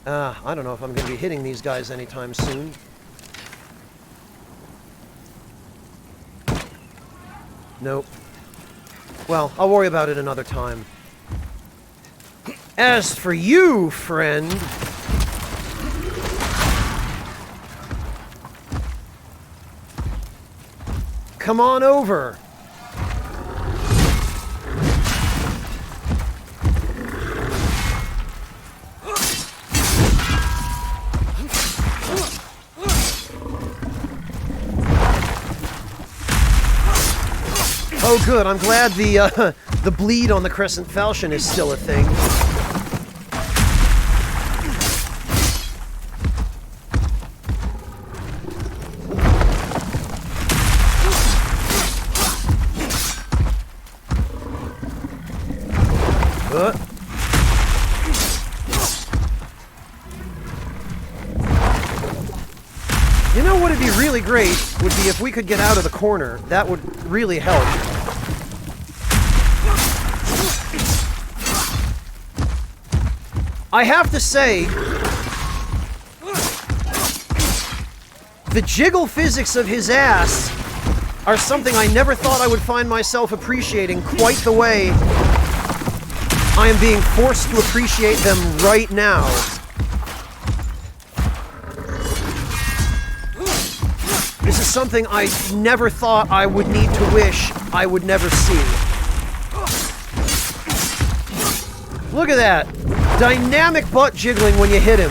I don't know if I'm going to be hitting these guys anytime soon. Nope. Well, I'll worry about it another time. As for you, friend... Come on over. Oh, good. I'm glad the bleed on the Crescent Falchion is still a thing. You know what would be really great would be if we could get out of the corner. That would really help. I have to say, the jiggle physics of his ass are something I never thought I would find myself appreciating quite the way I am being forced to appreciate them right now. This is something I never thought I would need to wish I would never see. Look at that. Dynamic butt jiggling when you hit him.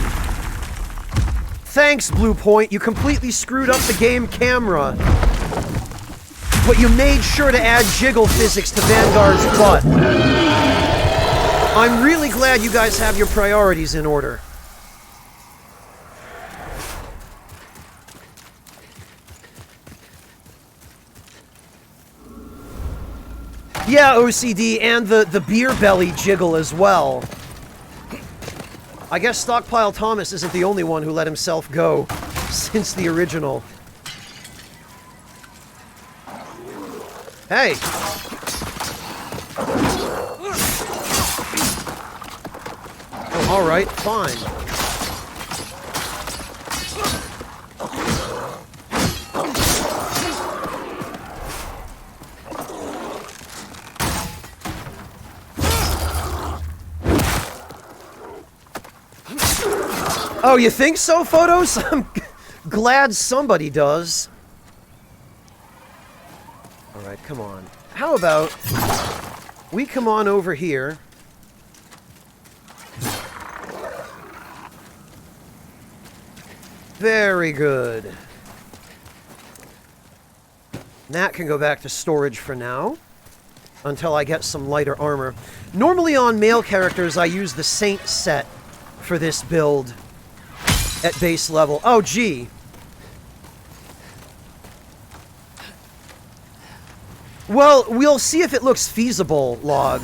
Thanks, Blue Point. You completely screwed up the game camera. But you made sure to add jiggle physics to Vanguard's butt. I'm really glad you guys have your priorities in order. Yeah, OCD, and the beer belly jiggle as well. I guess Stockpile Thomas isn't the only one who let himself go since the original. Hey! Oh, alright, fine. Oh, you think so, Photos? I'm glad somebody does. Alright, come on. How about we come on over here. Very good. That can go back to storage for now, until I get some lighter armor. Normally on male characters, I use the Saint set for this build at base level. Oh, gee. Well, we'll see if it looks feasible, Log.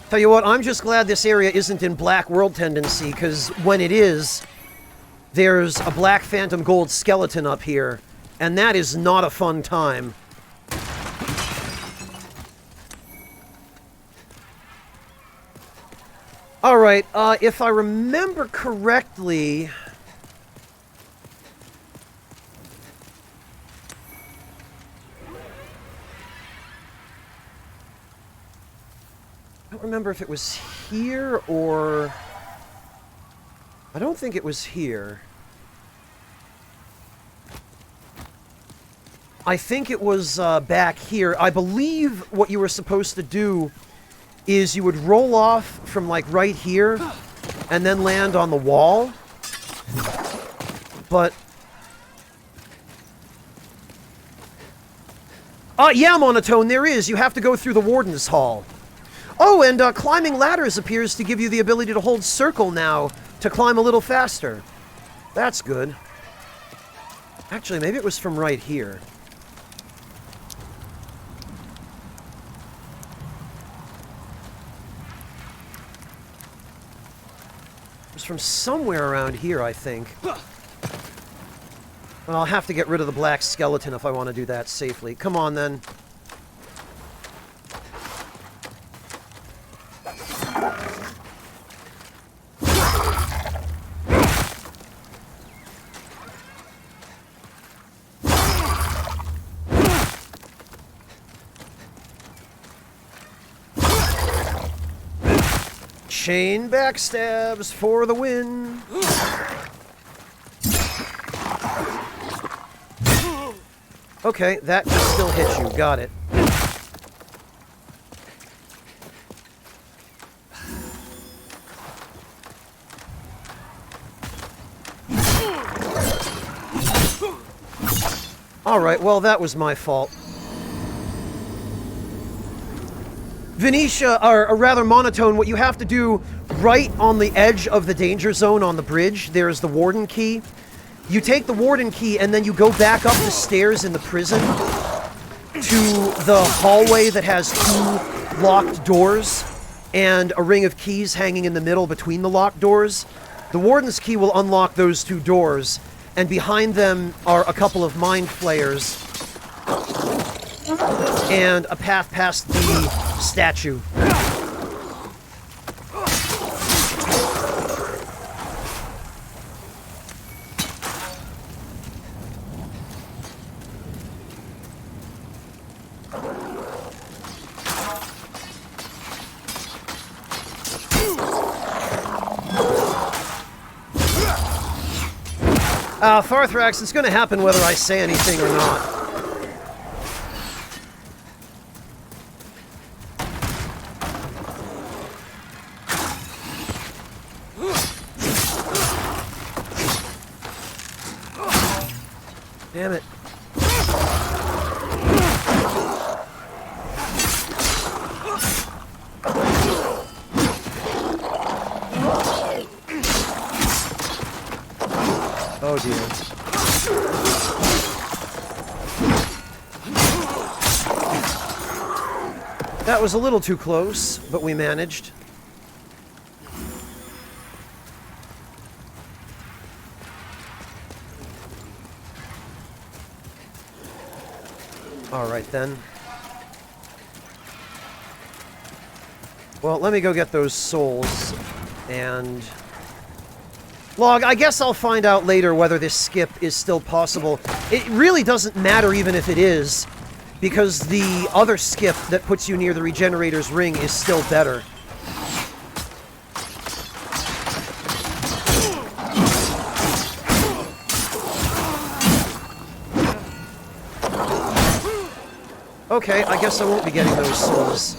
Tell you what, I'm just glad this area isn't in Black World Tendency, because when it is, there's a Black Phantom Gold skeleton up here, and that is not a fun time. Alright, if I remember correctly... I don't remember if it was here or... I don't think it was here. I think it was back here. I believe what you were supposed to do is you would roll off from, like, right here and then land on the wall. But... yeah, Monotone, there is. You have to go through the Warden's Hall. Oh, and climbing ladders appears to give you the ability to hold circle now to climb a little faster. That's good. Actually, maybe it was from right here. It was from somewhere around here, I think. Well, I'll have to get rid of the black skeleton if I want to do that safely. Come on, then. Chain backstabs for the win. Okay, that can still hit you. Got it. Alright, well, that was my fault. Venetia, or rather Monotone, what you have to do right on the edge of the danger zone on the bridge, there's the Warden key. You take the Warden key and then you go back up the stairs in the prison to the hallway that has two locked doors and a ring of keys hanging in the middle between the locked doors. The Warden's key will unlock those two doors, and behind them are a couple of mind flayers and a path past the statue. Farthrax, it's gonna happen whether I say anything or not. Damn it. Oh dear. That was a little too close, but we managed. Alright then. Well, let me go get those souls. And... Log, I guess I'll find out later whether this skip is still possible. It really doesn't matter even if it is, because the other skip that puts you near the Regenerator's Ring is still better. Okay, I guess I won't be getting those souls.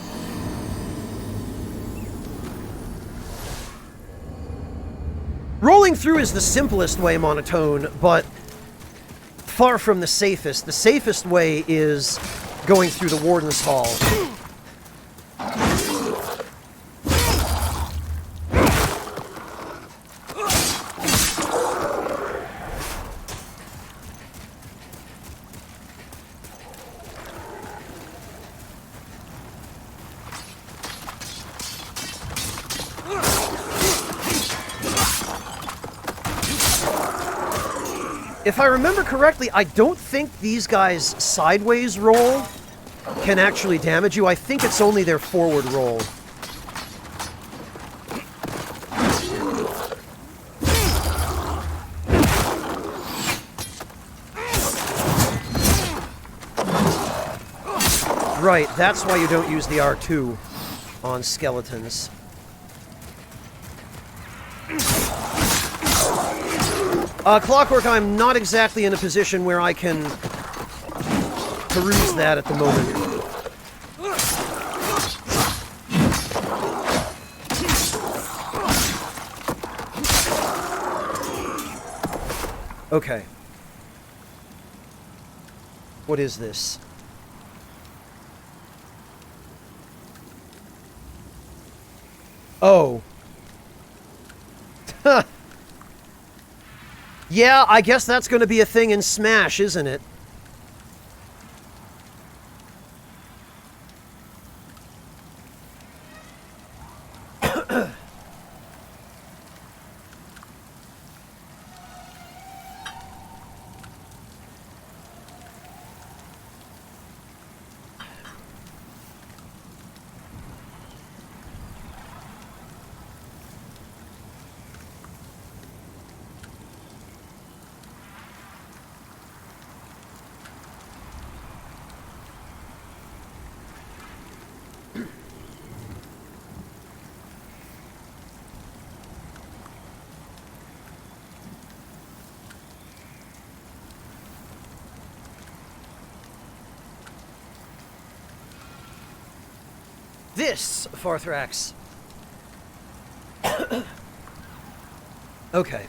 Rolling through is the simplest way, Monotone, but far from the safest. The safest way is going through the Warden's Hall. If I remember correctly, I don't think these guys' sideways roll can actually damage you. I think it's only their forward roll. Right, that's why you don't use the R2 on skeletons. Clockwork, I'm not exactly in a position where I can peruse that at the moment. Okay. What is this? Oh. Yeah, I guess that's going to be a thing in Smash, isn't it? This, Farthrax. Okay.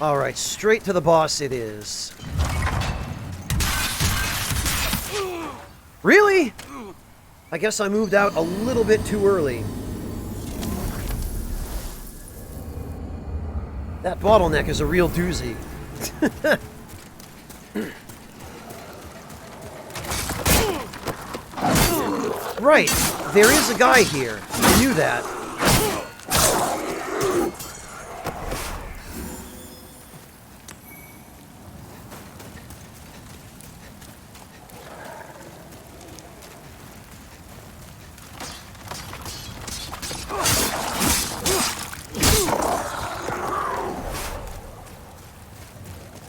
Alright, straight to the boss it is. Really? I guess I moved out a little bit too early. That bottleneck is a real doozy. Right, there is a guy here. I knew that.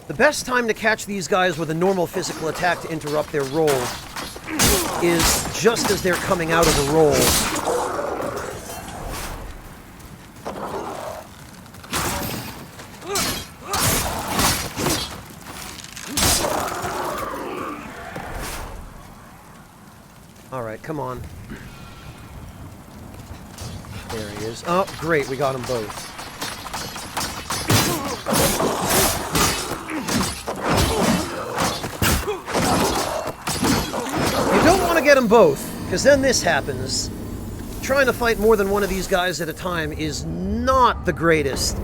The best time to catch these guys with a normal physical attack to interrupt their roll is just as they're coming out of a roll. Alright, come on. There he is. Oh, great, we got them both. Get them both, because then this happens. Trying to fight more than one of these guys at a time is not the greatest.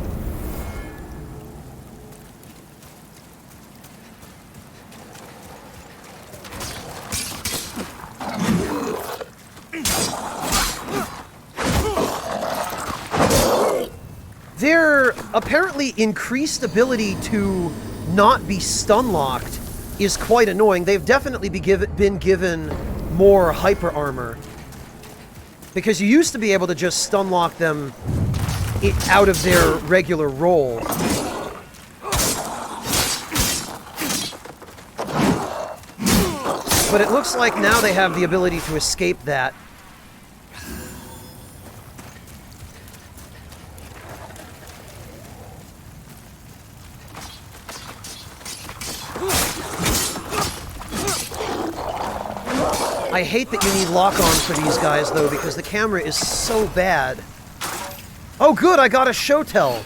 apparently increased ability to not be stun-locked is quite annoying. They've definitely been given more hyper armor. Because you used to be able to just stun-lock them out of their regular roll. But it looks like now they have the ability to escape that. I hate that you need lock-on for these guys, though, because the camera is so bad. Oh, good, I got a show tell.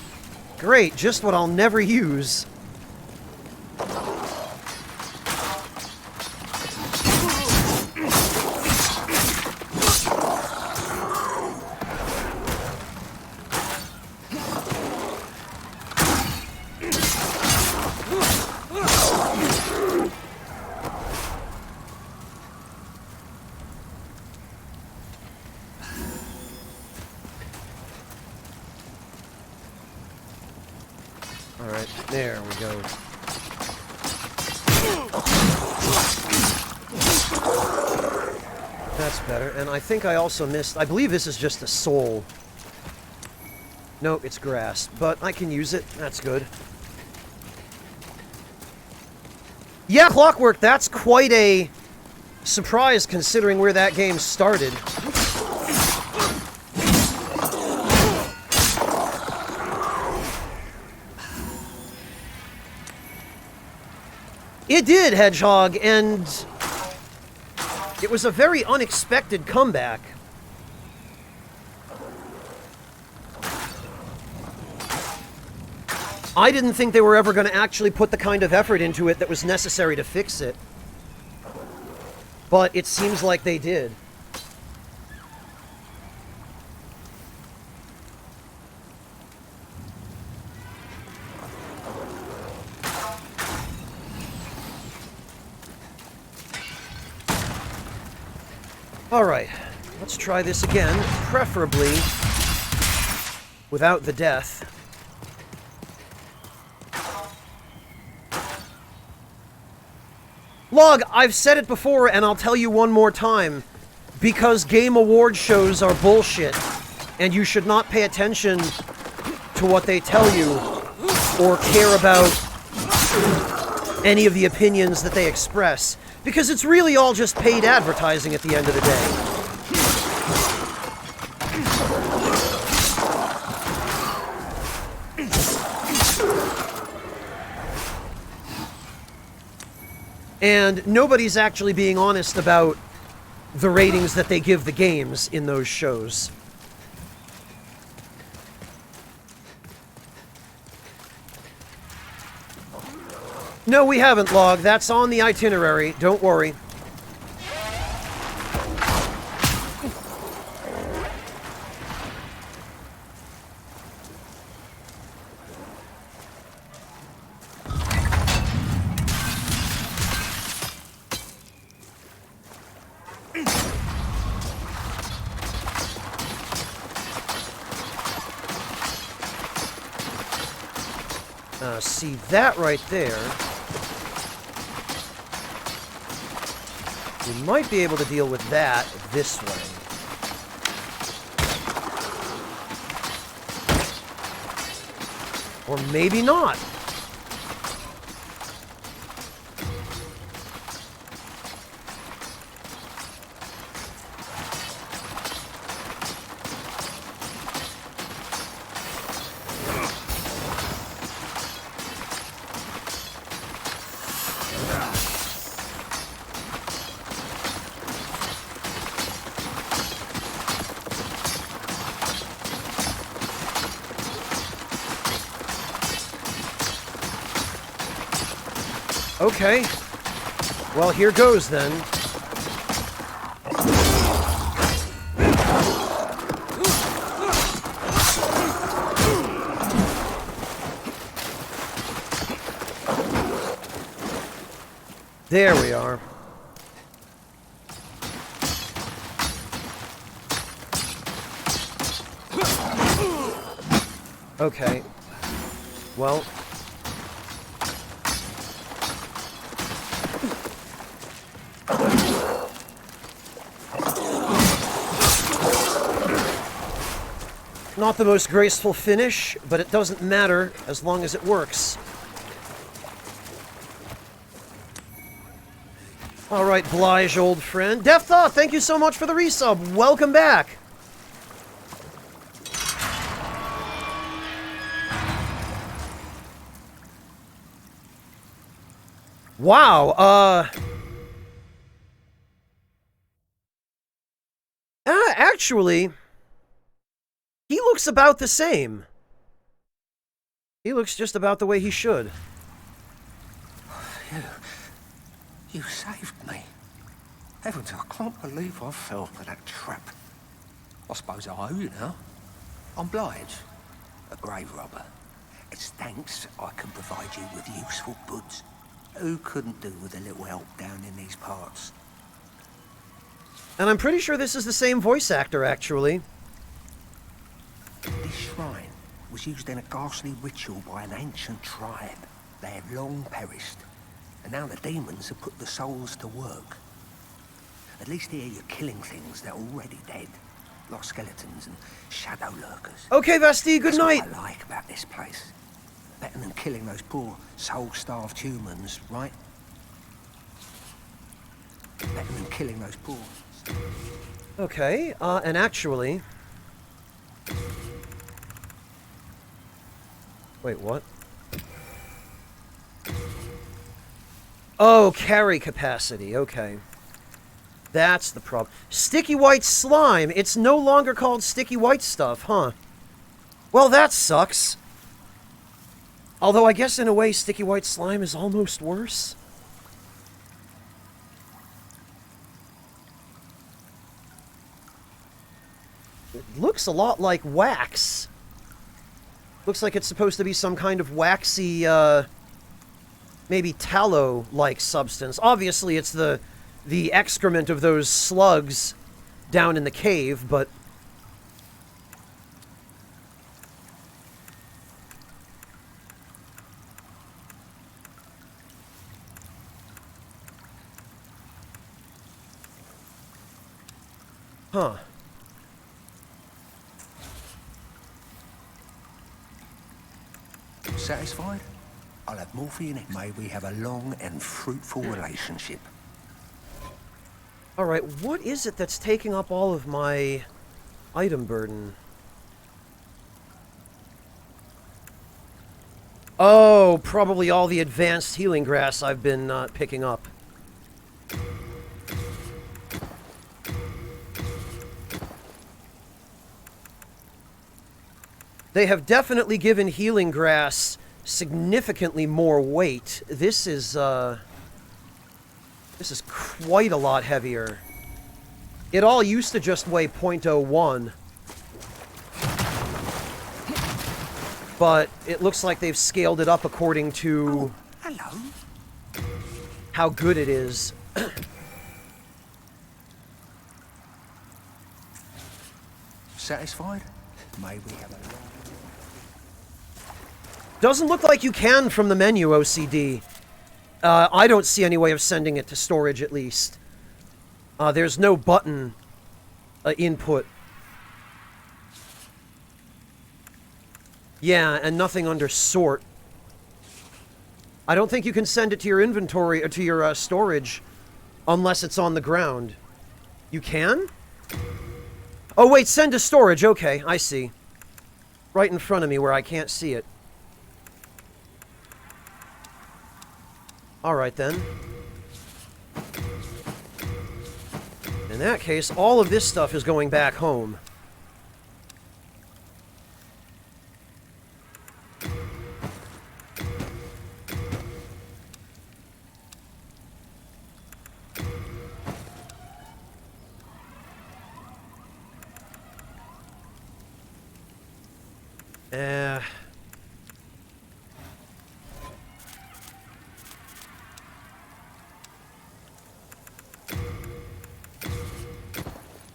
Great, just what I'll never use. Alright, there we go. That's better, and I think I also missed... I believe this is just a soul. No, it's grass, but I can use it. That's good. Yeah, Clockwork, that's quite a surprise considering where that game started. It did, Hedgehog, and it was a very unexpected comeback. I didn't think they were ever going to actually put the kind of effort into it that was necessary to fix it. But it seems like they did. Alright, let's try this again, preferably without the death. Log, I've said it before and I'll tell you one more time, because Game Award shows are bullshit, and you should not pay attention to what they tell you, or care about any of the opinions that they express. Because it's really all just paid advertising at the end of the day. And nobody's actually being honest about the ratings that they give the games in those shows. No, we haven't, Log. That's on the itinerary. Don't worry. See that right there. We might be able to deal with that this way. Or maybe not. Okay. Well, here goes then. There we are. Okay. Well... Not the most graceful finish, but it doesn't matter as long as it works. Alright, Blige, old friend. Death Thought, thank you so much for the resub. Welcome back. Wow, actually, he looks about the same. He looks just about the way he should. You saved me. Heavens, I can't believe I fell for that trap. I suppose I owe you now. I'm Blige, a grave robber. It's thanks I can provide you with useful goods. Who couldn't do with a little help down in these parts? And I'm pretty sure this is the same voice actor, actually. This shrine was used in a ghastly ritual by an ancient tribe. They had long perished, and now the demons have put the souls to work. At least here you're killing things that are already dead, like skeletons and shadow lurkers. Okay, Vasti, good night. That's what I like about this place. Better than killing those poor, soul-starved humans, right? Better than killing those poor... Okay, and actually... Wait, what? Oh, carry capacity, okay. That's the problem. Sticky white slime! It's no longer called sticky white stuff, huh? Well, that sucks. Although I guess in a way, sticky white slime is almost worse. It looks a lot like wax. Looks like it's supposed to be some kind of waxy, maybe tallow-like substance. Obviously, it's the excrement of those slugs down in the cave, but... Huh. Satisfied? I'll have more for you next. May we have a long and fruitful relationship. Alright, what is it that's taking up all of my item burden? Oh, probably all the advanced healing grass I've been picking up. They have definitely given healing grass significantly more weight. This is quite a lot heavier. It all used to just weigh 0.01. But it looks like they've scaled it up according to... Hello. How good it is. Satisfied? May we have a long... Doesn't look like you can from the menu, OCD. I don't see any way of sending it to storage, at least. There's no button input. Yeah, and nothing under sort. I don't think you can send it to your inventory, or to your storage, unless it's on the ground. You can? Oh wait, send to storage, okay, I see. Right in front of me where I can't see it. Alright then. In that case, all of this stuff is going back home.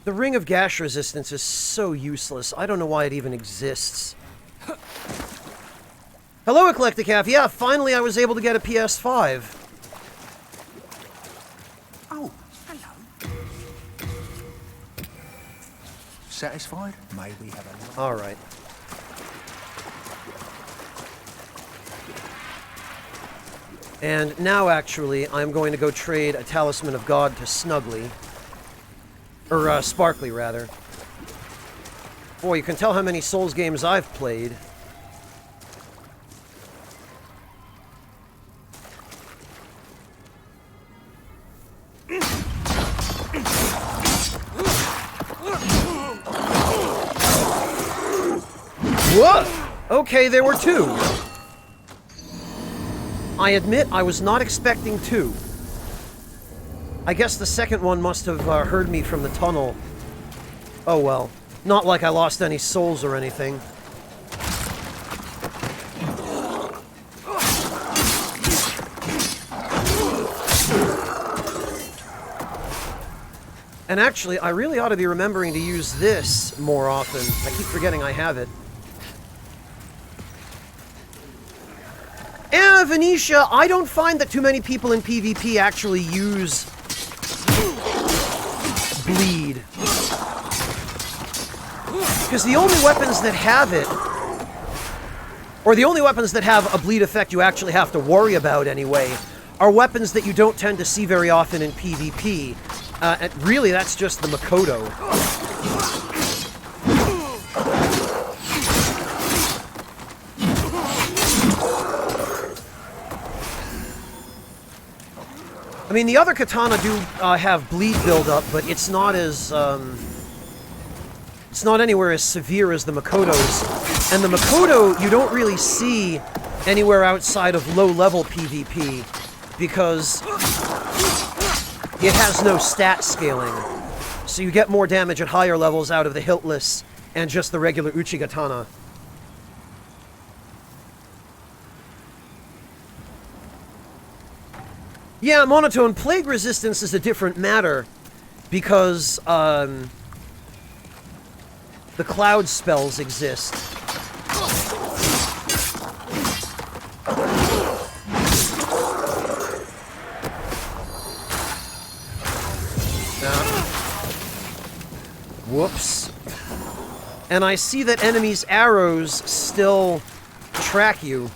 The Ring of Gash Resistance is so useless. I don't know why it even exists. Hello, Eclectic Half. Yeah, finally I was able to get a PS5. Oh, hello. Satisfied? May we have a... All right. And now, actually, I'm going to go trade a Talisman of God to Snuggly. Or, Sparkly, rather. Boy, you can tell how many Souls games I've played. What? Okay, there were two. I admit I was not expecting two. I guess the second one must have heard me from the tunnel. Oh well. Not like I lost any souls or anything. And actually, I really ought to be remembering to use this more often. I keep forgetting I have it. And Venetia, I don't find that too many people in PvP actually use bleed. Because the only weapons that have it, or the only weapons that have a bleed effect you actually have to worry about anyway, are weapons that you don't tend to see very often in PvP. And really, that's just the Makoto. I mean, the other katana do have bleed buildup, but it's not as, it's not anywhere as severe as the Makoto's. And the Makoto, you don't really see anywhere outside of low-level PvP, because it has no stat scaling. So you get more damage at higher levels out of the hiltless and just the regular Uchigatana. Yeah, Monotone, Plague Resistance is a different matter, because, the cloud spells exist. Whoops. And I see that enemies' arrows still track you.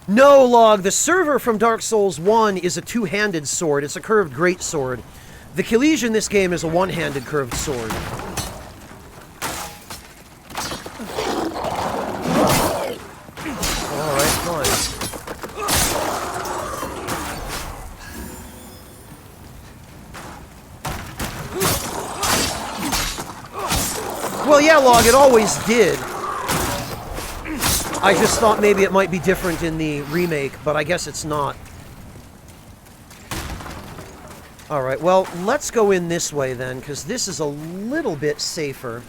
No, Log, the server from Dark Souls 1 is a two-handed sword. It's a curved greatsword. The Kilij in this game is a one-handed curved sword. Alright, fine. Well, yeah, Log, it always did. I just thought maybe it might be different in the remake, but I guess it's not. Alright, well, let's go in this way then, because this is a little bit safer.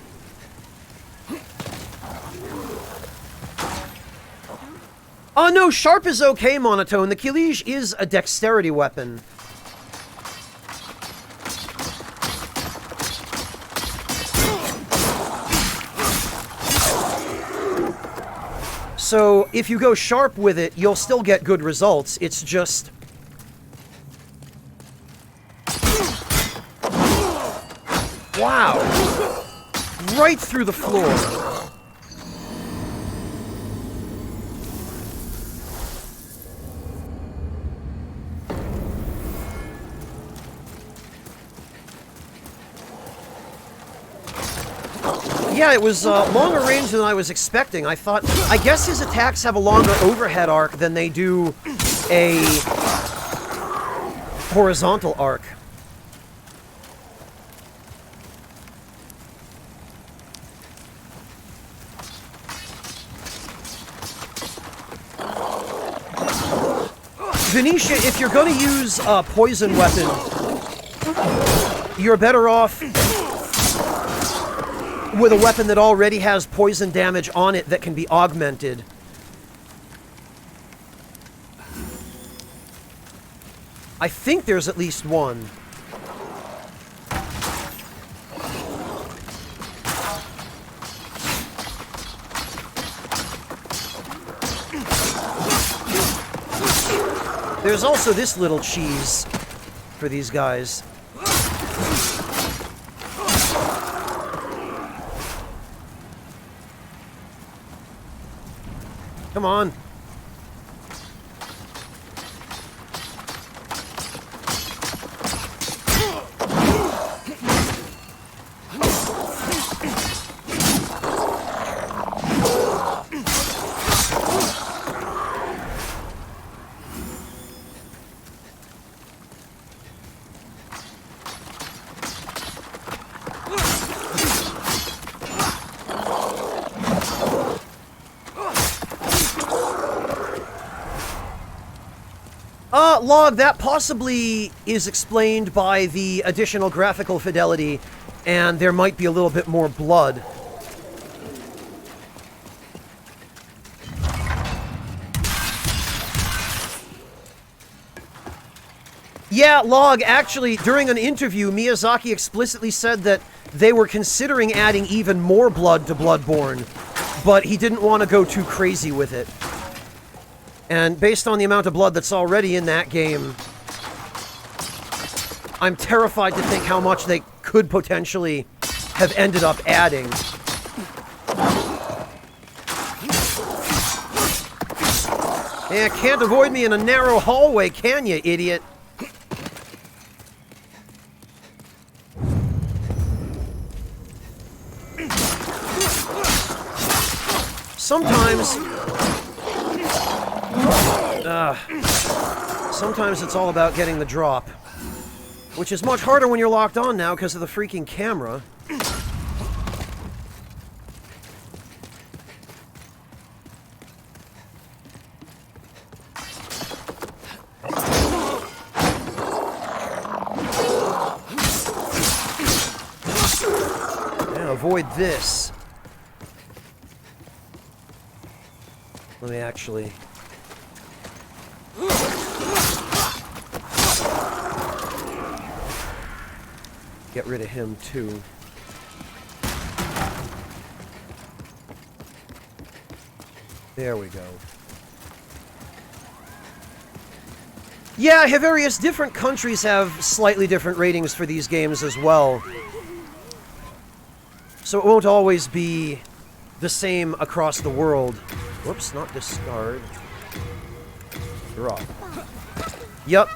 Oh no, sharp is okay, Monotone. The Kilij is a dexterity weapon. So, if you go sharp with it, you'll still get good results. It's just... Wow! Right through the floor. Yeah, it was longer range than I was expecting. I thought, I guess his attacks have a longer overhead arc than they do a horizontal arc. Venetia, if you're going to use a poison weapon, you're better off with a weapon that already has poison damage on it that can be augmented. I think there's at least one. There's also this little cheese for these guys. Come on. Log, that possibly is explained by the additional graphical fidelity, and there might be a little bit more blood. Yeah, Log, actually, during an interview, Miyazaki explicitly said that they were considering adding even more blood to Bloodborne, but he didn't want to go too crazy with it. And based on the amount of blood that's already in that game, I'm terrified to think how much they could potentially have ended up adding. Yeah, can't avoid me in a narrow hallway, can you, idiot? Sometimes it's all about getting the drop, which is much harder when you're locked on now because of the freaking camera. Yeah, avoid this. Let me actually... get rid of him, too. There we go. Yeah, various different countries have slightly different ratings for these games as well. So it won't always be the same across the world. Whoops, not discard. Drop. Yep.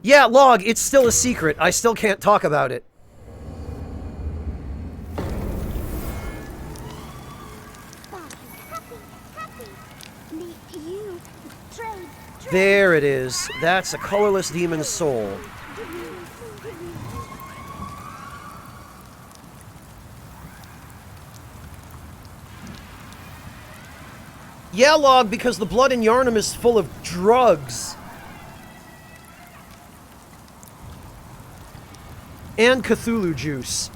Yeah, Log, it's still a secret. I still can't talk about it. There it is. That's a colorless demon's soul. Yeah, Log, because the blood in Yharnam is full of drugs. And Cthulhu juice.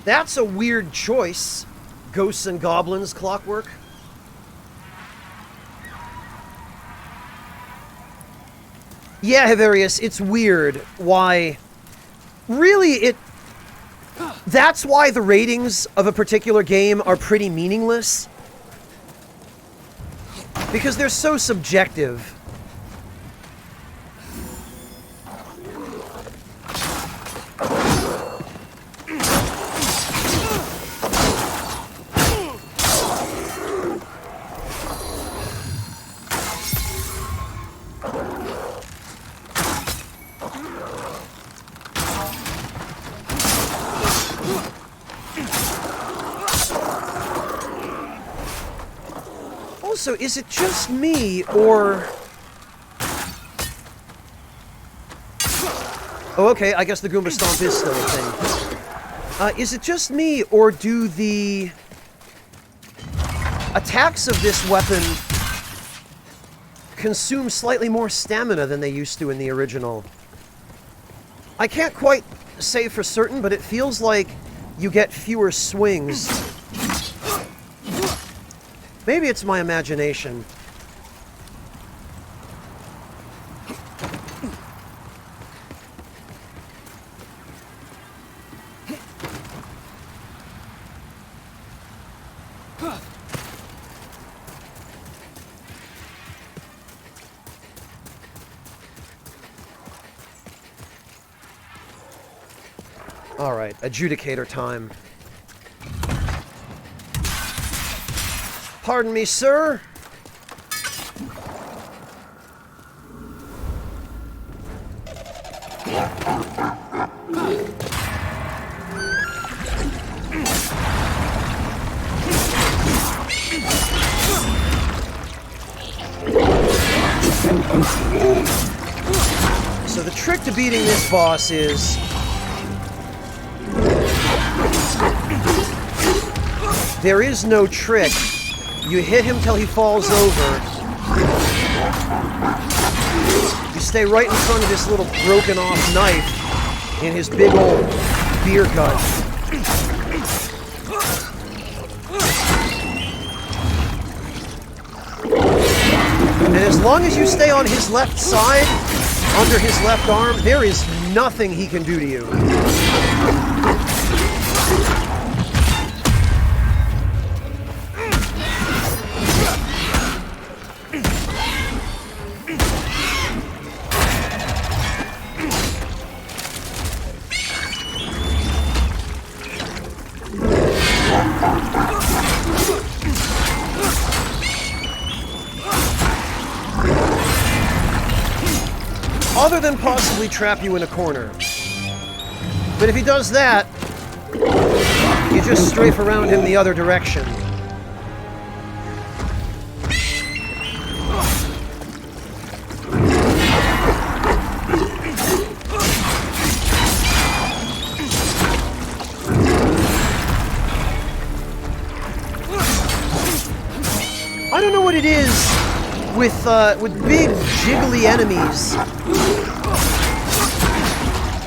That's a weird choice. Ghosts and goblins, Clockwork. Yeah, Havarius, it's weird why... Really, that's why the ratings of a particular game are pretty meaningless. Because they're so subjective. So is it just me, or... Oh, okay, I guess the Goomba Stomp is still a thing. Is it just me, or do the attacks of this weapon consume slightly more stamina than they used to in the original? I can't quite say for certain, but it feels like you get fewer swings. Maybe it's my imagination. Alright, adjudicator time. Pardon me, sir. So the trick to beating this boss is there is no trick. You hit him till he falls over. You stay right in front of this little broken off knife in his big old beer gut. And as long as you stay on his left side, under his left arm, there is nothing he can do to you. Other than possibly trap you in a corner. But if he does that, you just strafe around him the other direction. I don't know what it is with big jiggly enemies,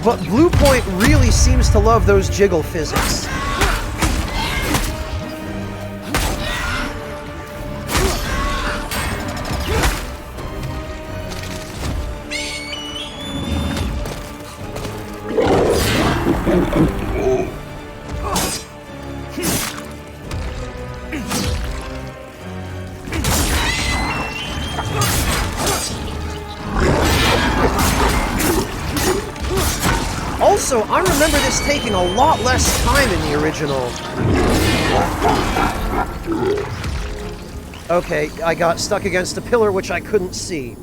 but Blue Point really seems to love those jiggle physics. Also, I remember this taking a lot less time in the original. Okay, I got stuck against a pillar which I couldn't see.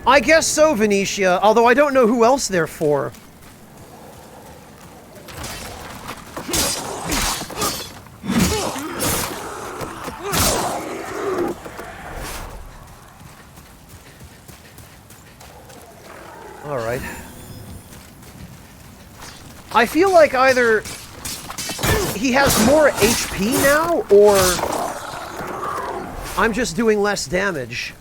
I guess so, Venetia, although I don't know who else they're for. Alright. I feel like either he has more HP now, or I'm just doing less damage.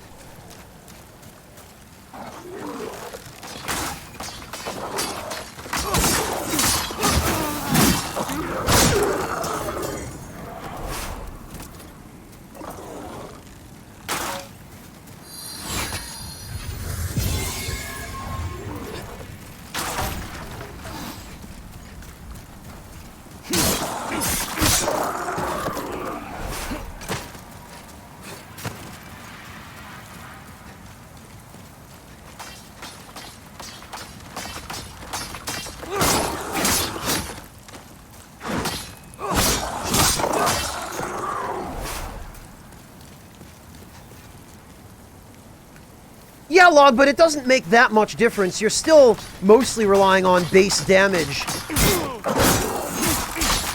Yeah, Log, but it doesn't make that much difference. You're still mostly relying on base damage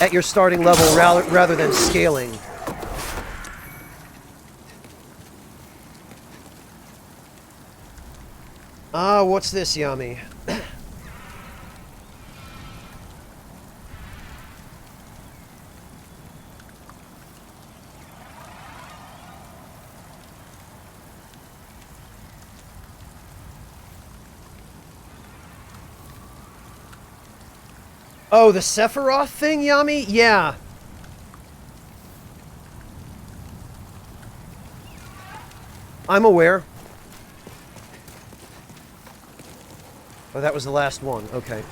at your starting level rather than scaling. Ah, what's this, Yami? Oh, the Sephiroth thing, Yami? Yeah. I'm aware. Oh, that was the last one. Okay.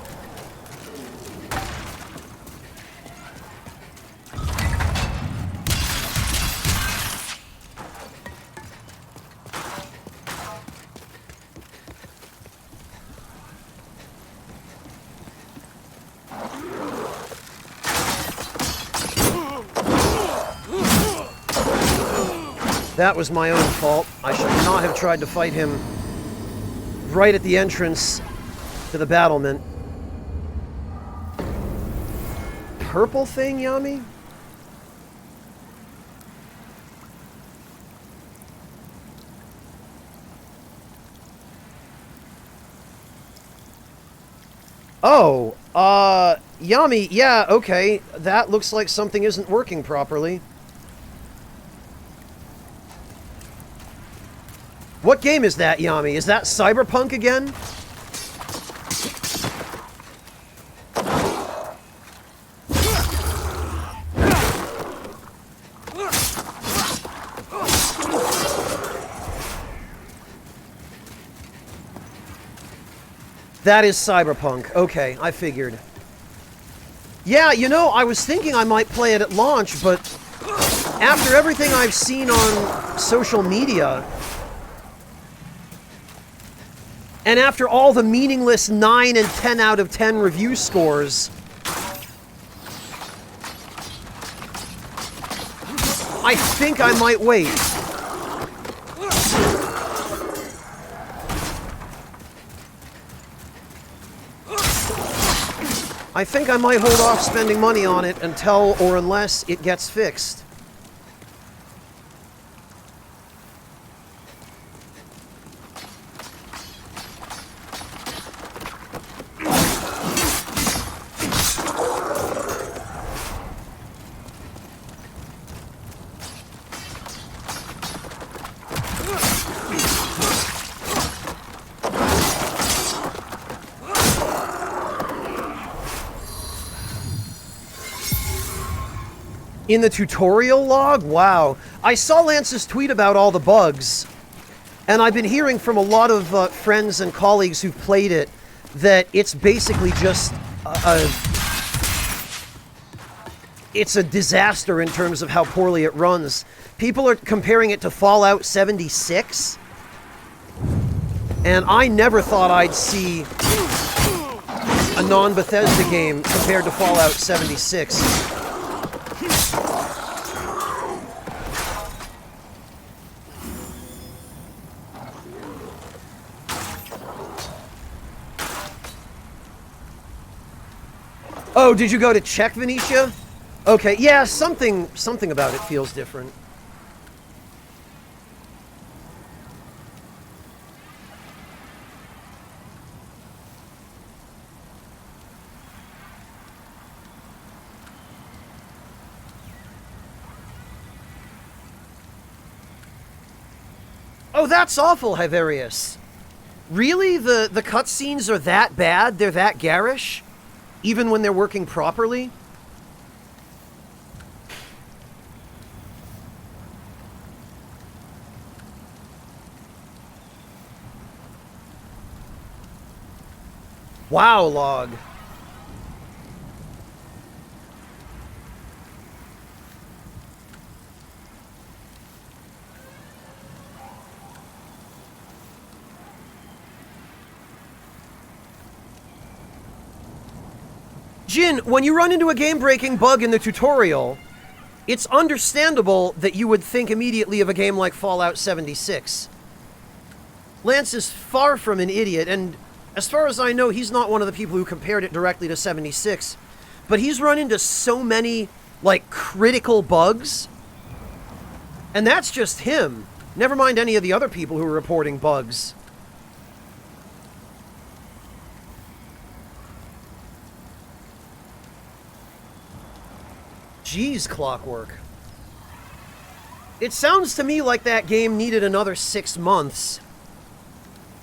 That was my own fault. I should not have tried to fight him right at the entrance to the battlement. Purple thing, Yami? Oh, Yami, yeah, okay. That looks like something isn't working properly. What game is that, Yami? Is that Cyberpunk again? That is Cyberpunk. Okay, I figured. Yeah, you know, I was thinking I might play it at launch, but after everything I've seen on social media, and after all the meaningless 9 and 10 out of 10 review scores, I think I might wait. I think I might hold off spending money on it until or unless it gets fixed. In the tutorial log? Wow. I saw Lance's tweet about all the bugs, and I've been hearing from a lot of friends and colleagues who've played it that it's basically just it's a disaster in terms of how poorly it runs. People are comparing it to Fallout 76, and I never thought I'd see a non-Bethesda game compared to Fallout 76. Oh, did you go to check, Venetia? Okay, yeah, something about it feels different. Oh, that's awful, Hyverius. Really? The cutscenes are that bad? They're that garish? Even when they're working properly? Wow, log. Jin, when you run into a game-breaking bug in the tutorial, it's understandable that you would think immediately of a game like Fallout 76. Lance is far from an idiot, and as far as I know, he's not one of the people who compared it directly to 76. But he's run into so many, like, critical bugs, and that's just him. Never mind any of the other people who are reporting bugs. Jeez, Clockwork. It sounds to me like that game needed another 6 months.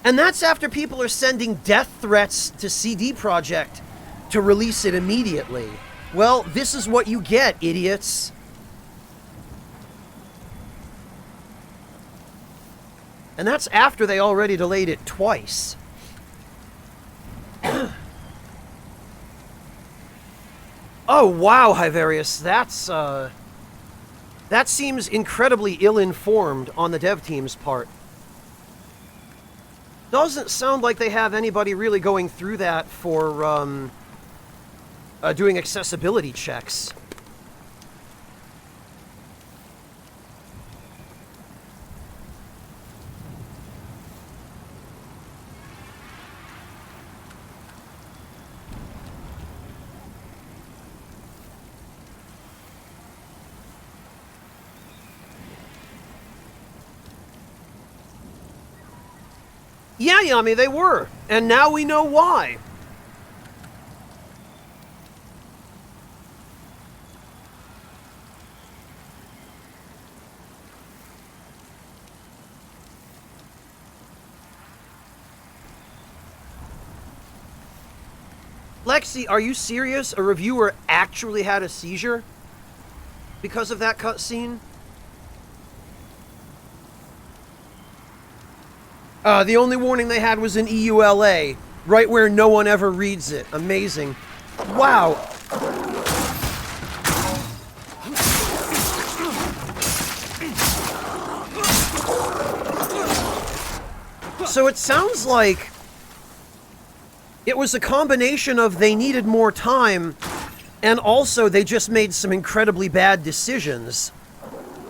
And that's after people are sending death threats to CD Projekt to release it immediately. Well, this is what you get, idiots. And that's after they already delayed it twice. Oh, wow, Hyverius. That seems incredibly ill-informed on the dev team's part. Doesn't sound like they have anybody really going through that for, doing accessibility checks. Yeah, Yami, they were. And now we know why. Lexi, are you serious? A reviewer actually had a seizure because of that cutscene? The only warning they had was in EULA, right where no one ever reads it. Amazing. Wow. So it sounds like it was a combination of they needed more time, and also they just made some incredibly bad decisions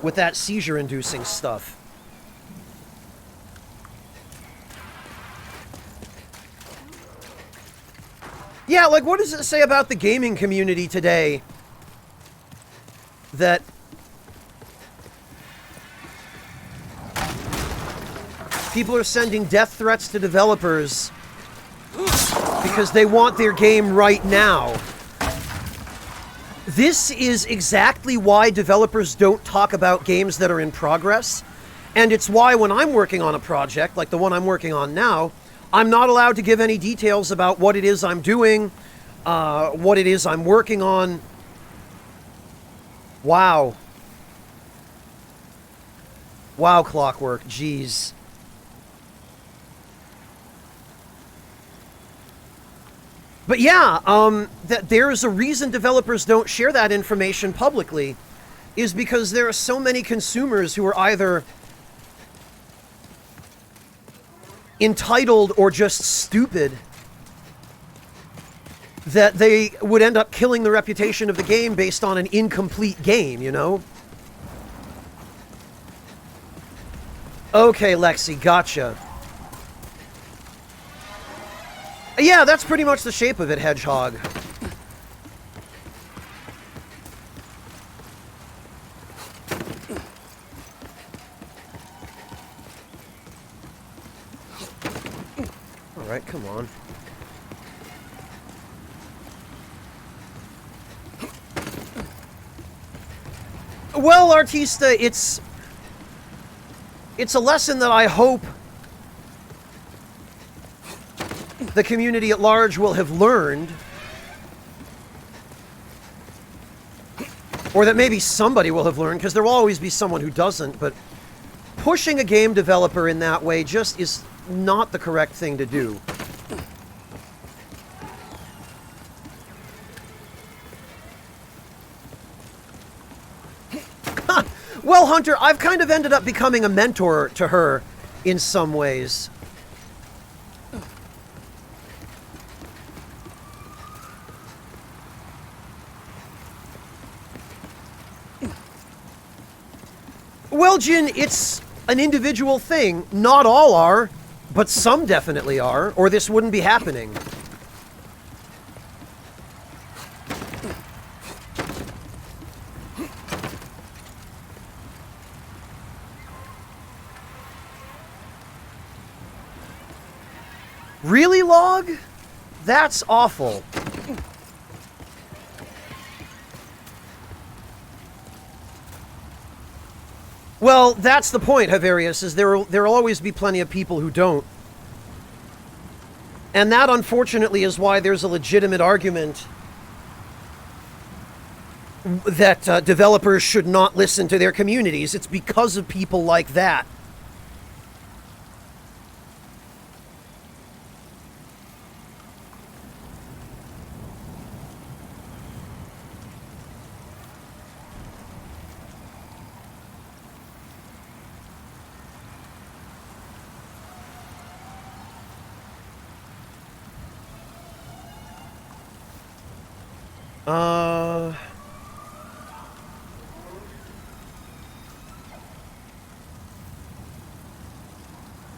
with that seizure-inducing stuff. Yeah, like, what does it say about the gaming community today that people are sending death threats to developers because they want their game right now? This is exactly why developers don't talk about games that are in progress, and it's why when I'm working on a project, like the one I'm working on now, I'm not allowed to give any details about what it is I'm doing, what it is I'm working on. Wow. Wow, Clockwork, jeez. But yeah, that there's a reason developers don't share that information publicly, is because there are so many consumers who are either entitled or just stupid that they would end up killing the reputation of the game based on an incomplete game, you know? Okay, Lexi, gotcha. Yeah, that's pretty much the shape of it, Hedgehog. Alright, come on. Well, Artista, it's a lesson that I hope the community at large will have learned. Or that maybe somebody will have learned, because there will always be someone who doesn't, but pushing a game developer in that way just is not the correct thing to do. Well, Hunter, I've kind of ended up becoming a mentor to her in some ways. Well, Jin, it's an individual thing. Not all are, but some definitely are, or this wouldn't be happening. Really, Log? That's awful. Well, that's the point, Havarius, is there'll always be plenty of people who don't. And that, unfortunately, is why there's a legitimate argument that developers should not listen to their communities. It's because of people like that.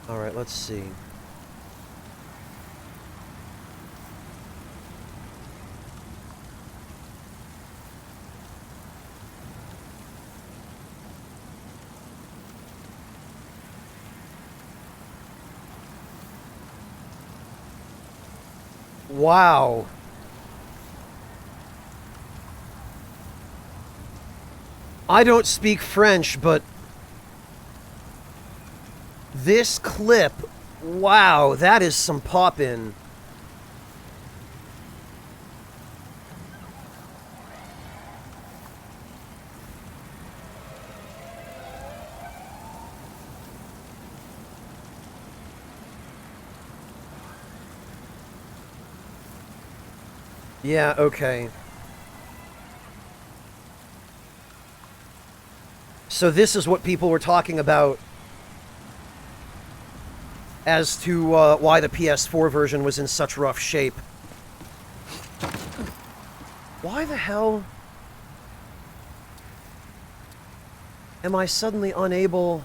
Alright, let's see. Wow. I don't speak French, but this clip, wow, that is some pop-in. Yeah, okay. So this is what people were talking about as to why the PS4 version was in such rough shape. Why the hell am I suddenly unable...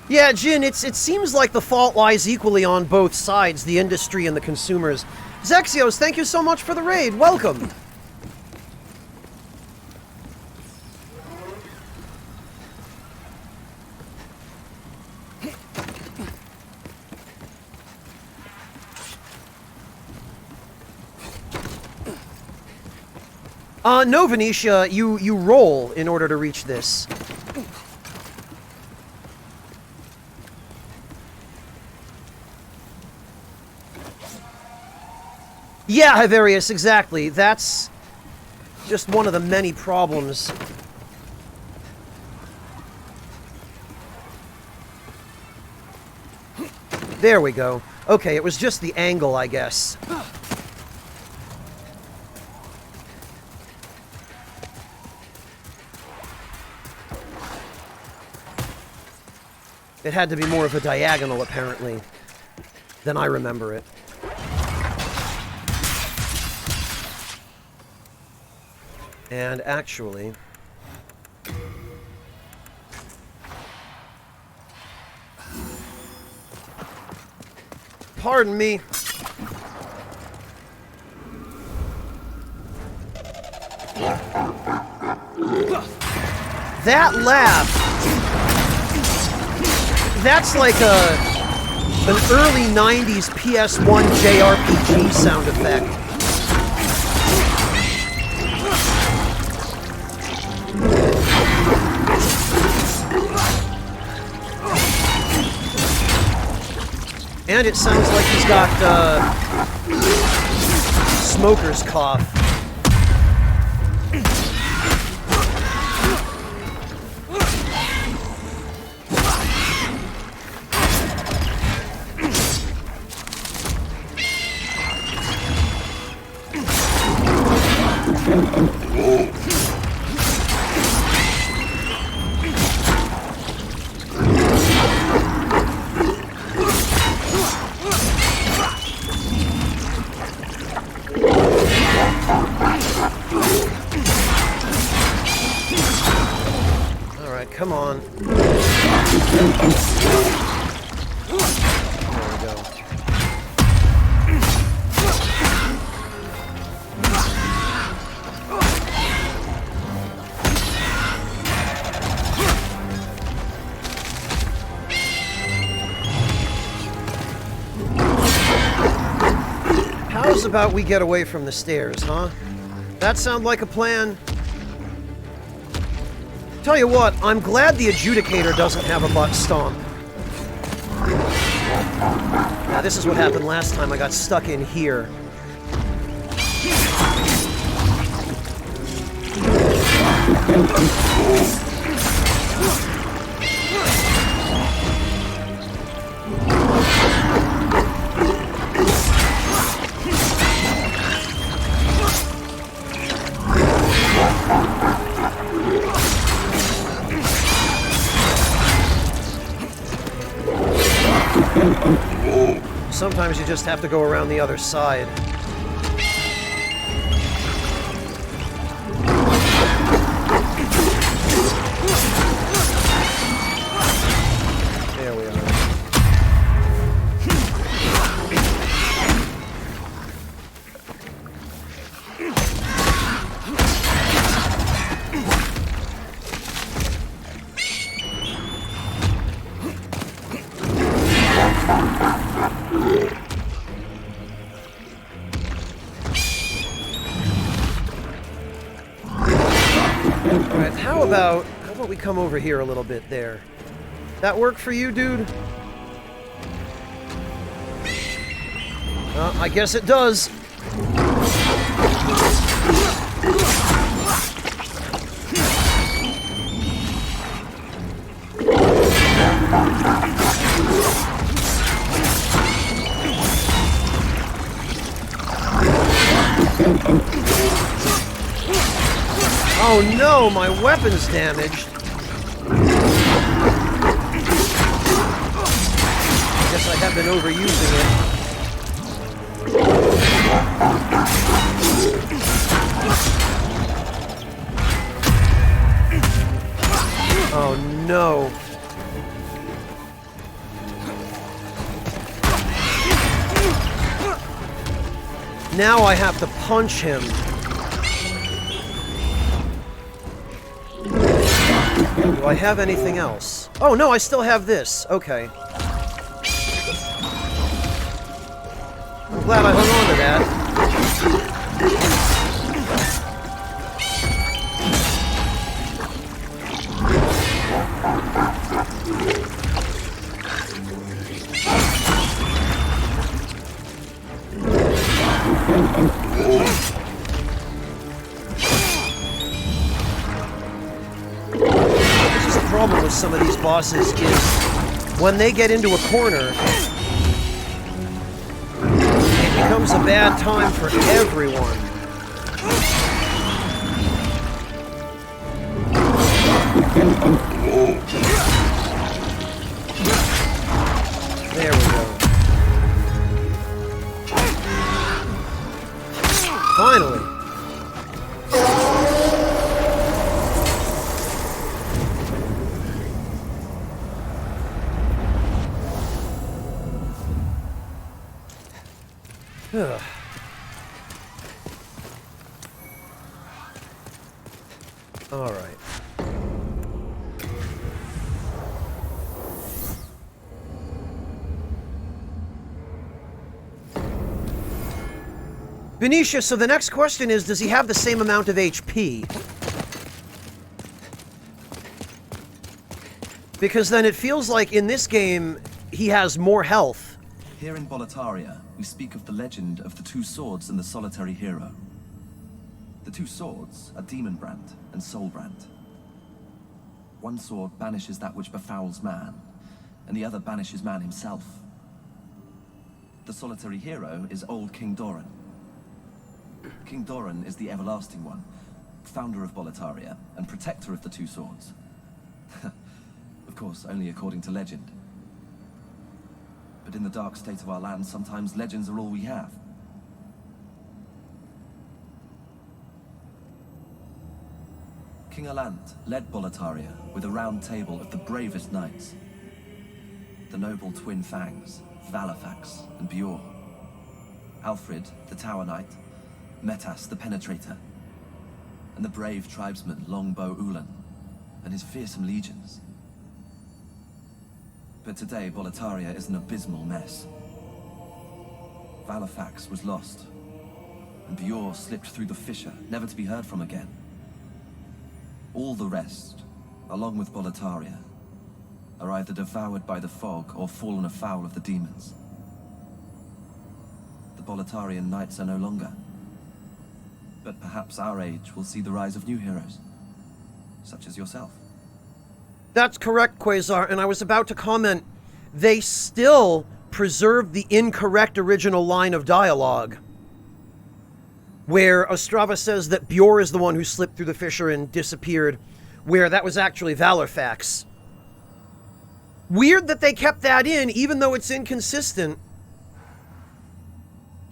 Yeah, Jin, it seems like the fault lies equally on both sides, the industry and the consumers. Zexios, thank you so much for the raid. Welcome. No, Venetia, you roll in order to reach this. Yeah, Hiverius, exactly. That's just one of the many problems. There we go. Okay, it was just the angle, I guess. It had to be more of a diagonal, apparently, than I remember it. And actually... Pardon me. That laugh... That's like an early 90s PS1 JRPG sound effect. And it sounds like he's got, smoker's cough. Alright, come on. There we go. How's about we get away from the stairs, huh? That sound like a plan? Tell you what, I'm glad the adjudicator doesn't have a butt stomp. Now, this is what happened last time I got stuck in here. Sometimes you just have to go around the other side. There we are. Alright, how about we come over here a little bit there? That work for you, dude? I guess it does. Oh no, my weapon's damaged. Guess I have been overusing it. Oh no. Now I have to punch him. Do I have anything else? Oh no, I still have this. Okay. I'm glad I hung on to that. The problem with some of these bosses is when they get into a corner, it becomes a bad time for everyone. There we go. Finally. Ugh. All right. Benicia, so the next question is, does he have the same amount of HP? Because then it feels like in this game, he has more health. Here in Boletaria, we speak of the legend of the two swords and the solitary hero. The two swords are Demonbrand and Soulbrand. One sword banishes that which befouls man, and the other banishes man himself. The solitary hero is old King Doran. King Doran is the Everlasting One, founder of Boletaria and protector of the two swords. Of course, only according to legend. But in the dark state of our land, sometimes legends are all we have. King Alant led Boletaria with a round table of the bravest knights. The noble twin Fangs, Valifax and Bjorn. Alfred, the Tower Knight, Metas, the Penetrator, and the brave tribesman Longbow Ulan, and his fearsome legions. But today, Boletaria is an abysmal mess. Valifax was lost, and Bjorn slipped through the fissure, never to be heard from again. All the rest along with Boletaria, are either devoured by the fog or fallen afoul of the demons. The Boletarian knights are no longer. But perhaps our age will see the rise of new heroes, such as yourself. That's correct, Quasar, and I was about to comment, they still preserved the incorrect original line of dialogue, where Ostrava says that Bjor is the one who slipped through the fissure and disappeared, where that was actually Valorfax. Weird that they kept that in, even though it's inconsistent.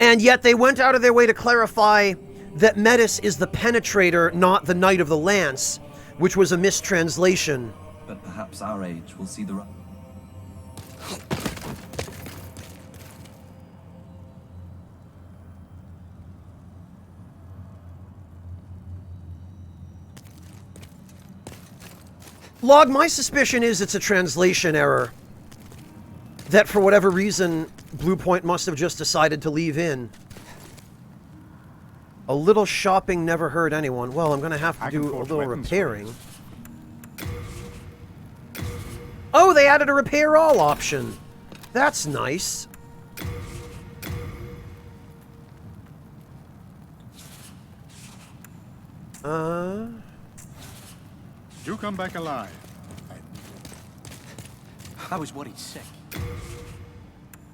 And yet they went out of their way to clarify that Metis is the Penetrator, not the Knight of the Lance, which was a mistranslation. But perhaps our age will see the... Log, my suspicion is it's a translation error. That for whatever reason, Bluepoint must have just decided to leave in. A little shopping never hurt anyone. Well, I'm going to have to do a little repairing. Oh, they added a repair all option. That's nice. You come back alive. I was worried sick.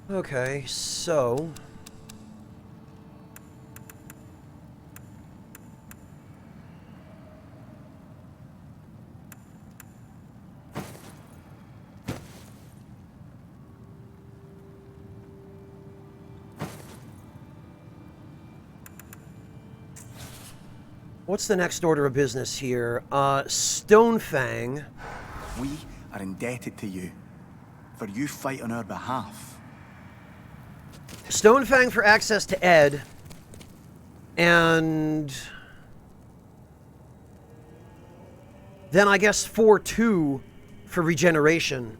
Okay, so... What's the next order of business here? Stonefang. We are indebted to you, for you fight on our behalf. Stonefang for access to Ed. And... then I guess 4-2 for regeneration.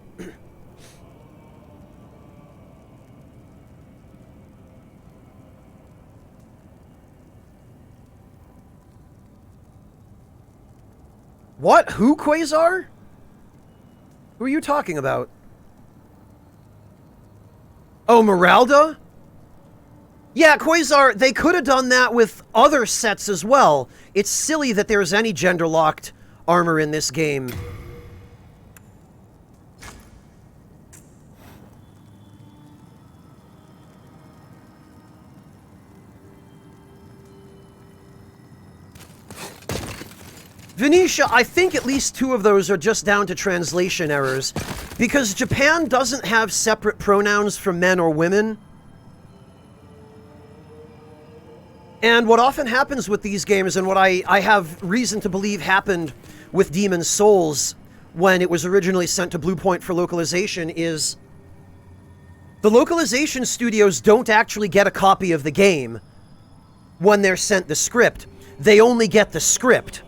What? Who, Quasar? Who are you talking about? Oh, Meralda? Yeah, Quasar, they could have done that with other sets as well. It's silly that there's any gender-locked armor in this game. Venetia, I think at least 2 of those are just down to translation errors, because Japan doesn't have separate pronouns for men or women. And what often happens with these games, and what I have reason to believe happened with Demon's Souls when it was originally sent to Bluepoint for localization, is the localization studios don't actually get a copy of the game when they're sent the script. They only get the script.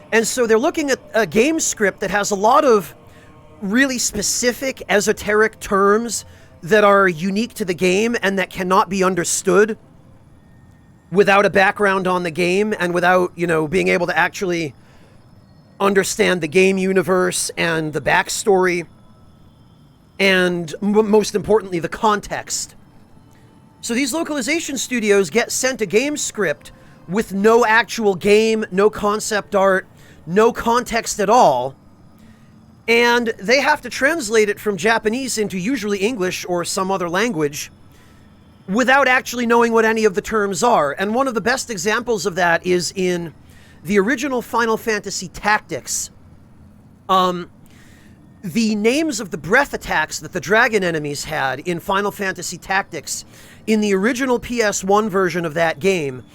And so they're looking at a game script that has a lot of really specific, esoteric terms that are unique to the game and that cannot be understood without a background on the game and without, you know, being able to actually understand the game universe and the backstory and, most importantly, the context. So these localization studios get sent a game script with no actual game, no concept art, no context at all, and they have to translate it from Japanese into usually English or some other language without actually knowing what any of the terms are. And one of the best examples of that is in the original Final Fantasy Tactics. The names of the breath attacks that the dragon enemies had in Final Fantasy Tactics in the original PS1 version of that game,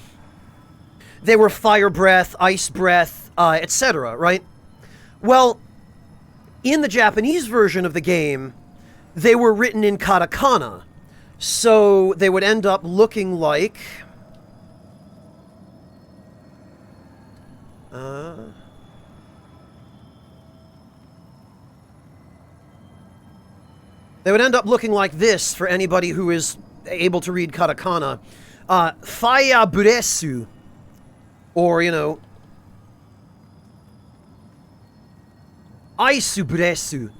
they were fire breath, ice breath, etc., right? Well, in the Japanese version of the game, they were written in katakana. So they would end up looking like... they would end up looking like this for anybody who is able to read katakana. Faya buresu. Or, you know... Aisubresu,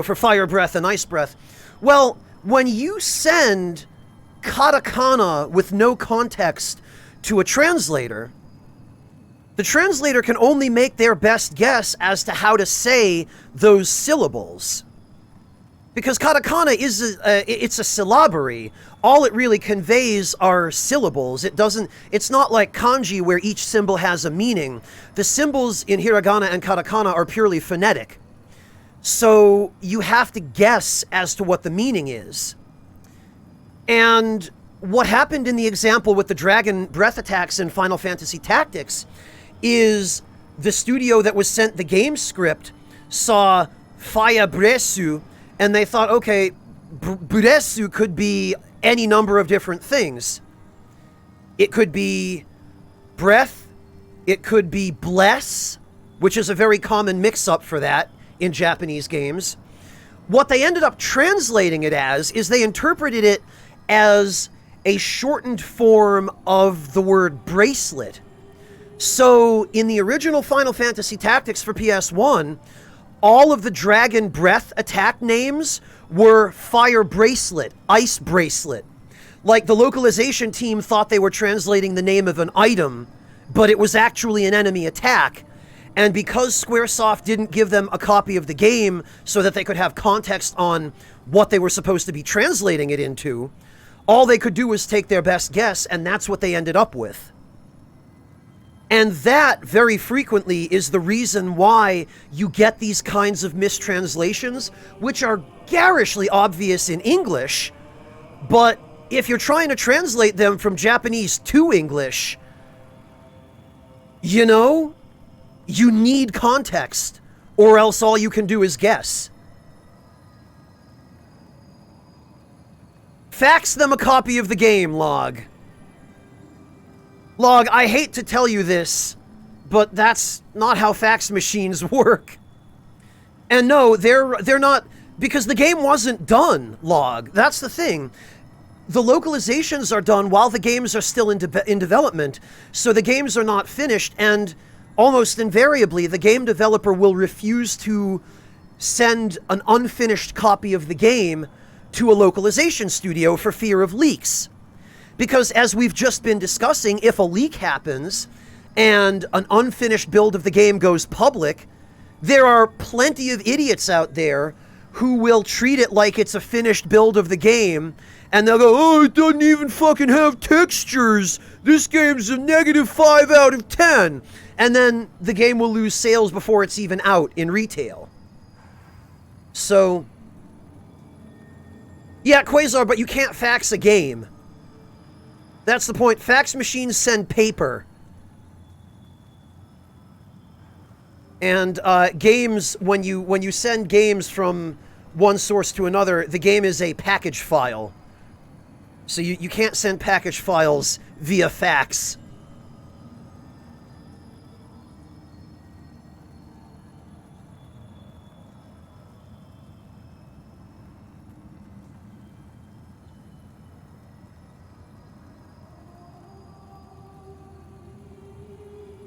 for fire breath and ice breath. Well, when you send katakana with no context to a translator, the translator can only make their best guess as to how to say those syllables. Because katakana it's a syllabary. All it really conveys are syllables. It's not like kanji where each symbol has a meaning. The symbols in hiragana and katakana are purely phonetic. So you have to guess as to what the meaning is. And what happened in the example with the dragon breath attacks in Final Fantasy Tactics is the studio that was sent the game script saw Faya Bresu, and they thought, okay, Bresu could be any number of different things. It could be breath, it could be bless, which is a very common mix-up for that in Japanese games. What they ended up translating it as is they interpreted it as a shortened form of the word bracelet. So in the original Final Fantasy Tactics for PS1, all of the dragon breath attack names were fire bracelet, ice bracelet. Like the localization team thought they were translating the name of an item, but it was actually an enemy attack. And because Squaresoft didn't give them a copy of the game so that they could have context on what they were supposed to be translating it into, all they could do was take their best guess, and that's what they ended up with. And that, very frequently, is the reason why you get these kinds of mistranslations, which are garishly obvious in English, but if you're trying to translate them from Japanese to English, you need context, or else all you can do is guess. Fax them a copy of the game, Log. Log, I hate to tell you this, but that's not how fax machines work. And no, they're not, because the game wasn't done, Log. That's the thing. The localizations are done while the games are still in development, so the games are not finished, and almost invariably, the game developer will refuse to send an unfinished copy of the game to a localization studio for fear of leaks. Because as we've just been discussing, if a leak happens and an unfinished build of the game goes public, there are plenty of idiots out there who will treat it like it's a finished build of the game, and they'll go, oh, it doesn't even fucking have textures. This game's a -5 out of 10. And then the game will lose sales before it's even out in retail. So, yeah, Quasar, but you can't fax a game. That's the point. Fax machines send paper. And games, when you send games from one source to another, the game is a package file. So you can't send package files via fax.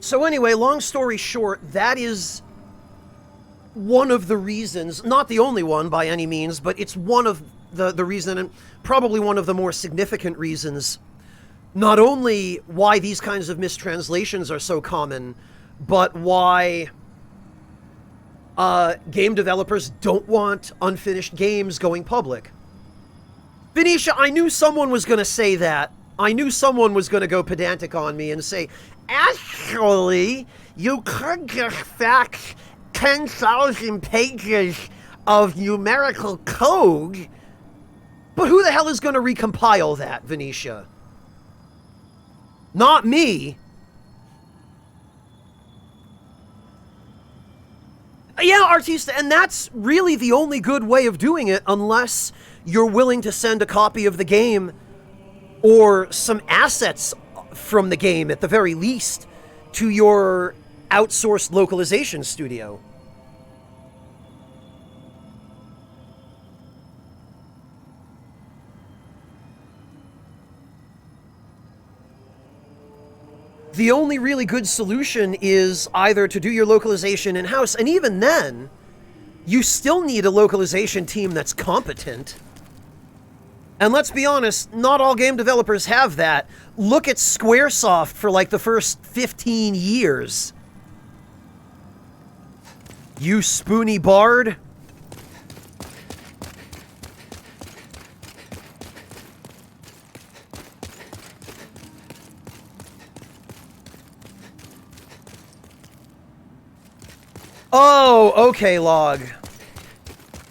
So anyway, long story short, that is one of the reasons, not the only one by any means, but it's one of the reason, and probably one of the more significant reasons, not only why these kinds of mistranslations are so common, but why game developers don't want unfinished games going public. Venetia, I knew someone was going to say that. I knew someone was going to go pedantic on me and say, actually, you could just fax 10,000 pages of numerical code. But who the hell is going to recompile that, Venetia? Not me. Yeah, Artista, and that's really the only good way of doing it, unless you're willing to send a copy of the game or some assets from the game, at the very least, to your outsourced localization studio. The only really good solution is either to do your localization in-house, and even then, you still need a localization team that's competent. And let's be honest, not all game developers have that. Look at Squaresoft for like the first 15 years. You spoony bard. Oh, okay, Log.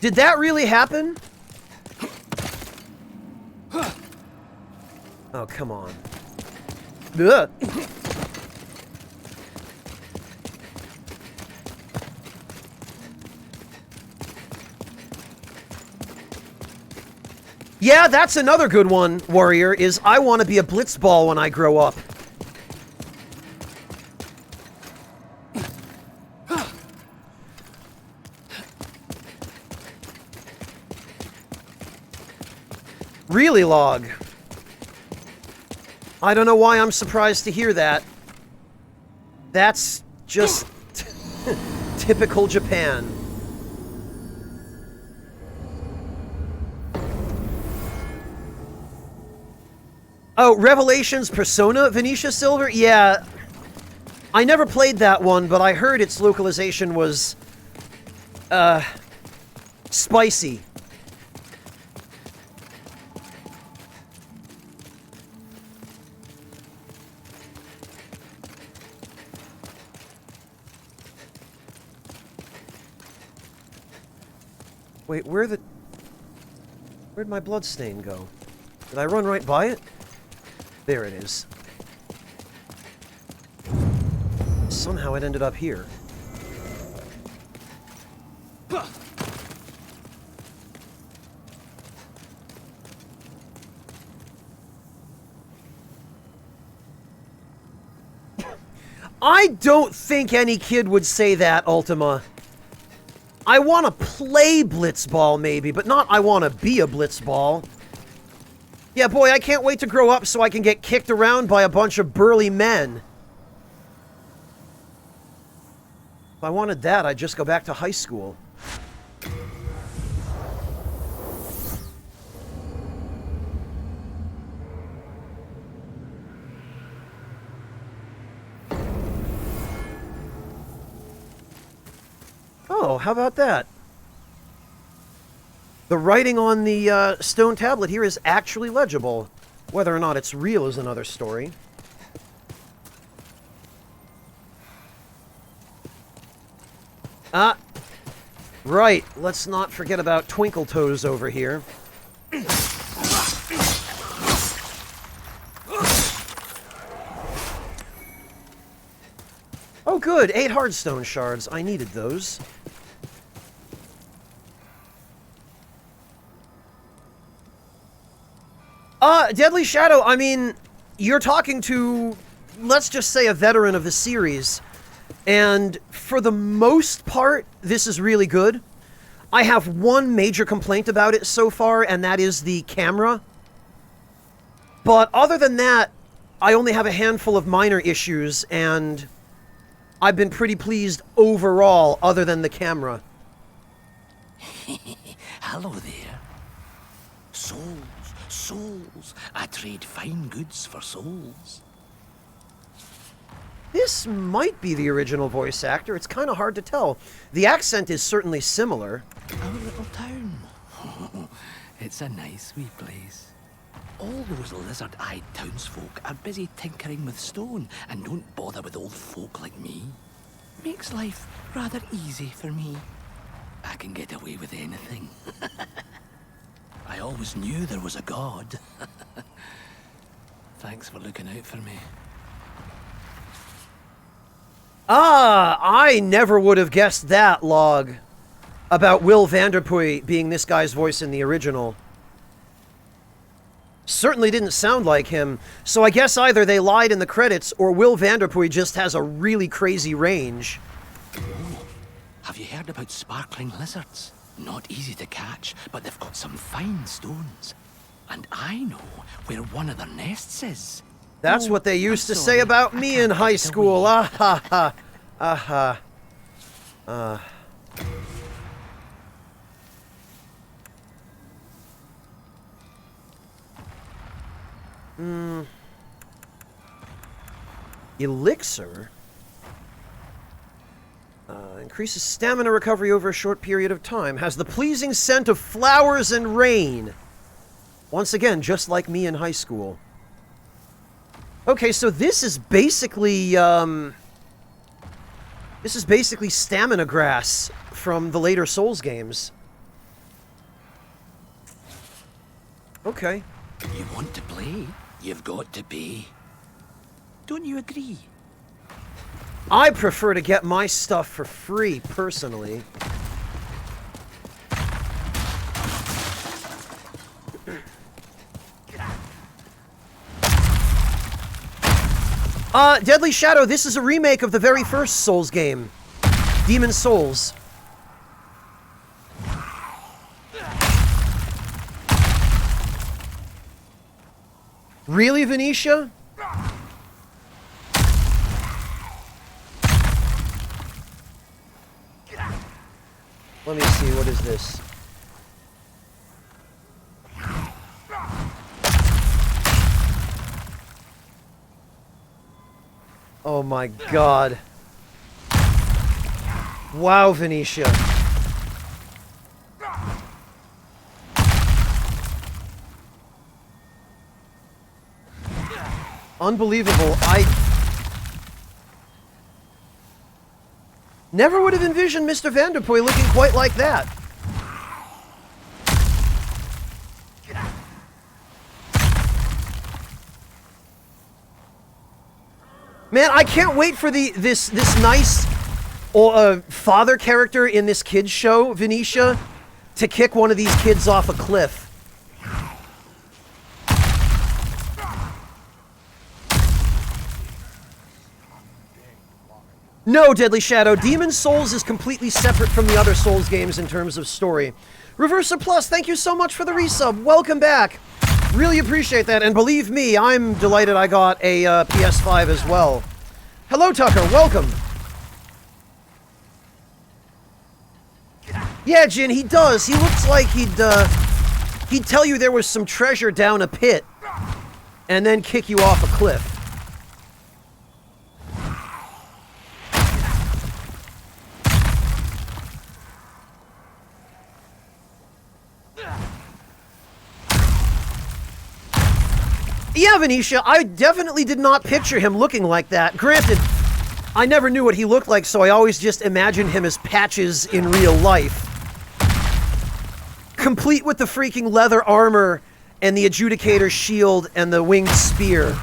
Did that really happen? Oh, come on. Ugh. Yeah, that's another good one, Warrior, is I want to be a blitzball when I grow up. Really, Log? I don't know why I'm surprised to hear that. That's just typical Japan. Oh, Revelations Persona Venetia Silver? Yeah. I never played that one, but I heard its localization was spicy. Wait, where'd my bloodstain go? Did I run right by it? There it is. Somehow it ended up here. I don't think any kid would say that, Ultima. I want to play Blitzball, maybe, but not I want to be a Blitzball. Yeah, boy, I can't wait to grow up so I can get kicked around by a bunch of burly men. If I wanted that, I'd just go back to high school. Oh, how about that? The writing on the stone tablet here is actually legible. Whether or not it's real is another story. Ah, right. Let's not forget about Twinkle Toes over here. Oh, good. 8 hardstone shards. I needed those. Deadly Shadow, I mean, you're talking to, let's just say, a veteran of the series. And for the most part, this is really good. I have one major complaint about it so far, and that is the camera. But other than that, I only have a handful of minor issues, and I've been pretty pleased overall, other than the camera. Hello there. Souls. I trade fine goods for souls. This might be the original voice actor. It's kind of hard to tell. The accent is certainly similar. Our little town. It's a nice wee place. All those lizard-eyed townsfolk are busy tinkering with stone and don't bother with old folk like me. Makes life rather easy for me. I can get away with anything. I always knew there was a god. Thanks for looking out for me. Ah, I never would have guessed that, Log. About Will Vanderpooy being this guy's voice in the original. Certainly didn't sound like him, so I guess either they lied in the credits or Will Vanderpooy just has a really crazy range. Oh, have you heard about sparkling lizards? Not easy to catch, but they've got some fine stones. And I know where one of their nests is. That's what they used to say about me in high school. Ah ha ha. Ah ha. Elixir. Increases stamina recovery over a short period of time. Has the pleasing scent of flowers and rain. Once again, just like me in high school. Okay, so this is basically stamina grass from the later Souls games. Okay. You want to play? You've got to pay. Don't you agree? I prefer to get my stuff for free, personally. Deadly Shadow, this is a remake of the very first Souls game. Demon Souls. Really, Venetia? Let me see, what is this? Oh my god. Wow, Venetia. Unbelievable. I never would have envisioned Mr. Vanderpoy looking quite like that. Man, I can't wait for this nice father character in this kids show, Venetia, to kick one of these kids off a cliff. No, Deadly Shadow, Demon Souls is completely separate from the other Souls games in terms of story. Reverser Plus, thank you so much for the resub. Welcome back. Really appreciate that, and believe me, I'm delighted I got a PS5 as well. Hello, Tucker. Welcome. Yeah, Jin, he does. He looks like he'd tell you there was some treasure down a pit, and then kick you off a cliff. Yeah, Venetia, I definitely did not picture him looking like that. Granted, I never knew what he looked like, so I always just imagined him as Patches in real life. Complete with the freaking leather armor and the Adjudicator's shield and the winged spear.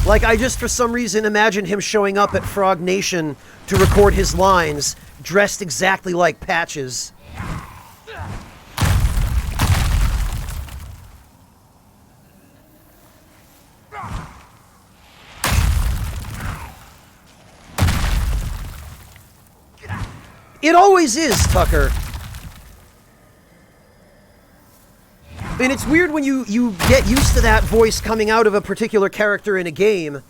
Like, I just for some reason imagined him showing up at Frog Nation to record his lines, dressed exactly like Patches. It always is, Tucker. And it's weird when you get used to that voice coming out of a particular character in a game,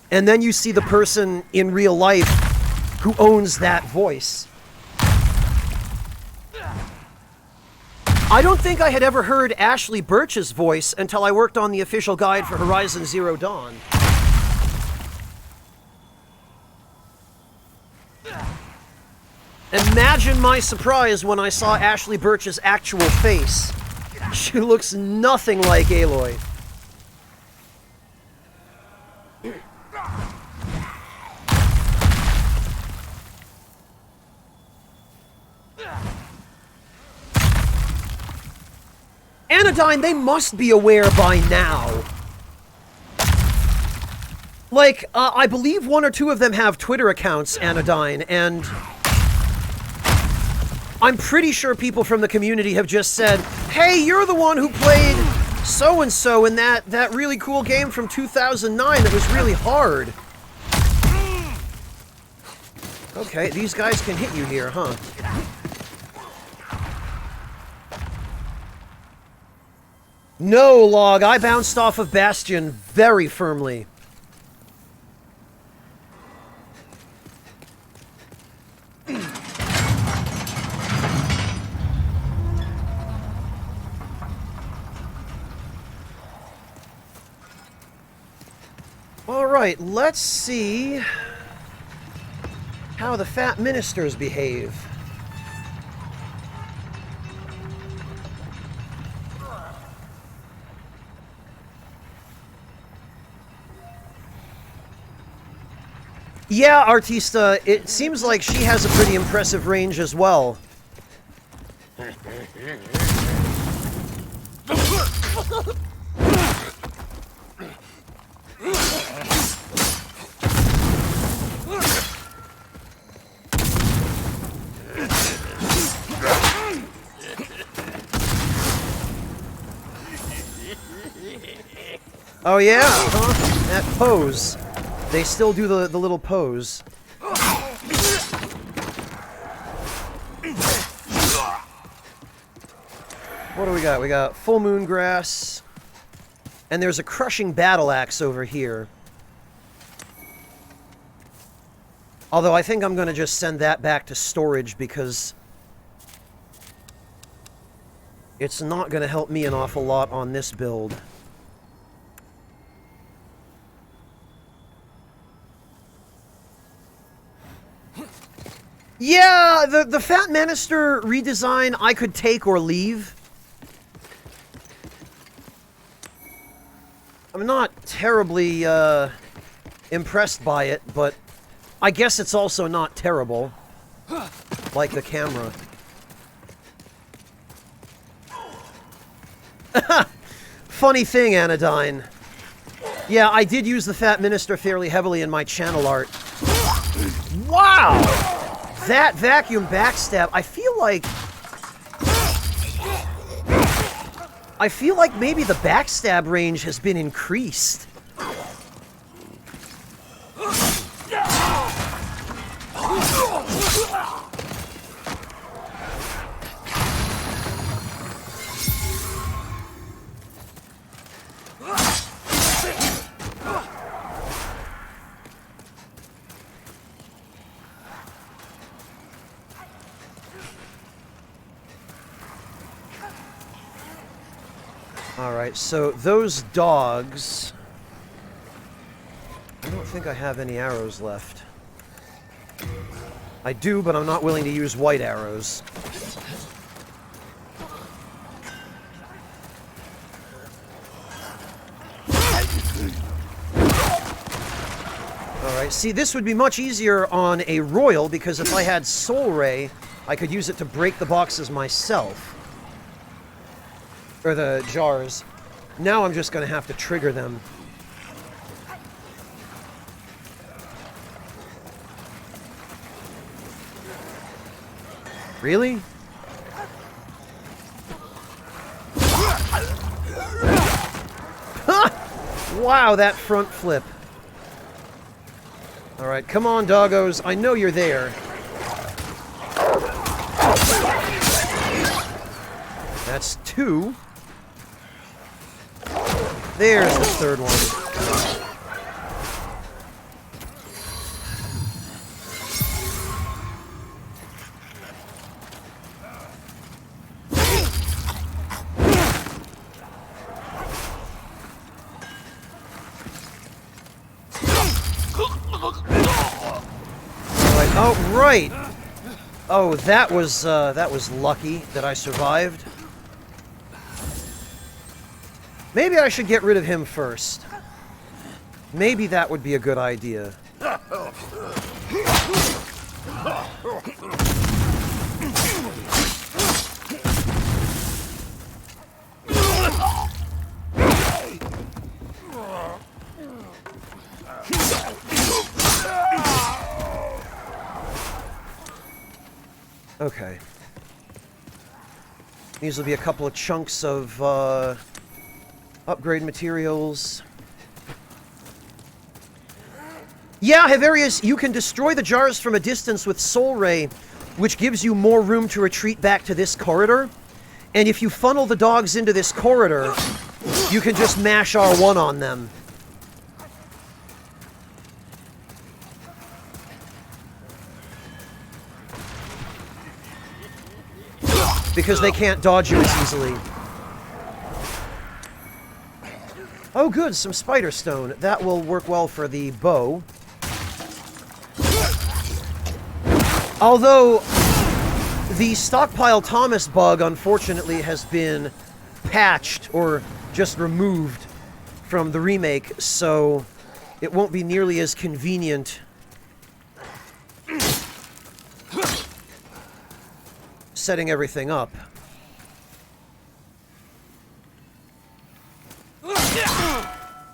and then you see the person in real life who owns that voice. I don't think I had ever heard Ashley Birch's voice until I worked on the official guide for Horizon Zero Dawn. Imagine my surprise when I saw Ashley Birch's actual face. She looks nothing like Aloy. Anodyne, they must be aware by now. Like, I believe one or two of them have Twitter accounts, Anodyne, and I'm pretty sure people from the community have just said, hey, you're the one who played so-and-so in that really cool game from 2009 that was really hard. Okay, these guys can hit you here, huh? No, Log, I bounced off of Bastion very firmly. Alright, let's see how the fat ministers behave. Yeah, Artista, it seems like she has a pretty impressive range as well. Oh yeah, huh? That pose. They still do the little pose. What do we got? We got full moon grass. And there's a crushing battle axe over here. Although I think I'm going to just send that back to storage because it's not going to help me an awful lot on this build. Yeah, the Fat Minister redesign I could take or leave. I'm not terribly impressed by it, but I guess it's also not terrible. Like the camera. Funny thing, Anodyne. Yeah, I did use the Fat Minister fairly heavily in my channel art. Wow! That vacuum backstab, I feel like maybe the backstab range has been increased. Alright, so those dogs... I don't think I have any arrows left. I do, but I'm not willing to use white arrows. Alright, see, this would be much easier on a Royal, because if I had Soul Ray, I could use it to break the boxes myself. Or the jars. Now I'm just going to have to trigger them. Really? Wow, that front flip. Alright, come on, doggos. I know you're there. That's two. There's the third one. Oh, right. Oh, that was lucky that I survived. Maybe I should get rid of him first. Maybe that would be a good idea. Okay. These will be a couple of chunks of, upgrade materials. Yeah, Haverius, you can destroy the jars from a distance with Soul Ray, which gives you more room to retreat back to this corridor. And if you funnel the dogs into this corridor, you can just mash R1 on them. Because they can't dodge you as easily. Oh good, some spider stone. That will work well for the bow. Although, the Stockpile Thomas bug, unfortunately, has been patched or just removed from the remake, so it won't be nearly as convenient setting everything up.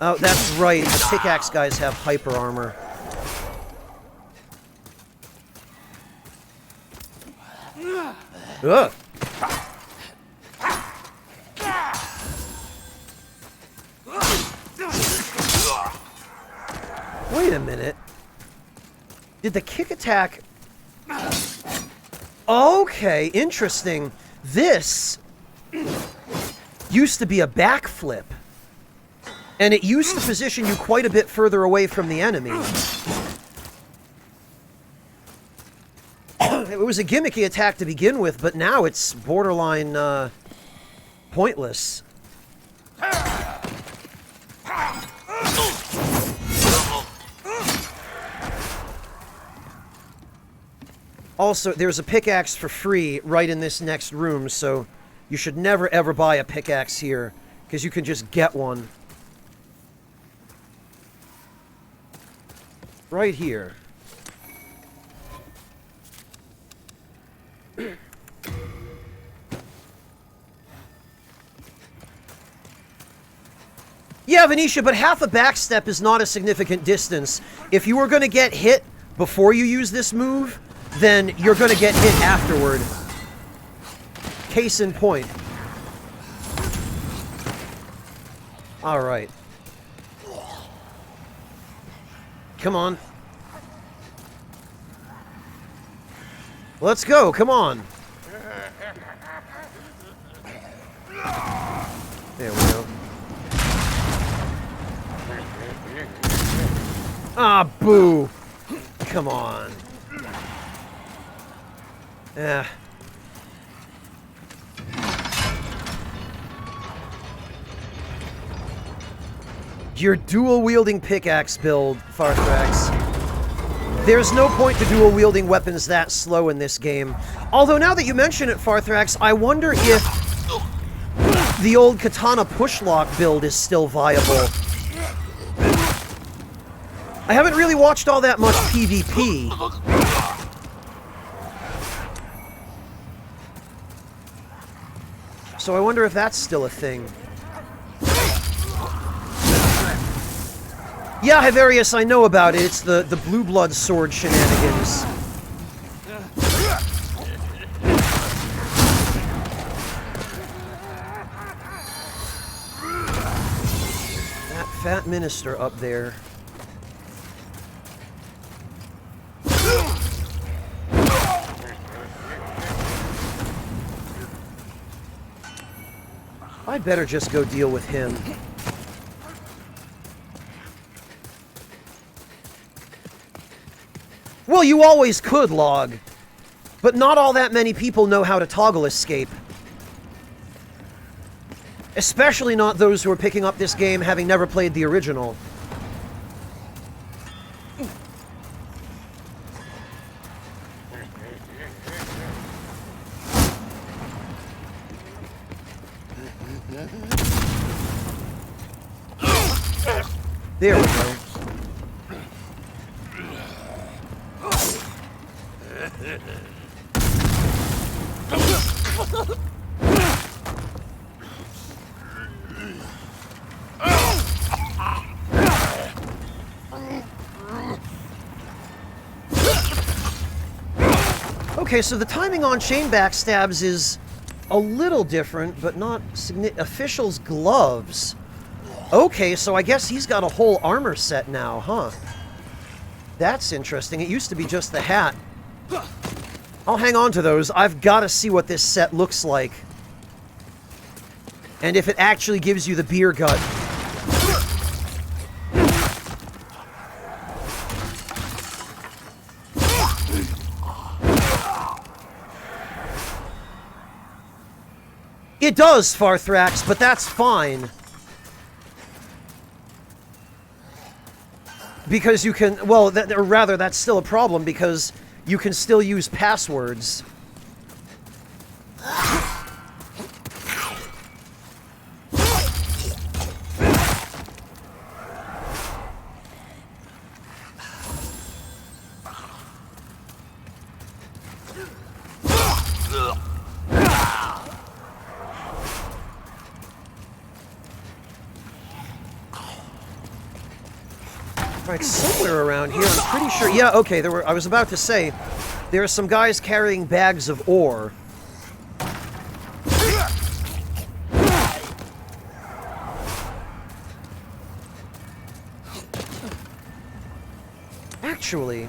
Oh, that's right. The pickaxe guys have hyper armor. Ugh. Wait a minute. Did the kick attack... Okay, interesting. This used to be a backflip. And it used to position you quite a bit further away from the enemy. It was a gimmicky attack to begin with, but now it's borderline, pointless. Also, there's a pickaxe for free right in this next room, so you should never ever buy a pickaxe here, because you can just get one. Right here. Yeah, Venetia, but half a backstep is not a significant distance. If you were going to get hit before you use this move, then you're going to get hit afterward. Case in point. Alright. Come on. Let's go, come on. There we go. Ah, boo! Come on. Yeah. Your dual-wielding pickaxe build, Farthrax. There's no point to dual-wielding weapons that slow in this game. Although now that you mention it, Farthrax, I wonder if the old katana pushlock build is still viable. I haven't really watched all that much PvP. So I wonder if that's still a thing. Yeah, Hiverius, I know about it. It's the blue blood sword shenanigans. That fat minister up there. I'd better just go deal with him. Well, you always could, Log. But not all that many people know how to toggle escape. Especially not those who are picking up this game having never played the original. There we go. Okay, so the timing on chain backstabs is a little different, but not significant. Official's gloves. Okay, so I guess he's got a whole armor set now, huh? That's interesting. It used to be just the hat. I'll hang on to those. I've got to see what this set looks like. And if it actually gives you the beer gut. It does, Farthrax, but that's fine. Because you can, well, or rather, that's still a problem because you can still use passwords. Right, somewhere around here, I'm pretty sure. Yeah, okay, there were. I was about to say, there are some guys carrying bags of ore. Actually.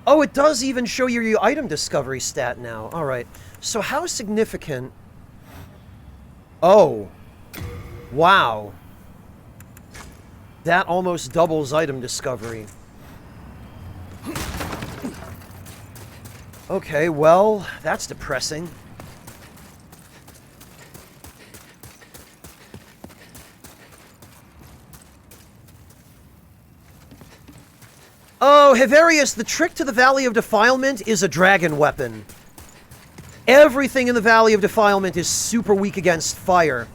Oh, it does even show your item discovery stat now. Alright. So how significant... Oh. Wow. That almost doubles item discovery. Okay, well, that's depressing. Oh, Heverius, the trick to the Valley of Defilement is a dragon weapon. Everything in the Valley of Defilement is super weak against fire.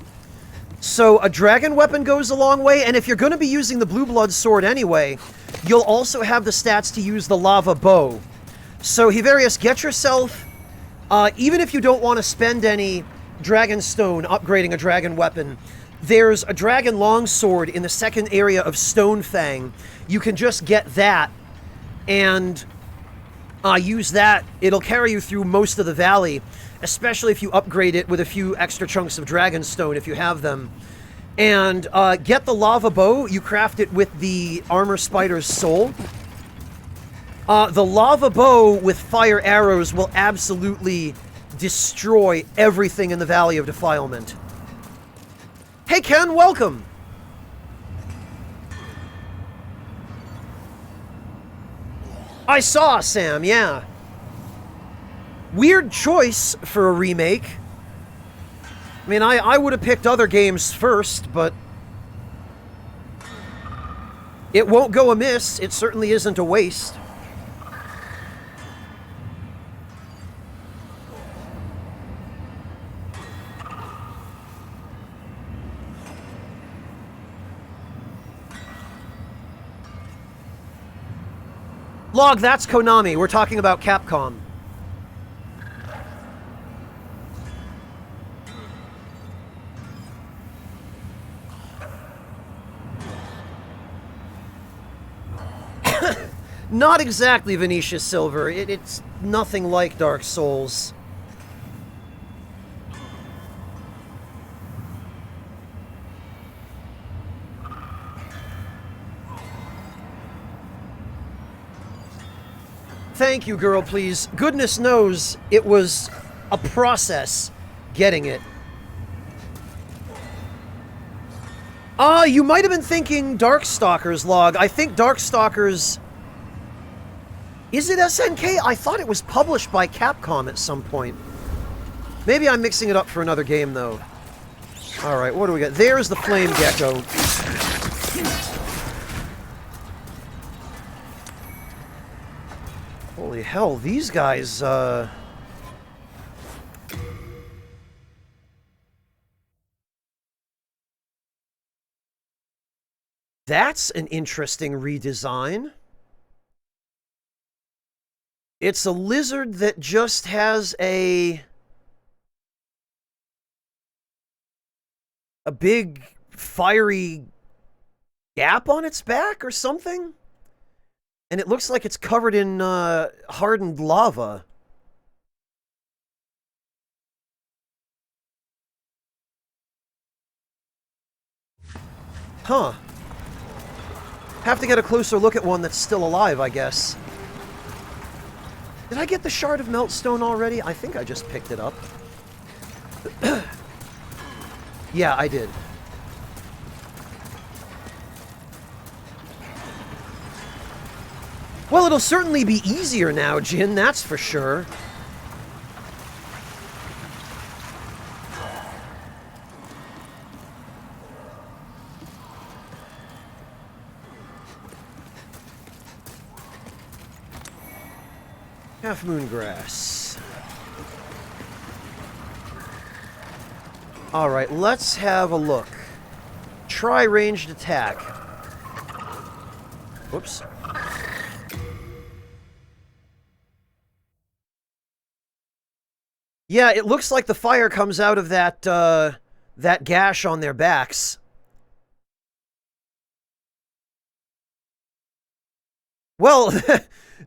So a dragon weapon goes a long way, and if you're going to be using the Blue Blood Sword anyway, you'll also have the stats to use the Lava Bow. So, Heverius, get yourself, even if you don't want to spend any Dragon Stone upgrading a dragon weapon, there's a Dragon Longsword in the second area of Stonefang. You can just get that and use that. It'll carry you through most of the valley, especially if you upgrade it with a few extra chunks of Dragon Stone if you have them. And get the Lava Bow. You craft it with the Armor Spider's Soul. The Lava Bow with fire arrows will absolutely destroy everything in the Valley of Defilement. Hey Ken, welcome! I saw, Sam, yeah. Weird choice for a remake. I mean, I would have picked other games first, but... it won't go amiss. It certainly isn't a waste. Log, that's Konami. We're talking about Capcom. Not exactly Venetia Silver. It's nothing like Dark Souls. Thank you, girl, please. Goodness knows it was a process getting it. You might have been thinking Darkstalkers, Log. I think Darkstalkers... Is it SNK? I thought it was published by Capcom at some point. Maybe I'm mixing it up for another game, though. Alright, what do we got? There's the Flame Gecko. Holy hell, these guys, That's an interesting redesign. It's a lizard that just has a big fiery gap on its back or something. And it looks like it's covered in hardened lava. Huh. Have to get a closer look at one that's still alive, I guess. Did I get the Shard of Meltstone already? I think I just picked it up. Yeah, I did. Well, it'll certainly be easier now, Jin, that's for sure. Half Moon Grass. Alright, let's have a look. Try ranged attack. Whoops. Yeah, it looks like the fire comes out of that, that gash on their backs. Well,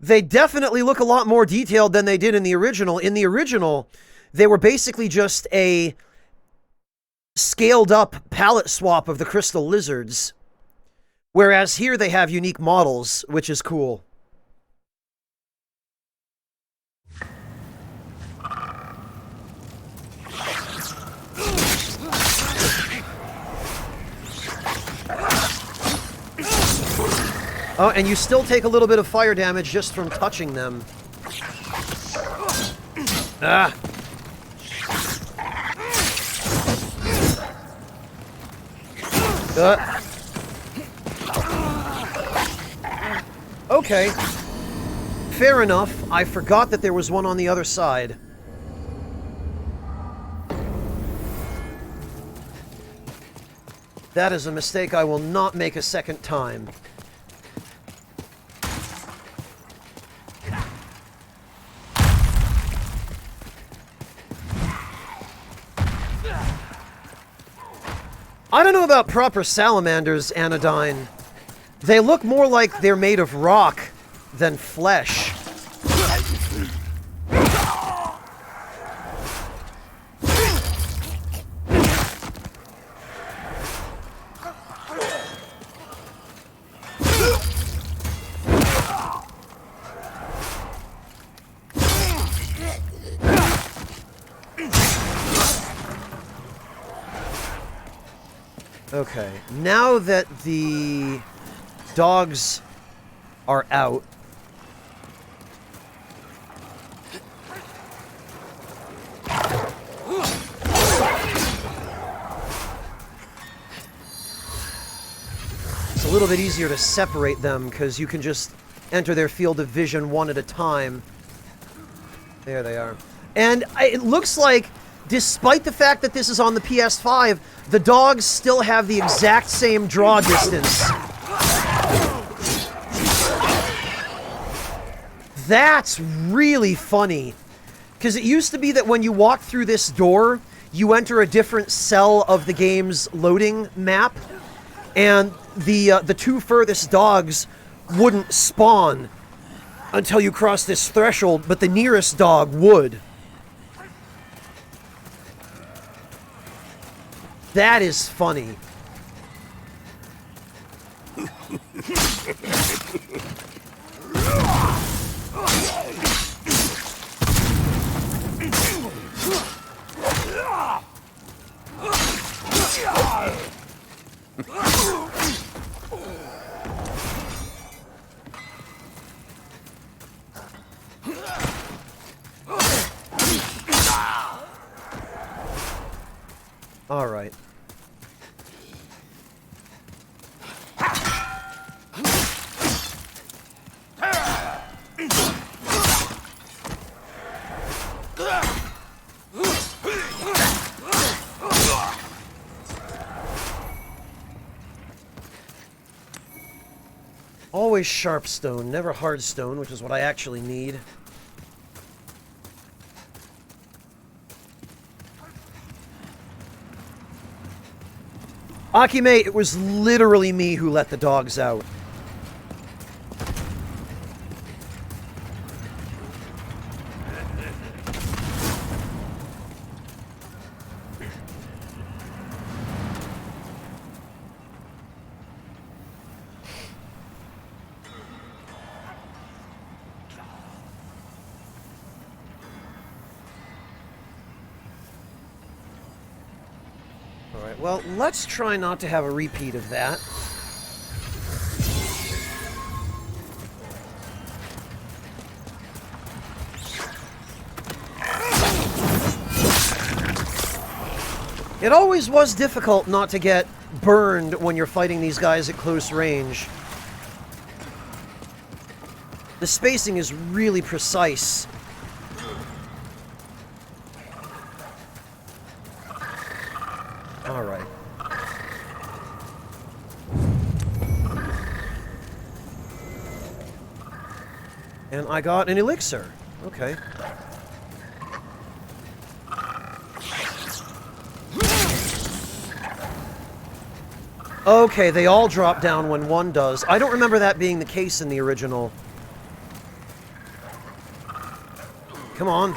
they definitely look a lot more detailed than they did in the original. In the original, they were basically just a scaled-up palette swap of the crystal lizards. Whereas here they have unique models, which is cool. Oh, and you still take a little bit of fire damage just from touching them. Ah. Okay. Fair enough. I forgot that there was one on the other side. That is a mistake I will not make a second time. I don't know about proper salamanders, Anodyne. They look more like they're made of rock than flesh. Okay, now that the dogs are out, it's a little bit easier to separate them because you can just enter their field of vision one at a time. There they are. And it looks like, despite the fact that this is on the PS5, the dogs still have the exact same draw distance. That's really funny. Because it used to be that when you walk through this door, you enter a different cell of the game's loading map, and the two furthest dogs wouldn't spawn until you cross this threshold, but the nearest dog would. That is funny. All right. Always sharp stone, never hard stone, which is what I actually need. Akime, it was literally me who let the dogs out. Well, let's try not to have a repeat of that. It always was difficult not to get burned when you're fighting these guys at close range. The spacing is really precise. All right. And I got an elixir. Okay. Okay, they all drop down when one does. I don't remember that being the case in the original. Come on.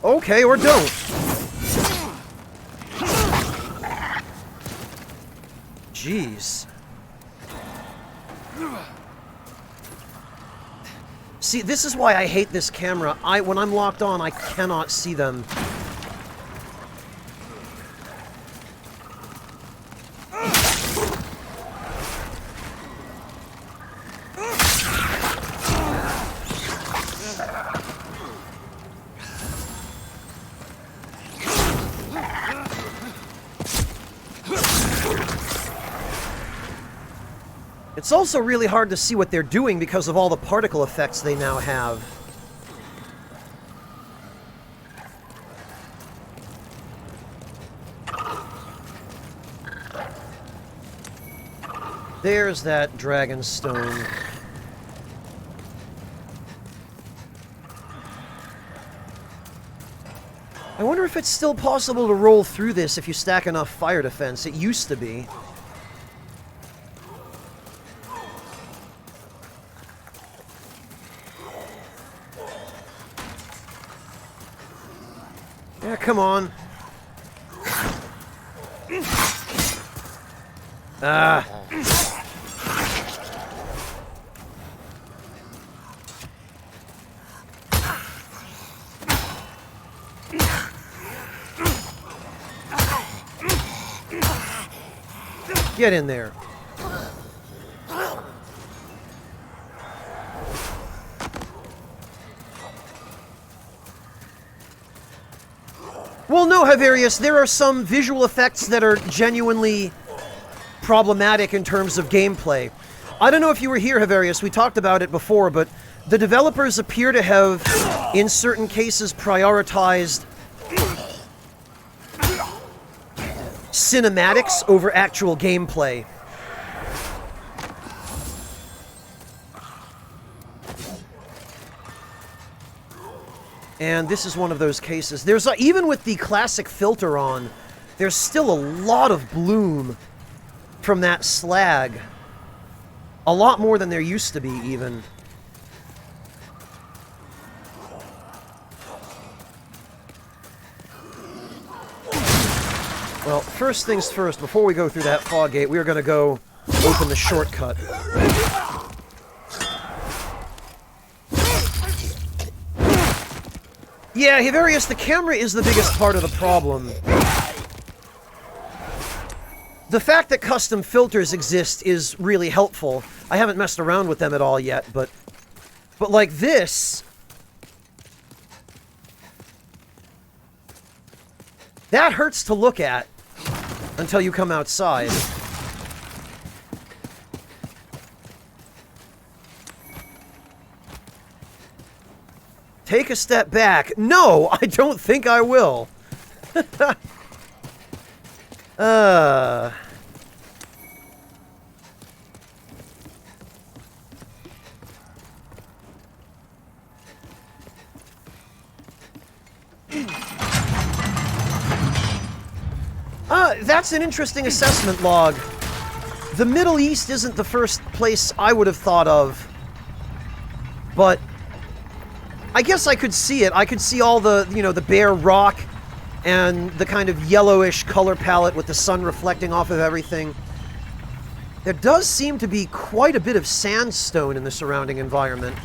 Okay, or don't. Jeez. See, this is why I hate this camera. When I'm locked on, I cannot see them. It's also really hard to see what they're doing because of all the particle effects they now have. There's that dragon stone. I wonder if it's still possible to roll through this if you stack enough fire defense. It used to be. Yeah, come on. Ah. Get in there. Well, no, Havarius, there are some visual effects that are genuinely problematic in terms of gameplay. I don't know if you were here, Havarius, we talked about it before, but the developers appear to have, in certain cases, prioritized cinematics over actual gameplay. And this is one of those cases. There's even with the classic filter on, there's still a lot of bloom from that slag. A lot more than there used to be, even. Well, first things first, before we go through that fog gate, we are going to go open the shortcut. Yeah, Havarius, the camera is the biggest part of the problem. The fact that custom filters exist is really helpful. I haven't messed around with them at all yet, but like this, that hurts to look at until you come outside. Take a step back. No, I don't think I will. That's an interesting assessment log. The Middle East isn't the first place I would have thought of, but I guess I could see it. I could see all the, you know, the bare rock and the kind of yellowish color palette with the sun reflecting off of everything. There does seem to be quite a bit of sandstone in the surrounding environment.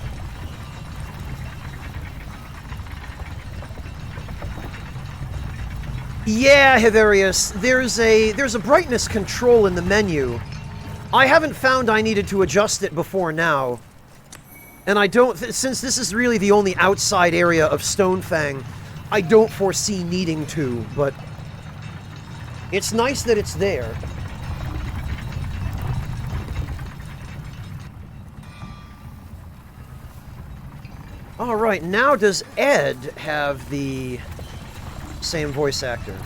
Yeah, Havarius, there's a brightness control in the menu. I haven't found I needed to adjust it before now. And I don't, since this is really the only outside area of Stonefang, I don't foresee needing to, but it's nice that it's there. All right, now does Ed have the same voice actor?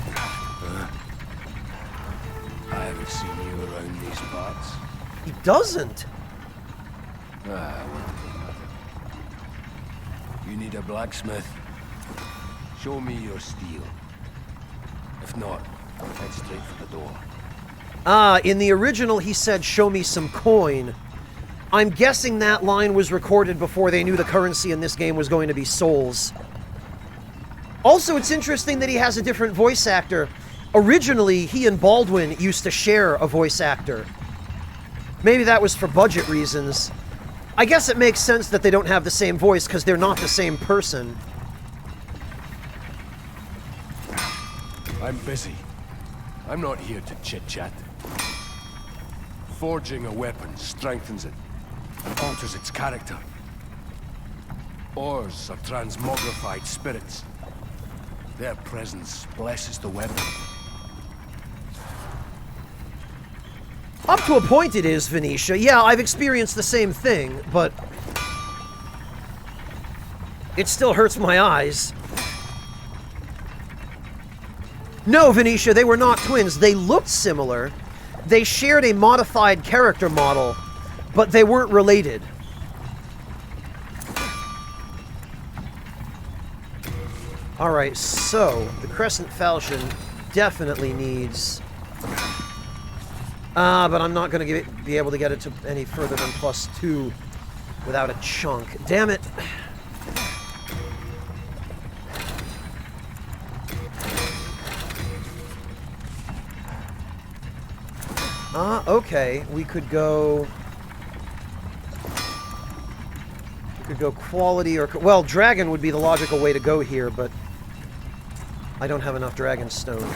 I haven't seen you around these parts. He doesn't. You need a blacksmith? Show me your steel. If not, head straight for the door. In the original, he said, show me some coin. I'm guessing that line was recorded before they knew the currency in this game was going to be souls. Also, it's interesting that he has a different voice actor. Originally, he and Baldwin used to share a voice actor. Maybe that was for budget reasons. I guess it makes sense that they don't have the same voice because they're not the same person. I'm busy. I'm not here to chit-chat. Forging a weapon strengthens it and alters its character. Ores are transmogrified spirits. Their presence blesses the weapon. Up to a point it is, Venetia. Yeah, I've experienced the same thing, but it still hurts my eyes. No, Venetia, they were not twins. They looked similar. They shared a modified character model, but they weren't related. Alright, so the Crescent Falchion definitely needs... but I'm not going to be able to get it to any further than +2 without a chunk. Damn it. Okay. We could go quality or... Well, dragon would be the logical way to go here, but I don't have enough dragon stone.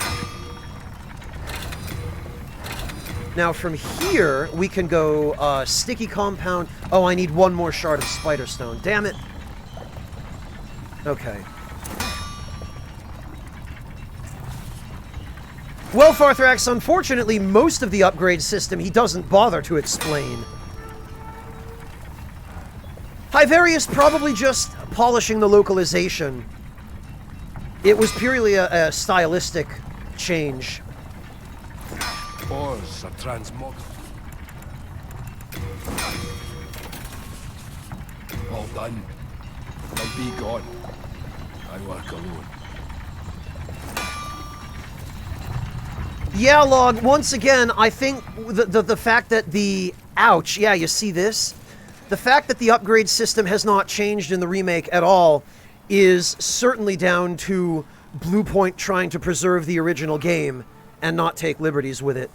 Now, from here, we can go sticky compound. Oh, I need one more shard of spider stone. Damn it. Okay. Well, Farthrax, unfortunately, most of the upgrade system he doesn't bother to explain. Hyverius probably just polishing the localization. It was purely a stylistic change. Ores are transmog. All done. I'll be gone. I work alone. Yeah, Log, once again, I think the fact that the... Ouch, yeah, you see this? The fact that the upgrade system has not changed in the remake at all is certainly down to Bluepoint trying to preserve the original game and not take liberties with it.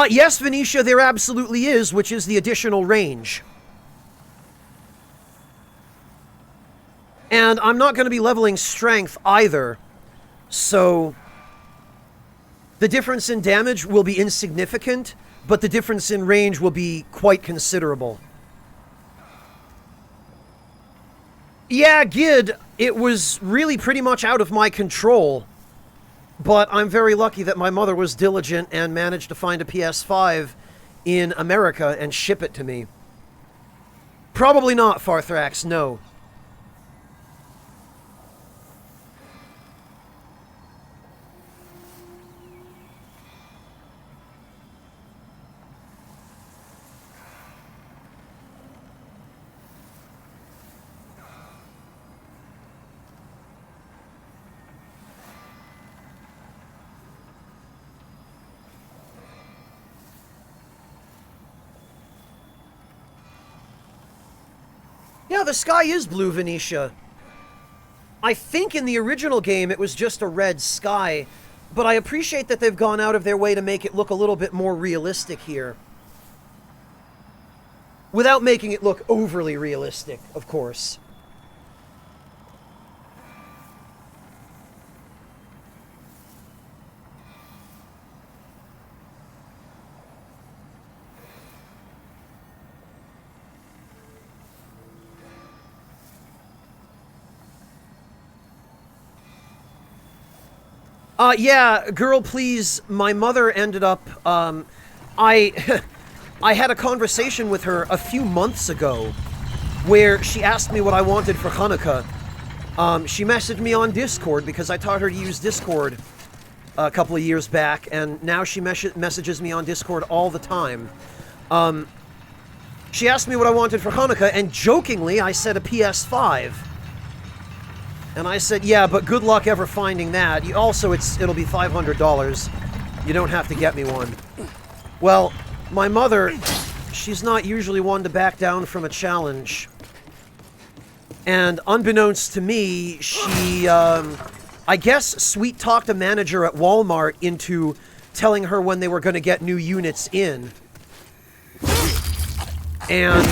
Yes, Venetia, there absolutely is, which is the additional range. And I'm not going to be leveling strength either, so the difference in damage will be insignificant, but the difference in range will be quite considerable. Yeah, Gid, it was really pretty much out of my control. But I'm very lucky that my mother was diligent and managed to find a PS5 in America and ship it to me. Probably not, Farthrax, no. Yeah, the sky is blue, Venetia. I think in the original game it was just a red sky, but I appreciate that they've gone out of their way to make it look a little bit more realistic here. Without making it look overly realistic, of course. Yeah, girl, please. My mother ended up, I had a conversation with her a few months ago, where she asked me what I wanted for Hanukkah. She messaged me on Discord because I taught her to use Discord a couple of years back, and now she messages me on Discord all the time. She asked me what I wanted for Hanukkah, and jokingly, I said a PS5. And I said, yeah, but good luck ever finding that. Also, it'll be $500. You don't have to get me one. Well, my mother, she's not usually one to back down from a challenge. And unbeknownst to me, she, I guess, sweet-talked a manager at Walmart into telling her when they were going to get new units in. And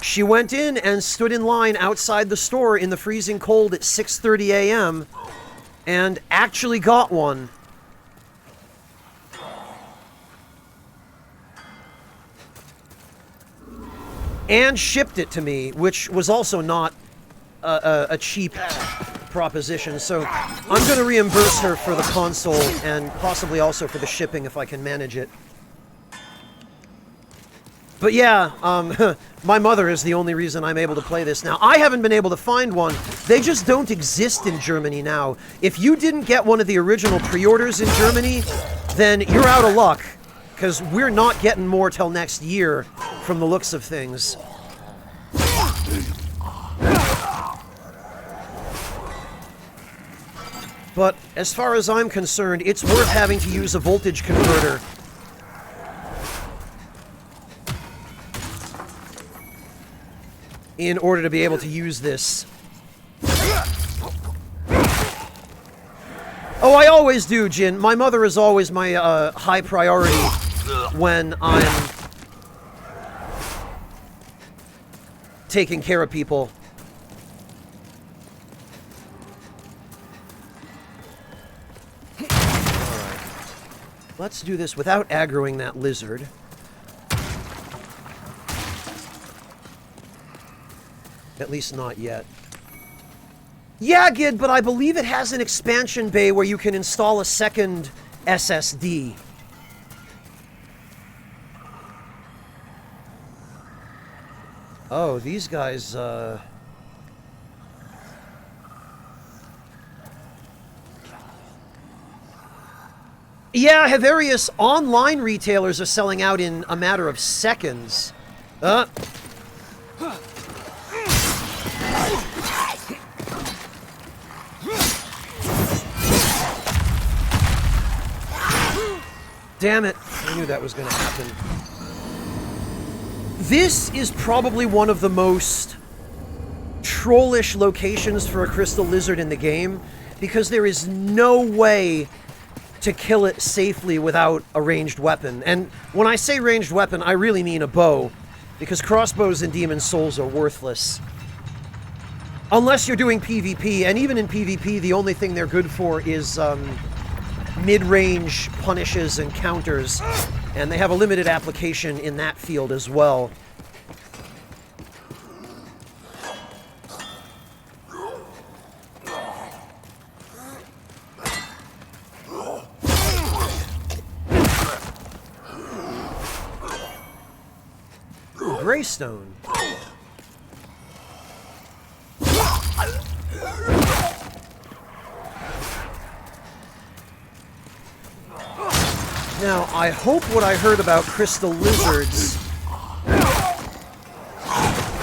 she went in and stood in line outside the store in the freezing cold at 6:30 a.m. and actually got one. And shipped it to me, which was also not a cheap proposition. So I'm going to reimburse her for the console and possibly also for the shipping if I can manage it. But yeah, my mother is the only reason I'm able to play this now. I haven't been able to find one. They just don't exist in Germany now. If you didn't get one of the original pre-orders in Germany, then you're out of luck. Because we're not getting more till next year, from the looks of things. But as far as I'm concerned, it's worth having to use a voltage converter. In order to be able to use this. Oh, I always do, Jin. My mother is always my high priority when I'm taking care of people. Alright. Let's do this without aggroing that lizard. At least not yet. Yeah, Gid, but I believe it has an expansion bay where you can install a second SSD. Oh, these guys, Yeah, various online retailers are selling out in a matter of seconds. Damn it. I knew that was going to happen. This is probably one of the most trollish locations for a crystal lizard in the game, because there is no way to kill it safely without a ranged weapon. And when I say ranged weapon, I really mean a bow, because crossbows in Demon's Souls are worthless. Unless you're doing PvP, and even in PvP, the only thing they're good for is mid-range punishes and counters, and they have a limited application in that field as well. Greystone. Now, I hope what I heard about crystal lizards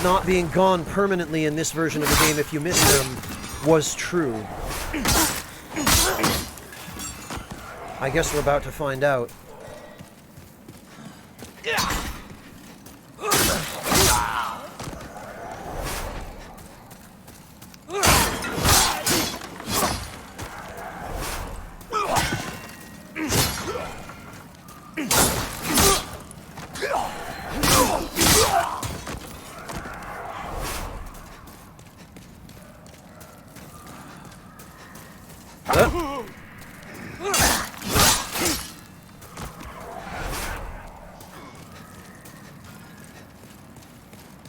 not being gone permanently in this version of the game if you miss them was true. I guess we're about to find out.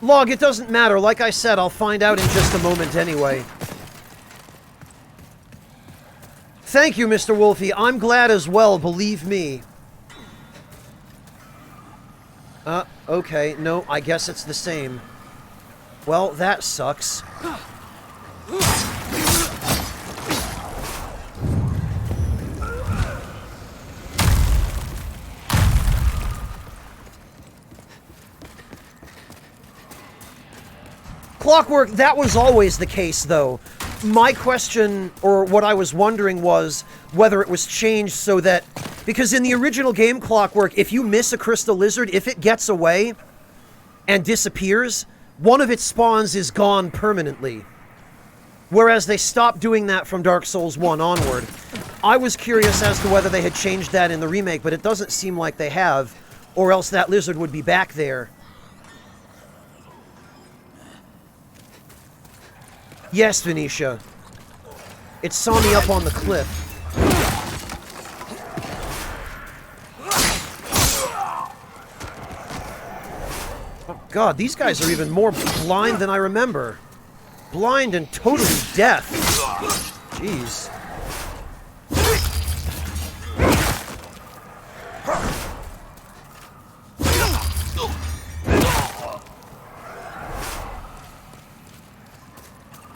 Log, it doesn't matter. Like I said, I'll find out in just a moment anyway. Thank you, Mr. Wolfie. I'm glad as well, believe me. Okay, no, I guess it's the same. Well, that sucks. Clockwork, that was always the case, though. My question, or what I was wondering, was whether it was changed so that... Because in the original game, Clockwork, if you miss a crystal lizard, if it gets away and disappears, one of its spawns is gone permanently. Whereas they stopped doing that from Dark Souls 1 onward. I was curious as to whether they had changed that in the remake, but it doesn't seem like they have, or else that lizard would be back there. Yes, Venetia. It saw me up on the cliff. Oh god, these guys are even more blind than I remember. Blind and totally deaf. Jeez.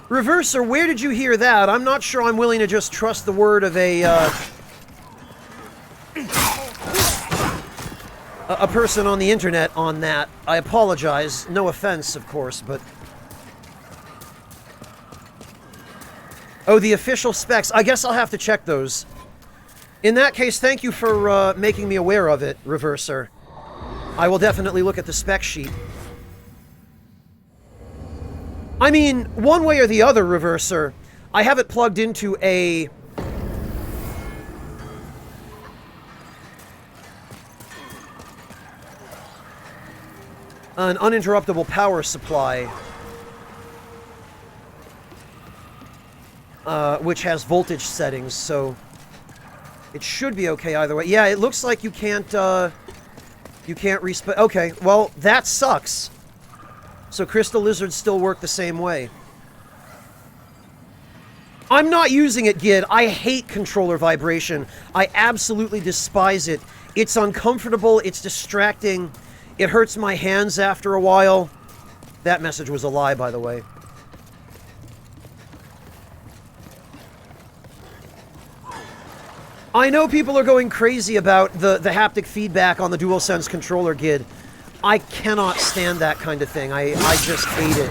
Reverser, where did you hear that? I'm not sure I'm willing to just trust the word of a person on the internet on that. I apologize. No offense, of course, but... Oh, the official specs. I guess I'll have to check those. In that case, thank you for making me aware of it, Reverser. I will definitely look at the spec sheet. I mean, one way or the other, Reverser, I have it plugged into an uninterruptible power supply, which has voltage settings, so it should be okay either way. Yeah, it looks like you can't respawn. Okay, well, that sucks. So crystal lizards still work the same way. I'm not using it, Gid. I hate controller vibration. I absolutely despise it. It's uncomfortable, it's distracting, it hurts my hands after a while. That message was a lie, by the way. I know people are going crazy about the haptic feedback on the DualSense controller, Gid. I cannot stand that kind of thing. I just hate it.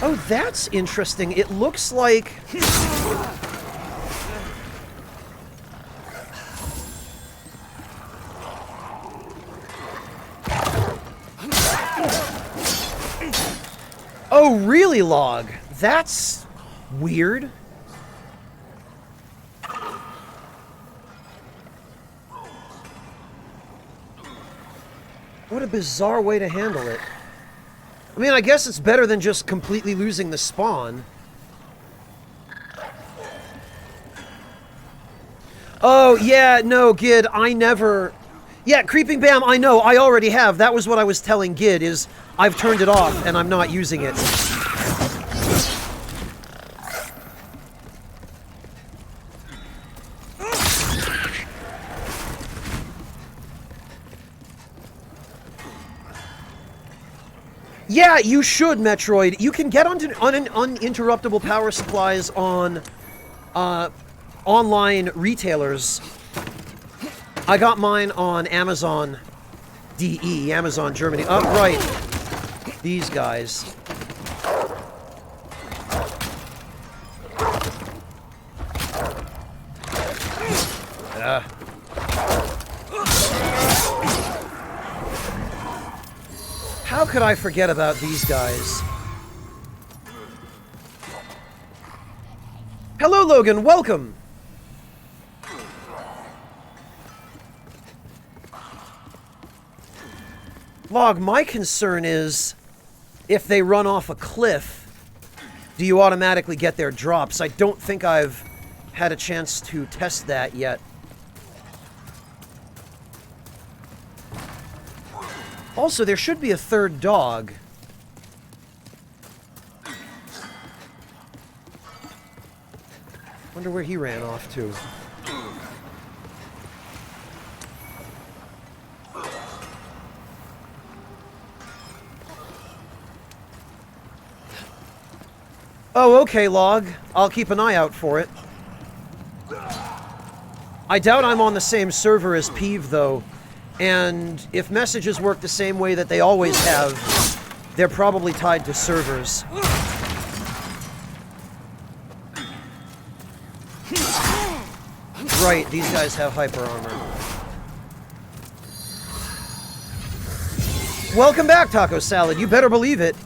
Oh, that's interesting. It looks like... Oh, really, Log? That's weird. What a bizarre way to handle it. I mean, I guess it's better than just completely losing the spawn. Oh, yeah, no, Gid, I never... Yeah, Creeping Bam, I know, I already have. That was what I was telling Gid, is I've turned it off and I'm not using it. Yeah, you should, Metroid. You can get uninterruptible power supplies on online retailers. I got mine on Amazon DE, Amazon Germany. Oh, right. These guys. How could I forget about these guys? Hello, Logan. Welcome. Log, my concern is, if they run off a cliff, do you automatically get their drops? I don't think I've had a chance to test that yet. Also, there should be a third dog. Wonder where he ran off to. Oh, okay, Log. I'll keep an eye out for it. I doubt I'm on the same server as Peeve, though. And if messages work the same way that they always have, they're probably tied to servers. Right, these guys have hyper armor. Welcome back, Taco Salad. You better believe it.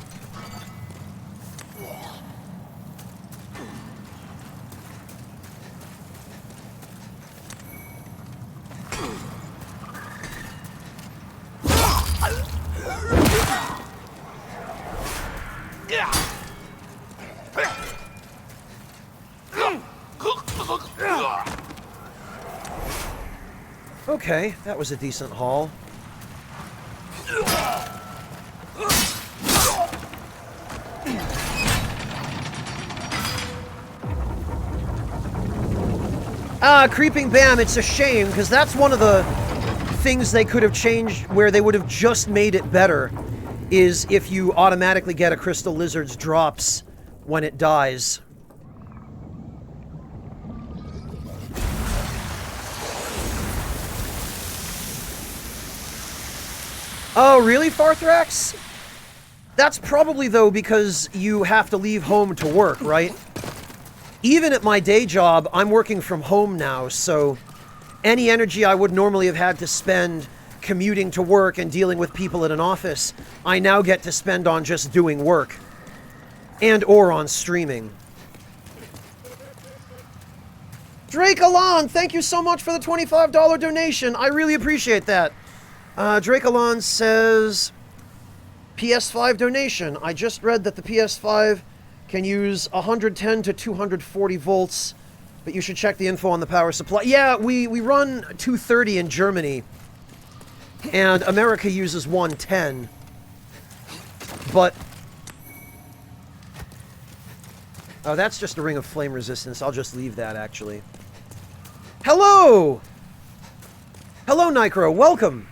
Okay, that was a decent haul. Creeping Bam, it's a shame, because that's one of the things they could have changed where they would have just made it better, is if you automatically get a Crystal Lizard's drops when it dies. Oh, really, Farthrax? That's probably, though, because you have to leave home to work, right? Even at my day job, I'm working from home now, so any energy I would normally have had to spend commuting to work and dealing with people at an office, I now get to spend on just doing work. And or on streaming. Drake Alon, thank you so much for the $25 donation. I really appreciate that. Drake Alon says, PS5 donation. I just read that the PS5 can use 110 to 240 volts, but you should check the info on the power supply. Yeah, we run 230 in Germany, and America uses 110. But... oh, that's just a ring of flame resistance. I'll just leave that, actually. Hello! Hello, Nicro. Welcome!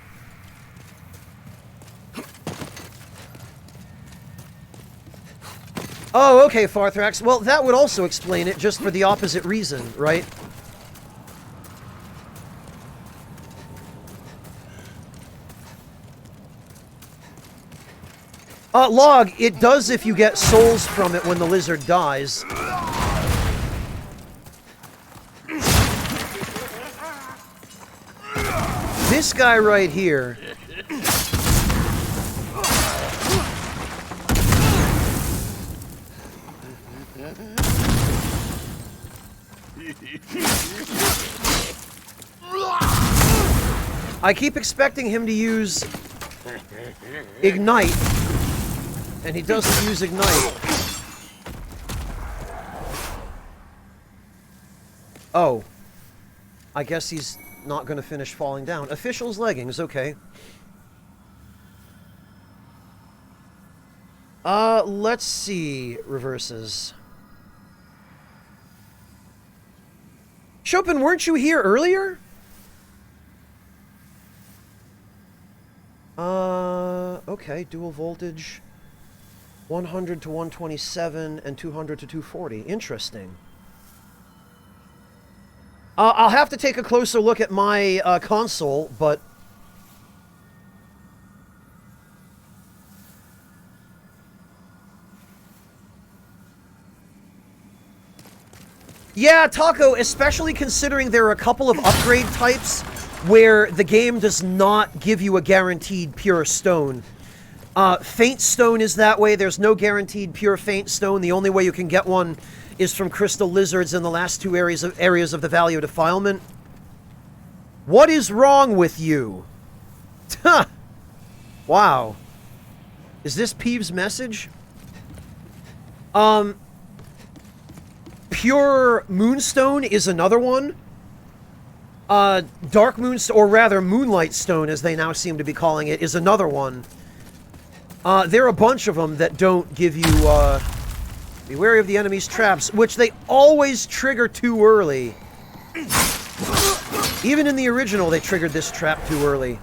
Oh, okay, Farthrax. Well, that would also explain it, just for the opposite reason, right? Log, it does if you get souls from it when the lizard dies. This guy right here... I keep expecting him to use Ignite, and he doesn't use Ignite. Oh. I guess he's not going to finish falling down. Official's leggings, okay. Let's see. Reverses. Chopin, weren't you here earlier? Okay, dual voltage, 100 to 127 and 200 to 240. Interesting. I'll have to take a closer look at my console, but... yeah, Taco, especially considering there are a couple of upgrade types where the game does not give you a guaranteed pure stone. Faint stone is that way. There's no guaranteed pure faint stone. The only way you can get one is from crystal lizards in the last two areas of the Valley of Defilement. What is wrong with you? Wow. Is this Peeves' message? Pure moonstone is another one. Dark moonstone, or rather moonlight stone, as they now seem to be calling it, is another one. There are a bunch of them that don't give you, Be wary of the enemy's traps, which they always trigger too early. Even in the original, they triggered this trap too early.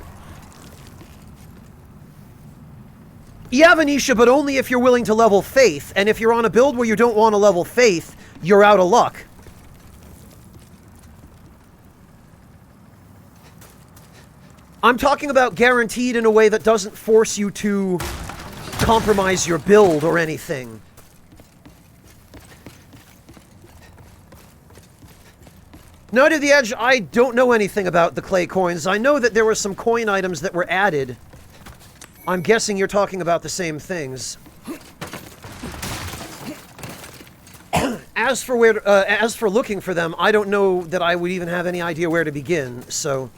Yeah, Venetia, but only if you're willing to level Faith. And if you're on a build where you don't want to level Faith, you're out of luck. I'm talking about guaranteed in a way that doesn't force you to compromise your build or anything. Night of the Edge, I don't know anything about the clay coins. I know that there were some coin items that were added. I'm guessing you're talking about the same things. As for looking for them, I don't know that I would even have any idea where to begin, so...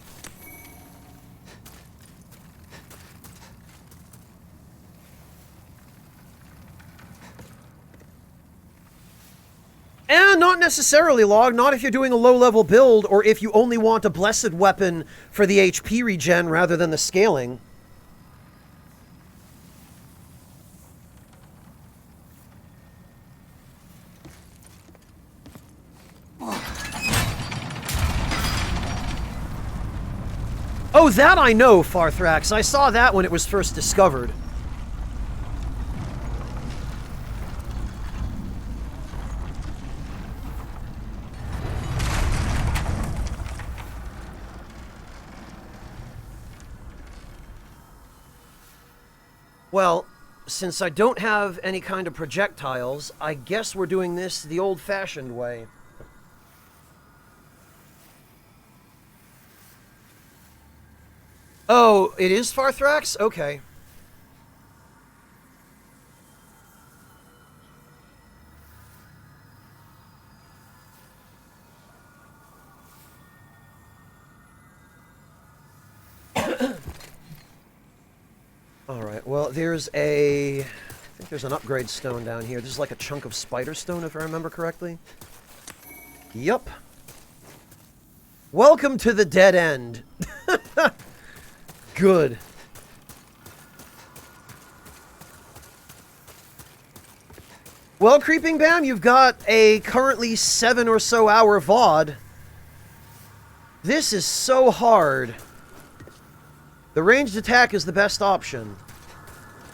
And not necessarily, Log, not if you're doing a low-level build, or if you only want a blessed weapon for the HP regen rather than the scaling. Oh, that I know, Farthrax. I saw that when it was first discovered. Well, since I don't have any kind of projectiles, I guess we're doing this the old-fashioned way. Oh, it is Farthrax? Okay. Alright, well, there's a... I think there's an upgrade stone down here. This is like a chunk of spider stone, if I remember correctly. Yup. Welcome to the dead end. Good. Well, Creeping Bam, you've got a currently 7 or so hour VOD. This is so hard. The ranged attack is the best option.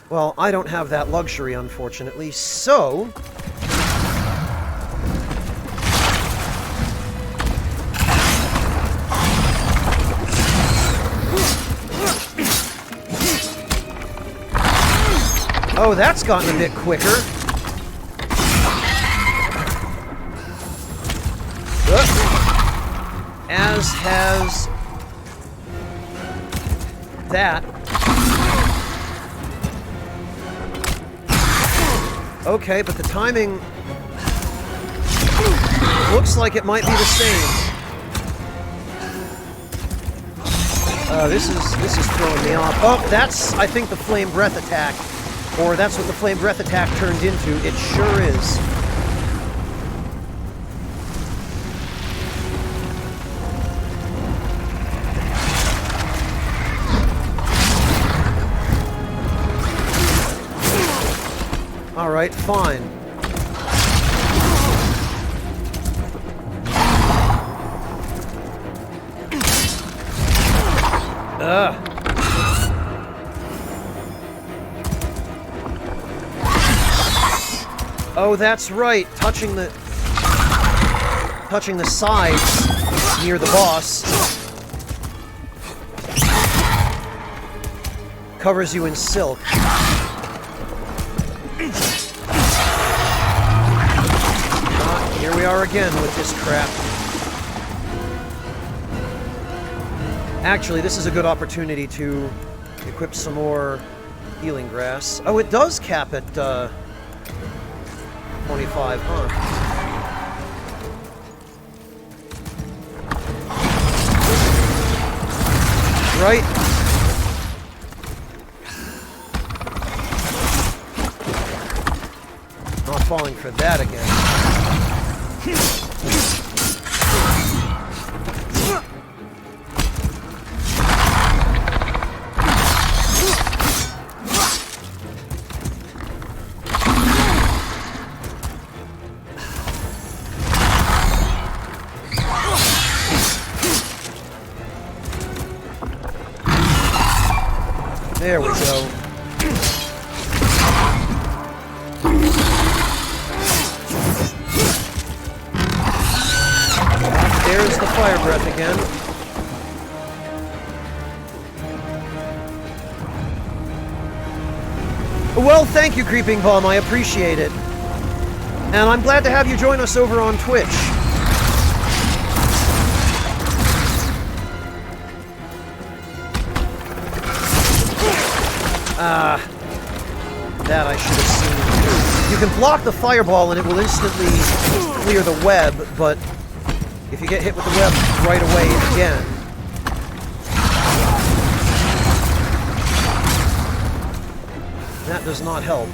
Well, I don't have that luxury, unfortunately, so... Oh, that's gotten a bit quicker. As has... that. Okay, but the timing... looks like it might be the same. This is throwing me off. Oh, that's, I think, the Flame Breath attack. Or that's what the Flame Breath attack turned into. It sure is. Alright, fine. Ugh. Oh, that's right. Touching the sides near the boss covers you in silk. Here we are again with this crap. Actually, this is a good opportunity to equip some more healing grass. Oh, it does cap at 25, huh? Right? Not falling for that again. There we go. There's the fire breath again. Well, thank you, Creeping Bomb. I appreciate it. And I'm glad to have you join us over on Twitch. That I should have seen. You can block the fireball and it will instantly clear the web, but if you get hit with the web right away again... that does not help.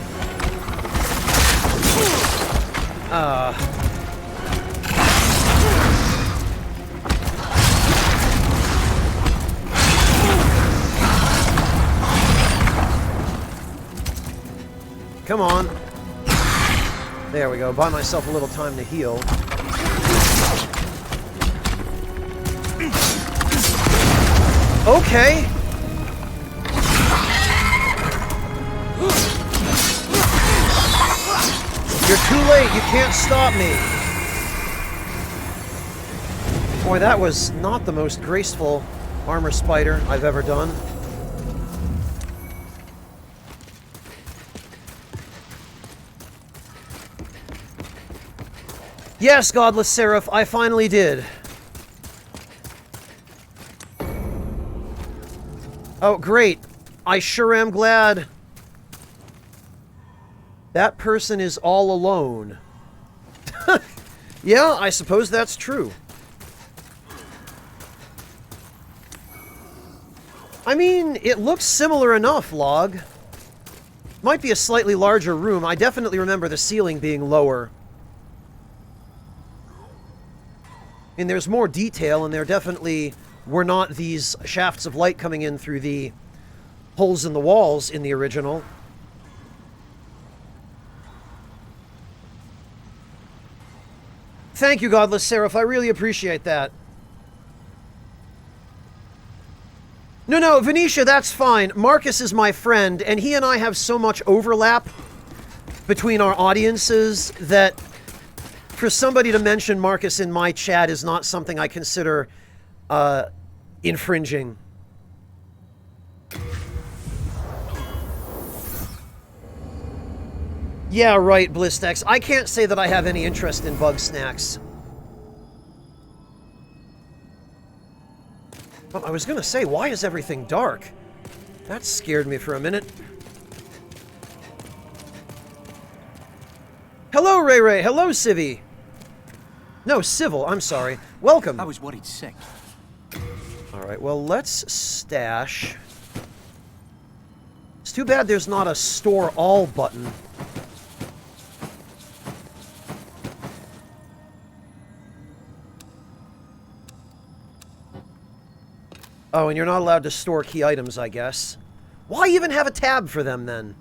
Come on. There we go. Buy myself a little time to heal. Okay. You're too late. You can't stop me. Boy, that was not the most graceful armor spider I've ever done. Yes, Godless Seraph, I finally did. Oh, great. I sure am glad. That person is all alone. Yeah, I suppose that's true. I mean, it looks similar enough, Log. Might be a slightly larger room. I definitely remember the ceiling being lower. And there's more detail, and there definitely were not these shafts of light coming in through the holes in the walls in the original. Thank you, Godless Seraph. I really appreciate that. No, Venetia, that's fine. Marcus is my friend, and he and I have so much overlap between our audiences that for somebody to mention Marcus in my chat is not something I consider infringing. Yeah, right, Blistex. I can't say that I have any interest in bug snacks. Well, I was gonna say, why is everything dark? That scared me for a minute. Hello, Ray Ray. Hello, Civvy. No, Civil. I'm sorry. Welcome. I was worried sick. Alright, well, let's stash. It's too bad there's not a store all button. Oh, and you're not allowed to store key items, I guess. Why even have a tab for them, then?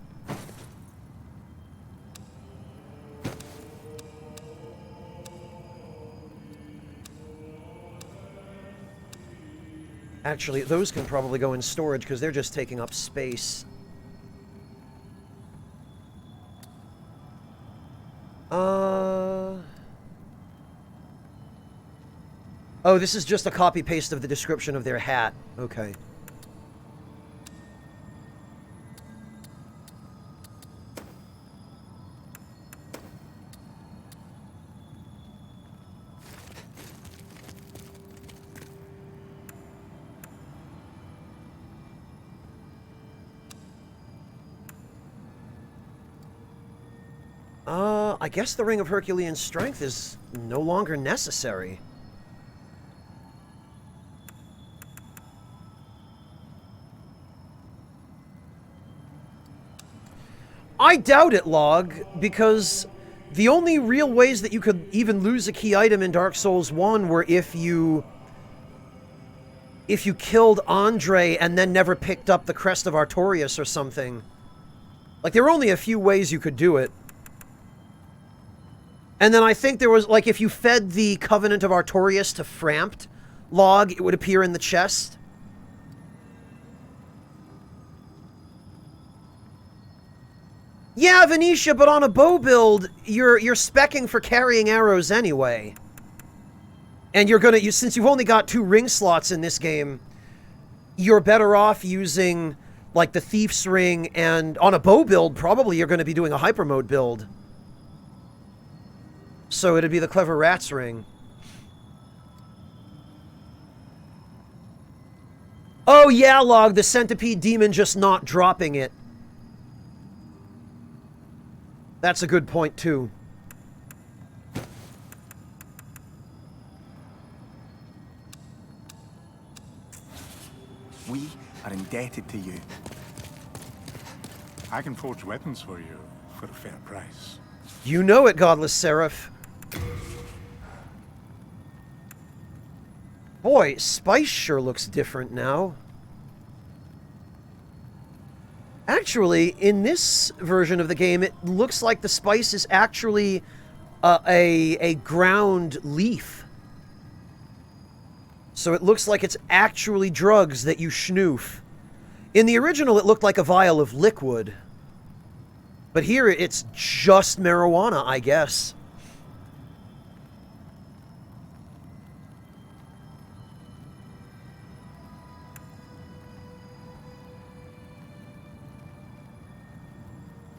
Actually, those can probably go in storage, because they're just taking up space. Oh, this is just a copy-paste of the description of their hat. Okay. I guess the Ring of Herculean Strength is no longer necessary. I doubt it, Log, because the only real ways that you could even lose a key item in Dark Souls 1 were if you killed Andre and then never picked up the Crest of Artorias or something. Like, there were only a few ways you could do it. And then I think there was, like, if you fed the Covenant of Artorias to Frampt, Log, it would appear in the chest. Yeah, Venetia, but on a bow build, you're speccing for carrying arrows anyway. And you're gonna, since you've only got 2 ring slots in this game, you're better off using, like, the Thief's Ring, and on a bow build, probably you're gonna be doing a hyper mode build. So it'd be the Clever Rat's Ring. Oh yeah, Log, the Centipede Demon just not dropping it. That's a good point, too. We are indebted to you. I can forge weapons for you for a fair price. You know it, Godless Seraph. Boy, Spice sure looks different now. Actually, in this version of the game, it looks like the spice is actually a ground leaf. So it looks like it's actually drugs that you schnoof. In the original, it looked like a vial of liquid. But here, it's just marijuana, I guess.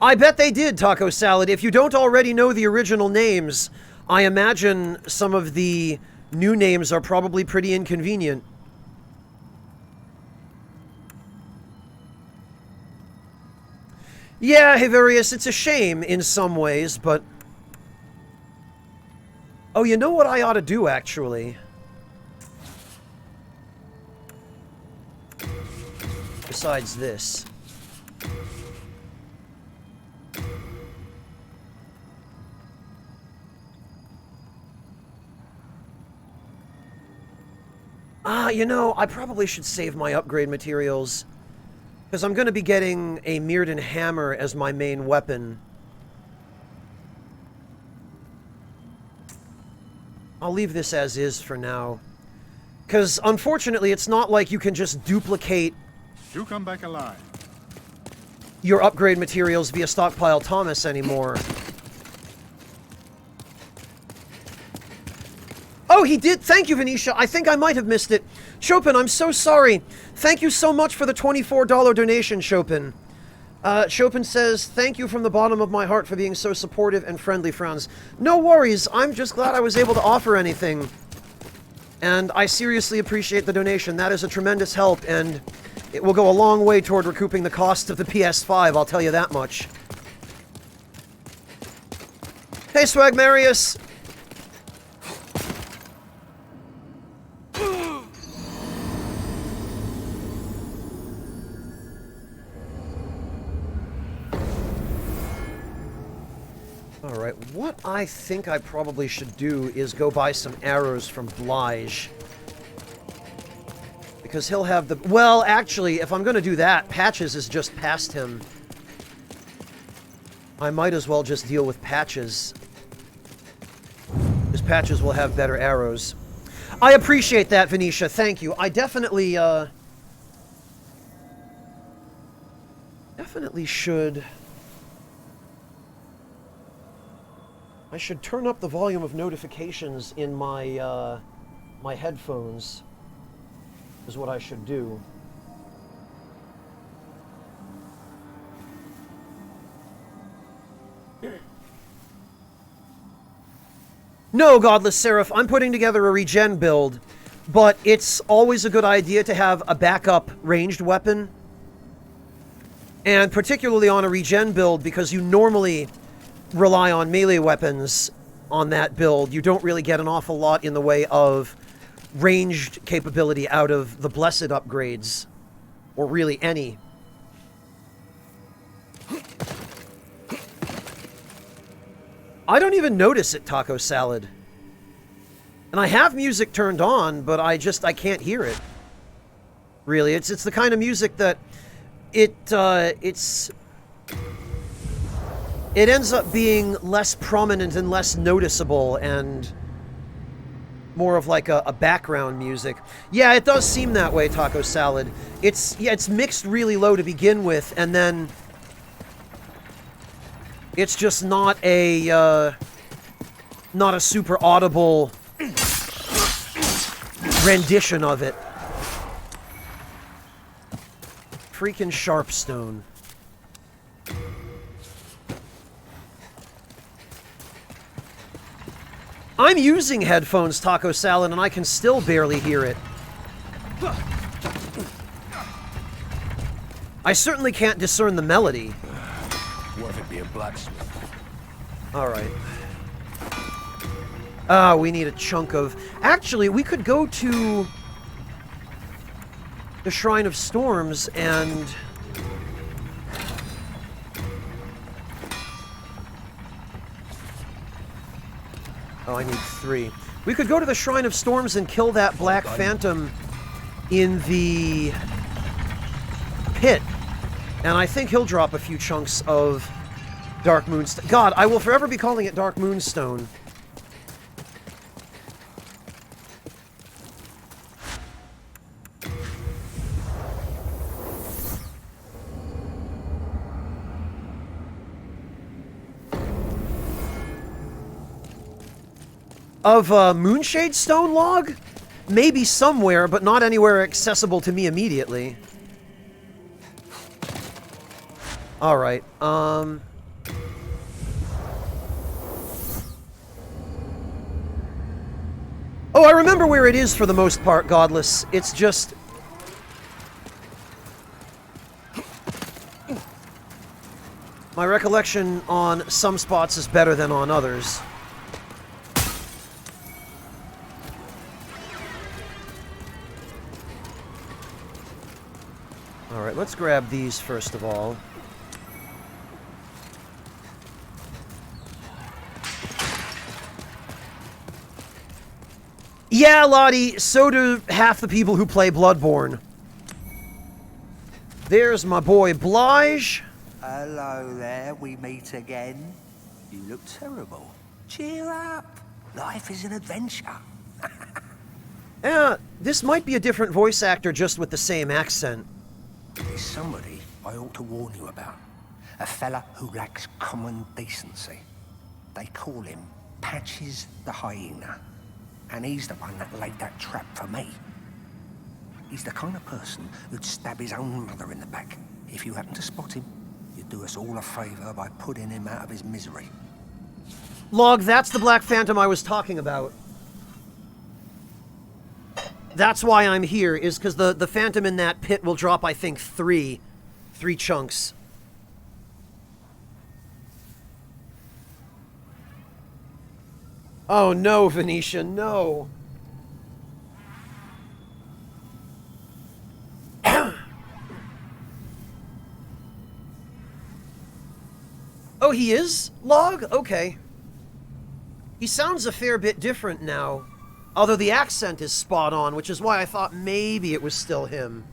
I bet they did, Taco Salad. If you don't already know the original names, I imagine some of the new names are probably pretty inconvenient. Yeah, Heverius, it's a shame in some ways, but... Oh, you know what I ought to do, actually? Besides this. You know, I probably should save my upgrade materials. Because I'm going to be getting a Mirrodin hammer as my main weapon. I'll leave this as is for now. Because, unfortunately, it's not like you can just duplicate... You come back alive. ...your upgrade materials via Stockpile Thomas anymore. Oh, he did! Thank you, Venetia! I think I might have missed it. Chopin, I'm so sorry. Thank you so much for the $24 donation, Chopin. Chopin says, thank you from the bottom of my heart for being so supportive and friendly, Franz. No worries. I'm just glad I was able to offer anything. And I seriously appreciate the donation. That is a tremendous help, and it will go a long way toward recouping the cost of the PS5, I'll tell you that much. Hey, Swag Marius! Alright, what I think I probably should do is go buy some arrows from Blige. Because he'll have the... Well, actually, if I'm going to do that, Patches is just past him. I might as well just deal with Patches. Because Patches will have better arrows. I appreciate that, Venetia. Thank you. I definitely, definitely should... I should turn up the volume of notifications in my, my headphones, is what I should do. No, Godless Seraph, I'm putting together a regen build, but it's always a good idea to have a backup ranged weapon. And particularly on a regen build, because you normally rely on melee weapons on that build. You don't really get an awful lot in the way of ranged capability out of the Blessed upgrades, or really any. I don't even notice it, Taco Salad. And I have music turned on, but I can't hear it. Really, it's the kind of music that it ends up being less prominent and less noticeable and more of like a background music. Yeah, it does seem that way, Taco Salad. It's mixed really low to begin with, and then It's just not a super audible rendition of it. Freaking Sharpstone. I'm using headphones, Taco Salad, and I can still barely hear it. I certainly can't discern the melody. What if it be a blacksmith? Alright. We need a chunk of... Actually, we could go to the Shrine of Storms and... Oh, I need 3. We could go to the Shrine of Storms and kill that Black Phantom in the pit. And I think he'll drop a few chunks of Dark Moonstone. God, I will forever be calling it Dark Moonstone. Of Moonshade Stone log? Maybe somewhere, but not anywhere accessible to me immediately. Alright, Oh, I remember where it is for the most part, Godless. It's just... my recollection on some spots is better than on others. Alright, let's grab these first of all. Yeah, Lottie, so do half the people who play Bloodborne. There's my boy Blige. Hello there, we meet again. You look terrible. Cheer up. Life is an adventure. Yeah, this might be a different voice actor just with the same accent. There's somebody I ought to warn you about. A fella who lacks common decency. They call him Patches the Hyena. And he's the one that laid that trap for me. He's the kind of person who'd stab his own mother in the back. If you happen to spot him, you'd do us all a favor by putting him out of his misery. Log, that's the Black Phantom I was talking about. That's why I'm here, is because the Phantom in that pit will drop, I think, 3 chunks. Oh no, Venetia, no. Oh, he is? Log? Okay. He sounds a fair bit different now. Although the accent is spot on, which is why I thought maybe it was still him.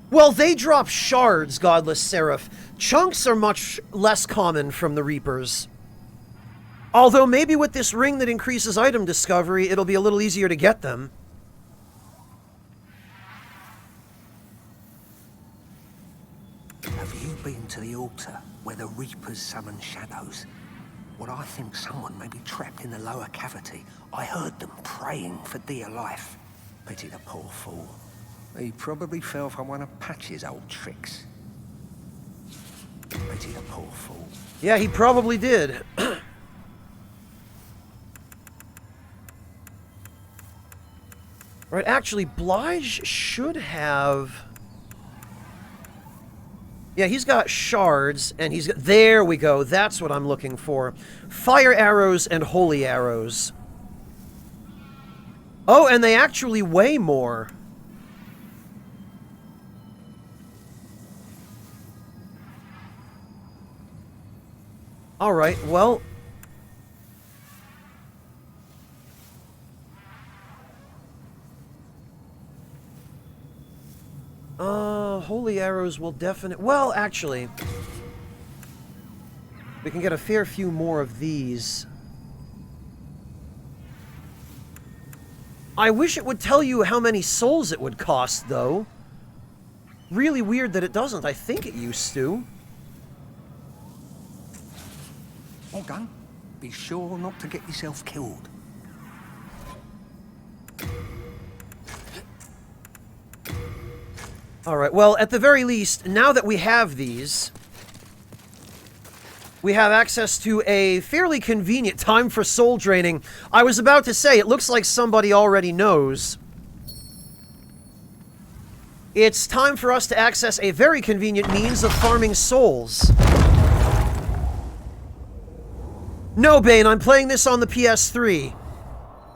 Well, they drop shards, Godless Seraph. Chunks are much less common from the Reapers. Although maybe with this ring that increases item discovery, it'll be a little easier to get them. Have you been to the altar where the Reapers summon shadows? Well, I think someone may be trapped in the lower cavity. I heard them praying for dear life. Pity the poor fool. He probably fell for one of Patch's old tricks. Pity the poor fool. Yeah, he probably did. Right, actually, Blige should have... Yeah, he's got shards, and he's got... There we go, that's what I'm looking for. Fire arrows and holy arrows. Oh, and they actually weigh more. Alright, well... Holy arrows will definitely... Well, actually... We can get a fair few more of these. I wish it would tell you how many souls it would cost, though. Really weird that it doesn't. I think it used to. Morgan, be sure not to get yourself killed. Alright, well, at the very least, now that we have these, we have access to a fairly convenient time for soul draining. I was about to say, it looks like somebody already knows. It's time for us to access a very convenient means of farming souls. No, Bane, I'm playing this on the PS3.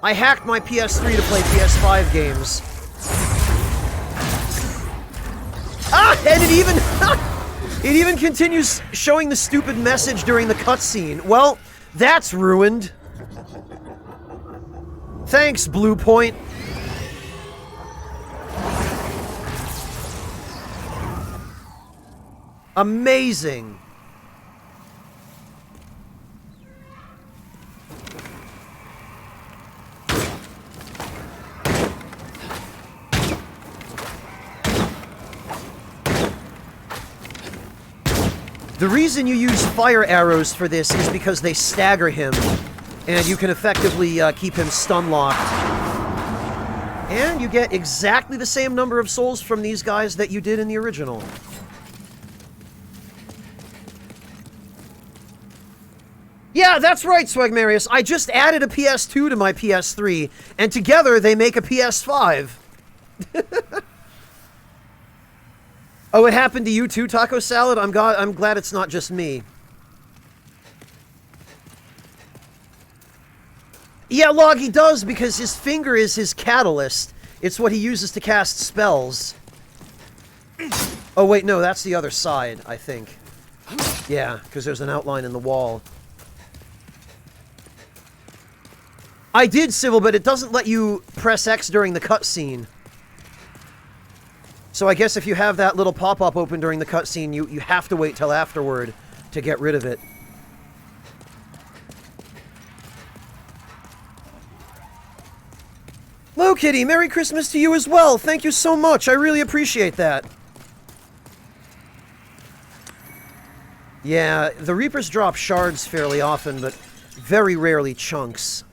I hacked my PS3 to play PS5 games. Ah, and it even continues showing the stupid message during the cutscene. Well, that's ruined. Thanks, Blue Point. Amazing. The reason you use fire arrows for this is because they stagger him, and you can effectively keep him stun-locked. And you get exactly the same number of souls from these guys that you did in the original. Yeah, that's right, Swagmarius. I just added a PS2 to my PS3, and together they make a PS5. Oh, it happened to you too, Taco Salad? I'm glad it's not just me. Yeah, Loggy does, because his finger is his catalyst. It's what he uses to cast spells. Oh, wait, no, that's the other side, I think. Yeah, because there's an outline in the wall. I did, Civil, but it doesn't let you press X during the cutscene. So I guess if you have that little pop-up open during the cutscene, you have to wait till afterward to get rid of it. Hello, Kitty. Merry Christmas to you as well. Thank you so much. I really appreciate that. Yeah, the Reapers drop shards fairly often, but very rarely chunks.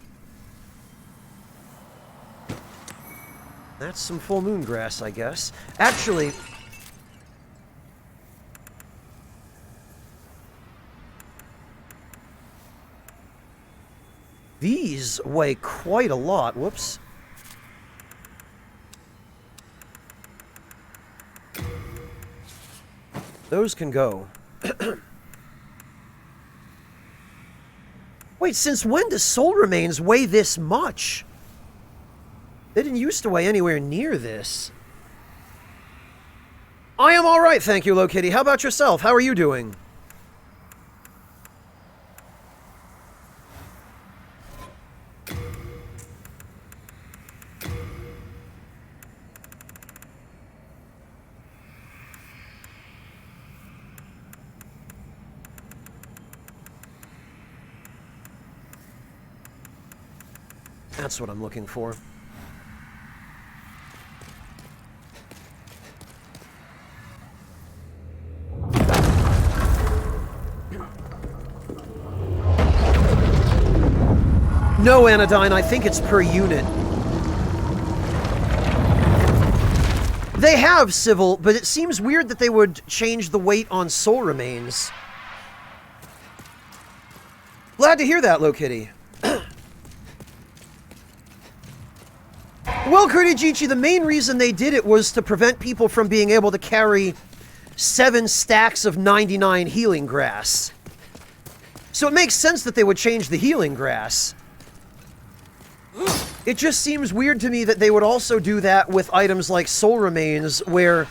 That's some full moon grass, I guess. Actually, these weigh quite a lot. Whoops. Those can go. Wait, since when does soul remains weigh this much? They didn't used to weigh anywhere near this. I am alright, thank you, Low Kitty. How about yourself? How are you doing? That's what I'm looking for. No, Anodyne, I think it's per unit. They have, Civil, but it seems weird that they would change the weight on soul remains. Glad to hear that, Low Kitty. Well, Kurdijichi, the main reason they did it was to prevent people from being able to carry 7 stacks of 99 healing grass. So it makes sense that they would change the healing grass. It just seems weird to me that they would also do that with items like Soul Remains, where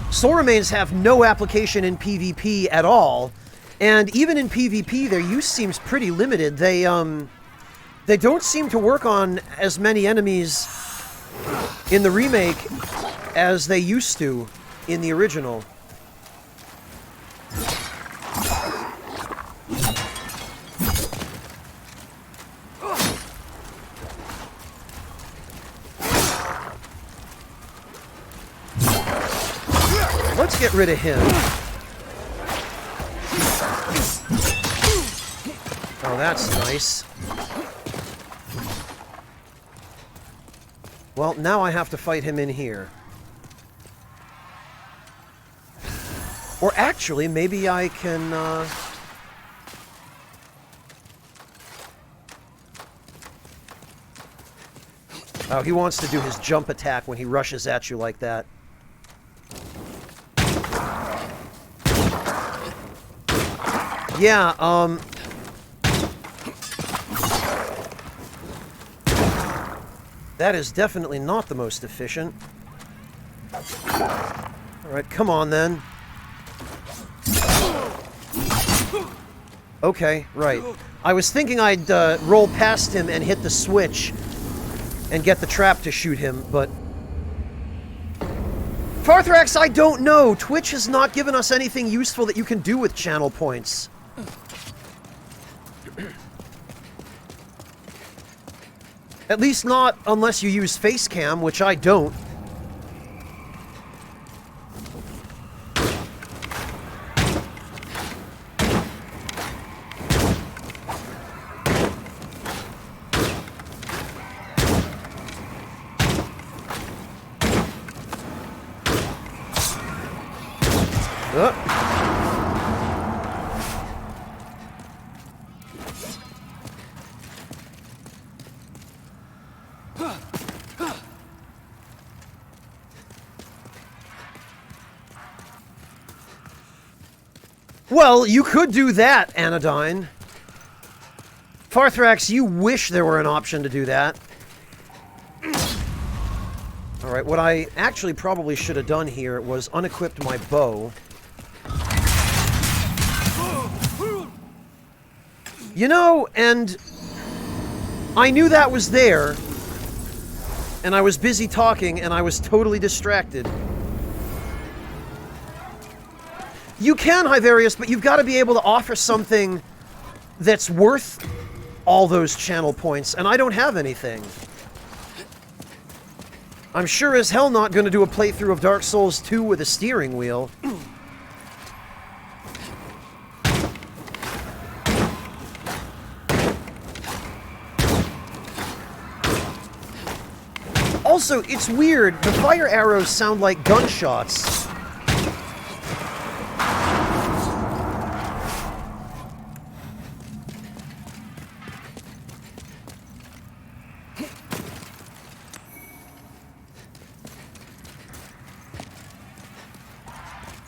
Soul Remains have no application in PvP at all, and even in PvP their use seems pretty limited. They don't seem to work on as many enemies in the remake as they used to in the original. get rid of him. Oh, that's nice. Well, now I have to fight him in here. Or actually, maybe I can, Oh, he wants to do his jump attack when he rushes at you like that. Yeah, that is definitely not the most efficient. Alright, come on then. Okay, right. I was thinking I'd roll past him and hit the switch and get the trap to shoot him, but... Farthrax, I don't know! Twitch has not given us anything useful that you can do with channel points. At least not unless you use Facecam, which I don't. Well, you could do that, Anodyne. Farthrax, you wish there were an option to do that. Alright, what I actually probably should have done here was unequipped my bow. You know, and I knew that was there, and I was busy talking, and I was totally distracted. You can, Hyvarius, but you've got to be able to offer something that's worth all those channel points, and I don't have anything. I'm sure as hell not going to do a playthrough of Dark Souls 2 with a steering wheel. Also, it's weird. The fire arrows sound like gunshots.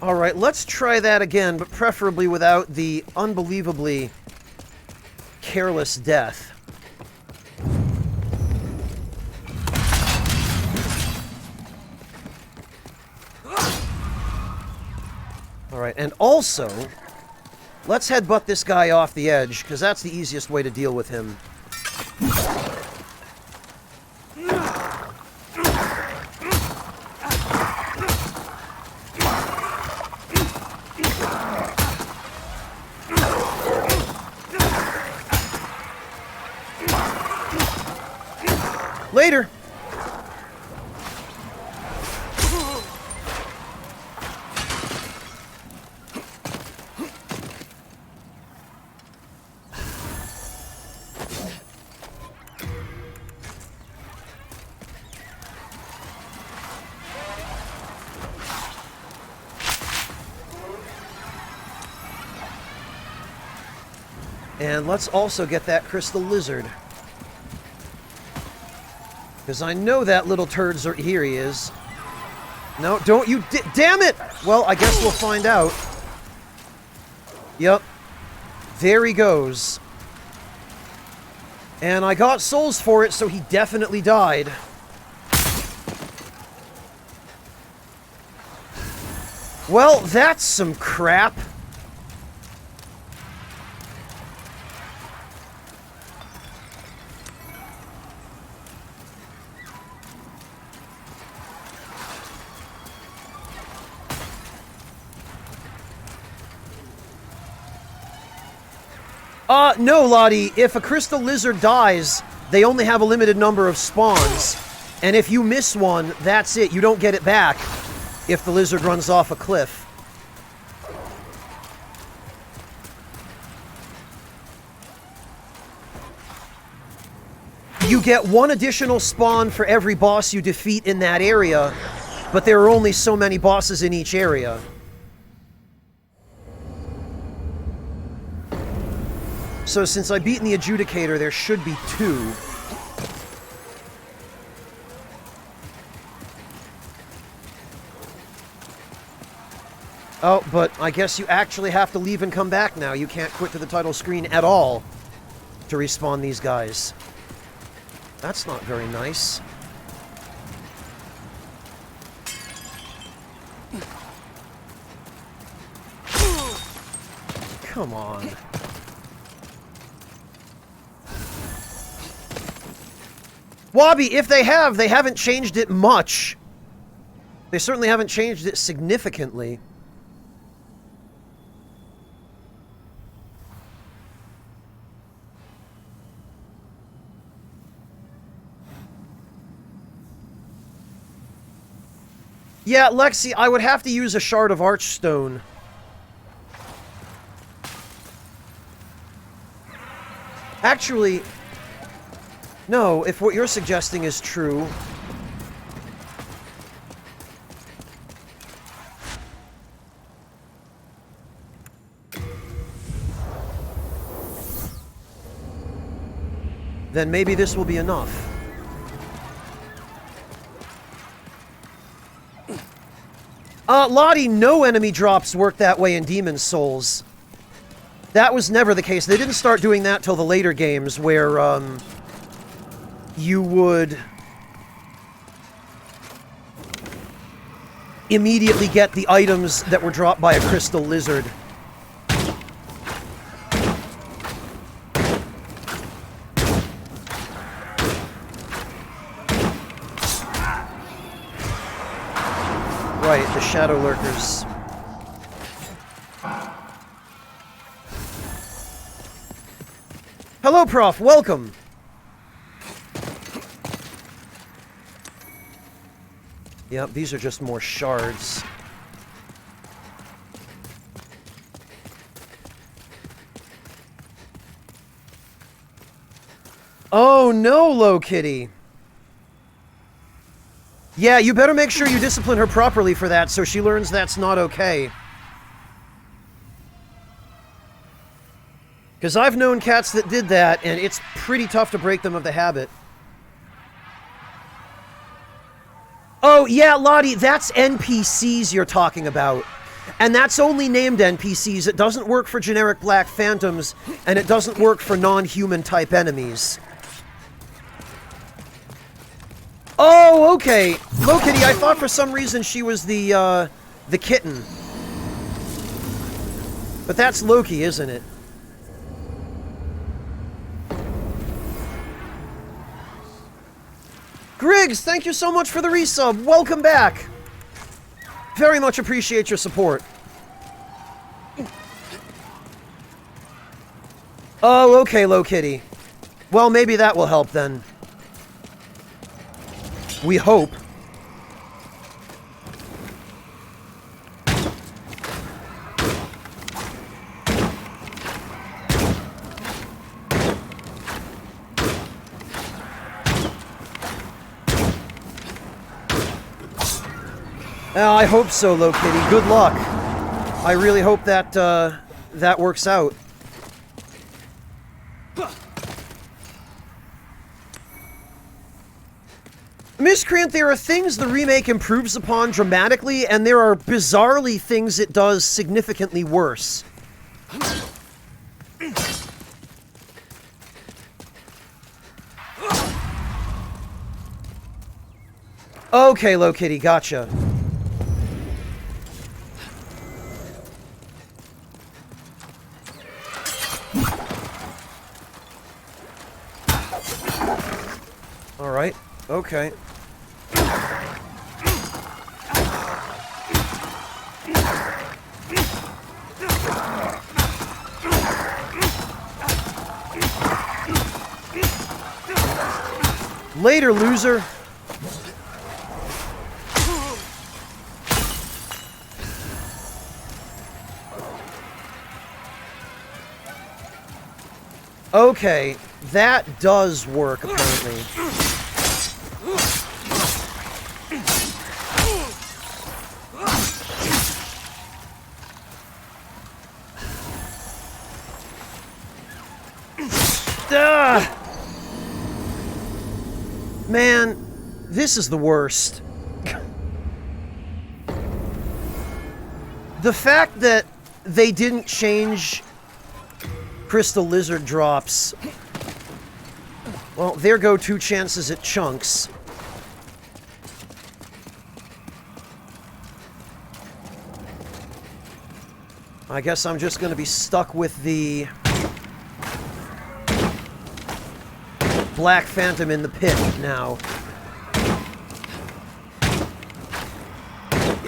Alright, let's try that again, but preferably without the unbelievably careless death. Alright, and also, let's headbutt this guy off the edge, because that's the easiest way to deal with him. Later! And let's also get that crystal lizard. Because I know that little turd's are here he is. No, don't you damn it! Well, I guess we'll find out. Yep. There he goes. And I got souls for it, so he definitely died. Well, that's some crap. No, Lottie. If a crystal lizard dies, they only have a limited number of spawns. And if you miss one, that's it. You don't get it back if the lizard runs off a cliff. You get one additional spawn for every boss you defeat in that area, but there are only so many bosses in each area. So since I've beaten the Adjudicator, there should be 2. Oh, but I guess you actually have to leave and come back now. You can't quit to the title screen at all to respawn these guys. That's not very nice. Come on. Wabi, if they haven't changed it much. They certainly haven't changed it significantly. Yeah, Lexi, I would have to use a Shard of Archstone. Actually, no, if what you're suggesting is true... then maybe this will be enough. Lottie, no enemy drops work that way in Demon's Souls. That was never the case. They didn't start doing that till the later games, where, you would immediately get the items that were dropped by a crystal lizard. Right, the Shadow Lurkers. Hello, Prof. Welcome. Yep, these are just more shards. Oh no, Low Kitty. Yeah, you better make sure you discipline her properly for that so she learns that's not okay. Because I've known cats that did that, and it's pretty tough to break them of the habit. Oh, yeah, Lottie, that's NPCs you're talking about. And that's only named NPCs. It doesn't work for generic Black Phantoms, and it doesn't work for non-human type enemies. Oh, okay. Low Kitty, I thought for some reason she was the kitten. But that's Loki, isn't it? Griggs, thank you so much for the resub. Welcome back. Very much appreciate your support. Oh, okay, Low Kitty. Well, maybe that will help then. We hope. I hope so, Low Kitty. Good luck. I really hope that, that works out. Miscreant, there are things the remake improves upon dramatically, and there are bizarrely things it does significantly worse. Okay, Low Kitty, gotcha. Alright, okay. Later, loser. Okay, That does work, apparently. Man, this is the worst. The fact that they didn't change crystal lizard drops. Well, there go 2 chances at chunks. I guess I'm just going to be stuck with the Black Phantom in the pit now.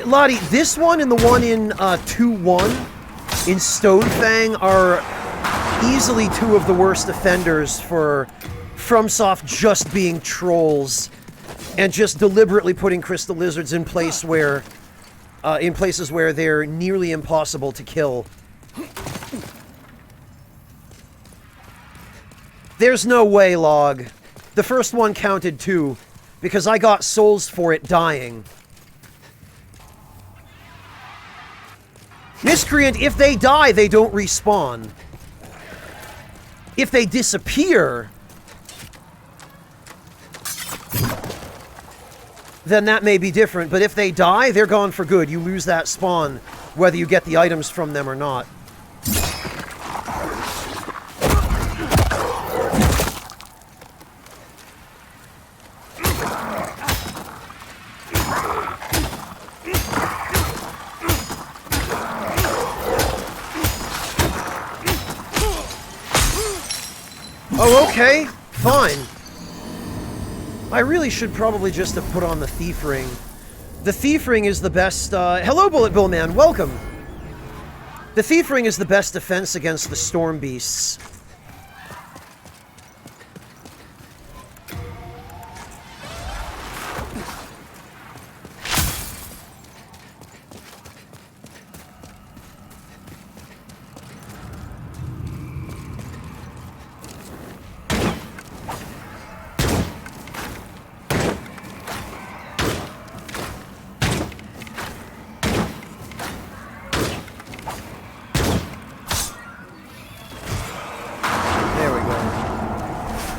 Lottie, this one and the one in 2-1 in Stonefang are easily 2 of the worst offenders for FromSoft just being trolls and just deliberately putting crystal lizards in place where, in places where they're nearly impossible to kill. There's no way, Log. The first one counted 2, because I got souls for it dying. Miscreant, if they die, they don't respawn. If they disappear, then that may be different. But if they die, they're gone for good. You lose that spawn, whether you get the items from them or not. Oh, okay. Fine. I really should probably just have put on the Thief Ring. The Thief Ring is the best, hello, Bullet Bill Man, welcome! The Thief Ring is the best defense against the Storm Beasts.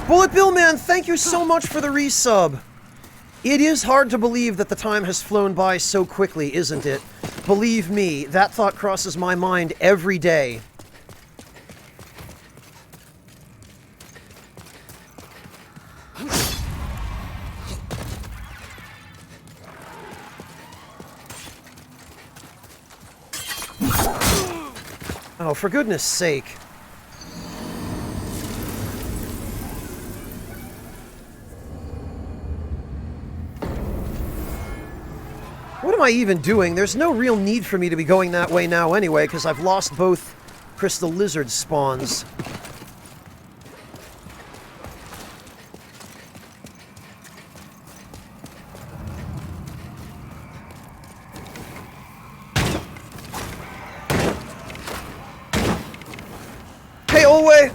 Bullet Bill Man, thank you so much for the resub. It is hard to believe that the time has flown by so quickly, isn't it? Believe me, that thought crosses my mind every day. Oh, for goodness sake. What am I even doing? There's no real need for me to be going that way now anyway, because I've lost both crystal lizard spawns. Hey, Olway!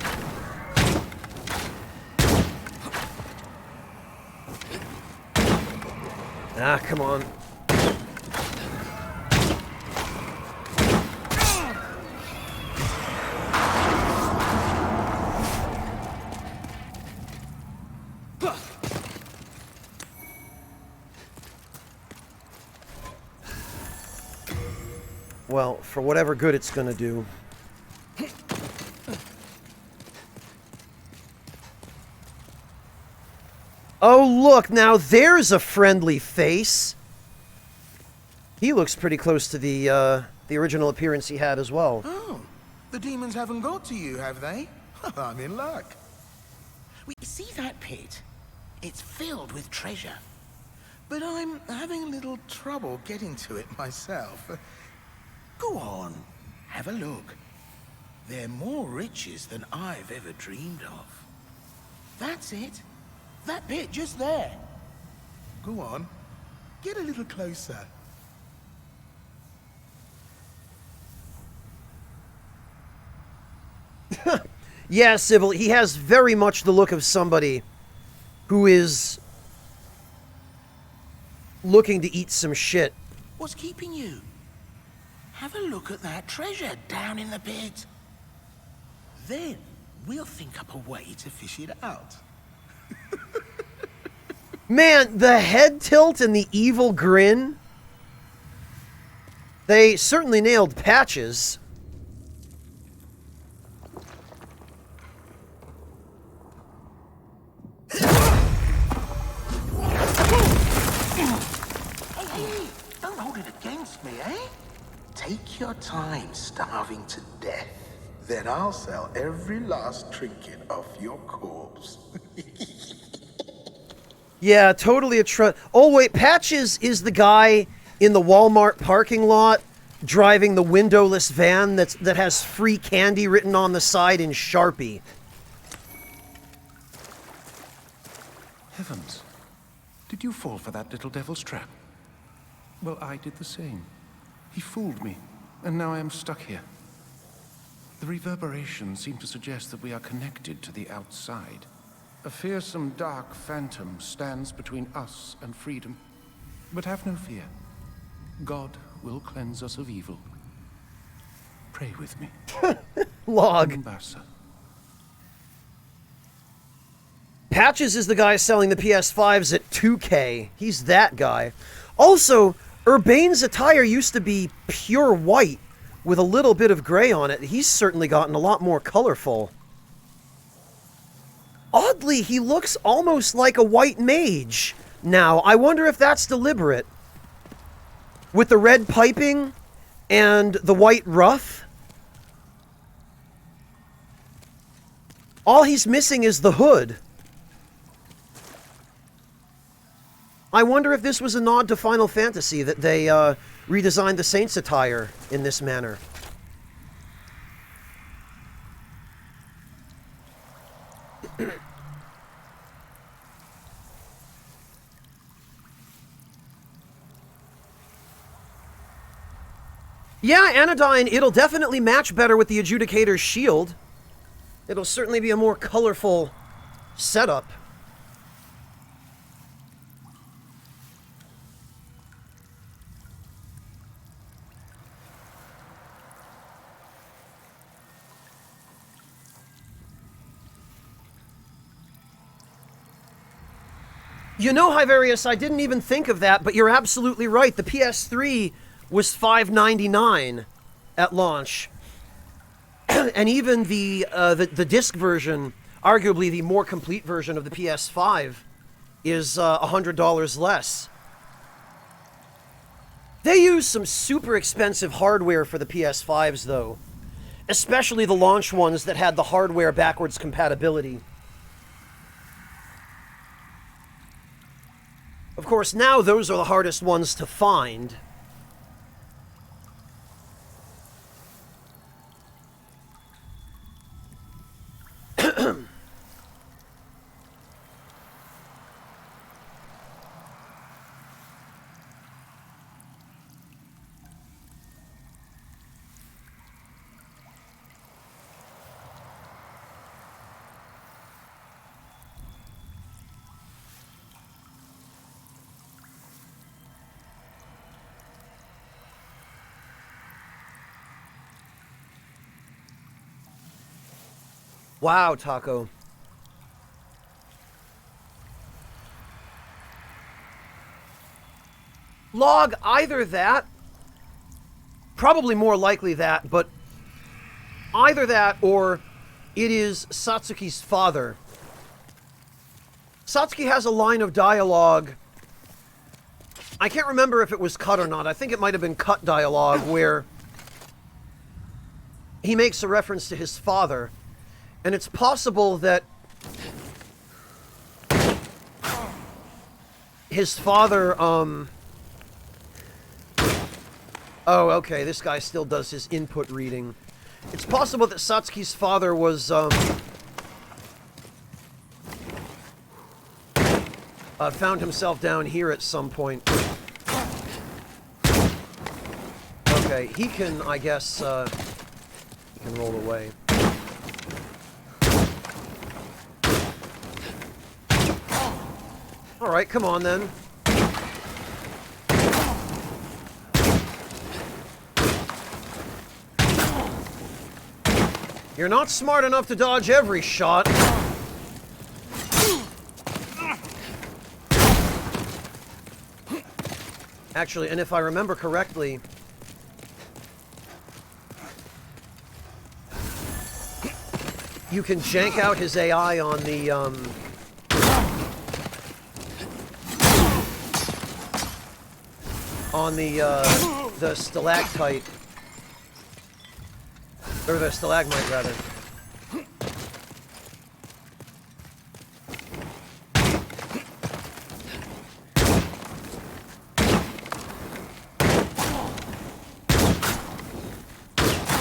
Ah, come on. Well, for whatever good it's gonna do. Oh, look, now there's a friendly face. He looks pretty close to the original appearance he had as well. Oh, the demons haven't got to you, have they? I'm in luck. We see that pit? It's filled with treasure. But I'm having a little trouble getting to it myself. Go on, have a look. They're more riches than I've ever dreamed of. That's it. That pit just there. Go on, get a little closer. Yeah, Sybil, he has very much the look of somebody who is looking to eat some shit. What's keeping you? Have a look at that treasure down in the pit. Then we'll think up a way to fish it out. Man, the head tilt and the evil grin. They certainly nailed Patches. Hey, don't hold it against me, eh? Take your time starving to death. Then I'll sell every last trinket off your corpse. Yeah, totally a trust. Oh, wait, Patches is the guy in the Walmart parking lot driving the windowless van that has free candy written on the side in Sharpie. Heavens. Did you fall for that little devil's trap? Well, I did the same. He fooled me, and now I am stuck here. The reverberations seem to suggest that we are connected to the outside. A fearsome dark phantom stands between us and freedom. But have no fear. God will cleanse us of evil. Pray with me. Log. Mombasa. Patches is the guy selling the PS5s at 2K. He's that guy. Also, Urbane's attire used to be pure white with a little bit of gray on it. He's certainly gotten a lot more colorful. Oddly, he looks almost like a white mage now. I wonder if that's deliberate. With the red piping and the white ruff. All he's missing is the hood. I wonder if this was a nod to Final Fantasy that they redesigned the Saints attire in this manner. Yeah, Anodyne, it'll definitely match better with the Adjudicator's shield. It'll certainly be a more colorful setup. You know, Hyverius, I didn't even think of that, but you're absolutely right. The PS3 was $5.99 at launch. And even the disc version, arguably the more complete version of the PS5, is $100 less. They use some super expensive hardware for the PS5s, though. Especially the launch ones that had the hardware backwards compatibility. Of course, now those are the hardest ones to find. Wow, Taco. Log, either that, probably more likely that, but either that or it is Satsuki's father. Satsuki has a line of dialogue. I can't remember if it was cut or not. I think it might have been cut dialogue where he makes a reference to his father. And it's possible that his father, Oh, okay, this guy still does his input reading. It's possible that Satsuki's father was, found himself down here at some point. Okay, he can, I guess, he can roll away. Alright, come on then. You're not smart enough to dodge every shot. Actually, and if I remember correctly... you can jank out his AI on the, the stalactite. Or the stalagmite, rather.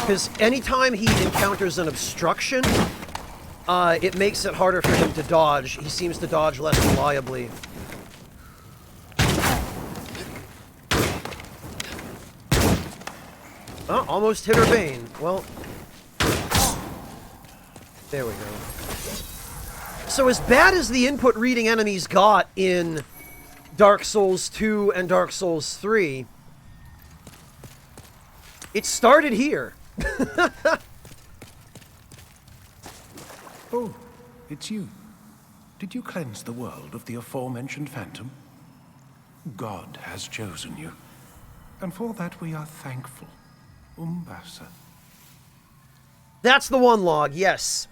Because anytime he encounters an obstruction, it makes it harder for him to dodge. He seems to dodge less reliably. Oh, almost hit her Bane. Well, there we go. So as bad as the input reading enemies got in Dark Souls 2 and Dark Souls 3, it started here. Oh, it's you. Did you cleanse the world of the aforementioned phantom? God has chosen you, and for that we are thankful. Umbasa. That's the one log, yes.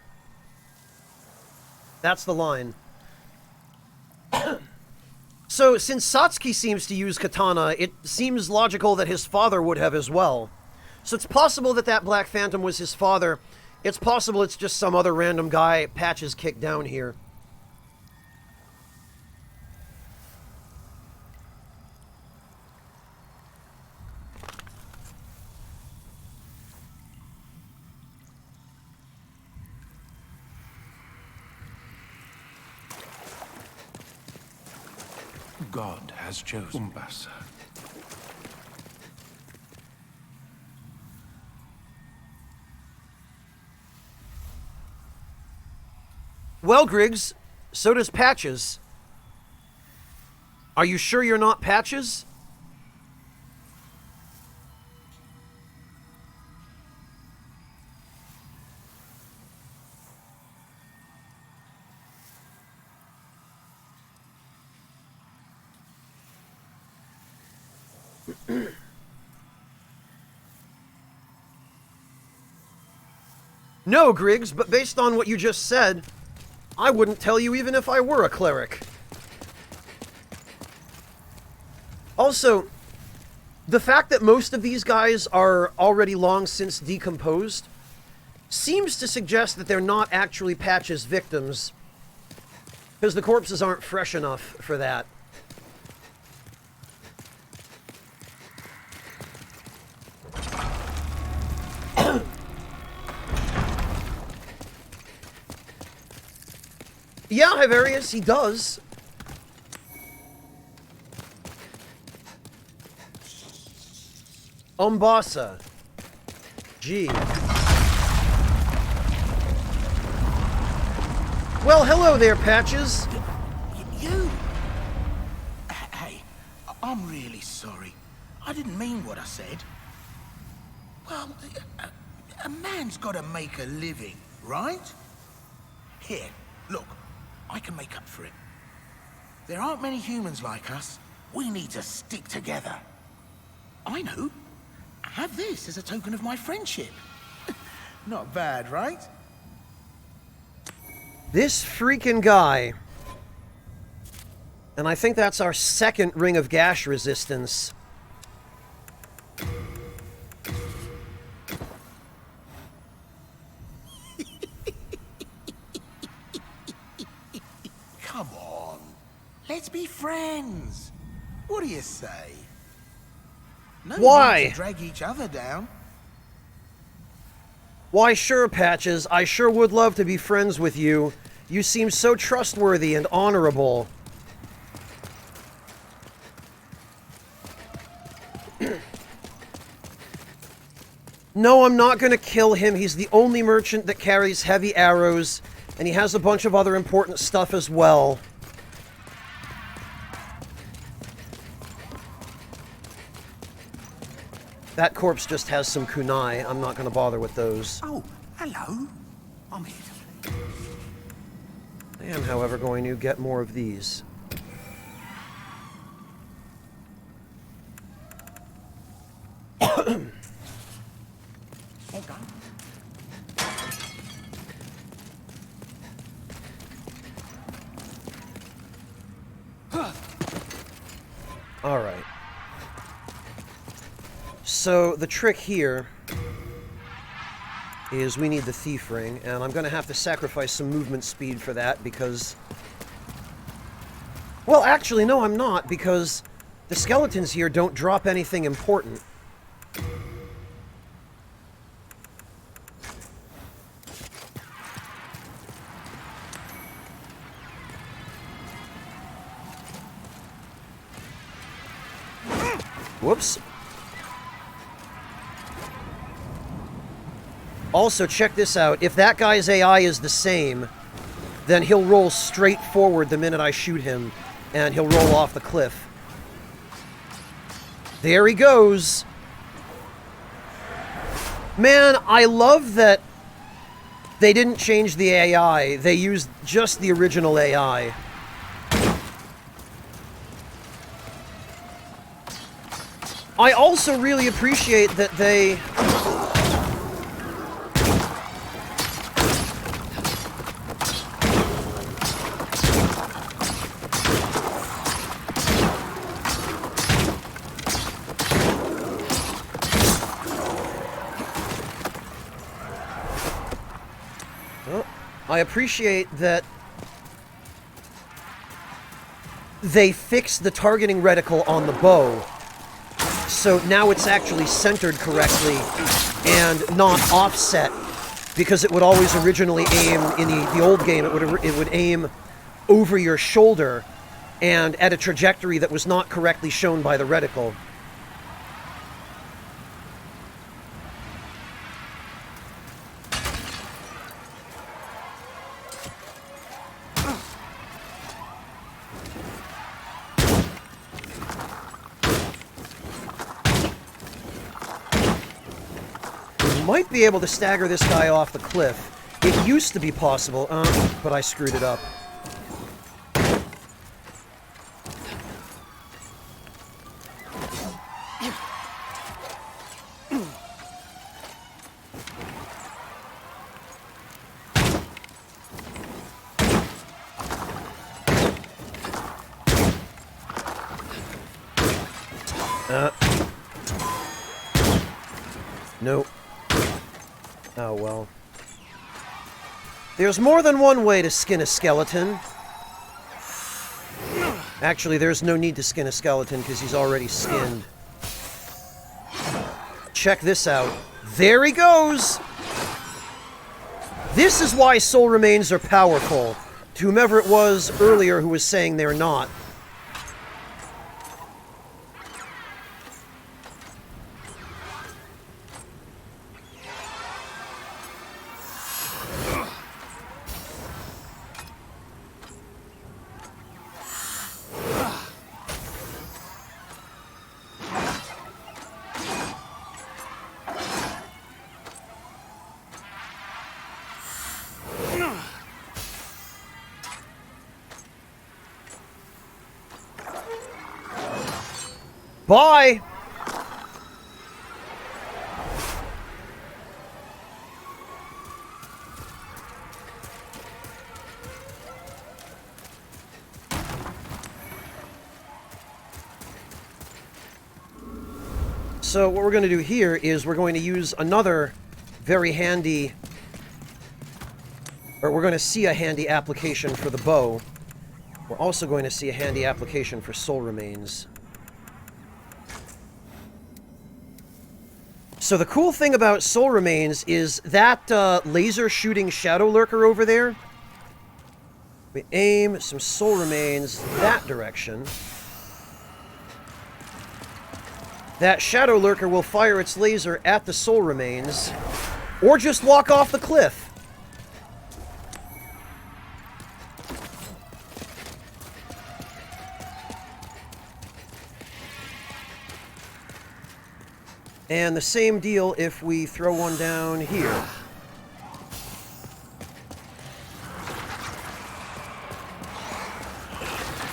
That's the line. So, since Satsuki seems to use katana, it seems logical that his father would have as well. So it's possible that that Black Phantom was his father. It's possible it's just some other random guy Patches kicked down here. God has chosen Umbasa. Well, Griggs, so does Patches. Are you sure you're not Patches? No, Griggs, but based on what you just said, I wouldn't tell you even if I were a cleric. Also, the fact that most of these guys are already long since decomposed seems to suggest that they're not actually Patch's victims, because the corpses aren't fresh enough for that. Yeah, Hiverius, he does. Umbasa. Gee. Well, hello there, Patches. You? Hey, I'm really sorry. I didn't mean what I said. Well, a man's got to make a living, right? Here, look. I can make up for it. There aren't many humans like us. We need to stick together. I know. Have this as a token of my friendship. Not bad, right? This freaking guy. And I think that's our second ring of gash resistance. Come on. Let's be friends. What do you say? No Why? need to drag each other down. Why, sure, Patches. I sure would love to be friends with you. You seem so trustworthy and honorable. No, I'm not gonna kill him. He's the only merchant that carries heavy arrows, and he has a bunch of other important stuff as well. That corpse just has some kunai. I'm not going to bother with those. Oh, hello. I'm here. I am, however, going to get more of these. All done. All right. So the trick here is we need the thief ring, and I'm going to have to sacrifice some movement speed for that because... Well, actually, no, I'm not, because the skeletons here don't drop anything important. Whoops. Also, check this out. If that guy's AI is the same, then he'll roll straight forward the minute I shoot him, and he'll roll off the cliff. There he goes. Man, I love that they didn't change the AI. They used just the original AI. I also really appreciate that they... I appreciate that they fixed the targeting reticle on the bow, so now it's actually centered correctly and not offset, because it would always originally aim, in the old game, it would aim over your shoulder and at a trajectory that was not correctly shown by the reticle. Might be able to stagger this guy off the cliff. It used to be possible, but I screwed it up. Nope. Oh, well. There's more than one way to skin a skeleton. Actually, there's no need to skin a skeleton because he's already skinned. Check this out. There he goes! This is why soul remains are powerful. To whomever it was earlier who was saying they're not. Bye! So what we're going to do here is we're going to use another very handy, or we're going to see a handy application for the bow. We're also going to see a handy application for soul remains. So the cool thing about soul remains is that laser shooting shadow lurker over there. We aim some soul remains that direction. That shadow lurker will fire its laser at the soul remains, or just walk off the cliff. And the same deal if we throw one down here.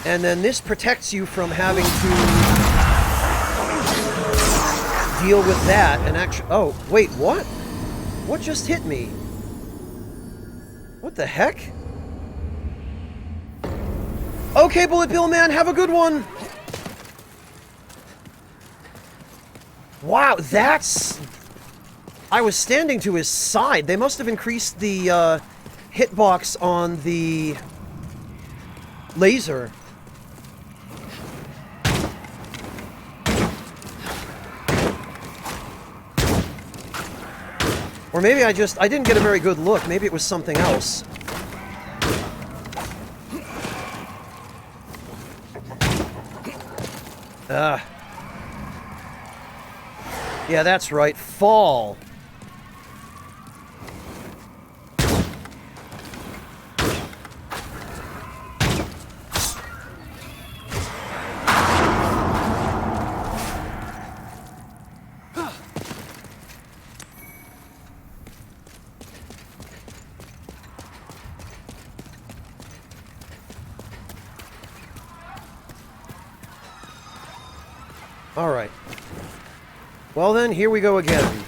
And then this protects you from having to deal with that and actually... Oh, wait, what? What just hit me? What the heck? Okay, Bullet Bill Man, have a good one! Wow, that's... I was standing to his side. They must have increased the hitbox on the laser. Or maybe I didn't get a very good look. Maybe it was something else. Yeah, that's right. Fall. All right. Well then, here we go again.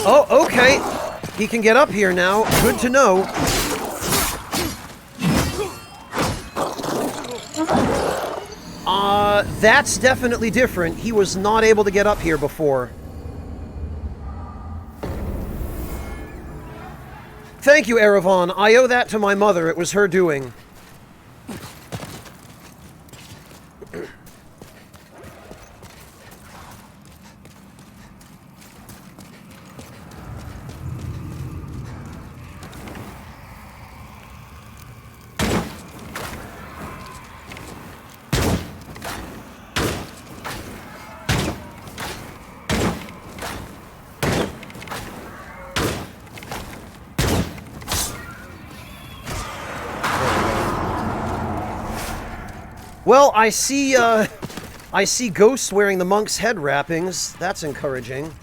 Oh, okay. He can get up here now. Good to know. That's definitely different. He was not able to get up here before. Thank you, Erevan. I owe that to my mother. It was her doing. Well, I see ghosts wearing the monk's head wrappings. That's encouraging.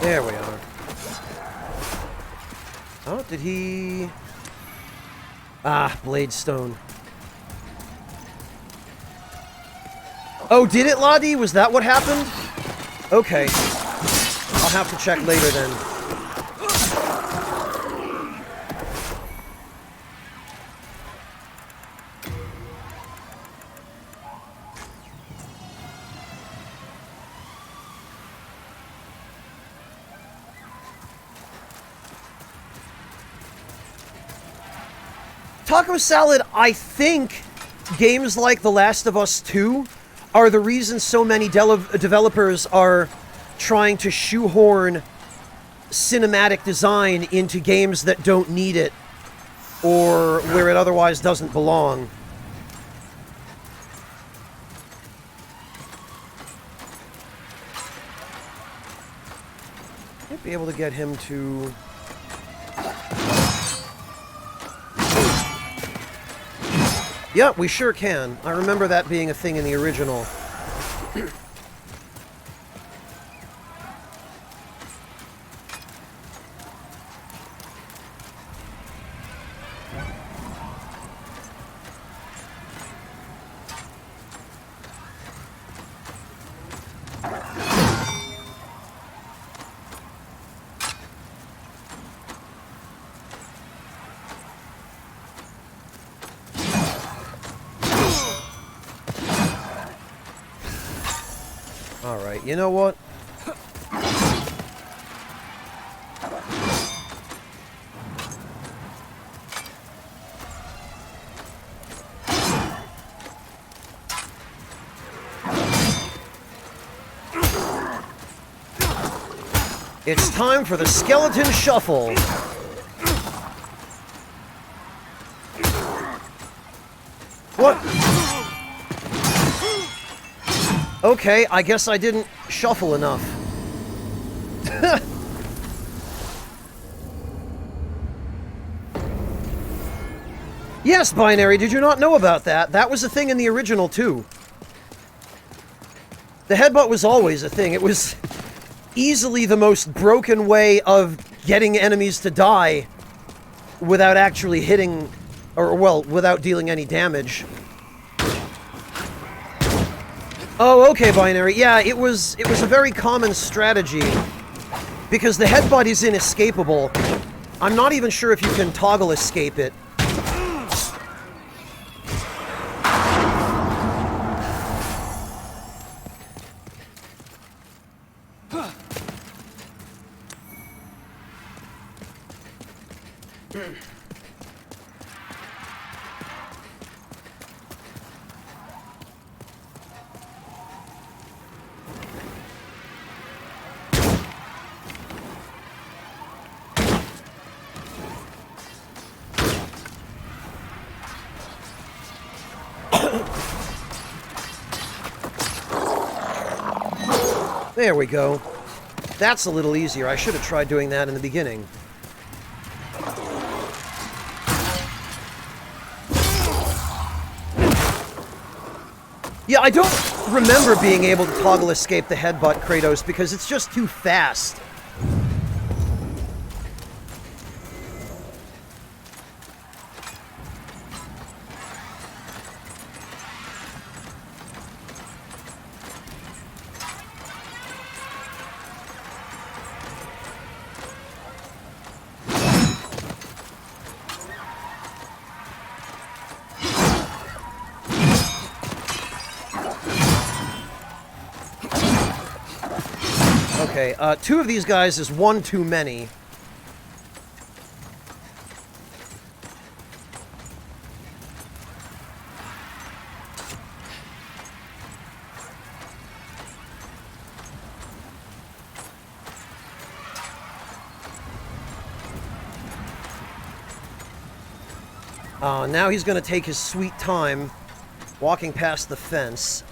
There we are. Oh, did he... Ah, Bladestone. Oh, did it, Ladi? Was that what happened? Okay. I'll have to check later then. Taco Salad, I think games like The Last of Us 2 are the reason so many developers are trying to shoehorn cinematic design into games that don't need it or where it otherwise doesn't belong. Might be able to get him to... Yeah, we sure can. I remember that being a thing in the original. Alright, you know what? It's time for the skeleton shuffle. What? Okay, I guess I didn't shuffle enough. Yes, Binary, did you not know about that? That was a thing in the original, too. The headbutt was always a thing. It was easily the most broken way of getting enemies to die without actually hitting, or, well, without dealing any damage. Oh, okay, Binary. Yeah, it was a very common strategy. Because the headbutt is inescapable. I'm not even sure if you can toggle escape it. There we go. That's a little easier. I should have tried doing that in the beginning. Yeah, I don't remember being able to toggle escape the headbutt, Kratos, because it's just too fast. Okay, two of these guys is one too many. Now he's going to take his sweet time walking past the fence.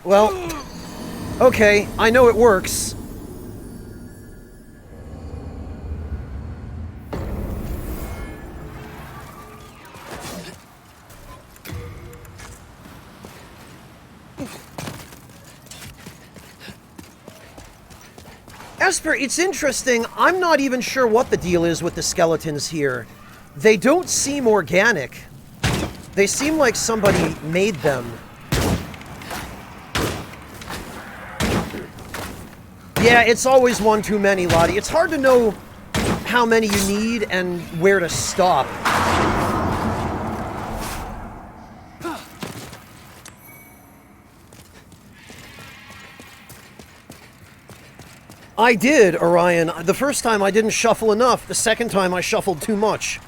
Well, okay, I know it works. Esper, it's interesting. I'm not even sure what the deal is with the skeletons here. They don't seem organic. They seem like somebody made them. Yeah, it's always one too many, Lottie. It's hard to know how many you need and where to stop. I did, Orion. The first time I didn't shuffle enough. The second time I shuffled too much.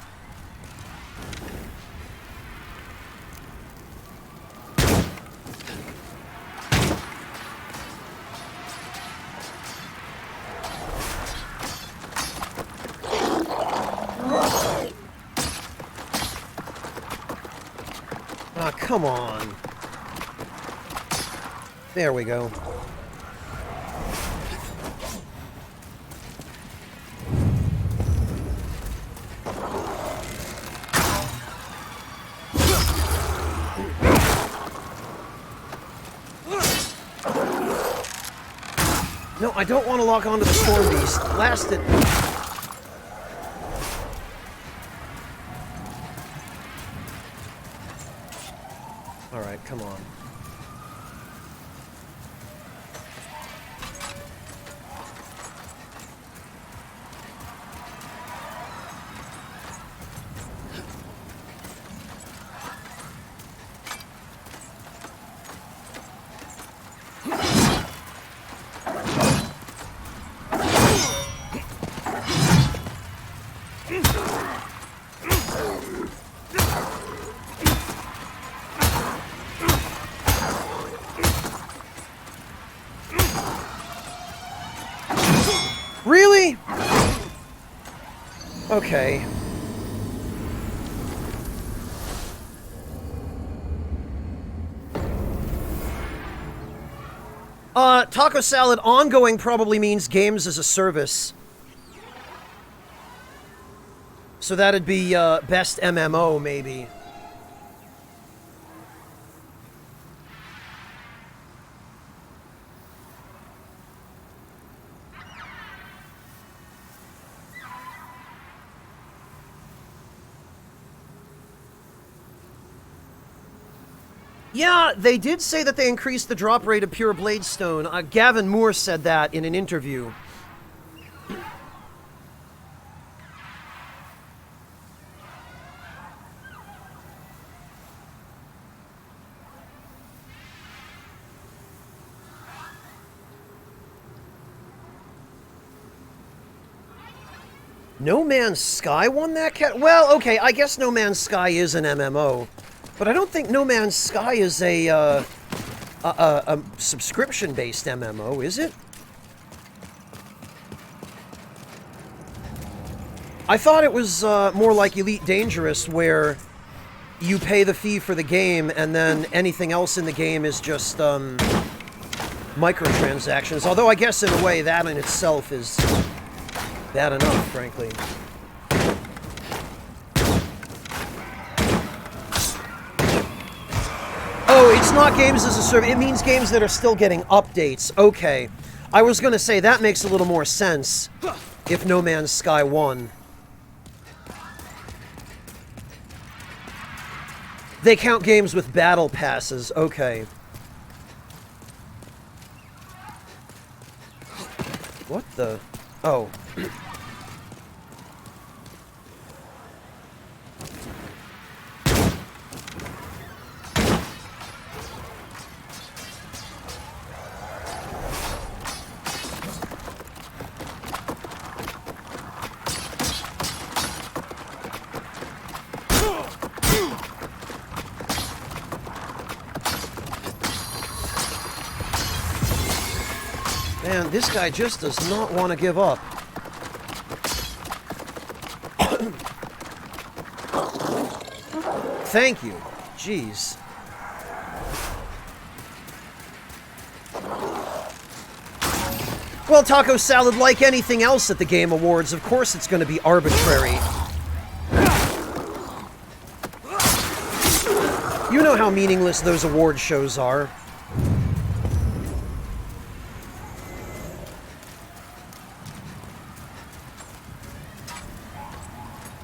Ah, come on. There we go. No, I don't want to lock onto the Storm Beast. Blast it. Alright, come on. Okay. Taco Salad ongoing probably means games as a service. So that'd be best MMO, maybe. Yeah, they did say that they increased the drop rate of pure Bladestone. Gavin Moore said that in an interview. No Man's Sky won that Well, okay, I guess No Man's Sky is an MMO. But I don't think No Man's Sky is a subscription-based MMO, is it? I thought it was more like Elite Dangerous, where you pay the fee for the game, and then anything else in the game is just microtransactions. Although I guess in a way that in itself is bad enough, frankly. Oh, it's not games as a service. It means games that are still getting updates. Okay. I was going to say, that makes a little more sense if No Man's Sky won. They count games with battle passes. Okay. What the... Oh. Man, this guy just does not want to give up. Thank you. Jeez. Well, Taco Salad, like anything else at the Game Awards, of course it's going to be arbitrary. You know how meaningless those award shows are.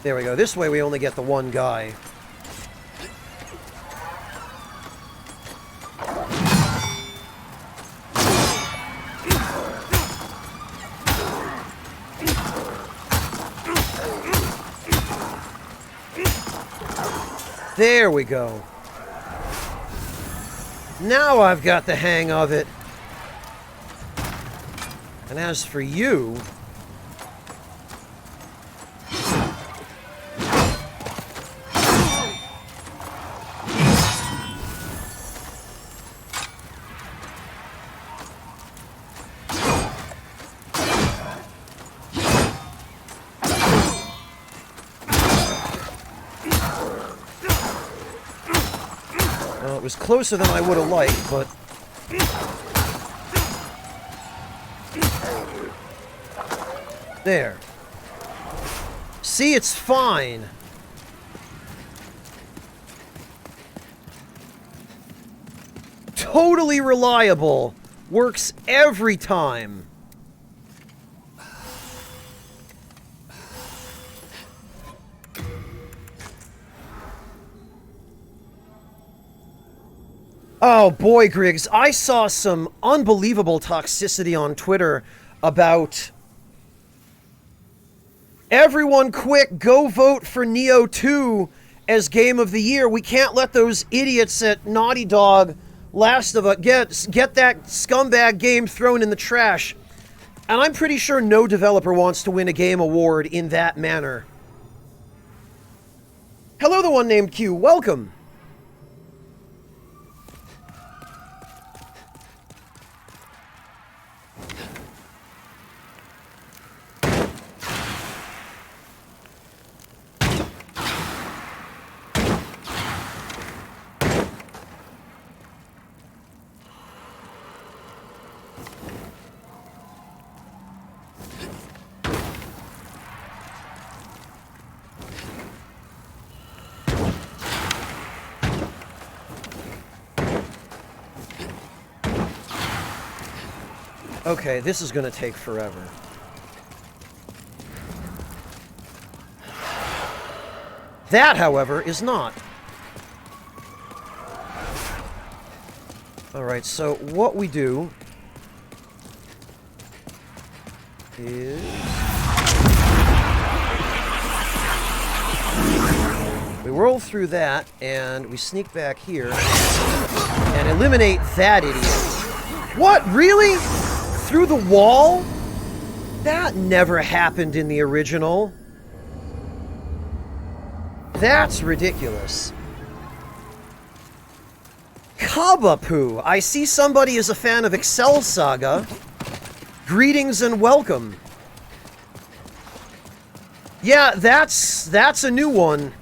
There we go. This way we only get the one guy. There we go. Now I've got the hang of it. And as for you... Well, it was closer than I would have liked, but... There. See, it's fine. Totally reliable. Works every time. Oh boy, Griggs, I saw some unbelievable toxicity on Twitter about... Everyone quick, go vote for Neo 2 as Game of the Year. We can't let those idiots at Naughty Dog Last of Us get that scumbag game thrown in the trash. And I'm pretty sure no developer wants to win a game award in that manner. Hello, the one named Q. Welcome. Okay, this is gonna take forever. That, however, is not. Alright, so what we do is... we roll through that, and we sneak back here and eliminate that idiot. What? Really? Through the wall? That never happened in the original. That's ridiculous. Kabapoo! I see somebody is a fan of Excel Saga. Greetings and welcome. Yeah, that's a new one.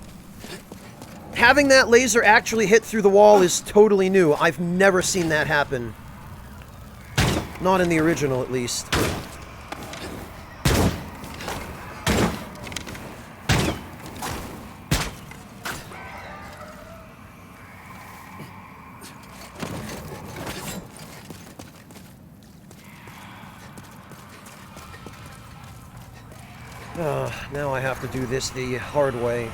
Having that laser actually hit through the wall is totally new. I've never seen that happen. Not in the original, at least. Now I have to do this the hard way.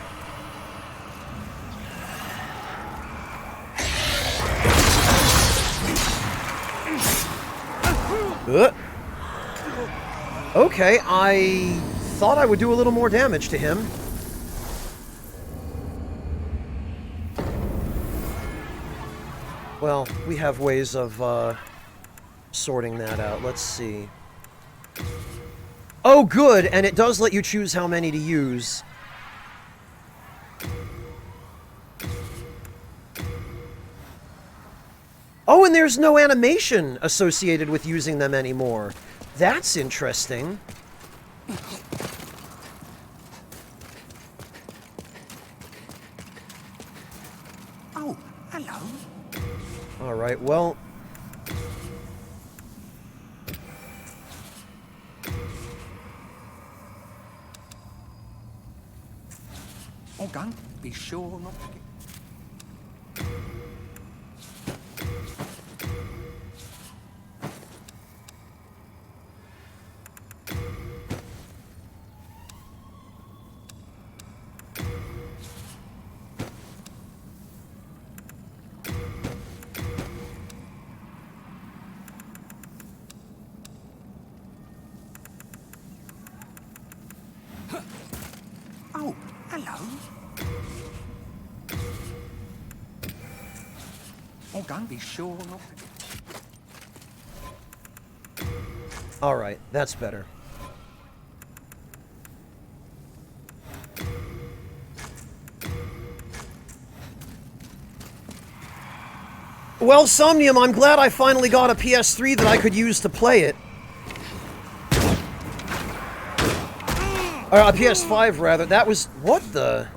Okay, I thought I would do a little more damage to him. Well, we have ways of sorting that out. Let's see. Oh, good! And it does let you choose how many to use. Oh, and there's no animation associated with using them anymore. That's interesting. Oh, hello. Alright, well... Oh, gun, be sure not to get... Oh, hello. Oh, gun, be sure not to get... Alright, that's better. Well, Somnium, I'm glad I finally got a PS3 that I could use to play it. Or a PS5, rather. That was... what the...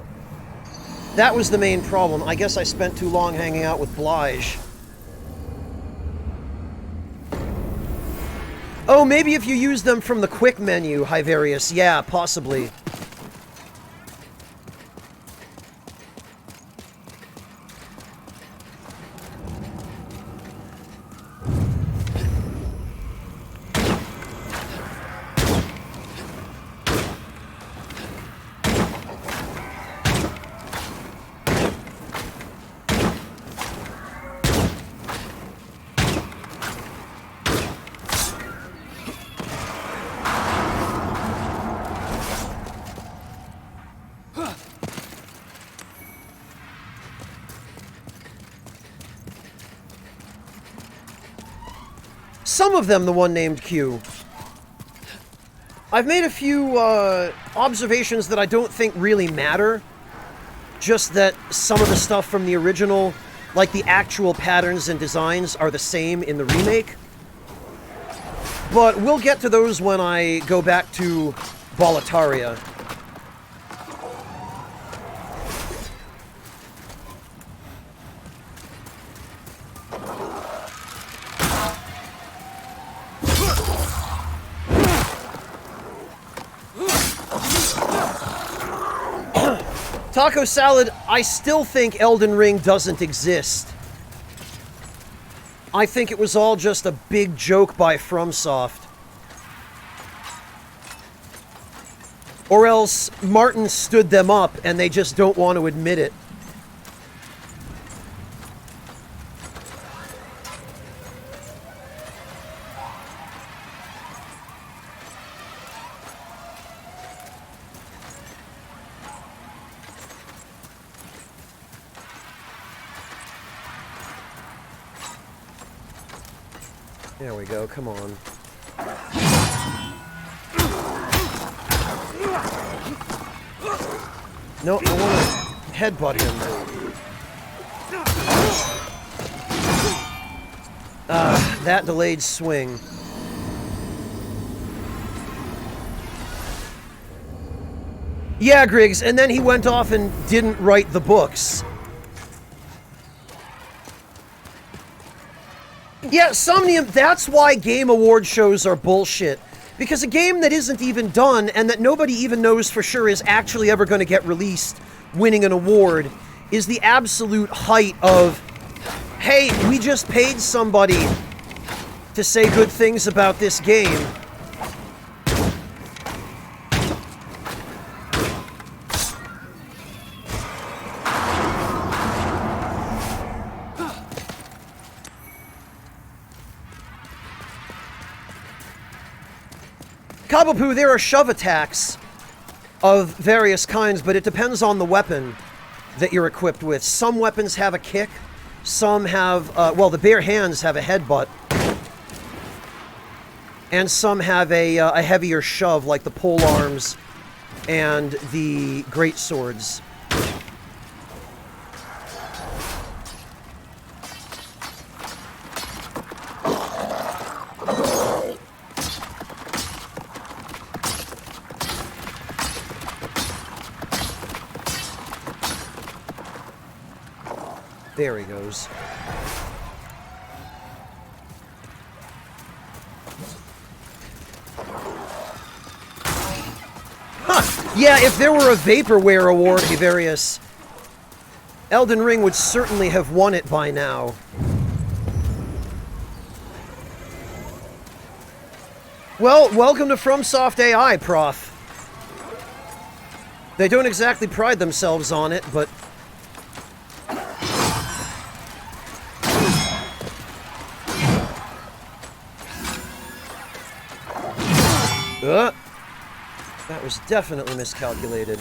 That was the main problem. I guess I spent too long hanging out with Blige. Oh, maybe if you use them from the quick menu, Hyvarius. Yeah, possibly. Some of them, the one named Q. I've made a few observations that I don't think really matter. Just that some of the stuff from the original, like the actual patterns and designs, are the same in the remake. But we'll get to those when I go back to Boletaria. Taco Salad, I still think Elden Ring doesn't exist. I think it was all just a big joke by FromSoft. Or else Martin stood them up and they just don't want to admit it. There we go, come on. No, I want to headbutt him. That delayed swing. Yeah, Griggs, and then he went off and didn't write the books. Yeah, Somnium, that's why game award shows are bullshit. Because a game that isn't even done and that nobody even knows for sure is actually ever going to get released, winning an award, is the absolute height of, hey, we just paid somebody to say good things about this game. Kabapoo, there are shove attacks of various kinds, but it depends on the weapon that you're equipped with. Some weapons have a kick, some have, well, the bare hands have a headbutt, and some have a heavier shove, like the pole arms and the great swords. There he goes. Huh! Yeah, if there were a Vaporware award, Hevarius, Elden Ring would certainly have won it by now. Well, welcome to FromSoft AI, Prof. They don't exactly pride themselves on it, but... that was definitely miscalculated.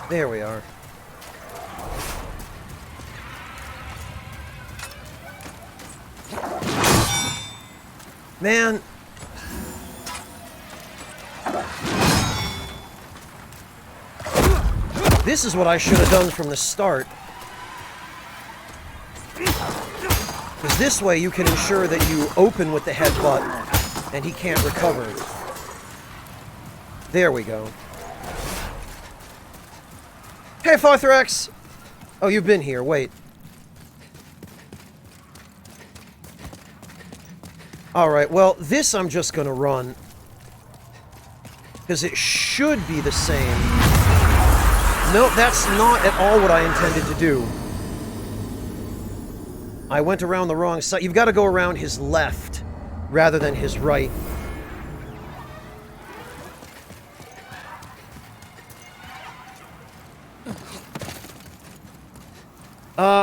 There we are. Man. This is what I should have done from the start. Because this way you can ensure that you open with the headbutt and he can't recover. There we go. Hey, Farthrax! Oh, you've been here. Wait. Alright, well, this I'm just gonna run. Because it should be the same. Nope, that's not at all what I intended to do. I went around the wrong side. You've got to go around his left, rather than his right.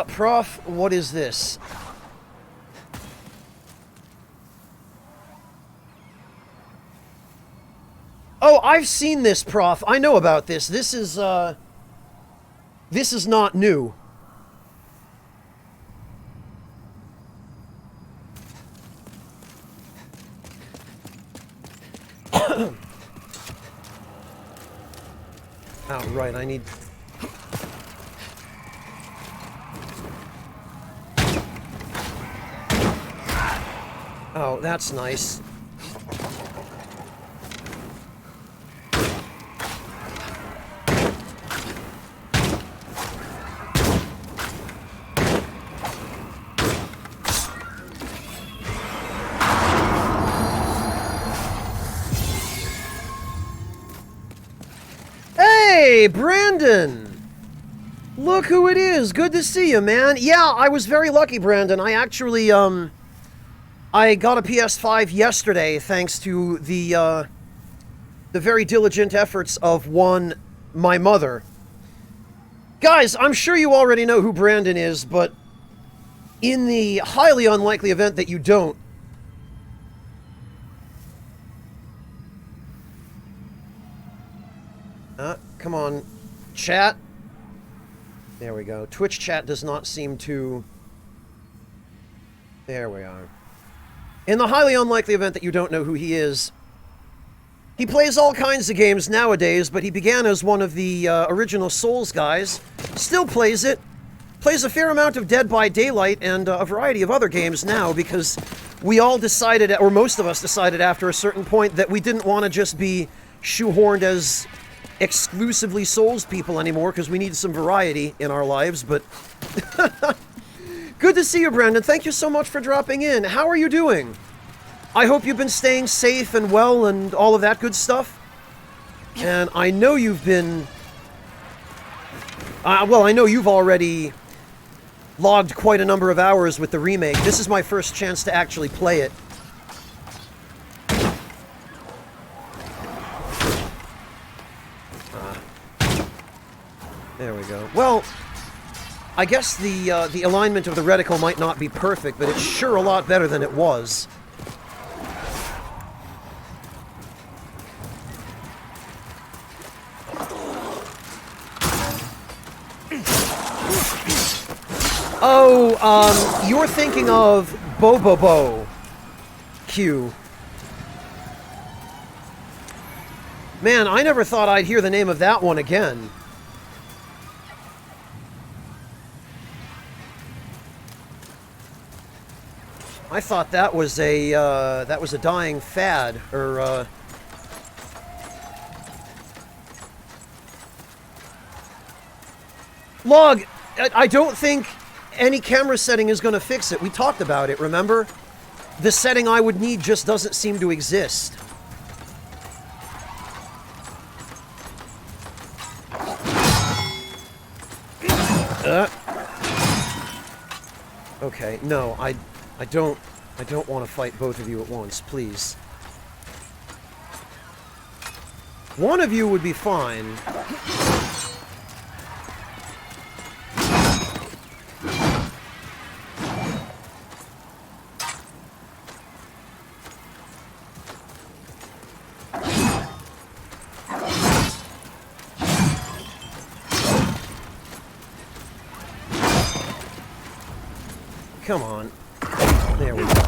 Prof, what is this? Oh, I've seen this, Prof. I know about this. This is not new. Oh, right, I need... Oh, that's nice. Hey, Brandon! Look who it is. Good to see you, man. Yeah, I was very lucky, Brandon. I actually, I got a PS5 yesterday thanks to the very diligent efforts of my mother. Guys, I'm sure you already know who Brandon is, but in the highly unlikely event that you don't, come on, chat. There we go. Twitch chat does not seem to... There we are. In the highly unlikely event that you don't know who he is, he plays all kinds of games nowadays, but he began as one of the original Souls guys. Still plays it. Plays a fair amount of Dead by Daylight and a variety of other games now because we all decided, or most of us decided after a certain point, that we didn't want to just be shoehorned as exclusively Souls people anymore because we need some variety in our lives, but... Good to see you, Brandon. Thank you so much for dropping in. How are you doing? I hope you've been staying safe and well and all of that good stuff. And I know you've been... well, I know you've already logged quite a number of hours with the remake. This is my first chance to actually play it. There we go. Well, I guess the alignment of the reticle might not be perfect, but it's sure a lot better than it was. Oh, you're thinking of Bobobo Q. Man, I never thought I'd hear the name of that one again. I thought that was a dying fad, or Log, I don't think any camera setting is going to fix it. We talked about it, remember? The setting I would need just doesn't seem to exist. Okay, no, I don't want to fight both of you at once, please. One of you would be fine. Come on. There we go.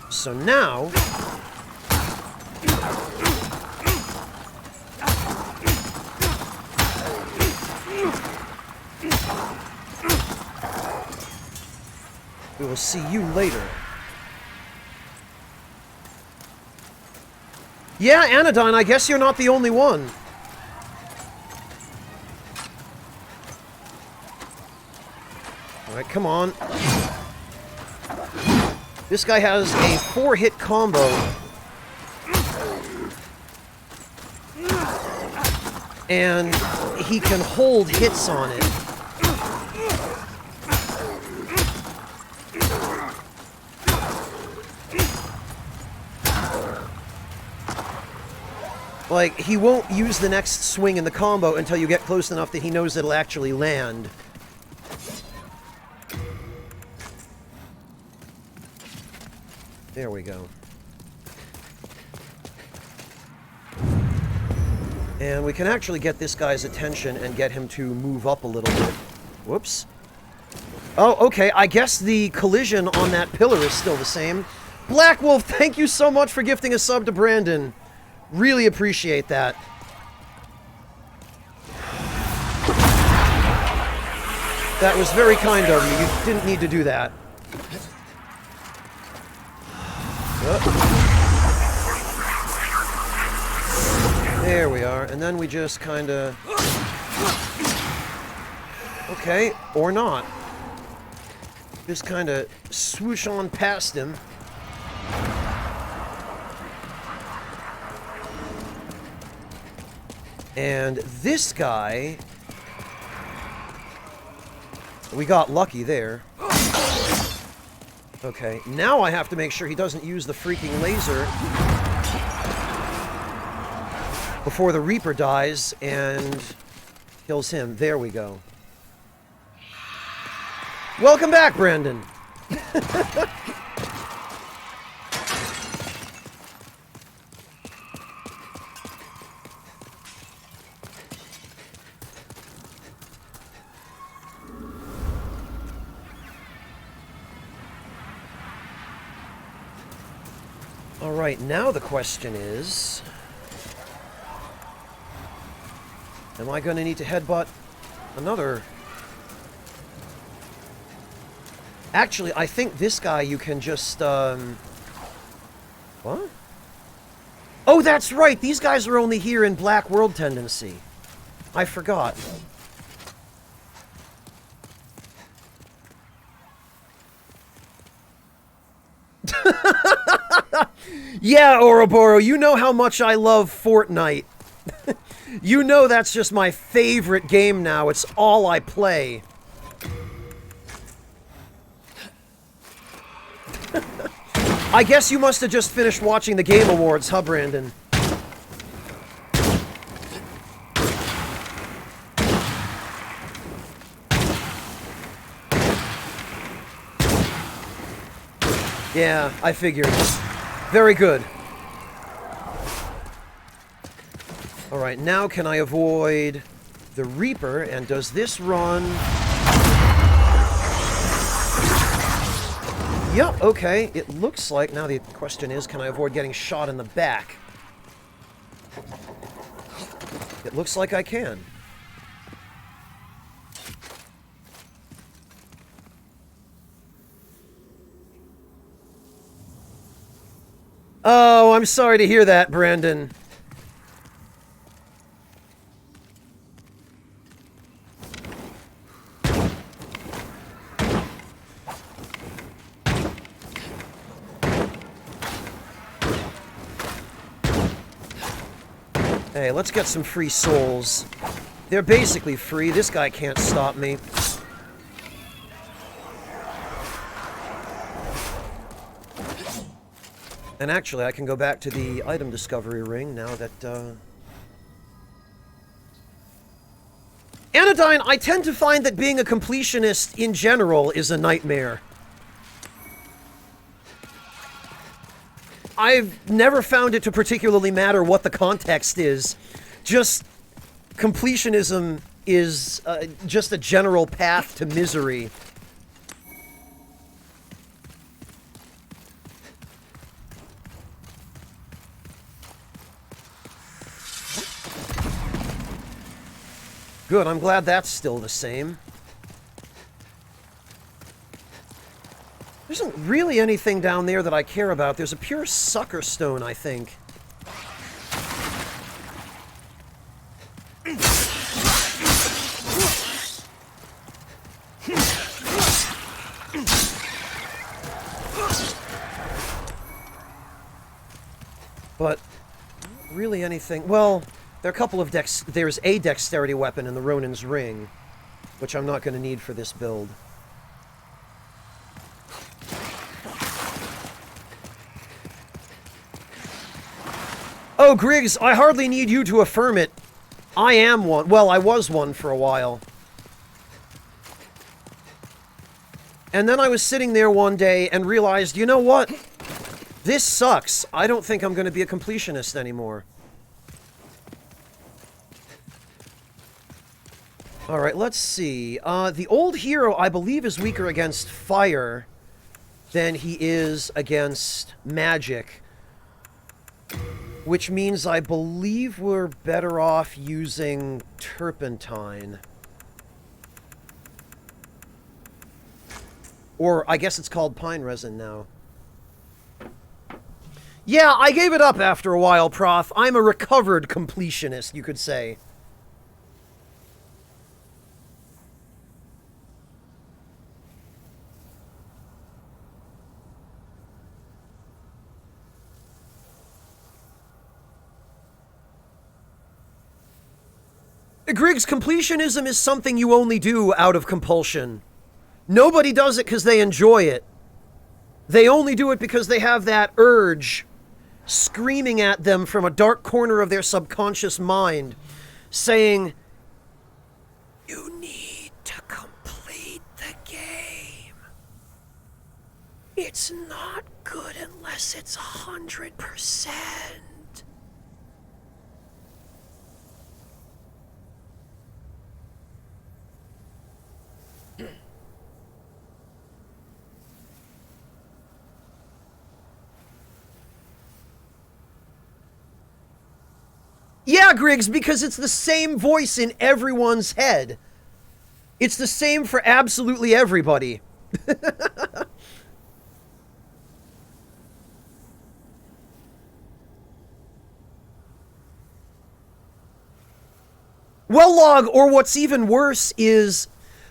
So now... we will see you later. Yeah, Anodyne, I guess you're not the only one. Alright, come on. This guy has a 4-hit combo. And he can hold hits on it. Like, he won't use the next swing in the combo until you get close enough that he knows it'll actually land. There we go. And we can actually get this guy's attention and get him to move up a little bit. Whoops. Oh, okay, I guess the collision on that pillar is still the same. Black Wolf, thank you so much for gifting a sub to Brandon. Really appreciate that. That was very kind of you. You didn't need to do that. There we are, and then we just kind of... Okay, or not. Just kind of swoosh on past him. And this guy... We got lucky there. Okay, now I have to make sure he doesn't use the freaking laser before the Reaper dies and kills him. There we go. Welcome back, Brandon. Alright, now the question is... Am I going to need to headbutt another... Actually, I think this guy you can just, What? Oh, that's right! These guys are only here in Black World Tendency. I forgot. Yeah, Ouroboros, you know how much I love Fortnite. You know that's just my favorite game now. It's all I play. I guess you must have just finished watching the Game Awards, huh, Brandon? Yeah, I figured. Very good. Alright, now can I avoid the Reaper, and does this run... Yep, okay. It looks like... Now the question is, can I avoid getting shot in the back? It looks like I can. Oh, I'm sorry to hear that, Brandon. Hey, let's get some free souls. They're basically free. This guy can't stop me. And actually, I can go back to the item discovery ring now that, Anodyne, I tend to find that being a completionist in general is a nightmare. I've never found it to particularly matter what the context is. Just completionism is just a general path to misery. Good, I'm glad that's still the same. There isn't really anything down there that I care about. There's a pure sucker stone, I think. But, really anything... Well, there are a couple of there's a dexterity weapon in the Ronin's Ring, which I'm not going to need for this build. Oh, Griggs, I hardly need you to affirm it. I am one. Well, I was one for a while. And then I was sitting there one day and realized, you know what? This sucks. I don't think I'm going to be a completionist anymore. Alright, let's see. The old hero, I believe, is weaker against fire than he is against magic. Which means I believe we're better off using turpentine. Or, I guess it's called pine resin now. Yeah, I gave it up after a while, Prof. I'm a recovered completionist, you could say. Griggs, completionism is something you only do out of compulsion. Nobody does it because they enjoy it. They only do it because they have that urge screaming at them from a dark corner of their subconscious mind, saying, you need to complete the game. It's not good unless it's 100%. Yeah, Griggs, because it's the same voice in everyone's head. It's the same for absolutely everybody. Well, Log, or what's even worse is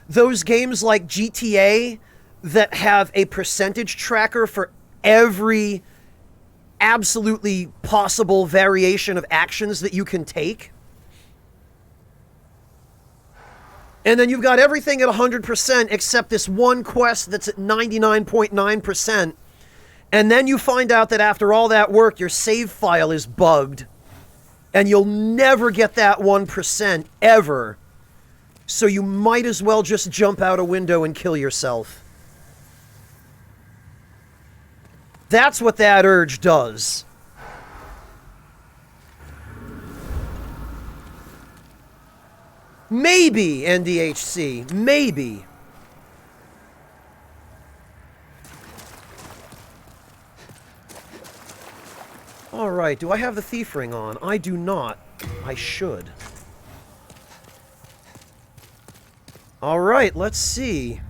those games like GTA that have a percentage tracker for every absolutely possible variation of actions that you can take. And then you've got everything at 100% except this one quest that's at 99.9%. And then you find out that after all that work, your save file is bugged. And you'll never get that 1% ever. So you might as well just jump out a window and kill yourself. That's what that urge does. Maybe, NDHC. Maybe. Alright, do I have the thief ring on? I do not. I should. Alright, let's see.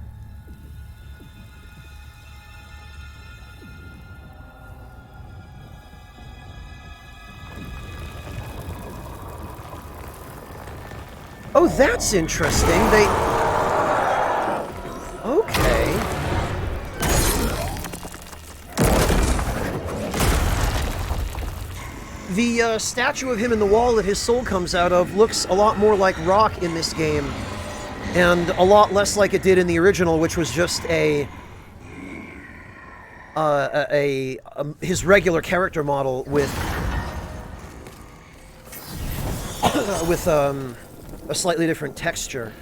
Oh, that's interesting. They... Okay. The statue of him in the wall that his soul comes out of looks a lot more like rock in this game. And a lot less like it did in the original, which was just his regular character model with... with, a slightly different texture.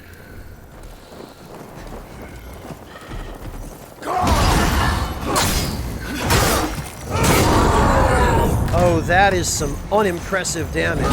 Oh, that is some unimpressive damage.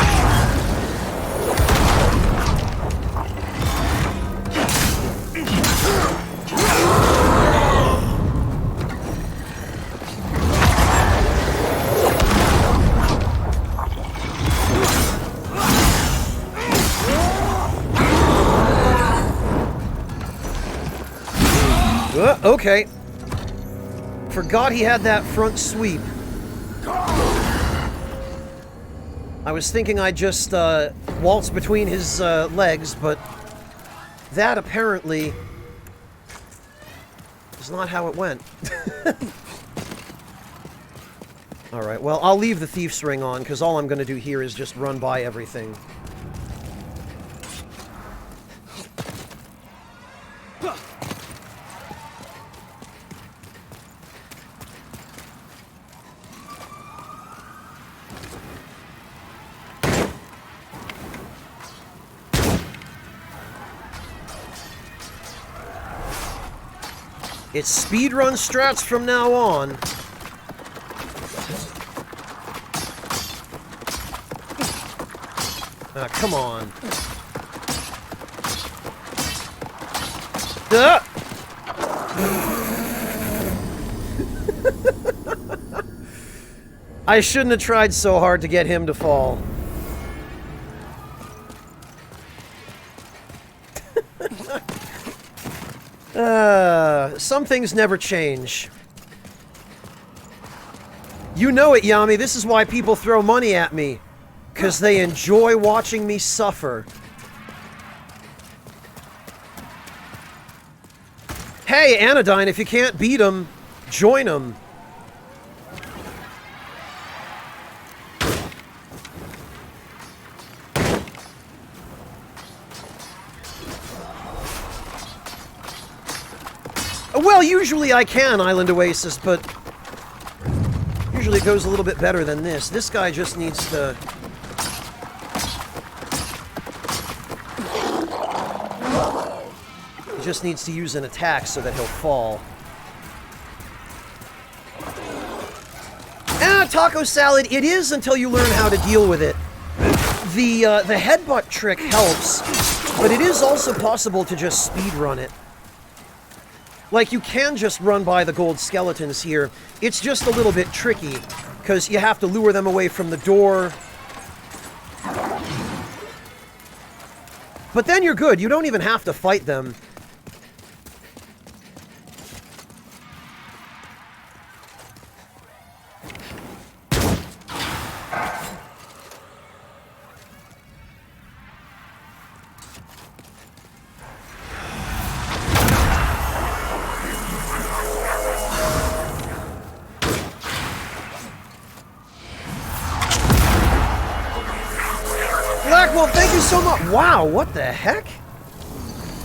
Okay. Forgot he had that front sweep. I was thinking I'd just waltz between his legs, but that apparently is not how it went. Alright, well, I'll leave the thief's ring on, because all I'm going to do here is just run by everything. It's speedrun strats from now on. Ah, come on. I shouldn't have tried so hard to get him to fall. Some things never change. You know it, Yami. This is why people throw money at me. 'Cause they enjoy watching me suffer. Hey, Anodyne, if you can't beat him, join him. Well, usually I can, Island Oasis, but usually it goes a little bit better than this. This guy just needs to... He just needs to use an attack so that he'll fall. Taco salad, it is until you learn how to deal with it. The headbutt trick helps, but it is also possible to just speedrun it. Like, you can just run by the gold skeletons here. It's just a little bit tricky, because you have to lure them away from the door. But then you're good. You don't even have to fight them. Thank you so much. Wow, what the heck?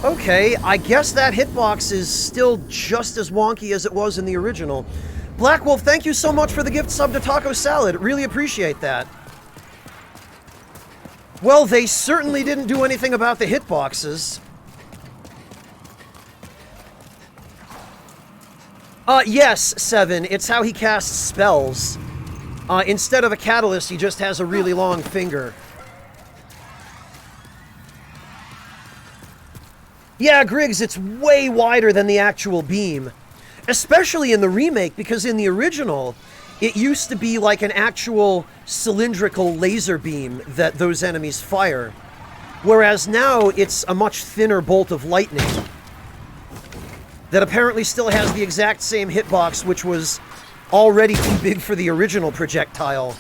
Okay, I guess that hitbox is still just as wonky as it was in the original. Black Wolf, thank you so much for the gift sub to Taco Salad. Really appreciate that. Well, they certainly didn't do anything about the hitboxes. Yes, Seven. It's how he casts spells. Instead of a catalyst, he just has a really long finger. Yeah, Griggs, it's way wider than the actual beam. Especially in the remake, because in the original, it used to be like an actual cylindrical laser beam that those enemies fire. Whereas now, it's a much thinner bolt of lightning that apparently still has the exact same hitbox, which was already too big for the original projectile.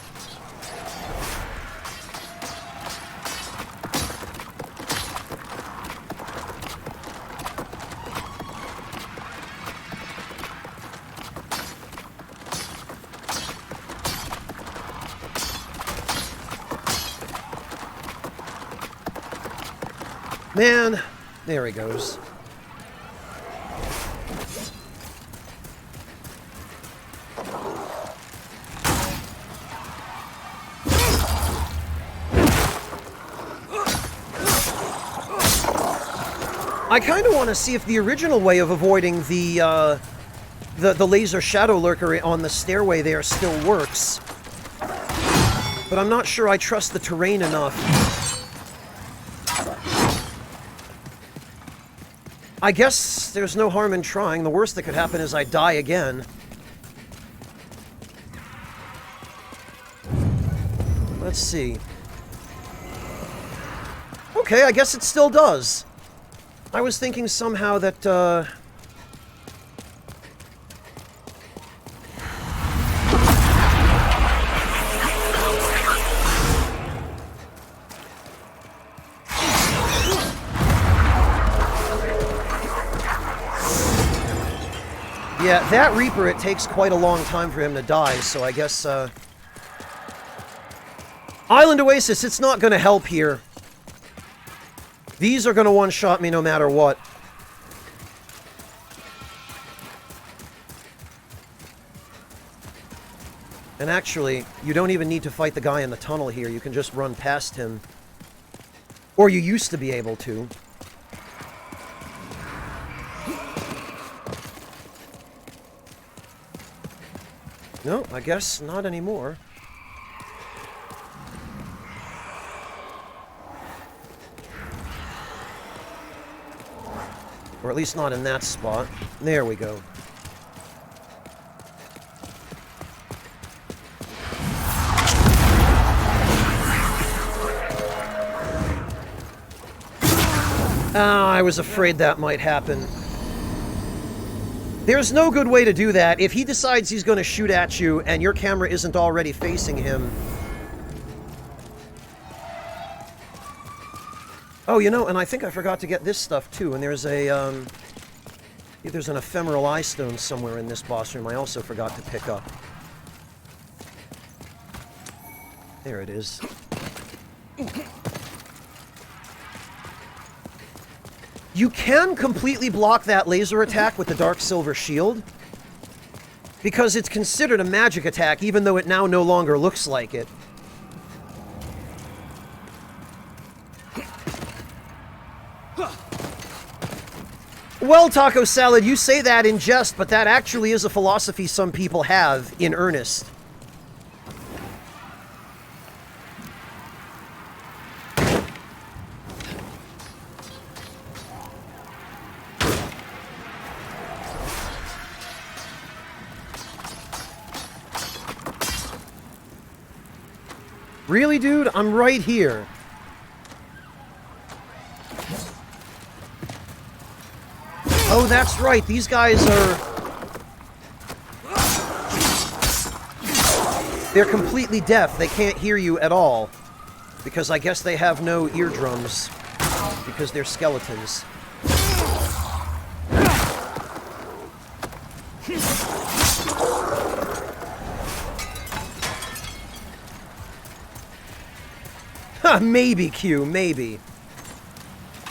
Man, there he goes. I kind of want to see if the original way of avoiding the laser shadow lurker on the stairway there still works. But I'm not sure I trust the terrain enough. I guess there's no harm in trying. The worst that could happen is I die again. Let's see. Okay, I guess it still does. I was thinking somehow that, yeah, that Reaper, it takes quite a long time for him to die, so I guess, Island Oasis, it's not gonna help here. These are gonna one-shot me no matter what. And actually, you don't even need to fight the guy in the tunnel here. You can just run past him. Or you used to be able to. No, I guess not anymore. Or at least not in that spot. There we go. Ah, I was afraid that might happen. There's no good way to do that. If he decides he's going to shoot at you and your camera isn't already facing him. Oh, you know, and I think I forgot to get this stuff too. And there's a, there's an ephemeral eye stone somewhere in this boss room I also forgot to pick up. There it is. You can completely block that laser attack with the Dark Silver Shield, because it's considered a magic attack, even though it now no longer looks like it. Well, Taco Salad, you say that in jest, but that actually is a philosophy some people have in earnest. Really, dude? I'm right here. Oh, that's right. These guys are... They're completely deaf. They can't hear you at all. Because I guess they have no eardrums. Because they're skeletons. Maybe, Q, maybe.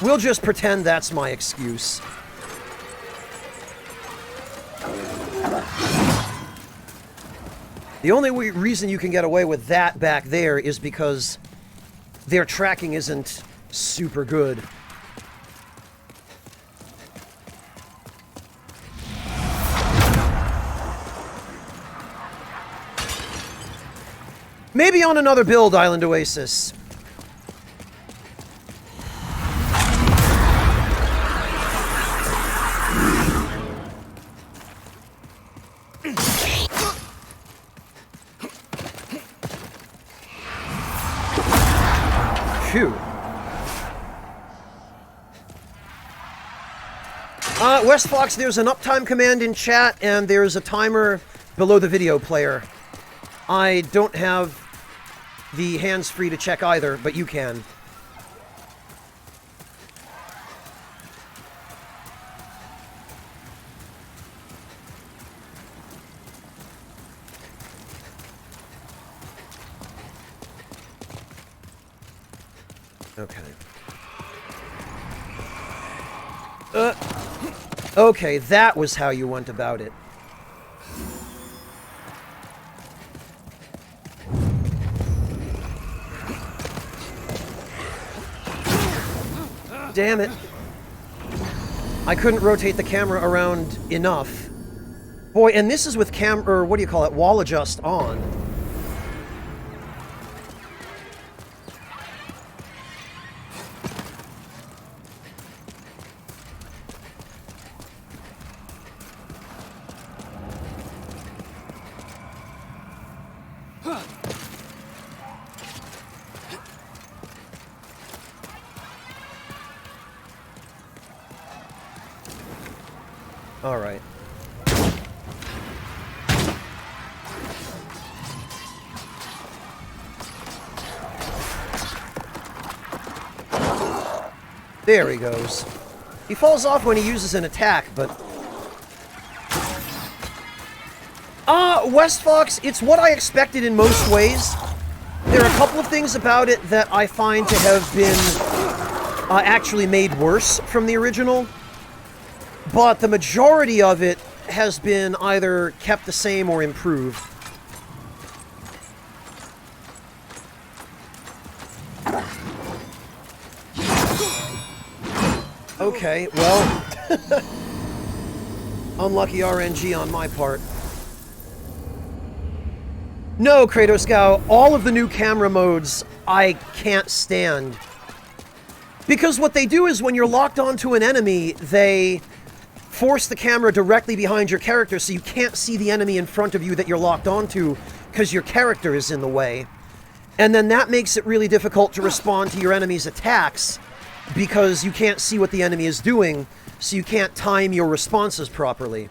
We'll just pretend that's my excuse. The only reason you can get away with that back there is because their tracking isn't super good. Maybe on another build, Island Oasis. Phew. West Fox, there's an uptime command in chat, and there's a timer below the video player. I don't have the hands-free to check either, but you can. Okay. Okay, that was how you went about it. Damn it. I couldn't rotate the camera around enough. Boy, and this is with or what do you call it, wall adjust on. All right. There he goes. He falls off when he uses an attack, but... West Fox, it's what I expected in most ways. There are a couple of things about it that I find to have been actually made worse from the original. But the majority of it has been either kept the same or improved. Okay, well... unlucky RNG on my part. No, Kratos Gao, all of the new camera modes I can't stand. Because what they do is when you're locked onto an enemy, they force the camera directly behind your character so you can't see the enemy in front of you that you're locked onto because your character is in the way. And then that makes it really difficult to respond to your enemy's attacks because you can't see what the enemy is doing, so you can't time your responses properly.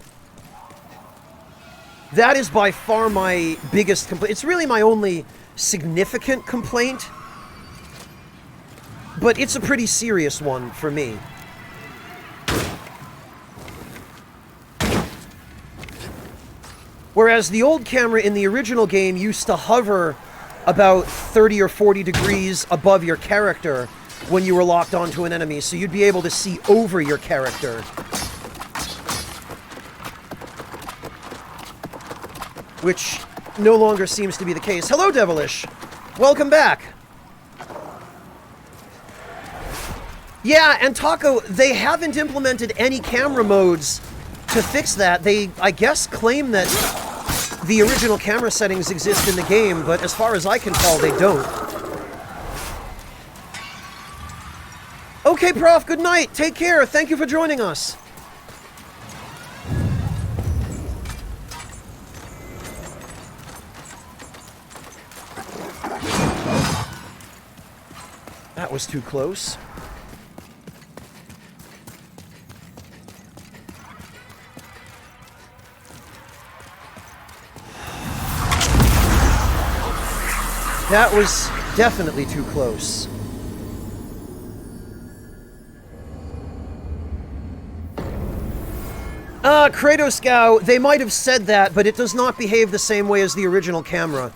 That is by far my biggest complaint. It's really my only significant complaint, but it's a pretty serious one for me. Whereas the old camera in the original game used to hover about 30 or 40 degrees above your character when you were locked onto an enemy, so you'd be able to see over your character. Which no longer seems to be the case. Hello, Devilish! Welcome back! Yeah, and Taco, they haven't implemented any camera modes to fix that. They, I guess, claim that the original camera settings exist in the game, but as far as I can tell, they don't. Okay, Prof, good night. Take care. Thank you for joining us. That was too close. That was definitely too close. Kratos Scow, they might have said that, but it does not behave the same way as the original camera.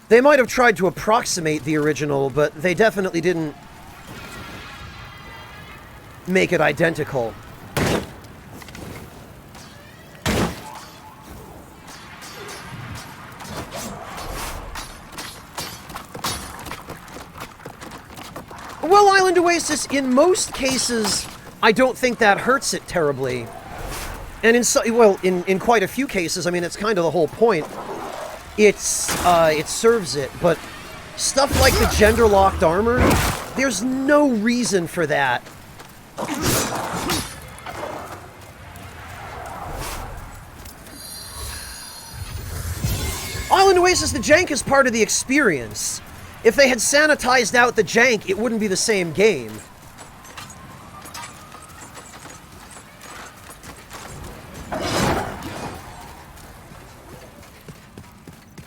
They might have tried to approximate the original, but they definitely didn't make it identical. Well, Island Oasis, in most cases, I don't think that hurts it terribly. And in quite a few cases, I mean, it's kind of the whole point. It serves it, but stuff like the gender-locked armor, there's no reason for that. Island Oasis, the jank is part of the experience. If they had sanitized out the jank, it wouldn't be the same game.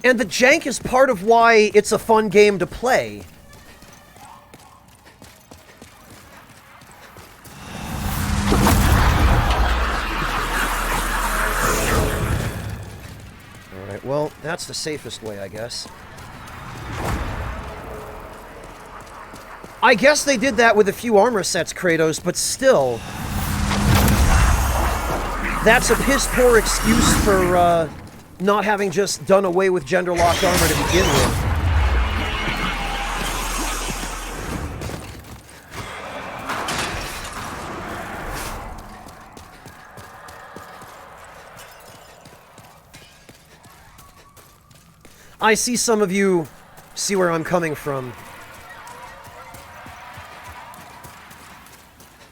And the jank is part of why it's a fun game to play. Alright, well, that's the safest way, I guess. I guess they did that with a few armor sets, Kratos, but still. That's a piss-poor excuse for, not having just done away with gender-locked armor to begin with. I see some of you see where I'm coming from.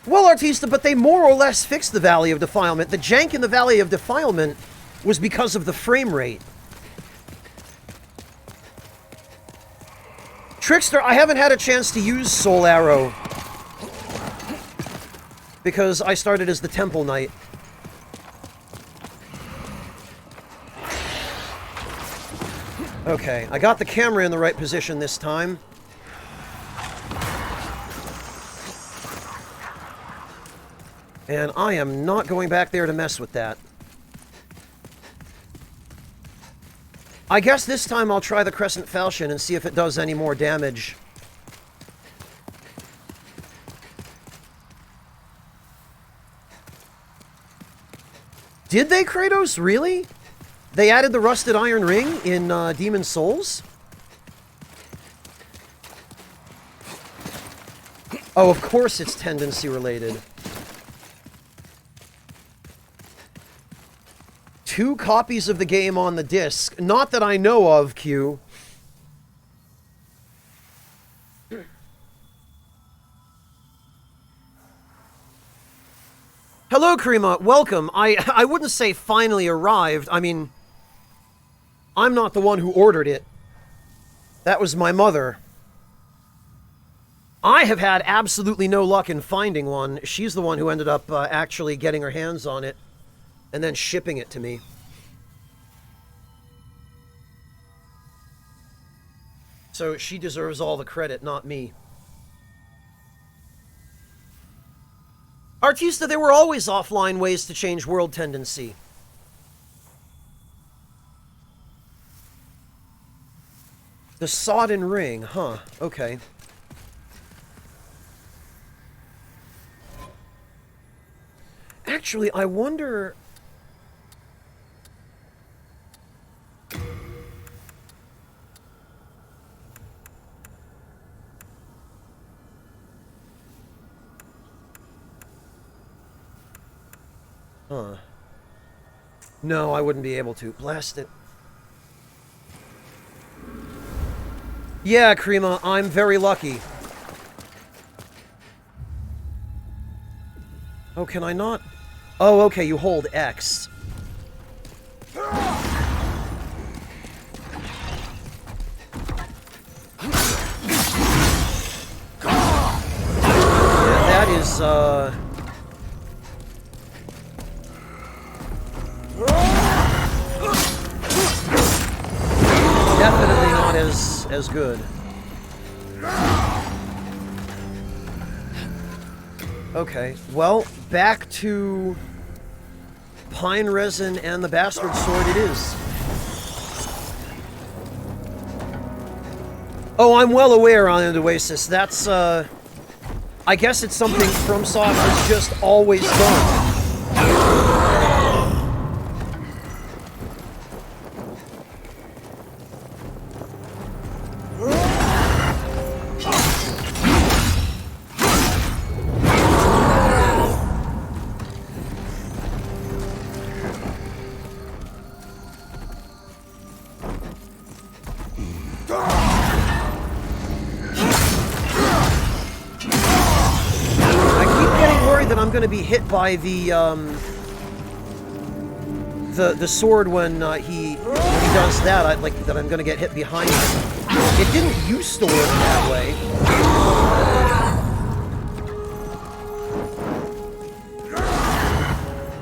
Well, Artista, but they more or less fixed the Valley of Defilement. The jank in the Valley of Defilement was because of the frame rate. Trickster, I haven't had a chance to use Soul Arrow because I started as the Temple Knight. Okay, I got the camera in the right position this time. And I am not going back there to mess with that. I guess this time I'll try the Crescent Falchion and see if it does any more damage. Did they, Kratos? Really? They added the Rusted Iron Ring in Demon Souls? Oh, of course it's tendency related. 2 copies of the game on the disc. Not that I know of, Q. Hello, Karima. Welcome. I wouldn't say finally arrived. I mean, I'm not the one who ordered it. That was my mother. I have had absolutely no luck in finding one. She's the one who ended up actually getting her hands on it and then shipping it to me. So she deserves all the credit, not me. Artista, there were always offline ways to change world tendency. The Sodden Ring, huh, okay. Actually, I wonder... Huh. No, I wouldn't be able to. Blast it. Yeah, Krima, I'm very lucky. Oh, can I not? Oh, okay, you hold X. Yeah, that is, definitely not as good. Okay, well, back to Pine Resin and the Bastard Sword it is. Oh, I'm well aware, Island Oasis. That's, I guess it's something FromSoft has just always done. Going to be hit by the sword when he does that. I like that I'm going to get hit behind him. It didn't used to work that way.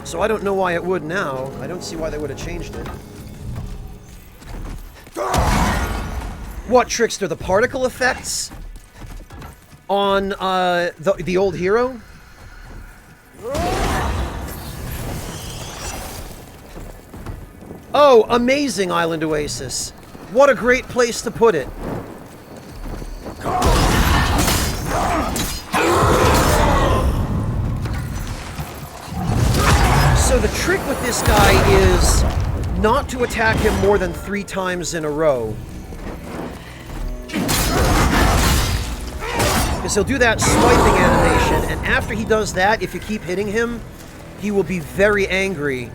So I don't know why it would now. I don't see why they would have changed it. What, Trickster? The particle effects on the old hero? Oh, amazing, Island Oasis. What a great place to put it. So the trick with this guy is not to attack him more than 3 times in a row. Because he'll do that swiping animation, and after he does that, if you keep hitting him, he will be very angry.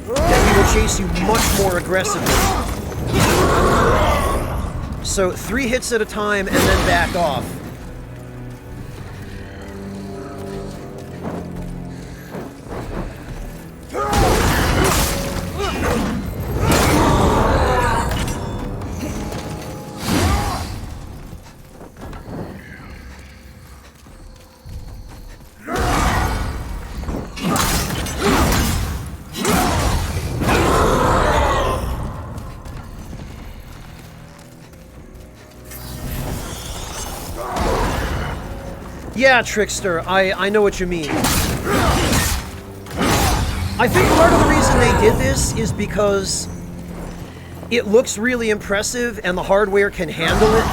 Then he will chase you much more aggressively. So 3 hits at a time and then back off. Yeah, Trickster, I know what you mean. I think part of the reason they did this is because it looks really impressive and the hardware can handle it.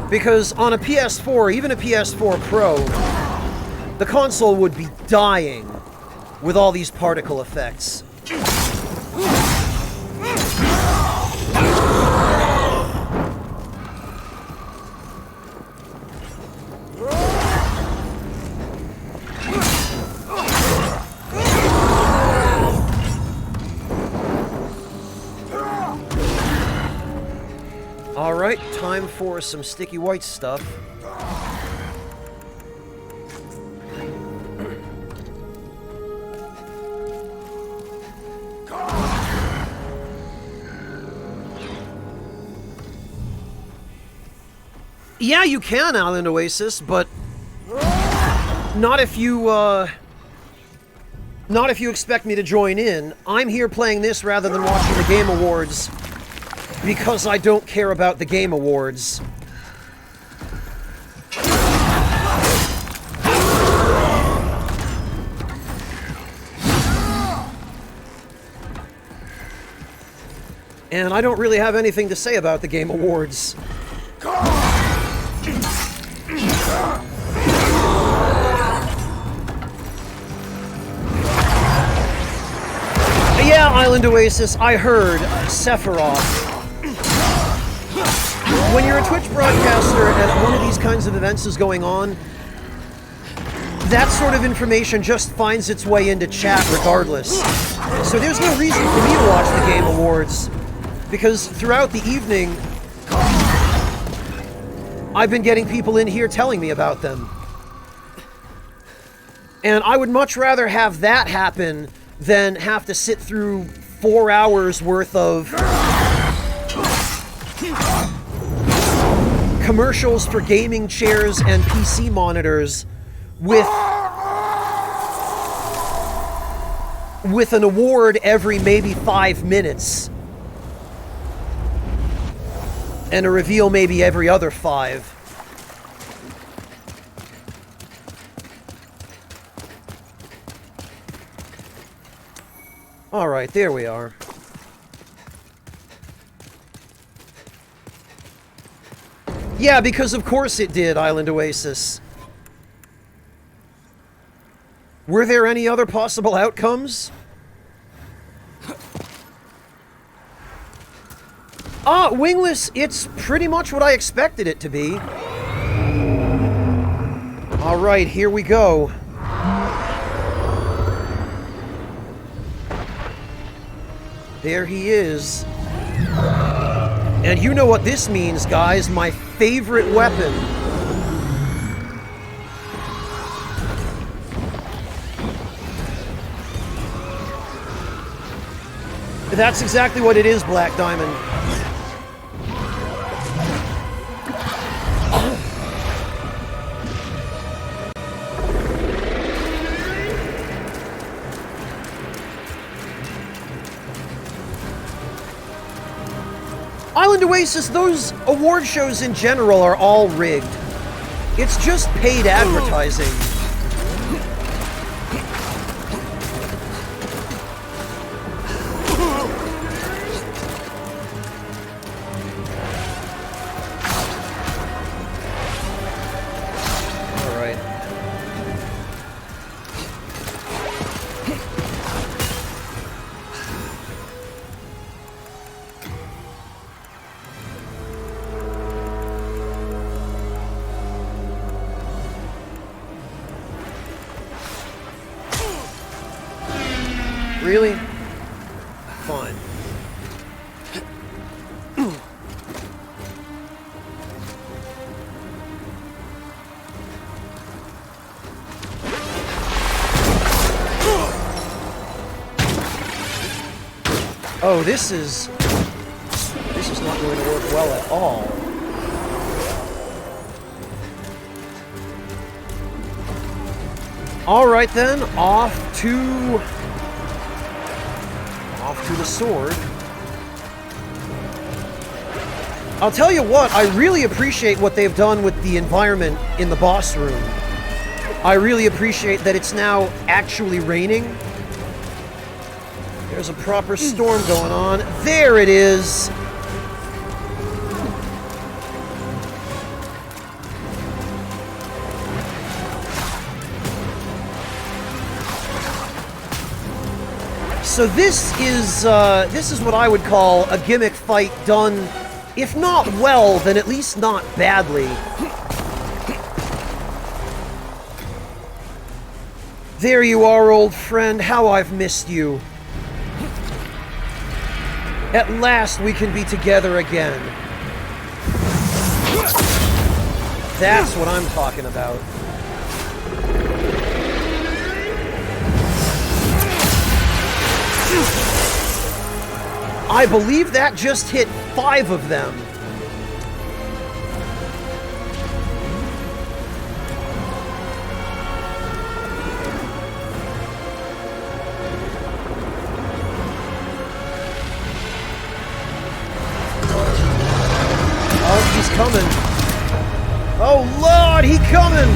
Because on a PS4, even a PS4 Pro, the console would be dying with all these particle effects. Alright, time for some sticky white stuff. Yeah, you can, Island Oasis, but not if you expect me to join in. I'm here playing this rather than watching the Game Awards because I don't care about the Game Awards. And I don't really have anything to say about the Game Awards. Yeah, Island Oasis, I heard Sephiroth. When you're a Twitch broadcaster and one of these kinds of events is going on, that sort of information just finds its way into chat regardless. So there's no reason for me to watch the Game Awards, because throughout the evening, I've been getting people in here telling me about them. And I would much rather have that happen than have to sit through 4 hours worth of commercials for gaming chairs and PC monitors with an award every maybe 5 minutes. And a reveal maybe every other 5. Alright, there we are. Yeah, because of course it did, Island Oasis. Were there any other possible outcomes? Wingless, it's pretty much what I expected it to be. Alright, here we go. There he is. And you know what this means, guys. My favorite weapon. That's exactly what it is, Black Diamond. Island Oasis, those award shows in general are all rigged. It's just paid advertising. Really? Fine. Oh, this is not going to work well at all. All right then, off to the sword. I'll tell you what, I really appreciate what they've done with the environment in the boss room. I really appreciate that it's now actually raining. There's a proper storm going on. There it is! So this is what I would call a gimmick fight done, if not well, then at least not badly. There you are, old friend. How I've missed you. At last we can be together again. That's what I'm talking about. I believe that just hit 5 of them. he's coming. Oh, Lord, he coming!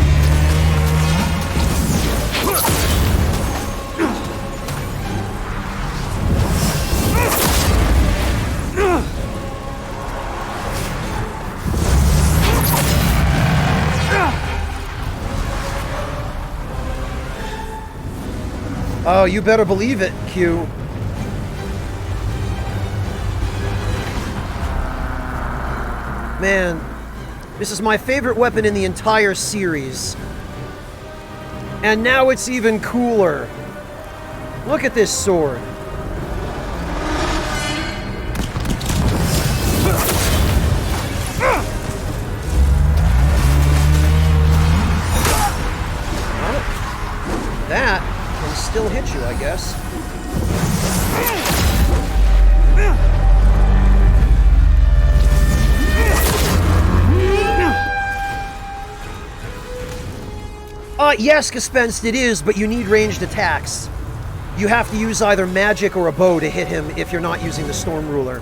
Oh, you better believe it, Q. Man, this is my favorite weapon in the entire series. And now it's even cooler. Look at this sword. That can still hit you, I guess. Yes, Gespenst, it is, but you need ranged attacks. You have to use either magic or a bow to hit him if you're not using the Storm Ruler.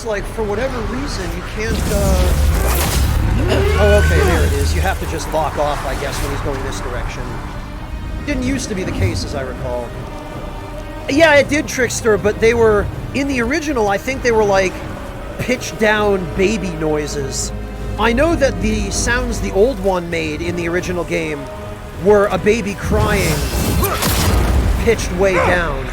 Like, for whatever reason, you can't, Oh, okay, there it is. You have to just lock off, I guess, when he's going this direction. Didn't used to be the case, as I recall. Yeah, it did, Trickster, but they were... In the original, I think they were, like, pitched-down baby noises. I know that the sounds the old one made in the original game were a baby crying, pitched way down.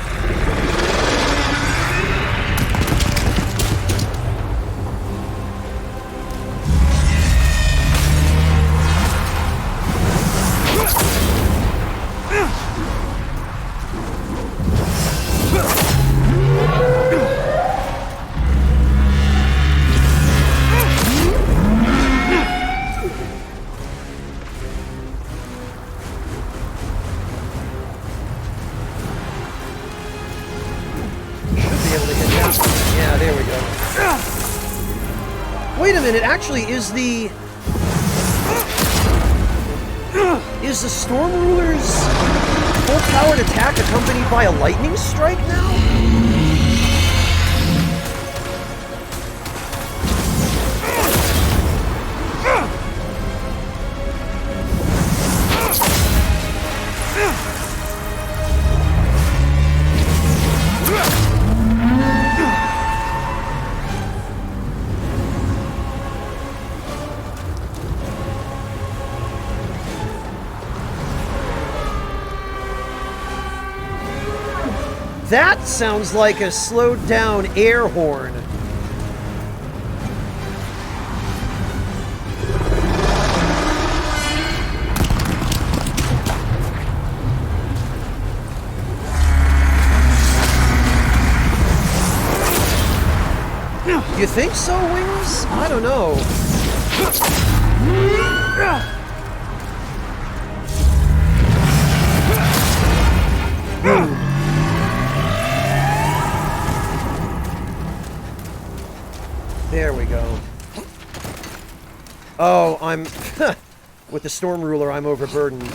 Actually, is the Storm Ruler's full-powered attack accompanied by a lightning strike now? That sounds like a slowed down air horn. You think so, Wings? I don't know. There we go. Oh, I'm... with the Storm Ruler, I'm overburdened.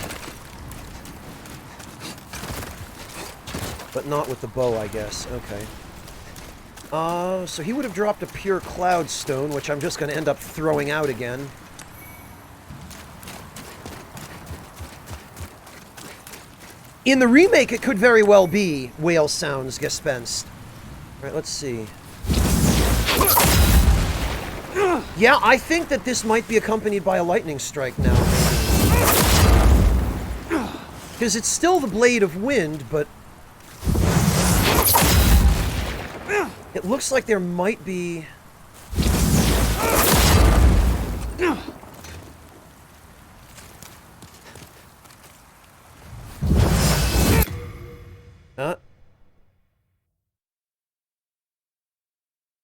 But not with the bow, I guess. Okay. So he would have dropped a pure Cloud Stone, which I'm just going to end up throwing out again. In the remake, it could very well be Whale Sounds Gespenst. Alright, let's see. Yeah, I think that this might be accompanied by a lightning strike now, maybe. Because it's still the Blade of Wind, but... it looks like there might be...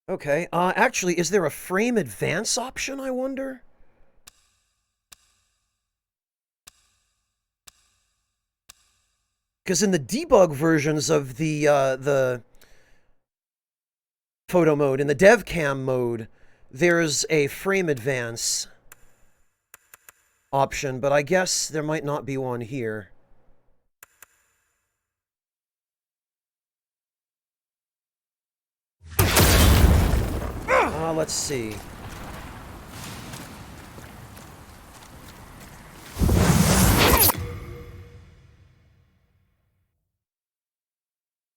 Okay, actually, is there a frame advance option, I wonder? Because in the debug versions of the photo mode, in the dev cam mode, there's a frame advance option, but I guess there might not be one here. Let's see.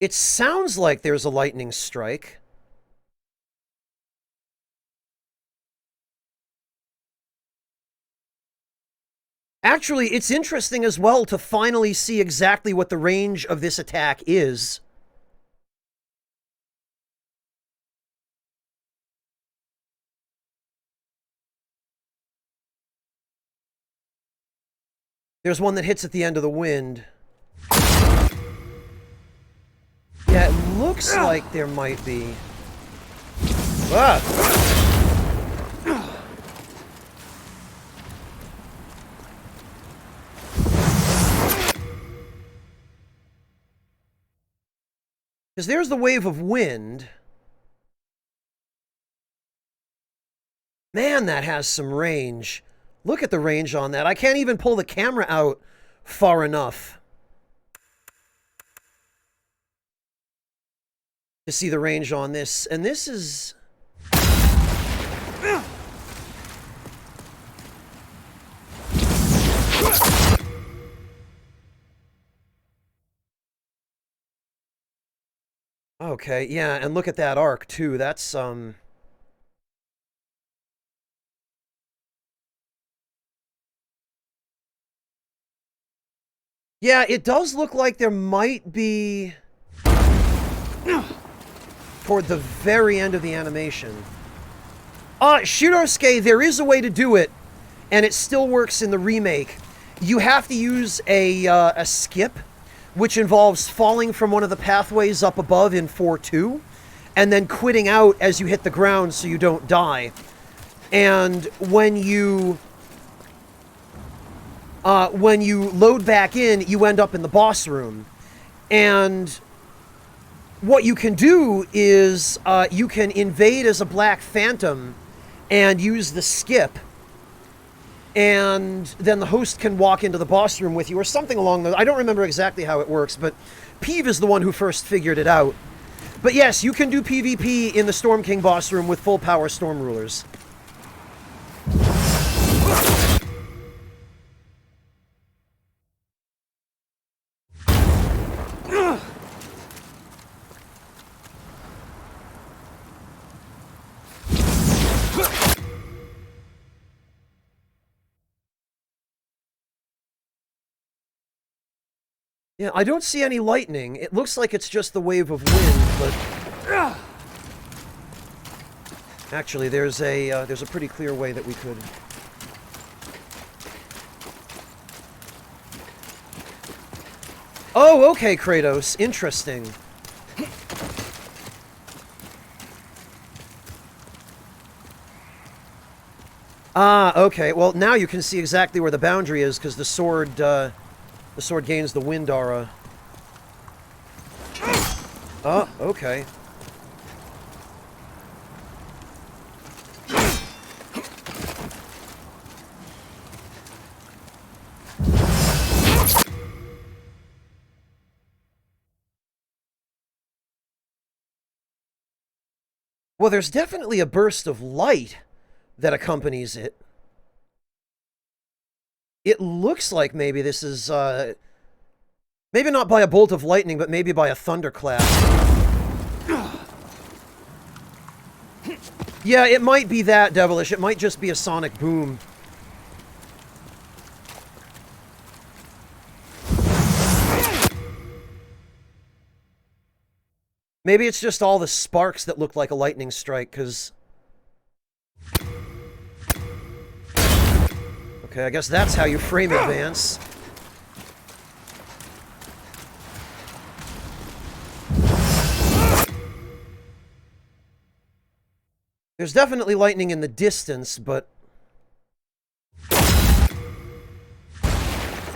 It sounds like there's a lightning strike. Actually, it's interesting as well to finally see exactly what the range of this attack is. There's one that hits at the end of the wind. Yeah, it looks like there might be. Ah! Because there's the wave of wind. Man, that has some range. Look at the range on that. I can't even pull the camera out far enough to see the range on this. And this is... Okay, yeah, and look at that arc, too. That's, yeah, it does look like there might be... toward the very end of the animation. Shirosuke, there is a way to do it, and it still works in the remake. You have to use a skip, which involves falling from one of the pathways up above in 4-2, and then quitting out as you hit the ground so you don't die. And when you load back in, you end up in the boss room. And what you can do is you can invade as a Black Phantom and use the skip, and then the host can walk into the boss room with you, or something along those. I don't remember exactly how it works, but Peeve is the one who first figured it out. But yes, you can do PvP in the Storm King boss room with full power Storm Rulers. Yeah, I don't see any lightning. It looks like it's just the wave of wind, but... Actually, there's a pretty clear way that we could... Oh, okay, Kratos. Interesting. Okay. Well, now you can see exactly where the boundary is, because the sword gains the wind aura. Oh, okay. Well, there's definitely a burst of light that accompanies it. It looks like maybe this is, maybe not by a bolt of lightning, but maybe by a thunderclap. Yeah, it might be that, Devilish. It might just be a sonic boom. Maybe it's just all the sparks that look like a lightning strike, because... Okay, I guess that's how you frame advance. There's definitely lightning in the distance, but...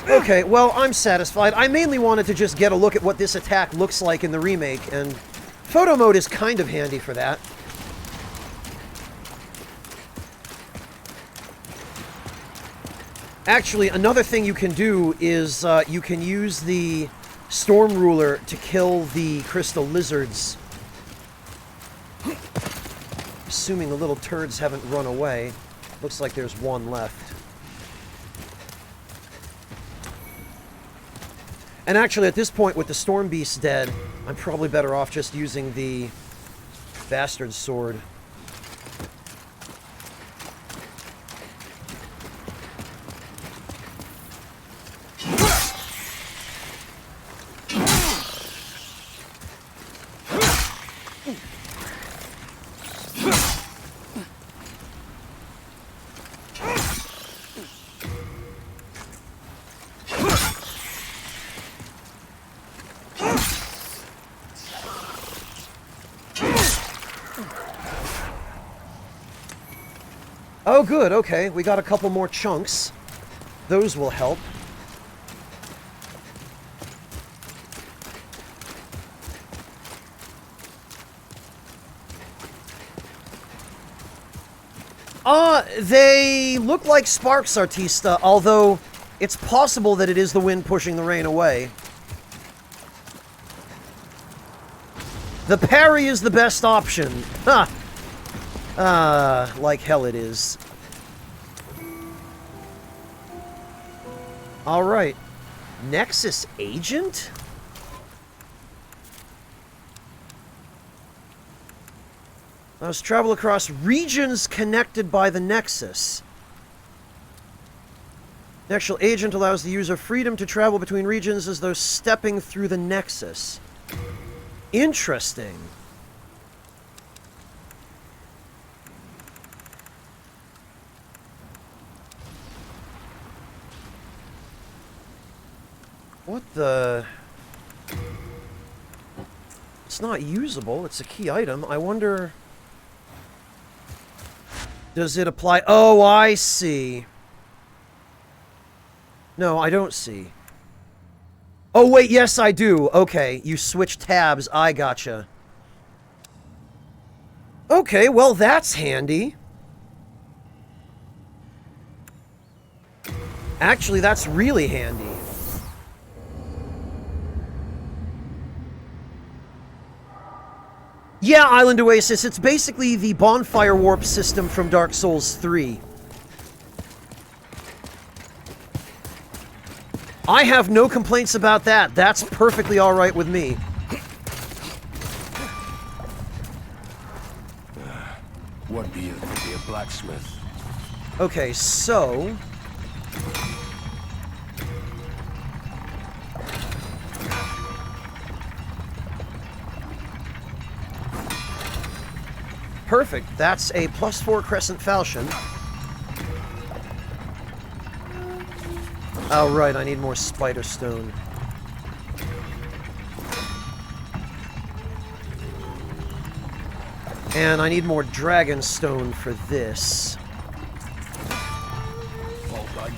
Okay, well, I'm satisfied. I mainly wanted to just get a look at what this attack looks like in the remake, and photo mode is kind of handy for that. Actually, another thing you can do is you can use the Storm Ruler to kill the crystal lizards. Assuming the little turds haven't run away. Looks like there's one left. And actually, at this point, with the Storm Beast dead, I'm probably better off just using the Bastard Sword. Oh, good, okay. We got a couple more chunks. Those will help. They look like sparks, Artista, although it's possible that it is the wind pushing the rain away. The parry is the best option. Ha! Like hell it is. Alright. Nexus agent? Let's travel across regions connected by the Nexus. The actual agent allows the user freedom to travel between regions as though stepping through the Nexus. Interesting. What the... It's not usable. It's a key item. I wonder... Does it apply? Oh, I see. No, I don't see. Oh, wait, yes, I do. Okay, you switch tabs. I gotcha. Okay, well, that's handy. Actually, that's really handy. Yeah, Island Oasis, it's basically the bonfire warp system from Dark Souls 3. I have no complaints about that. That's perfectly alright with me. What be you to be a blacksmith? Okay, so... Perfect. That's a +4 Crescent Falchion. Oh, right. I need more Spider Stone. And I need more Dragon Stone for this. Well done.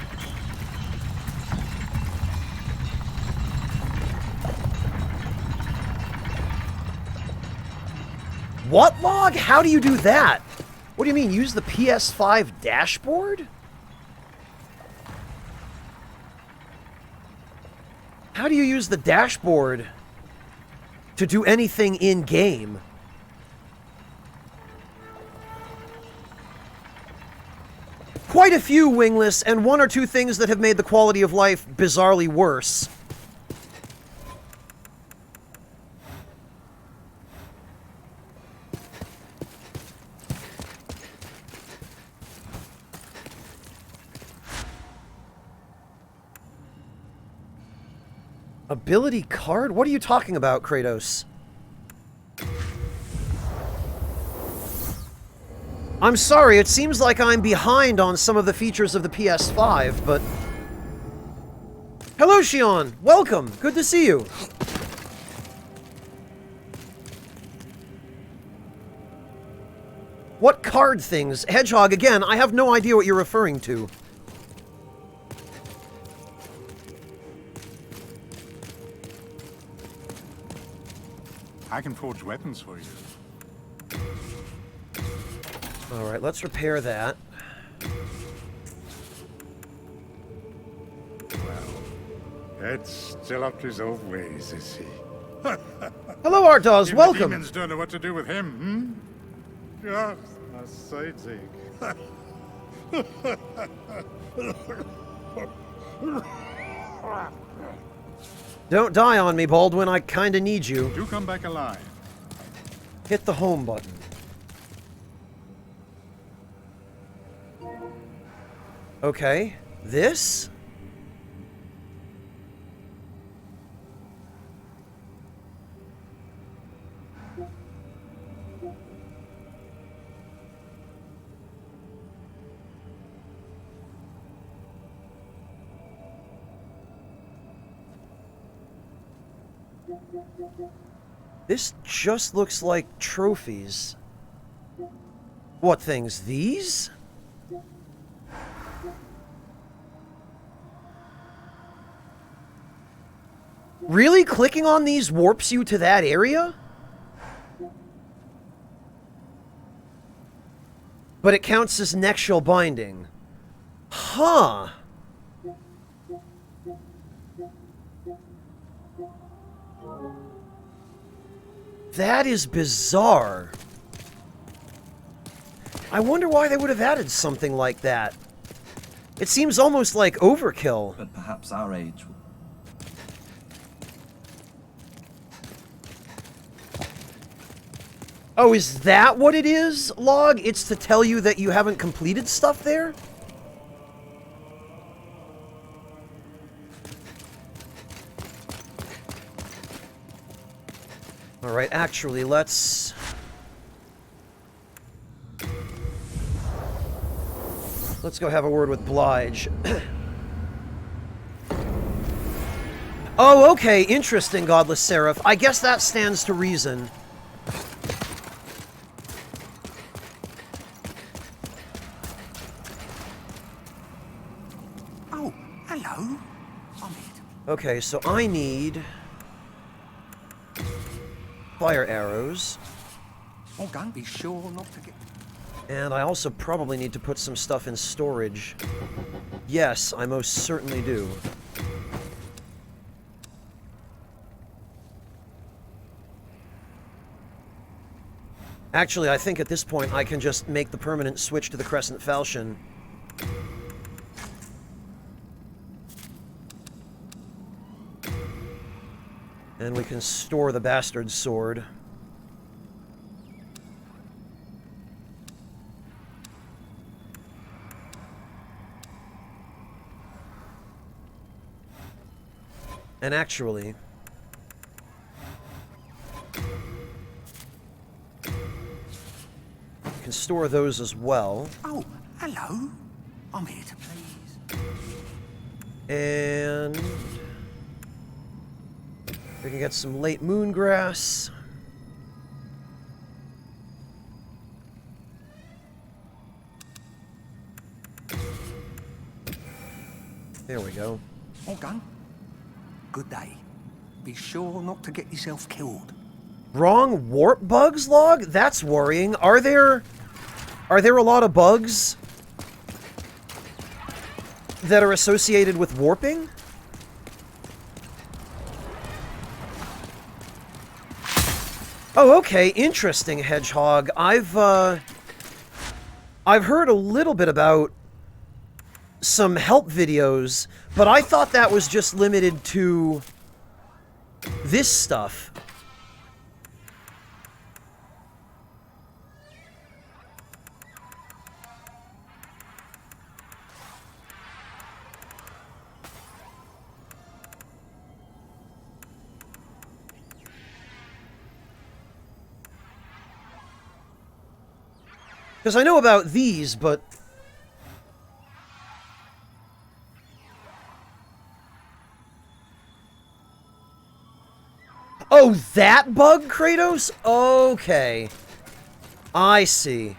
What log? How do you do that? What do you mean, use the PS5 dashboard? How do you use the dashboard to do anything in-game? Quite a few wingless, and one or two things that have made the quality of life bizarrely worse. Ability card? What are you talking about, Kratos? I'm sorry, it seems like I'm behind on some of the features of the PS5, but... Hello, Shion! Welcome! Good to see you! What card things? Hedgehog, again, I have no idea what you're referring to. I can forge weapons for you. Alright, let's repair that. Well, Ed's still up to his old ways, is he? Hello, Artaz, Even welcome! The demons don't know what to do with him, hmm? Just a side's ache. Don't die on me, Baldwin. I kinda need you. Do come back alive. Hit the home button. Okay. This? This just looks like trophies. What things? These? Really? Clicking on these warps you to that area? But it counts as nexual binding. Huh. That is bizarre. I wonder why they would have added something like that. It seems almost like overkill. But perhaps our age... Oh, is that what it is, Log? It's to tell you that you haven't completed stuff there? Alright, actually, let's go have a word with Blige. Oh, okay, interesting, Godless Seraph. I guess that stands to reason. Oh, hello. Okay, so I need fire arrows. Oh, don't be sure not to get... And I also probably need to put some stuff in storage. Yes, I most certainly do. Actually, I think at this point I can just make the permanent switch to the Crescent Falchion. And we can store the Bastard Sword. And actually, you can store those as well. Oh, hello. I'm here to please. And we can get some late moon grass. There we go. All done. Good day. Be sure not to get yourself killed. Wrong warp bugs, Log? That's worrying. Are there a lot of bugs that are associated with warping? Oh, okay. Interesting, Hedgehog. I've heard a little bit about some help videos, but I thought that was just limited to this stuff. Because I know about these, but... Oh, that bug, Kratos? Okay. I see.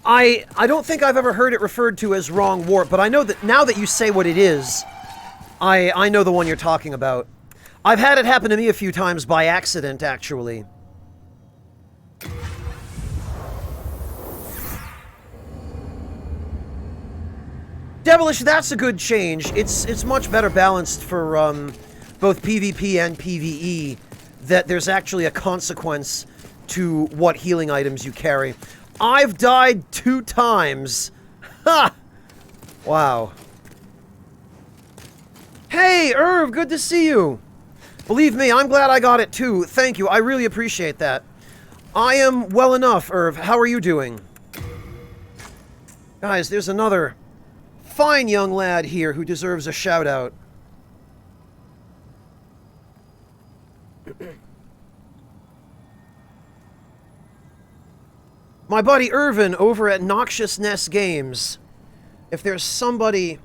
I don't think I've ever heard it referred to as wrong warp, but I know that now that you say what it is, I know the one you're talking about. I've had it happen to me a few times by accident, actually. Devilish, that's a good change. It's much better balanced for both PvP and PvE, that there's actually a consequence to what healing items you carry. I've died 2 times. Ha! Wow. Hey, Irv, good to see you. Believe me, I'm glad I got it too. Thank you, I really appreciate that. I am well enough, Irv. How are you doing? Guys, there's another fine young lad here who deserves a shout out. My buddy Irvin over at Noxious Nest Games. If there's somebody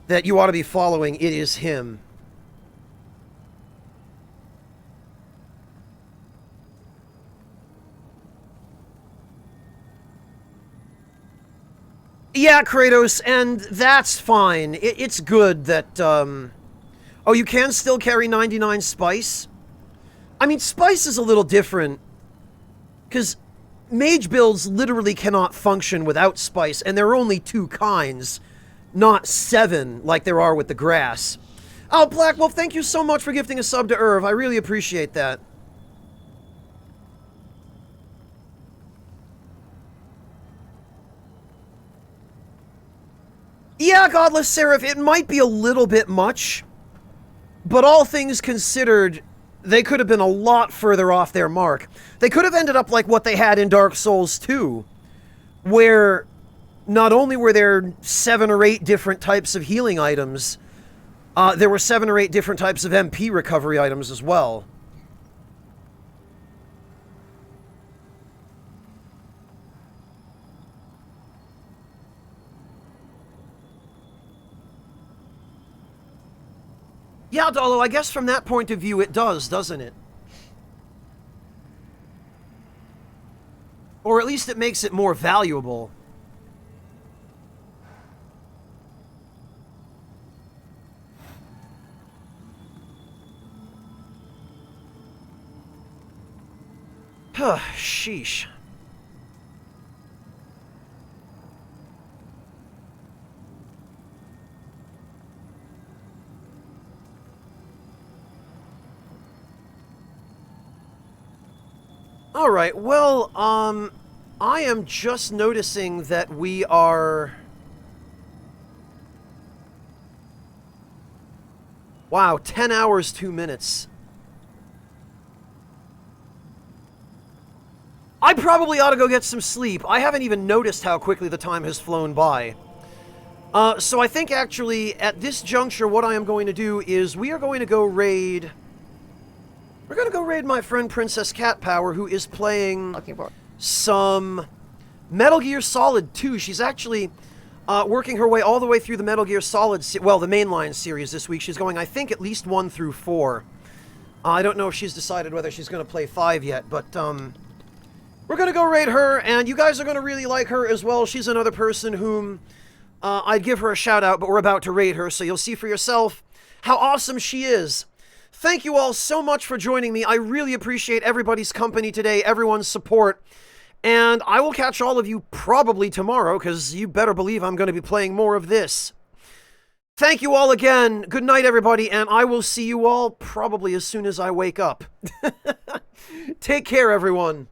that you ought to be following, it is him. Yeah, Kratos, and that's fine. It's good that, Oh, you can still carry 99 spice? I mean, spice is a little different, because mage builds literally cannot function without spice, and there are only 2 kinds, not 7 like there are with the grass. Oh, Black Wolf, thank you so much for gifting a sub to Irv. I really appreciate that. Yeah, Godless Seraph, it might be a little bit much, but all things considered, they could have been a lot further off their mark. They could have ended up like what they had in Dark Souls 2, where not only were there 7 or 8 different types of healing items, there were 7 or 8 different types of MP recovery items as well. Yeah, Dolo, I guess from that point of view it does, doesn't it? Or at least it makes it more valuable. Huh, sheesh. Alright, well, I am just noticing that we are... Wow, 10 hours, 2 minutes. I probably ought to go get some sleep. I haven't even noticed how quickly the time has flown by. So I think actually, at this juncture, what I am going to do is we are going to go raid... We're going to go raid my friend Princess Cat Power, who is playing some Metal Gear Solid 2. She's actually working her way all the way through the Metal Gear Solid, well, the mainline series this week. She's going, I think, at least 1 through 4. I don't know if she's decided whether she's going to play 5 yet, but we're going to go raid her, and you guys are going to really like her as well. She's another person whom I'd give her a shout out, but we're about to raid her, so you'll see for yourself how awesome she is. Thank you all so much for joining me. I really appreciate everybody's company today, everyone's support. And I will catch all of you probably tomorrow, because you better believe I'm going to be playing more of this. Thank you all again. Good night, everybody, and I will see you all probably as soon as I wake up. Take care, everyone.